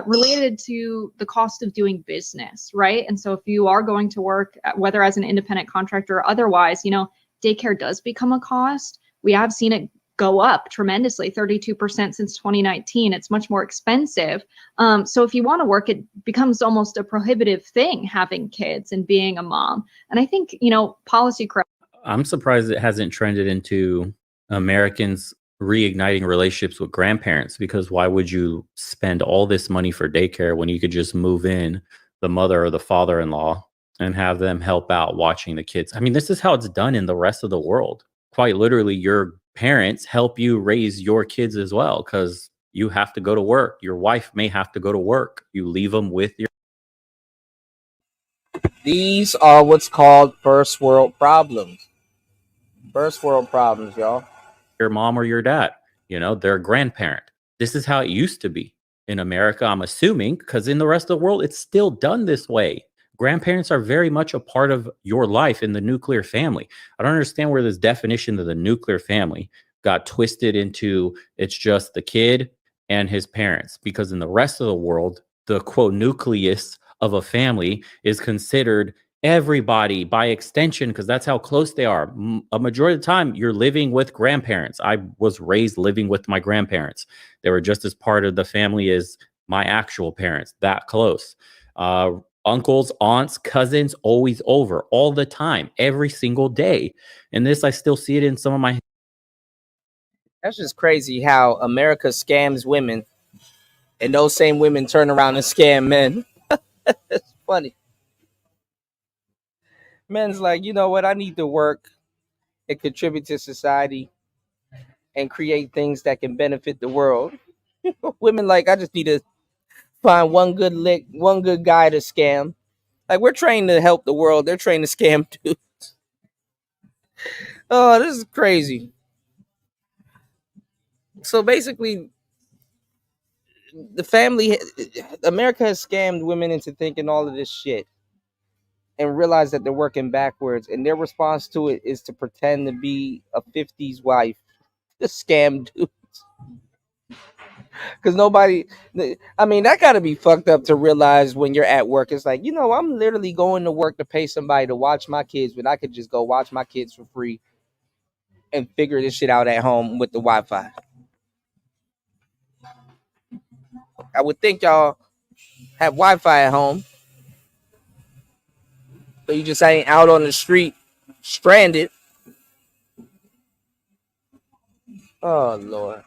Speaker 6: related to the cost of doing business, right? And so if you are going to work, whether as an independent contractor or otherwise, you know, daycare does become a cost. We have seen it go up tremendously, 32% since 2019. It's much more expensive. So if you want to work, it becomes almost a prohibitive thing, having kids and being a mom. And I think, you know, policy.
Speaker 16: I'm surprised it hasn't trended into Americans reigniting relationships with grandparents, because why would you spend all this money for daycare when you could just move in the mother or the father-in-law and have them help out watching the kids? I mean, this is how it's done in the rest of the world. Quite literally, your parents help you raise your kids as well, because you have to go to work. Your wife may have to go to work. You leave them with your...
Speaker 3: These are what's called first world problems. First world problems, y'all.
Speaker 16: Your mom or your dad, you know, their grandparent. This is how it used to be in America, I'm assuming, because in the rest of the world, it's still done this way. Grandparents are very much a part of your life in the nuclear family. I don't understand where this definition of the nuclear family got twisted into it's just the kid and his parents, because in the rest of the world, the quote nucleus of a family is considered everybody by extension, because that's how close they are. A majority of the time, you're living with grandparents. I was raised living with my grandparents. They were just as part of the family as my actual parents, that close. Uncles, aunts, cousins, always over all the time, every single day. And this, I still see it in some of my...
Speaker 3: That's just crazy how America scams women and those same women turn around and scam men. It's funny. Men's like, you know what? I need to work and contribute to society and create things that can benefit the world. Women like, I just need to find one good guy to scam. Like, we're trained to help the world. They're trained to scam too. Oh, this is crazy. So basically, America has scammed women into thinking all of this shit and realize that they're working backwards. And their response to it is to pretend to be a 50s wife. The scam dudes. Because nobody, I mean, that got to be fucked up to realize when you're at work. It's like, you know, I'm literally going to work to pay somebody to watch my kids when I could just go watch my kids for free and figure this shit out at home with the Wi-Fi. I would think y'all have Wi-Fi at home, so you just ain't out on the street stranded. Oh, Lord.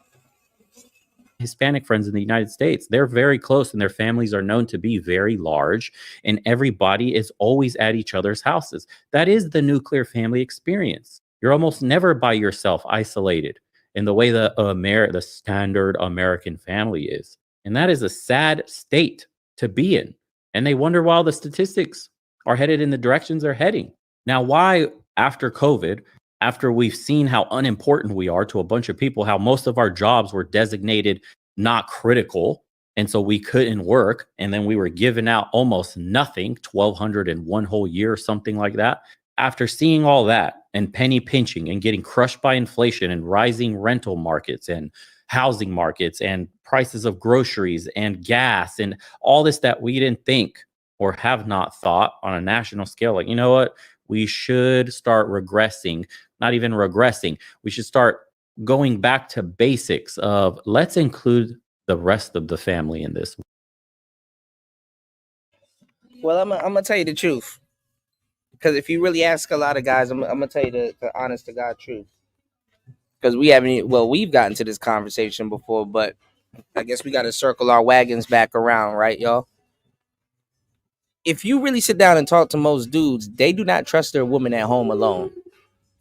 Speaker 16: Hispanic friends in the United States, they're very close and their families are known to be very large, and everybody is always at each other's houses. That is the nuclear family experience. You're almost never by yourself, isolated, in the way the standard American family is. And that is a sad state to be in. And they wonder why the statistics are headed in the directions they're heading. Now, why after COVID, after we've seen how unimportant we are to a bunch of people, how most of our jobs were designated not critical, and so we couldn't work, and then we were giving out almost nothing, $1,200 in one whole year, something like that. After seeing all that, and penny pinching and getting crushed by inflation and rising rental markets and housing markets and prices of groceries and gas and all this that we didn't think or have not thought on a national scale. Like, you know what? We should start regressing, not even regressing. We should start going back to basics of let's include the rest of the family in this.
Speaker 3: Well, I'm gonna tell you the truth, because if you really ask a lot of guys, I'm gonna tell you the honest to God truth. Because we've gotten to this conversation before, but I guess we got to circle our wagons back around, right, y'all? If you really sit down and talk to most dudes, they do not trust their woman at home alone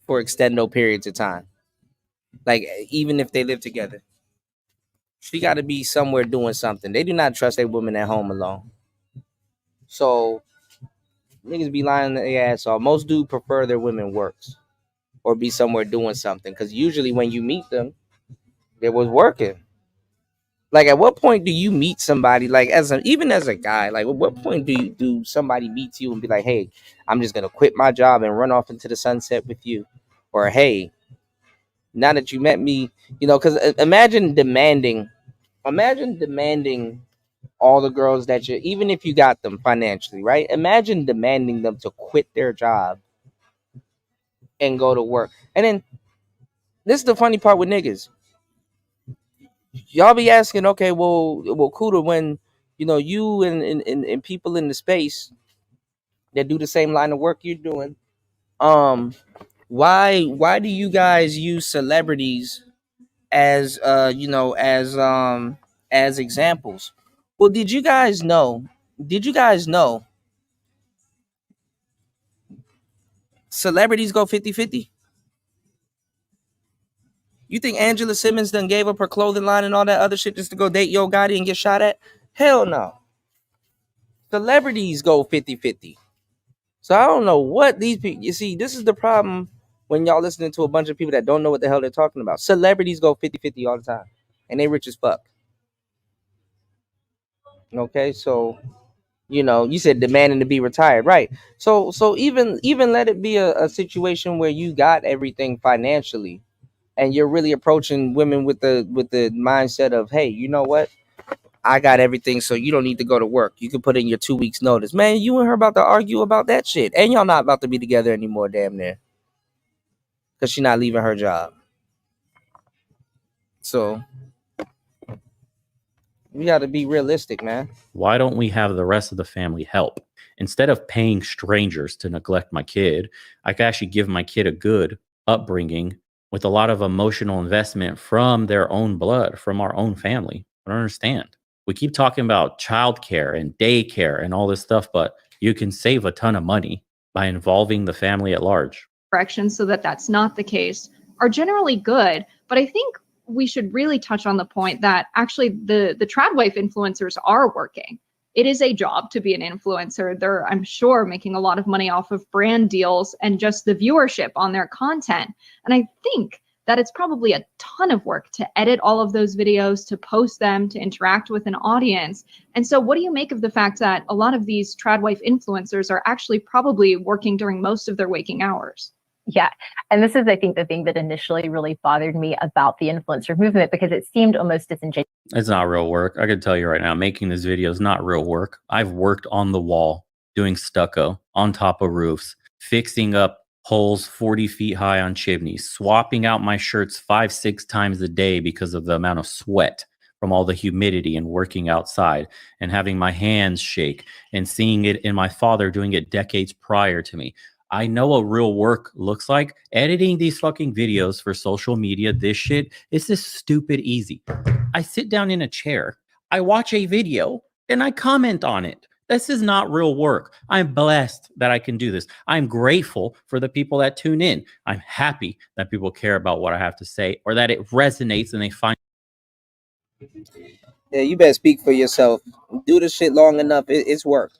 Speaker 3: for extended periods of time. Like, even if they live together, she got to be somewhere doing something. They do not trust their woman at home alone. So niggas be lying their ass off. Most dudes prefer their women works or be somewhere doing something, because usually when you meet them, they was working. Like, at what point do you meet somebody, like, even as a guy, like, at what point do somebody meet you and be like, hey, I'm just gonna quit my job and run off into the sunset with you? Or, hey, now that you met me, because imagine demanding all the girls that you, even if you got them financially, right? Imagine demanding them to quit their job and go to work. And then this is the funny part with niggas. Y'all be asking, okay, well, Kuda, when you and people in the space that do the same line of work you're doing, why do you guys use celebrities as as examples? Well, did you guys know celebrities go 50-50? You think Angela Simmons done gave up her clothing line and all that other shit just to go date Yo Gotti and get shot at? Hell no. Celebrities go 50-50. So I don't know what these people, you see, this is the problem when y'all listening to a bunch of people that don't know what the hell they're talking about. Celebrities go 50-50 all the time. And they rich as fuck. Okay, so you said demanding to be retired, right? So even let it be a situation where you got everything financially, and you're really approaching women with the mindset of, hey, you know what? I got everything, so you don't need to go to work. You can put in your 2 weeks notice. Man, you and her about to argue about that shit. And y'all not about to be together anymore, damn near. Because she's not leaving her job. So we got to be realistic, man.
Speaker 16: Why don't we have the rest of the family help? Instead of paying strangers to neglect my kid, I could actually give my kid a good upbringing with a lot of emotional investment from their own blood, from our own family. I don't understand. We keep talking about childcare and daycare and all this stuff, but you can save a ton of money by involving the family at large.
Speaker 6: Corrections so that that's not the case are generally good, but I think we should really touch on the point that actually the TradWife influencers are working. It is a job to be an influencer. They're, I'm sure, making a lot of money off of brand deals and just the viewership on their content. And I think that it's probably a ton of work to edit all of those videos, to post them, to interact with an audience. And so what do you make of the fact that a lot of these TradWife influencers are actually probably working during most of their waking hours?
Speaker 22: Yeah. And this is, I think, the thing that initially really bothered me about the influencer movement, because it seemed almost disingenuous.
Speaker 16: It's not real work. I can tell you right now, making this video is not real work. I've worked on the wall, doing stucco on top of roofs, fixing up holes 40 feet high on chimneys, swapping out my shirts 5-6 times a day because of the amount of sweat from all the humidity and working outside, and having my hands shake and seeing it in my father doing it decades prior to me. I know what real work looks like. Editing these fucking videos for social media, this shit, is just stupid easy. I sit down in a chair, I watch a video, and I comment on it. This is not real work. I'm blessed that I can do this. I'm grateful for the people that tune in. I'm happy that people care about what I have to say, or that it resonates and they find.
Speaker 3: Yeah, you better speak for yourself. Do this shit long enough, it's work.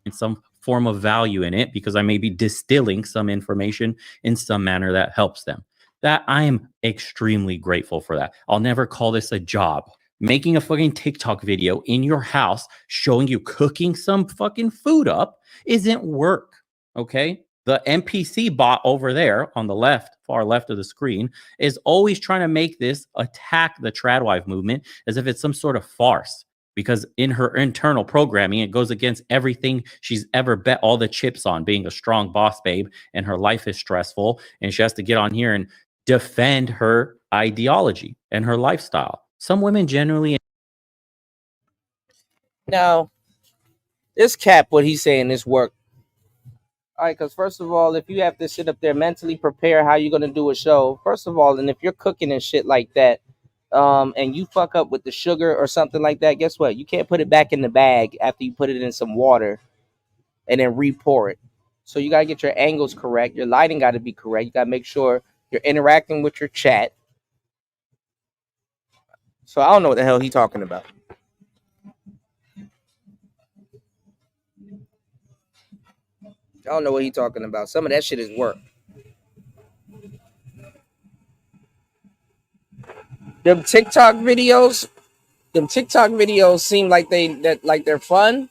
Speaker 16: Some form of value in it, because I may be distilling some information in some manner that helps them. That I am extremely grateful for that. I'll never call this a job. Making a fucking TikTok video in your house showing you cooking some fucking food up isn't work, okay? The NPC bot over there on the left, far left of the screen, is always trying to make this attack the TradWife movement as if it's some sort of farce. Because in her internal programming, it goes against everything she's ever bet all the chips on, being a strong boss babe, and her life is stressful, and she has to get on here and defend her ideology and her lifestyle. Some women generally...
Speaker 3: Now, this cap, what he's saying, this work. All right, because first of all, if you have to sit up there mentally prepare how you're going to do a show, first of all, and if you're cooking and shit like that, and you fuck up with the sugar or something like that, guess what? You can't put it back in the bag after you put it in some water and then re-pour it. So you got to get your angles correct. Your lighting got to be correct. You got to make sure you're interacting with your chat. So I don't know what the hell he's talking about. I don't know what he's talking about. Some of that shit is work. Them TikTok videos seem like they're fun,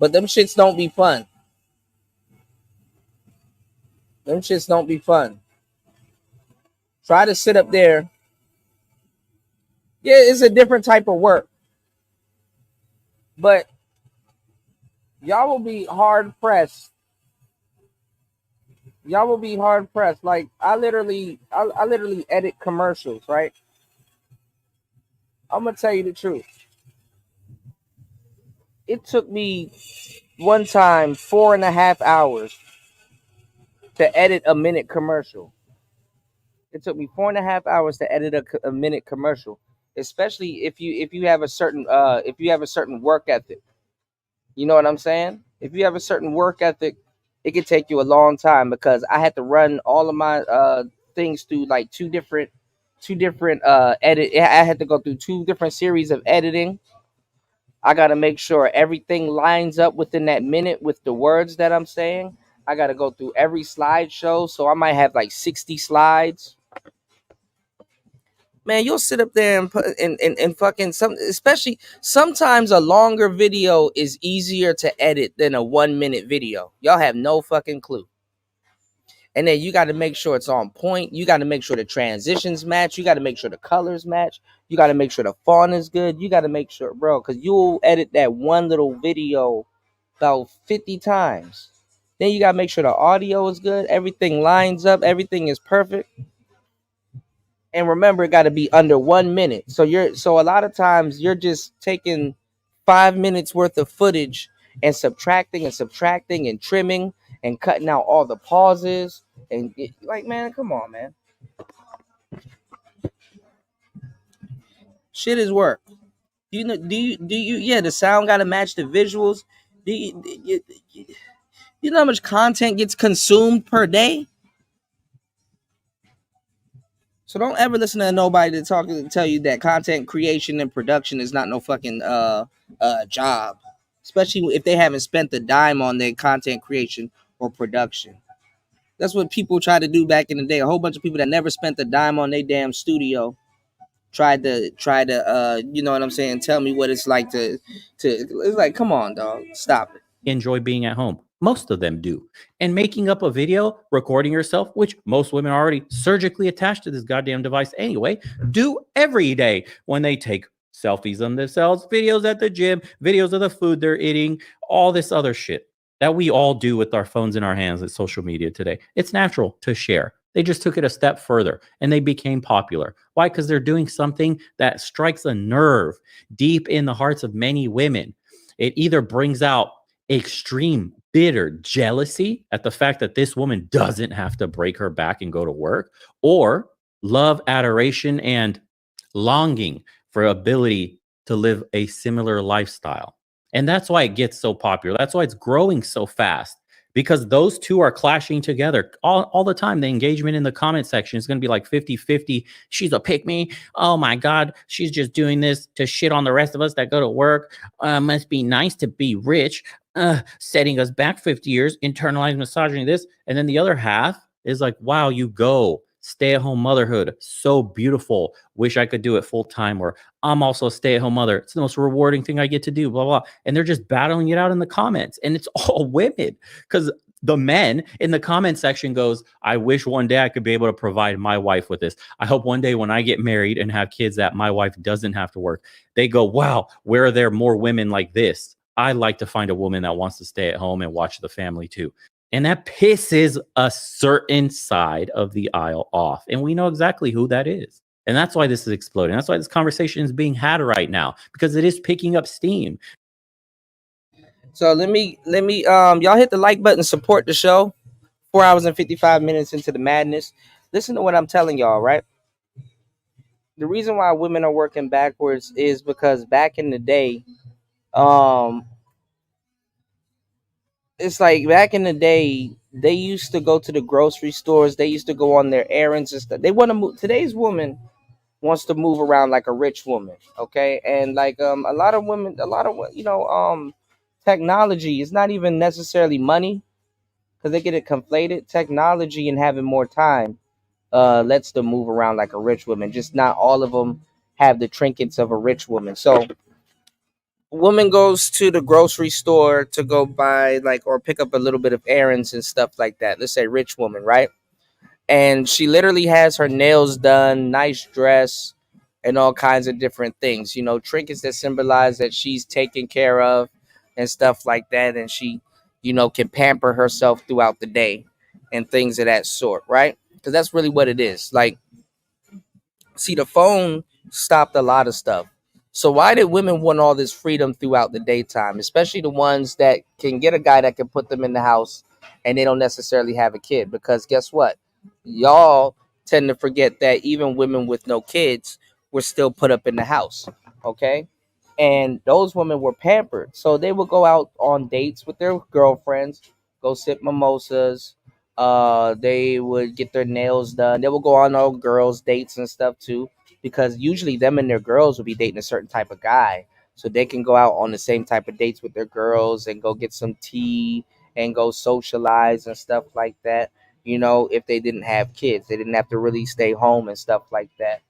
Speaker 3: but them shits don't be fun. Them shits don't be fun. Try to sit up there. Yeah, it's a different type of work, but y'all will be hard pressed. Y'all will be hard pressed. Like I literally edit commercials, right? I'm gonna tell you the truth. It took me one time 4.5 hours to edit a minute commercial. It took me 4.5 hours to edit a minute commercial, especially if you have a certain work ethic. You know what I'm saying? If you have a certain work ethic, it could take you a long time because I had to run all of my things through like two different edit. I had to go through 2 different series of editing. I got to make sure everything lines up within that minute with the words that I'm saying. I got to go through every slideshow, so I might have like 60 slides. Man, you'll sit up there and put and fucking some, especially sometimes a longer video is easier to edit than a 1-minute video. Y'all have no fucking clue. And then you got to make sure it's on point. You got to make sure the transitions match. You got to make sure the colors match. You got to make sure the font is good. You got to make sure, bro, because you'll edit that one little video about 50 times. Then you got to make sure the audio is good. Everything lines up. Everything is perfect. And remember, it got to be under 1 minute. So a lot of times you're just taking 5 minutes worth of footage and subtracting and trimming and cutting out all the pauses. And like, man, come on, man. Shit is work. You know? Do you? Yeah, the sound got to match the visuals. You know how much content gets consumed per day? So don't ever listen to nobody to tell you that content creation and production is not no fucking job, especially if they haven't spent the dime on their content creation or production. That's what people tried to do back in the day. A whole bunch of people that never spent the dime on their damn studio tried to you know what I'm saying, tell me what it's like to it's like, come on, dog, stop it.
Speaker 16: Enjoy being at home. Most of them do. And making up a video, recording yourself, which most women are already surgically attached to this goddamn device anyway, do every day when they take selfies of themselves, videos at the gym, videos of the food they're eating, all this other shit that we all do with our phones in our hands at social media today. It's natural to share. They just took it a step further and they became popular. Why? Because they're doing something that strikes a nerve deep in the hearts of many women. It either brings out extreme bitter jealousy at the fact that this woman doesn't have to break her back and go to work, or love, adoration, and longing for ability to live a similar lifestyle. And that's why it gets so popular. That's why it's growing so fast, because those two are clashing together all the time. The engagement in the comment section is going to be like 50-50. She's a pick-me. Oh my God, she's just doing this to shit on the rest of us that go to work. Must be nice to be rich. Setting us back 50 years, internalized misogyny, this. And then the other half is like, wow, you go. Stay-at-home motherhood, so beautiful. Wish I could do it full-time. Or I'm also a stay-at-home mother. It's the most rewarding thing I get to do, blah, blah. And they're just battling it out in the comments. And it's all women. Because The men in the comment section goes, I wish one day I could be able to provide my wife with this. I hope one day when I get married and have kids that my wife doesn't have to work. They go, wow, where are there more women like this? I like to find a woman that wants to stay at home and watch the family too. And that pisses a certain side of the aisle off. And we know exactly who that is. And that's why this is exploding. That's why this conversation is being had right now, because it is picking up steam.
Speaker 3: So let me y'all hit the like button, support the show. 4 hours and 55 minutes into the madness. Listen to what I'm telling y'all, right? The reason why women are working backwards is because back in the day, it's like back in the day, they used to go to the grocery stores, they used to go on their errands and stuff. They want to move. Today's woman wants to move around like a rich woman, okay? And like a lot of women, technology is not even necessarily money, because they get it conflated. Technology and having more time lets them move around like a rich woman. Just not all of them have the trinkets of a rich woman. So woman goes to the grocery store to go buy or pick up a little bit of errands and stuff like that. Let's say rich woman, right? And she literally has her nails done, nice dress, and all kinds of different things, trinkets that symbolize that she's taken care of and stuff like that. And she, can pamper herself throughout the day and things of that sort, right? Because that's really what it is. Like, see, the phone stopped a lot of stuff. So why did women want all this freedom throughout the daytime, especially the ones that can get a guy that can put them in the house and they don't necessarily have a kid? Because guess what? Y'all tend to forget that even women with no kids were still put up in the house, okay? And those women were pampered. So they would go out on dates with their girlfriends, go sip mimosas. They would get their nails done. They would go on all girls' dates and stuff too, because usually them and their girls would be dating a certain type of guy. So they can go out on the same type of dates with their girls and go get some tea and go socialize and stuff like that. If they didn't have kids, they didn't have to really stay home and stuff like that.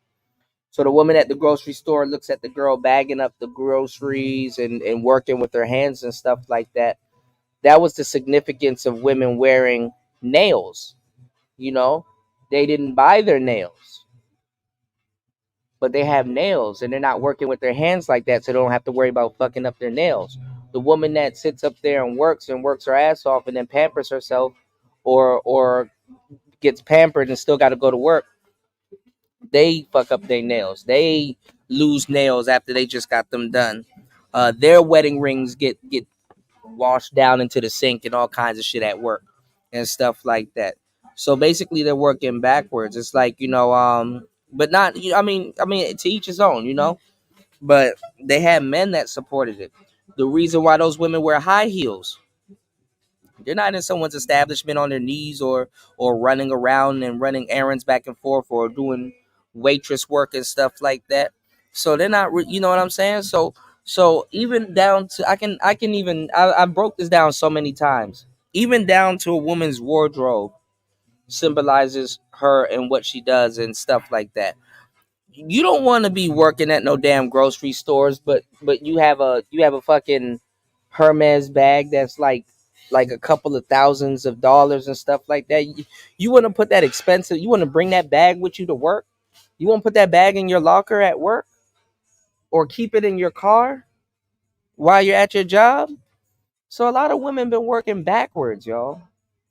Speaker 3: So the woman at the grocery store looks at the girl bagging up the groceries and working with her hands and stuff like that. That was the significance of women wearing nails. They didn't buy their nails, but they have nails and they're not working with their hands like that, so they don't have to worry about fucking up their nails. The woman that sits up there and works her ass off and then pampers herself or gets pampered and still got to go to work, they fuck up their nails. They lose nails after they just got them done. Their wedding rings get washed down into the sink and all kinds of shit at work and stuff like that. So basically they're working backwards. It's like, but not, I mean, to each his own, but they had men that supported it. The reason why those women wear high heels, they're not in someone's establishment on their knees or running around and running errands back and forth or doing waitress work and stuff like that. So they're not, you know what I'm saying? So even down to I broke this down so many times. Even down to a woman's wardrobe symbolizes her and what she does and stuff like that. You don't want to be working at no damn grocery stores, but you have a fucking Hermes bag that's like a couple of thousands of dollars and stuff like that. You want to put that expensive, you want to bring that bag with you to work? You want to put that bag in your locker at work or keep it in your car while you're at your job? So a lot of women been working backwards, y'all.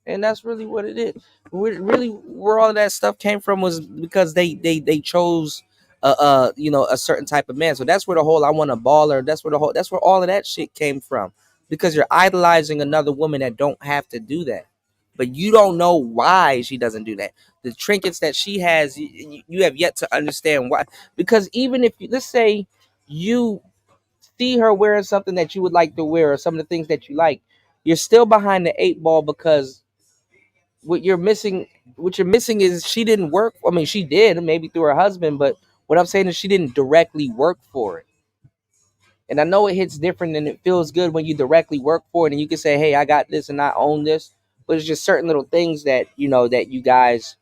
Speaker 3: And that's really what it is. Where all of that stuff came from was because they chose a certain type of man. So that's where the whole I want a baller, that's where all of that shit came from. Because you're idolizing another woman that don't have to do that. But you don't know why she doesn't do that. The trinkets that she has, you have yet to understand why. Because even if let's say you see her wearing something that you would like to wear or some of the things that you like, you're still behind the 8 ball, because what you're missing is she didn't work. I mean, she did maybe through her husband, but what I'm saying is she didn't directly work for it. And I know it hits different and it feels good when you directly work for it and you can say, hey, I got this and I own this. But it's just certain little things that, that you guys,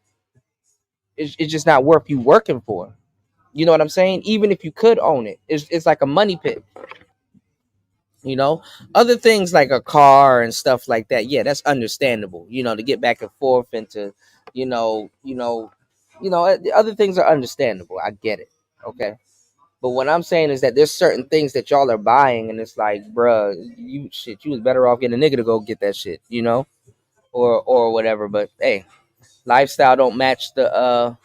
Speaker 3: it's just not worth you working for. You know what I'm saying? Even if you could own it, it's like a money pit. You know, other things like a car and stuff like that. Yeah, that's understandable. You know, to get back and forth and to, other things are understandable. I get it. Okay. But what I'm saying is that there's certain things that y'all are buying, and it's like, bruh, you was better off getting a nigga to go get that shit, or whatever. But hey, lifestyle don't match the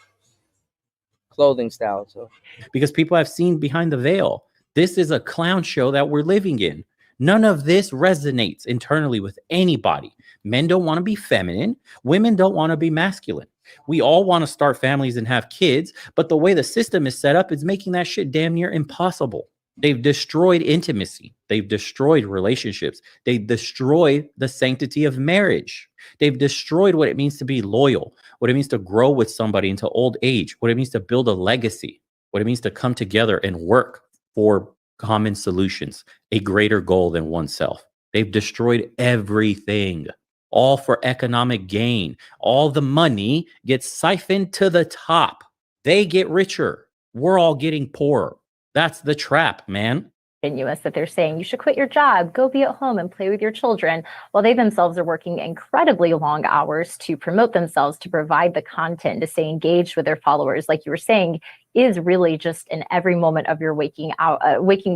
Speaker 3: clothing style. So
Speaker 16: because people have seen behind the veil. This is a clown show that we're living in. None of this resonates internally with anybody. Men don't want to be feminine. Women don't want to be masculine. We all want to start families and have kids, but the way the system is set up is making that shit damn near impossible. They've destroyed intimacy. They've destroyed relationships. They've destroyed the sanctity of marriage. They've destroyed what it means to be loyal, what it means to grow with somebody into old age, what it means to build a legacy, what it means to come together and work for common solutions, a greater goal than oneself. They've destroyed everything, all for economic gain. All the money gets siphoned to the top. They get richer. We're all getting poorer. That's the trap, man.
Speaker 22: That they're saying you should quit your job, go be at home and play with your children, while they themselves are working incredibly long hours to promote themselves, to provide the content, to stay engaged with their followers, like you were saying, is really just in every moment of your waking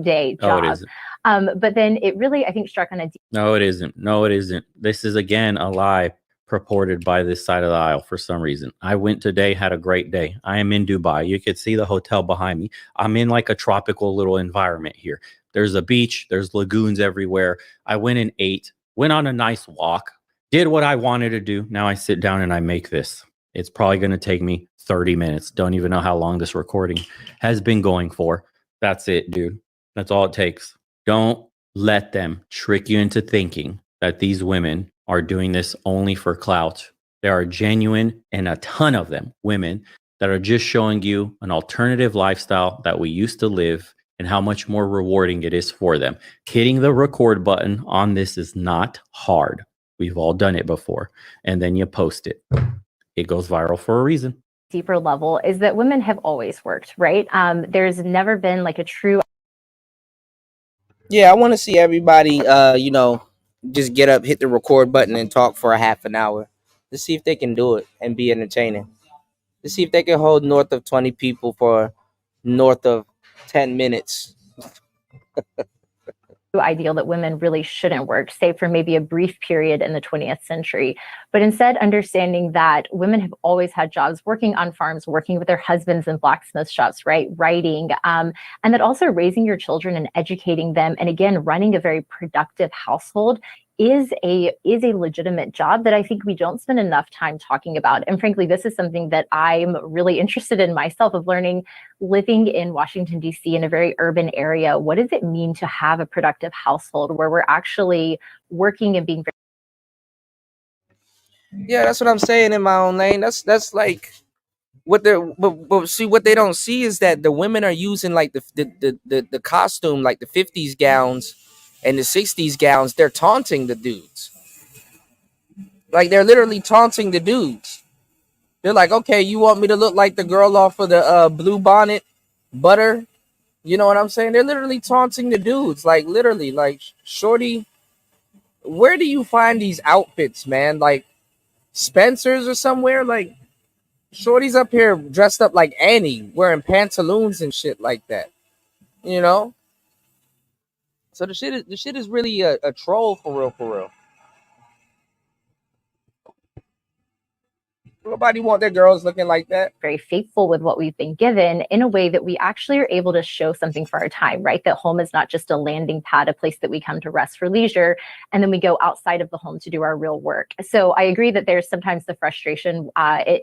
Speaker 22: day job.
Speaker 16: Oh, it isn't.
Speaker 22: But then it really, I think, struck on a
Speaker 16: No, it isn't. No, it isn't. This is again a lie purported by this side of the aisle for some reason. I went today, had a great day. I am in Dubai. You could see the hotel behind me. I'm in like a tropical little environment here. There's a beach, there's lagoons everywhere. I went and ate, went on a nice walk, did what I wanted to do. Now I sit down and I make this. It's probably going to take me 30 minutes. Don't even know how long this recording has been going for. That's it, dude. That's all it takes. Don't let them trick you into thinking that these women are doing this only for clout. There are genuine, and a ton of them, women that are just showing you an alternative lifestyle that we used to live and how much more rewarding it is for them. Hitting the record button on this is not hard. We've all done it before. And then you post it. It goes viral for a reason.
Speaker 22: deeper level is that women have always worked, right? There's never been like a true.
Speaker 3: Yeah, I want to see everybody, just get up, hit the record button, and talk for a half an hour. Let's see if they can do it and be entertaining. Let's see if they can hold north of 20 people for north of 10 minutes.
Speaker 22: Ideal that women really shouldn't work, save for maybe a brief period in the 20th century. But instead, understanding that women have always had jobs working on farms, working with their husbands in blacksmith shops, right? Writing, and that also raising your children and educating them. And again, running a very productive household is a legitimate job that I think we don't spend enough time talking about. And frankly, this is something that I'm really interested in myself, of learning, living in Washington, D.C. in a very urban area. What does it mean to have a productive household where we're actually working and being
Speaker 3: Yeah, that's what I'm saying in my own lane. That's like what they're, but see, what they don't see is that the women are using like the costume, like the 50s gowns and the 60s gowns. They're taunting the dudes. Like, they're literally taunting the dudes. They're like, okay, you want me to look like the girl off of the Blue Bonnet Butter? You know what I'm saying? They're literally taunting the dudes. Like, literally, like, shorty, where do you find these outfits, man? Like, Spencer's or somewhere? Like, shorty's up here dressed up like Annie, wearing pantaloons and shit like that. You know? So the shit is really a troll, for real. Nobody want their girls looking like that.
Speaker 22: very faithful with what we've been given in a way that we actually are able to show something for our time, right? That home is not just a landing pad, a place that we come to rest for leisure, and then we go outside of the home to do our real work. So I agree that there's sometimes the frustration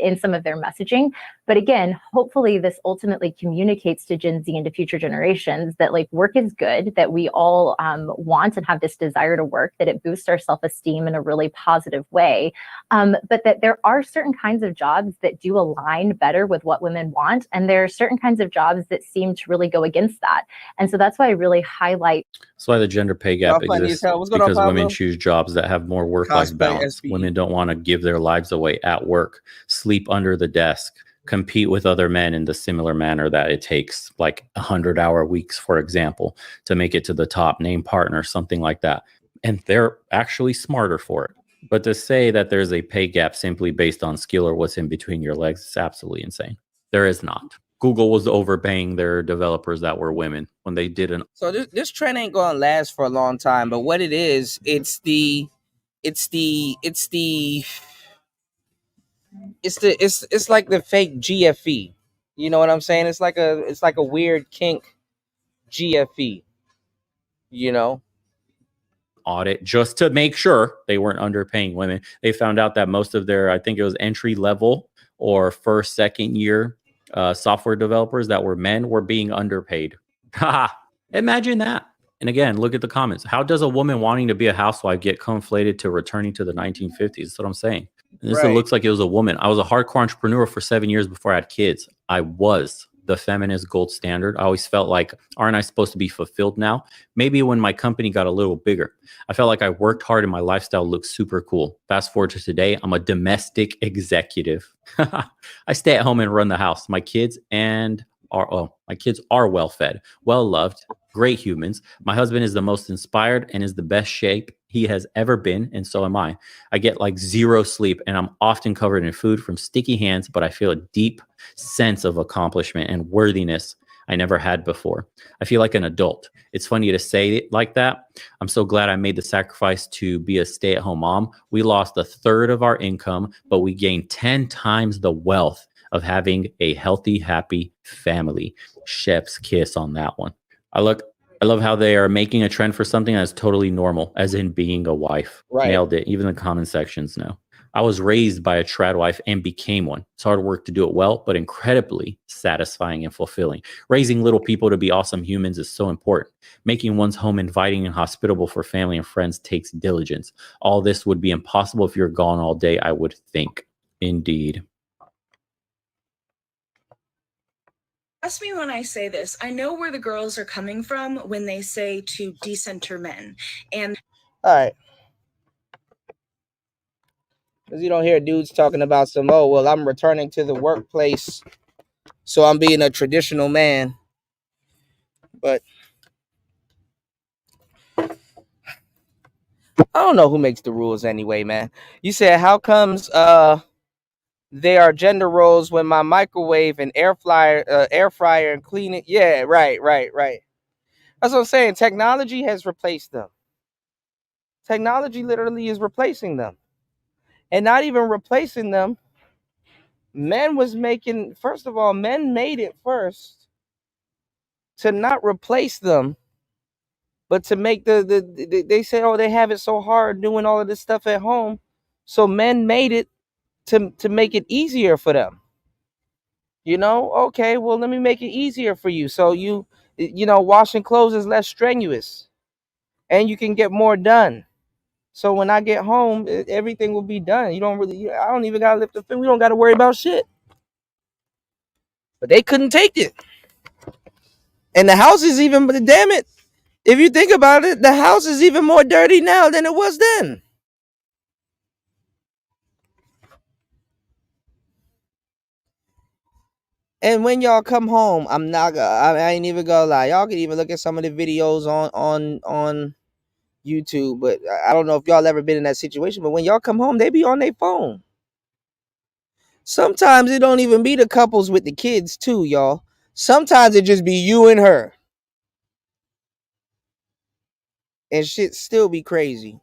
Speaker 22: in some of their messaging. But again, hopefully this ultimately communicates to Gen Z and to future generations that like work is good, that we all want and have this desire to work, that it boosts our self-esteem in a really positive way. But that there are certain kinds of jobs that do align better with what women want. And there are certain kinds of jobs that seem to really go against that. And so that's why I really highlight.
Speaker 16: That's why the gender pay gap exists, because
Speaker 3: on,
Speaker 16: women choose jobs that have more work-life
Speaker 3: Cosplay
Speaker 16: balance.
Speaker 3: SB.
Speaker 16: Women don't want to give their lives away at work, sleep under the desk, compete with other men in the similar manner that it takes like 100-hour weeks, for example, to make it to the top, name partner, something like that. And they're actually smarter for it. But to say that there's a pay gap simply based on skill or what's in between your legs is absolutely insane. There is not. Google was overpaying their developers that were women when they didn't.
Speaker 3: So this trend ain't gonna last for a long time, but what it is, it's like the fake GFE. You know what I'm saying? It's like a weird kink GFE. You know?
Speaker 16: Audit just to make sure they weren't underpaying women. They found out that most of their, I think it was entry level or first, second year software developers that were men were being underpaid. Imagine that. And again, look at the comments. How does a woman wanting to be a housewife get conflated to returning to the 1950s? That's what I'm saying. And this looks like it was a woman. I was a hardcore entrepreneur for 7 years before I had kids. I was the feminist gold standard. I always felt like, aren't I supposed to be fulfilled now? Maybe when my company got a little bigger. I felt like I worked hard and my lifestyle looked super cool. Fast forward to today, I'm a domestic executive. I stay at home and run the house. My kids are well fed, well loved, great humans. My husband is the most inspired and is the best shape he has ever been, and so am I. I get like zero sleep and I'm often covered in food from sticky hands, but I feel a deep sense of accomplishment and worthiness I never had before. I feel like an adult. It's funny to say it like that. I'm so glad I made the sacrifice to be a stay-at-home mom. We lost a third of our income, but we gained 10 times the wealth of having a healthy, happy family. Chef's kiss on that one. I love how they are making a trend for something that's totally normal, as in being a wife.
Speaker 3: Right.
Speaker 16: Nailed it. Even the comment sections know. I was raised by a TradWife and became one. It's hard work to do it well, but incredibly satisfying and fulfilling. Raising little people to be awesome humans is so important. Making one's home inviting and hospitable for family and friends takes diligence. All this would be impossible if you're gone all day, I would think. Indeed.
Speaker 4: Trust me when I say this. I know where the girls are coming from when they say to decenter men. And
Speaker 3: all right. Because you don't hear dudes talking about some, oh, well, I'm returning to the workplace, so I'm being a traditional man. But I don't know who makes the rules anyway, man. You said, how comes there are gender roles when my microwave and air fryer and cleaning? Yeah, right. That's what I'm saying. Technology has replaced them. Technology literally is replacing them. And not even replacing them. Men made it first to not replace them, but to make they say, oh, they have it so hard doing all of this stuff at home. So men made it to make it easier for them. You know, okay, well, let me make it easier for you. So you know, washing clothes is less strenuous and you can get more done. So when I get home, everything will be done. I don't even got to lift the finger. We don't got to worry about shit. But they couldn't take it. And the house is even, damn it, if you think about it, the house is even more dirty now than it was then. And when y'all come home, I ain't even gonna lie. Y'all can even look at some of the videos on YouTube, but I don't know if y'all ever been in that situation, but when y'all come home, they be on their phone. Sometimes it don't even be the couples with the kids too, y'all. Sometimes it just be you and her. And shit still be crazy.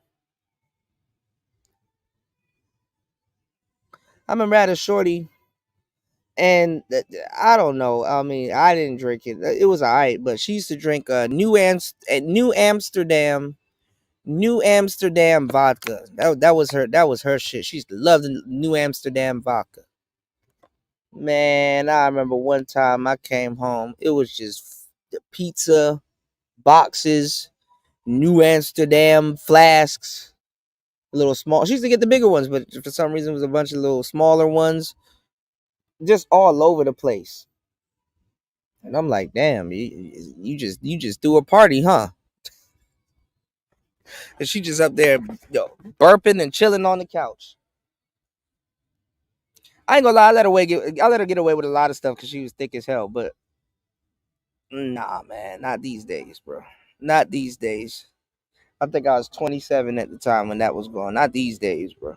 Speaker 3: I remember I had a shorty, and I don't know. I mean, I didn't drink it. It was all right, but she used to drink New Amsterdam vodka. That was her shit. She used to love the New Amsterdam vodka. Man, I remember one time I came home. It was just the pizza boxes, New Amsterdam flasks, a little small. She used to get the bigger ones, but for some reason it was a bunch of little smaller ones, just all over the place. And I'm like, damn, you just threw a party, huh? And she just up there, burping and chilling on the couch. I ain't gonna lie, I let her get away with a lot of stuff because she was thick as hell. But nah, man, not these days, bro. Not these days. I think I was 27 at the time when that was going. Not these days, bro.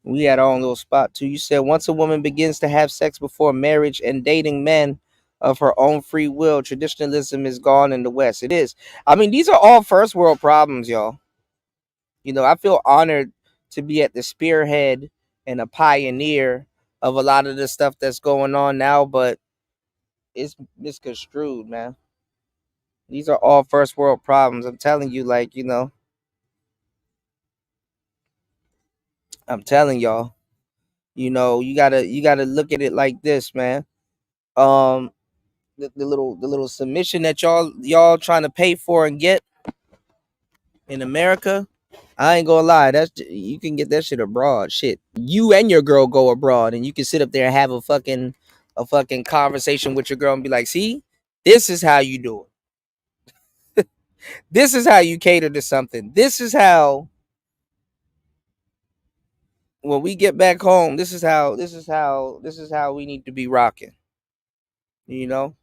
Speaker 3: We had our own little spot too. You said once a woman begins to have sex before marriage and dating men of her own free will, traditionalism is gone in the West. It is. I mean, these are all first world problems, y'all. You know, I feel honored to be at the spearhead and a pioneer of a lot of the stuff that's going on now, but it's misconstrued, man. These are all first world problems. I'm telling you, like, you know, I'm telling y'all, you know, you gotta look at it like this, man. Um, the little submission that y'all trying to pay for and get in America, I ain't gonna lie, you can get that shit abroad. Shit, you and your girl go abroad, and you can sit up there and have a fucking conversation with your girl and be like, "See, this is how you do it. This is how you cater to something. This is how when we get back home. This is how we need to be rocking." You know,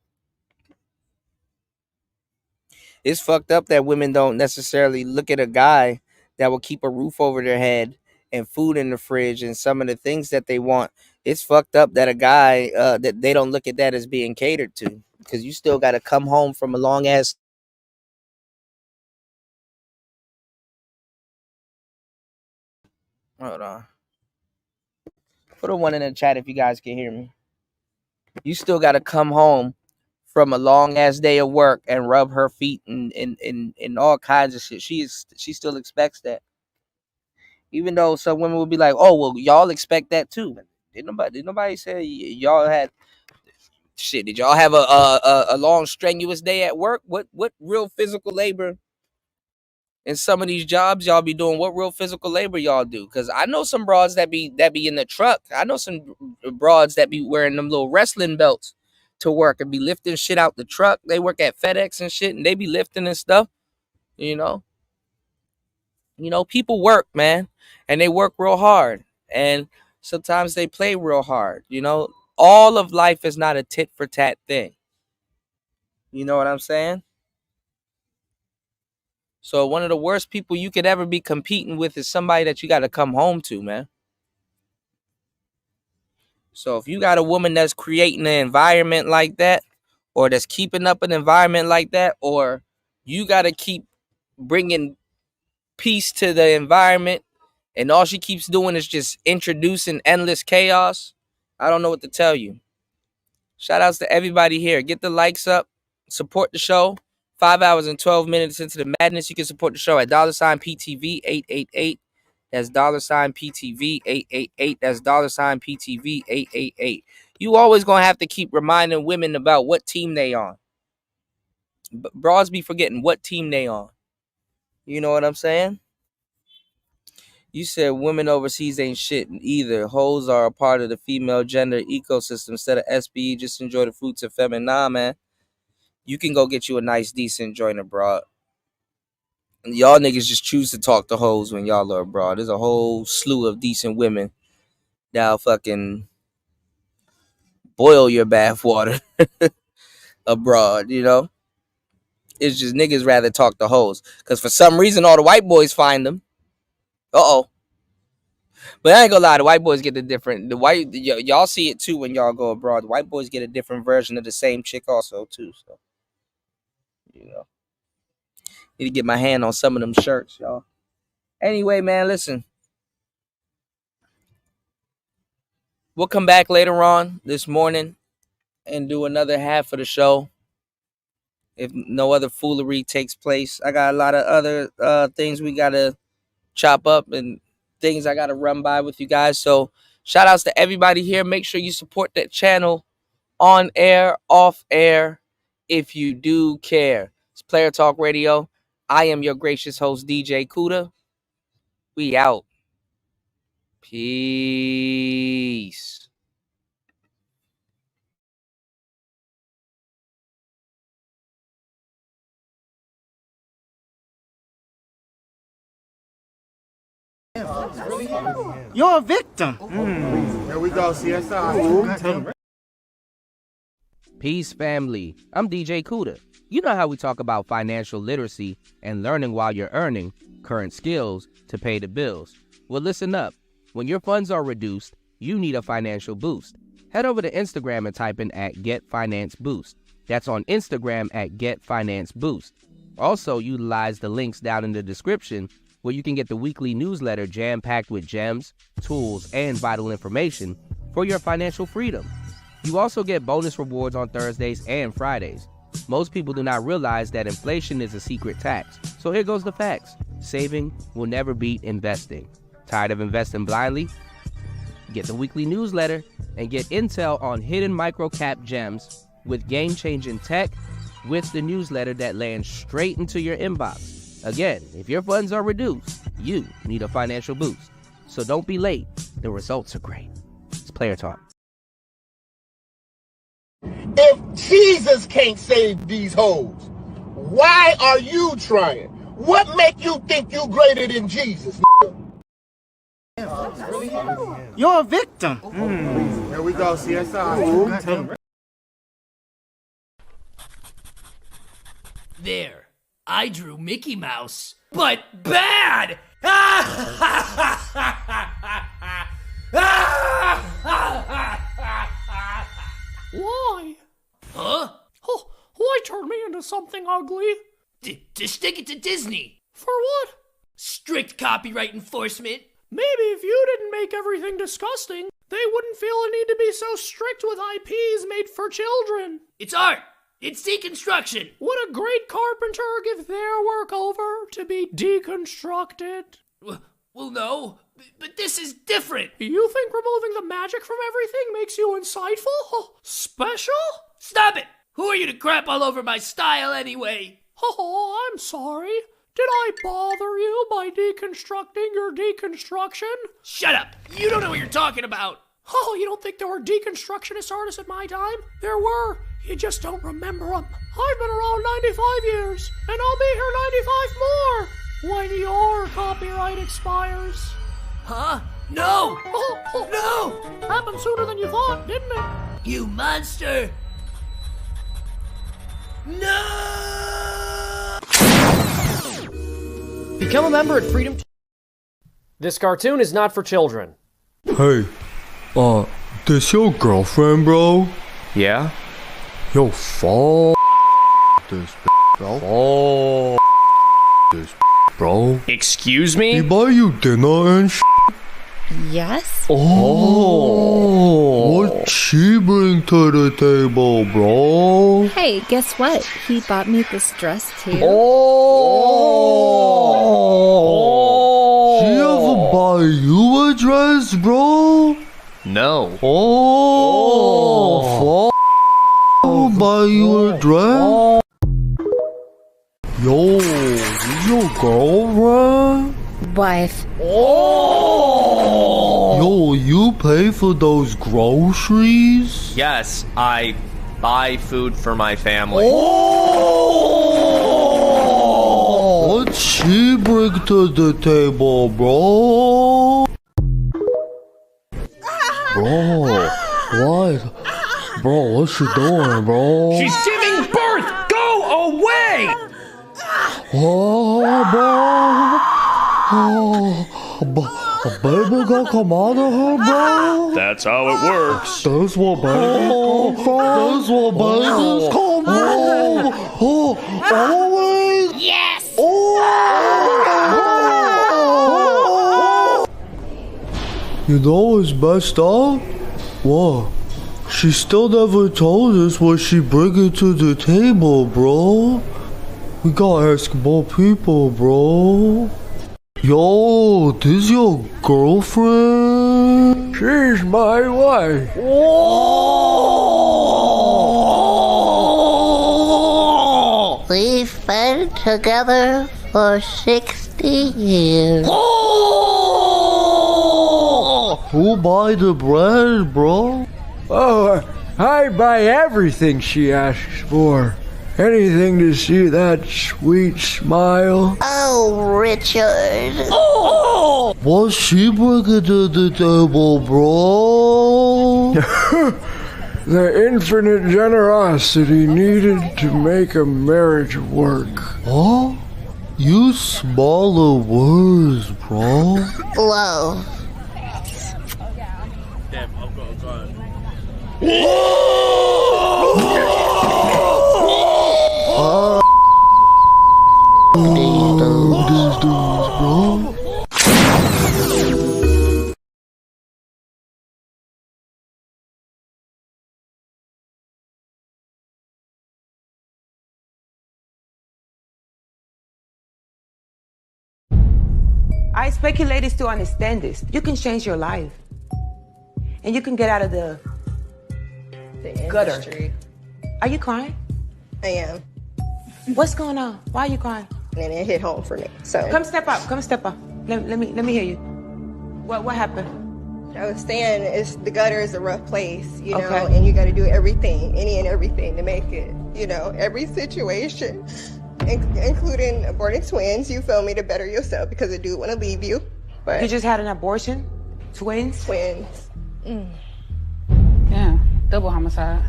Speaker 3: it's fucked up that women don't necessarily look at a guy that will keep a roof over their head and food in the fridge and some of the things that they want. It's fucked up that a guy that they don't look at that as being catered to, because you still got to come home from a long ass. Hold on. Put a one in the chat if you guys can hear me. You still got to come home from a long ass day of work and rub her feet and all kinds of shit. She still expects that. Even though some women will be like, "Oh, well, y'all expect that too." Did nobody say y'all had shit? Did y'all have a long strenuous day at work? What real physical labor in some of these jobs y'all be doing? What real physical labor y'all do? Because I know some broads that be in the truck. I know some broads that be wearing them little wrestling belts to work and be lifting shit out the truck. They work at FedEx and shit, and they be lifting and stuff. You know. People work, man, and they work real hard, and sometimes they play real hard. All of life is not a tit for tat thing. You know what I'm saying? So one of the worst people you could ever be competing with is somebody that you got to come home to, man. So if you got a woman that's creating an environment like that, or that's keeping up an environment like that, or you got to keep bringing peace to the environment, and all she keeps doing is just introducing endless chaos, I don't know what to tell you. Shout outs to everybody here. Get the likes up. Support the show. 5 hours and 12 minutes into the madness. You can support the show at $PTV888. That's $PTV888. That's $PTV888. You always gonna have to keep reminding women about what team they on. Broads be forgetting what team they on. You know what I'm saying? You said women overseas ain't shit either. Hoes are a part of the female gender ecosystem. Instead of SBE, just enjoy the fruits of feminine. Nah, man. You can go get you a nice, decent joint abroad. Y'all niggas just choose to talk to hoes when y'all are abroad. There's a whole slew of decent women that'll fucking boil your bath water abroad, It's just niggas rather talk to hoes. Because for some reason, all the white boys find them. Uh-oh. But I ain't gonna lie, the white boys get y'all see it too when y'all go abroad. The white boys get a different version of the same chick also too. So, need to get my hand on some of them shirts, y'all. Anyway, man, listen. We'll come back later on this morning and do another half of the show. If no other foolery takes place, I got a lot of other things we gotta chop up and things I gotta run by with you guys. So shout outs to everybody here. Make sure you support that channel on air, off air, if you do care. It's Player Talk Radio. I am your gracious host, DJ Kuda. We out. Peace.
Speaker 5: You're a victim. Here we go, CSI.
Speaker 3: Peace, family. I'm DJ Kuda. You know how we talk about financial literacy and learning while you're earning current skills to pay the bills. Well, listen up. When your funds are reduced, you need a financial boost. Head over to Instagram and type in @GetFinanceBoost. That's on Instagram @GetFinanceBoost. Also, utilize the links down in the description where you can get the weekly newsletter jam-packed with gems, tools, and vital information for your financial freedom. You also get bonus rewards on Thursdays and Fridays. Most people do not realize that inflation is a secret tax. So here goes the facts. Saving will never beat investing. Tired of investing blindly? Get the weekly newsletter and get intel on hidden micro-cap gems with game-changing tech with the newsletter that lands straight into your inbox. Again, if your funds are reduced, you need a financial boost. So don't be late. The results are great. It's Player Talk.
Speaker 2: If Jesus can't save these hoes, why are you trying? What make you think you greater than Jesus?
Speaker 5: You're a victim. Here we go, CSI.
Speaker 9: There, I drew Mickey Mouse, but bad!
Speaker 23: Why?
Speaker 9: Huh?
Speaker 23: Oh, why turn me into something ugly?
Speaker 9: To stick it to Disney.
Speaker 23: For what?
Speaker 9: Strict copyright enforcement.
Speaker 23: Maybe if you didn't make everything disgusting, they wouldn't feel a need to be so strict with IPs made for children.
Speaker 9: It's art. It's deconstruction.
Speaker 23: Would a great carpenter give their work over to be deconstructed?
Speaker 9: Well, no, but this is different.
Speaker 23: You think removing the magic from everything makes you insightful? Special?
Speaker 9: Stop it! Who are you to crap all over my style anyway?
Speaker 23: Oh, I'm sorry. Did I bother you by deconstructing your deconstruction?
Speaker 9: Shut up! You don't know what you're talking about.
Speaker 23: Oh, you don't think there were deconstructionist artists at my time? There were. You just don't remember them. I've been around 95 years, and I'll be here 95 more when your copyright expires.
Speaker 9: Huh? No!
Speaker 23: No! Happened sooner than you thought, didn't it?
Speaker 9: You monster! No!
Speaker 24: Become a member at Freedom. This cartoon is not for children.
Speaker 25: Hey, this your girlfriend, bro?
Speaker 24: Yeah?
Speaker 25: Yo, fuck this bro. This bro.
Speaker 24: Excuse me?
Speaker 25: He buy you dinner and
Speaker 26: Yes?
Speaker 25: Oh. What she bring to the table, bro?
Speaker 26: Hey, guess what? He bought me this dress too.
Speaker 25: She ever buy you a dress, bro?
Speaker 24: No.
Speaker 25: Fuck. Buy you a dress? Yo, is your girlfriend?
Speaker 26: Wife.
Speaker 25: Yo, you pay for those groceries?
Speaker 24: Yes, I buy food for my family.
Speaker 25: What she bring to the table, bro? Bro, what? Bro, what's she doing, bro?
Speaker 24: She's giving birth! Go away!
Speaker 25: Oh, bro. A baby gonna come out of her, bro?
Speaker 24: That's how it works.
Speaker 25: That's what babies come from? That's what babies come from? Always?
Speaker 26: Yes!
Speaker 25: You know what's messed up? What? She still never told us what she bringing to the table, bro. We gotta ask more people, bro. Yo, this your girlfriend? She's my wife.
Speaker 26: We've been together for 60 years.
Speaker 25: Who buy the bread, bro?
Speaker 27: Oh, I buy everything she asks for. Anything to see that sweet smile.
Speaker 26: Oh, Richard.
Speaker 25: What's she bringing to the table, bro?
Speaker 27: The infinite generosity needed to make a marriage work.
Speaker 25: Huh? Use smaller words, bro.
Speaker 26: Whoa.
Speaker 25: These dudes, bro.
Speaker 1: I expect you ladies to understand this. You can change your life. And you can get out of the gutter. Are you crying?
Speaker 10: I am.
Speaker 1: What's going on? Why are you crying?
Speaker 10: And it hit home for me. So
Speaker 1: come step up. Come step up. Let me hear you. What happened?
Speaker 10: I was saying the gutter is a rough place, you know,
Speaker 1: Okay.
Speaker 10: and you got to do everything, any and everything to make it, you know, every situation, including aborting twins. You feel me, to better yourself because I do want to leave you. But
Speaker 1: You just had an abortion? Twins?
Speaker 10: Twins.
Speaker 11: Yeah, double homicide.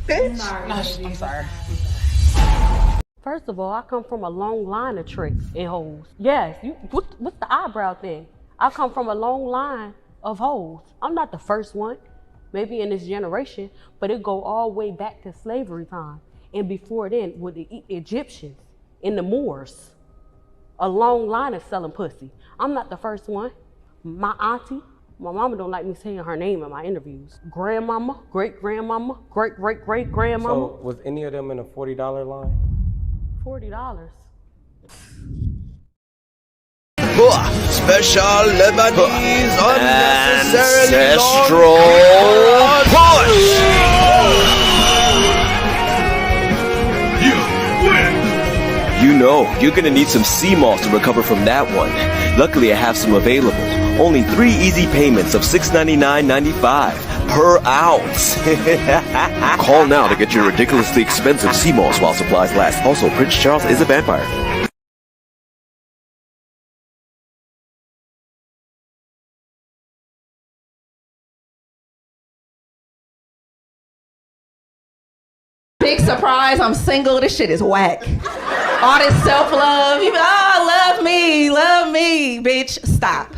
Speaker 10: Bitch.
Speaker 11: No, I'm sorry.
Speaker 12: First of all, I come from a long line of tricks and hoes. Yes, what's the eyebrow thing? I come from a long line of hoes. I'm not the first one, maybe in this generation, but it go all the way back to slavery time. And before then, with the Egyptians and the Moors, a long line of selling pussy. I'm not the first one. My auntie, my mama don't like me saying her name in my interviews. Grandmama, great-grandmama, great-great-great-grandmama.
Speaker 14: So was any of them in a $40 line?
Speaker 12: $40.
Speaker 15: Special Lebanese unnecessarily
Speaker 17: Ancestral
Speaker 15: long push.
Speaker 17: You know, you're gonna need some sea moss to recover from that one. Luckily, I have some available. Only 3 easy payments of $699.95 per ounce.
Speaker 28: Call now to get your ridiculously expensive sea moss while supplies last. Also, Prince Charles is a vampire.
Speaker 29: Big surprise, I'm single. This shit is whack. All this self-love. You love me, bitch. Stop.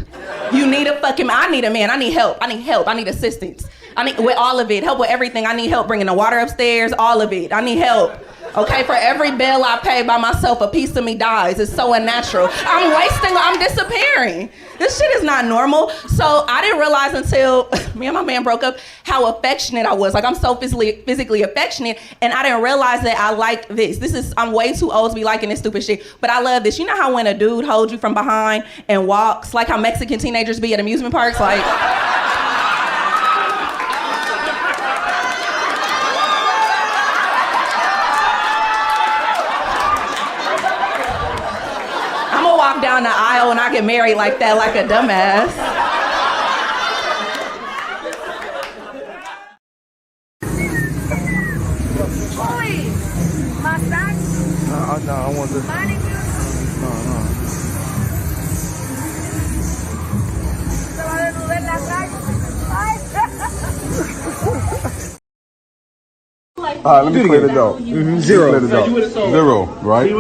Speaker 29: You need I need a man. I need help. I need assistance. I need with all of it. Help with everything. I need help bringing the water upstairs. All of it. I need help. Okay, for every bill I pay by myself, a piece of me dies. It's so unnatural. I'm disappearing. This shit is not normal. So I didn't realize until me and my man broke up how affectionate I was. Like, I'm so physically affectionate, and I didn't realize that I like this. I'm way too old to be liking this stupid shit, but I love this. You know how when a dude holds you from behind and walks, like how Mexican teenagers be at amusement parks, like... Walk down the aisle and I get married like that, like a dumbass.
Speaker 30: My socks?
Speaker 25: No, I want this. No.
Speaker 30: ¿Se va a devolver la
Speaker 31: All right, let me clear the dog. Zero. Zero, right?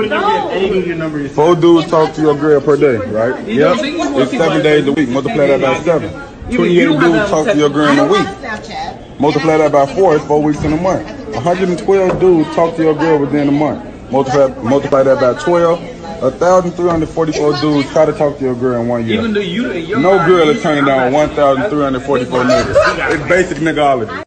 Speaker 31: 4 dudes talk to your girl per day, right? Yep. It's 7 days a week. Multiply that by 7. 28 dudes talk to your girl in a week. Multiply that by 4. It's 4 weeks in a month. 112 dudes talk to your girl within a month. Multiply that by 12. 1,344 dudes try to talk to your girl in 1 year. No girl is turning down 1,344 niggas. It's basic niggaology.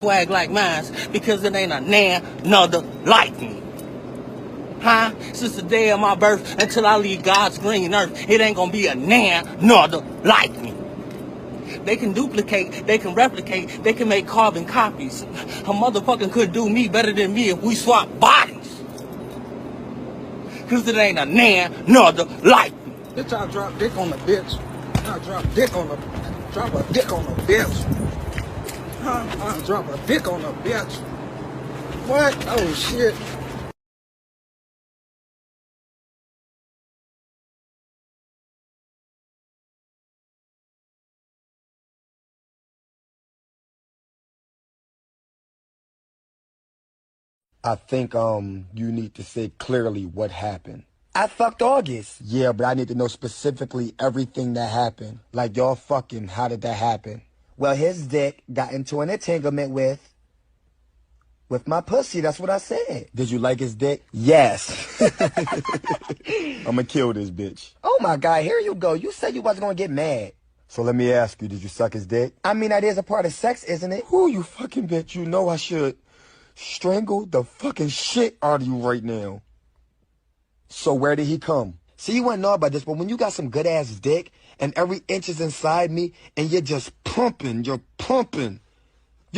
Speaker 5: swag like mine because it ain't a nother like me. Huh? Since the day of my birth until I leave God's green earth, it ain't gonna be a nother like me. They can duplicate, they can replicate, they can make carbon copies. A motherfucker could do me better than me if we swap bodies. Cause it ain't a nother like me.
Speaker 4: Bitch, I drop dick on the bitch. I drop a dick on the bitch. I drop a dick on the bitch. What? Oh shit.
Speaker 6: I think you need to say clearly what happened. I fucked August. Yeah, but I need to know specifically everything that happened. Like y'all fucking, how did that happen? Well, his dick got into an entanglement with my pussy. That's what I said. Did you like his dick? Yes. I'ma kill this bitch. Oh my God, here you go. You said you wasn't gonna get mad. So let me ask you, did you suck his dick? I mean, that is a part of sex, isn't it? Who you fucking bitch? You know I should strangle the fucking shit out of you right now. So where did he come? See, you wouldn't know about this, but when you got some good ass dick and every inch is inside me and you're just pumping, you're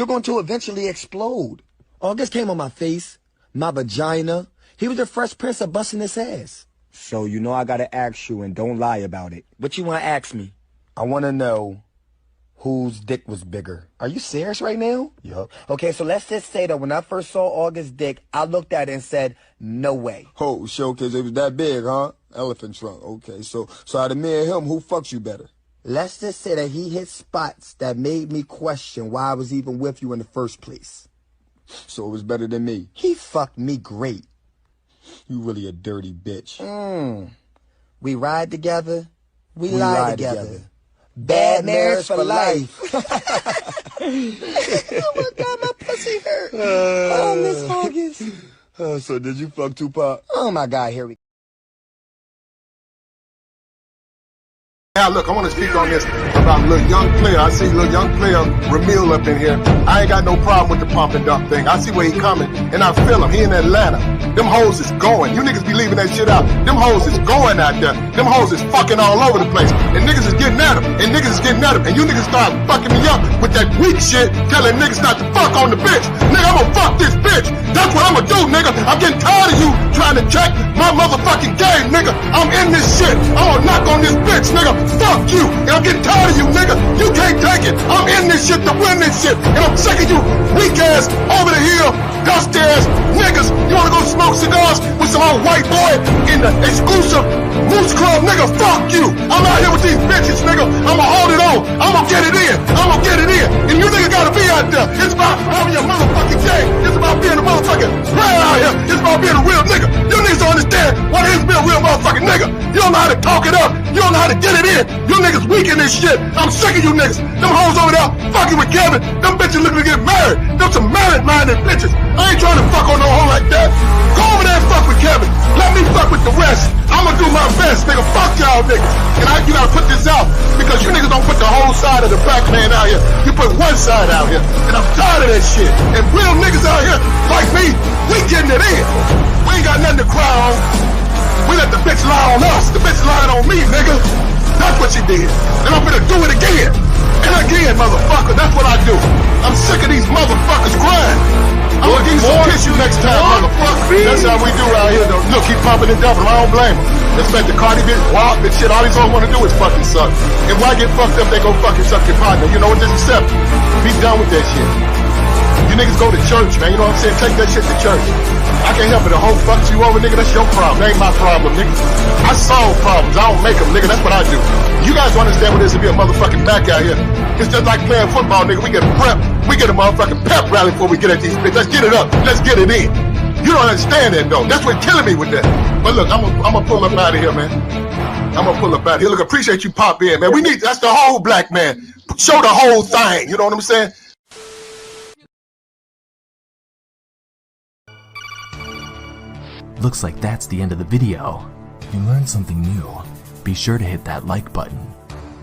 Speaker 6: going to eventually explode. August came on my face, my vagina. He was the Fresh Prince of busting his ass. So you know I gotta ask you, and don't lie about it. What you wanna ask me? I wanna know whose dick was bigger. Are you serious right now? Yup. Okay, so let's just say that when I first saw August's dick, I looked at it and said, no way. Oh, Showcase, it was that big, huh? Elephant trunk. Okay, so out of me and him, who fucks you better? Let's just say that he hit spots that made me question why I was even with you in the first place. So it was better than me. He fucked me great. You really a dirty bitch. We ride together. We lie together. Bad marriage for life. Oh my God, my pussy hurt. Oh, Miss August. So did you fuck Tupac? Oh my God, here we go.
Speaker 2: Now look, I want to speak on this about a little young player. I see little young player Ramil up in here. I ain't got no problem with the pump and dump thing. I see where he coming, and I feel him. He in Atlanta. Them hoes is going. You niggas be leaving that shit out. Them hoes is going out there. Them hoes is fucking all over the place. And niggas is getting at them. And niggas is getting at them. And you niggas start fucking me up with that weak shit, telling niggas not to fuck on the bitch. Nigga, I'm gonna fuck this bitch. That's what I'm gonna do, nigga. I'm getting tired of you trying to check my motherfucking game, nigga. I'm in this shit. I'm gonna knock on this bitch, nigga. Fuck you. And I'm getting tired of you, nigga. You can't take it. I'm in this shit to win this shit. And I'm sick of you weak ass, over the hill, dusty ass niggas. You wanna go smoke cigars with some old white boy in the exclusive Moose Club, nigga? Fuck you. I'm out here with these bitches, nigga. I'ma hold it on. I'ma get it in. I'ma get it in. And you niggas gotta be out there. It's about having your motherfucking game. It's about being a motherfucking player out here. It's about being a real nigga. You niggas don't understand what it is to be a real motherfucking nigga. You don't know how to talk it up. You don't know how to get it in. You niggas weak in this shit. I'm sick of you niggas. Them hoes over there fucking with Kevin. Them bitches looking to get married. Them some married-minded bitches. I ain't trying to fuck on no hoe like that. Go over there and fuck with Kevin. Let me fuck with the rest. I'ma do my best, nigga. Fuck y'all niggas. And you gotta put this out because you niggas don't put the whole side of the black man out here. You put one side out here. And I'm tired of that shit. And real niggas out here like me, we getting it in. We ain't got nothing to cry on. We let the bitch lie on us. The bitch lied on me, nigga. That's what she did. And I'm gonna do it again. And again, motherfucker. That's what I do. I'm sick of these motherfuckers crying. I'm gonna give you some tissue next time, motherfucker. That's how we do out here, though. Look, keep pumping and dumping. I don't blame him. Respect the Cardi bitch, WAP and shit. All these hoes wanna do is fucking suck. And why get fucked up, they go fucking suck your partner. You know what? Just accept it. Be done with that shit. You niggas go to church, man. You know what I'm saying? Take that shit to church. I can't help it. The hoe fucks you over, nigga. That's your problem. That ain't my problem, nigga. I solve problems. I don't make them, nigga. That's what I do. You guys don't understand what it is to be a motherfucking back out here. It's just like playing football, nigga. We get prep. We get a motherfucking pep rally before we get at these bitches. Let's get it up. Let's get it in. You don't understand that, though. That's what's killing me with that. But look, I'm gonna pull up out of here, man. I'm gonna pull up out of here. Look, appreciate you pop in, man. That's the whole black man. Show the whole thing. You know what I'm saying?
Speaker 7: Looks like that's the end of the video. If you learned something new, be sure to hit that like button.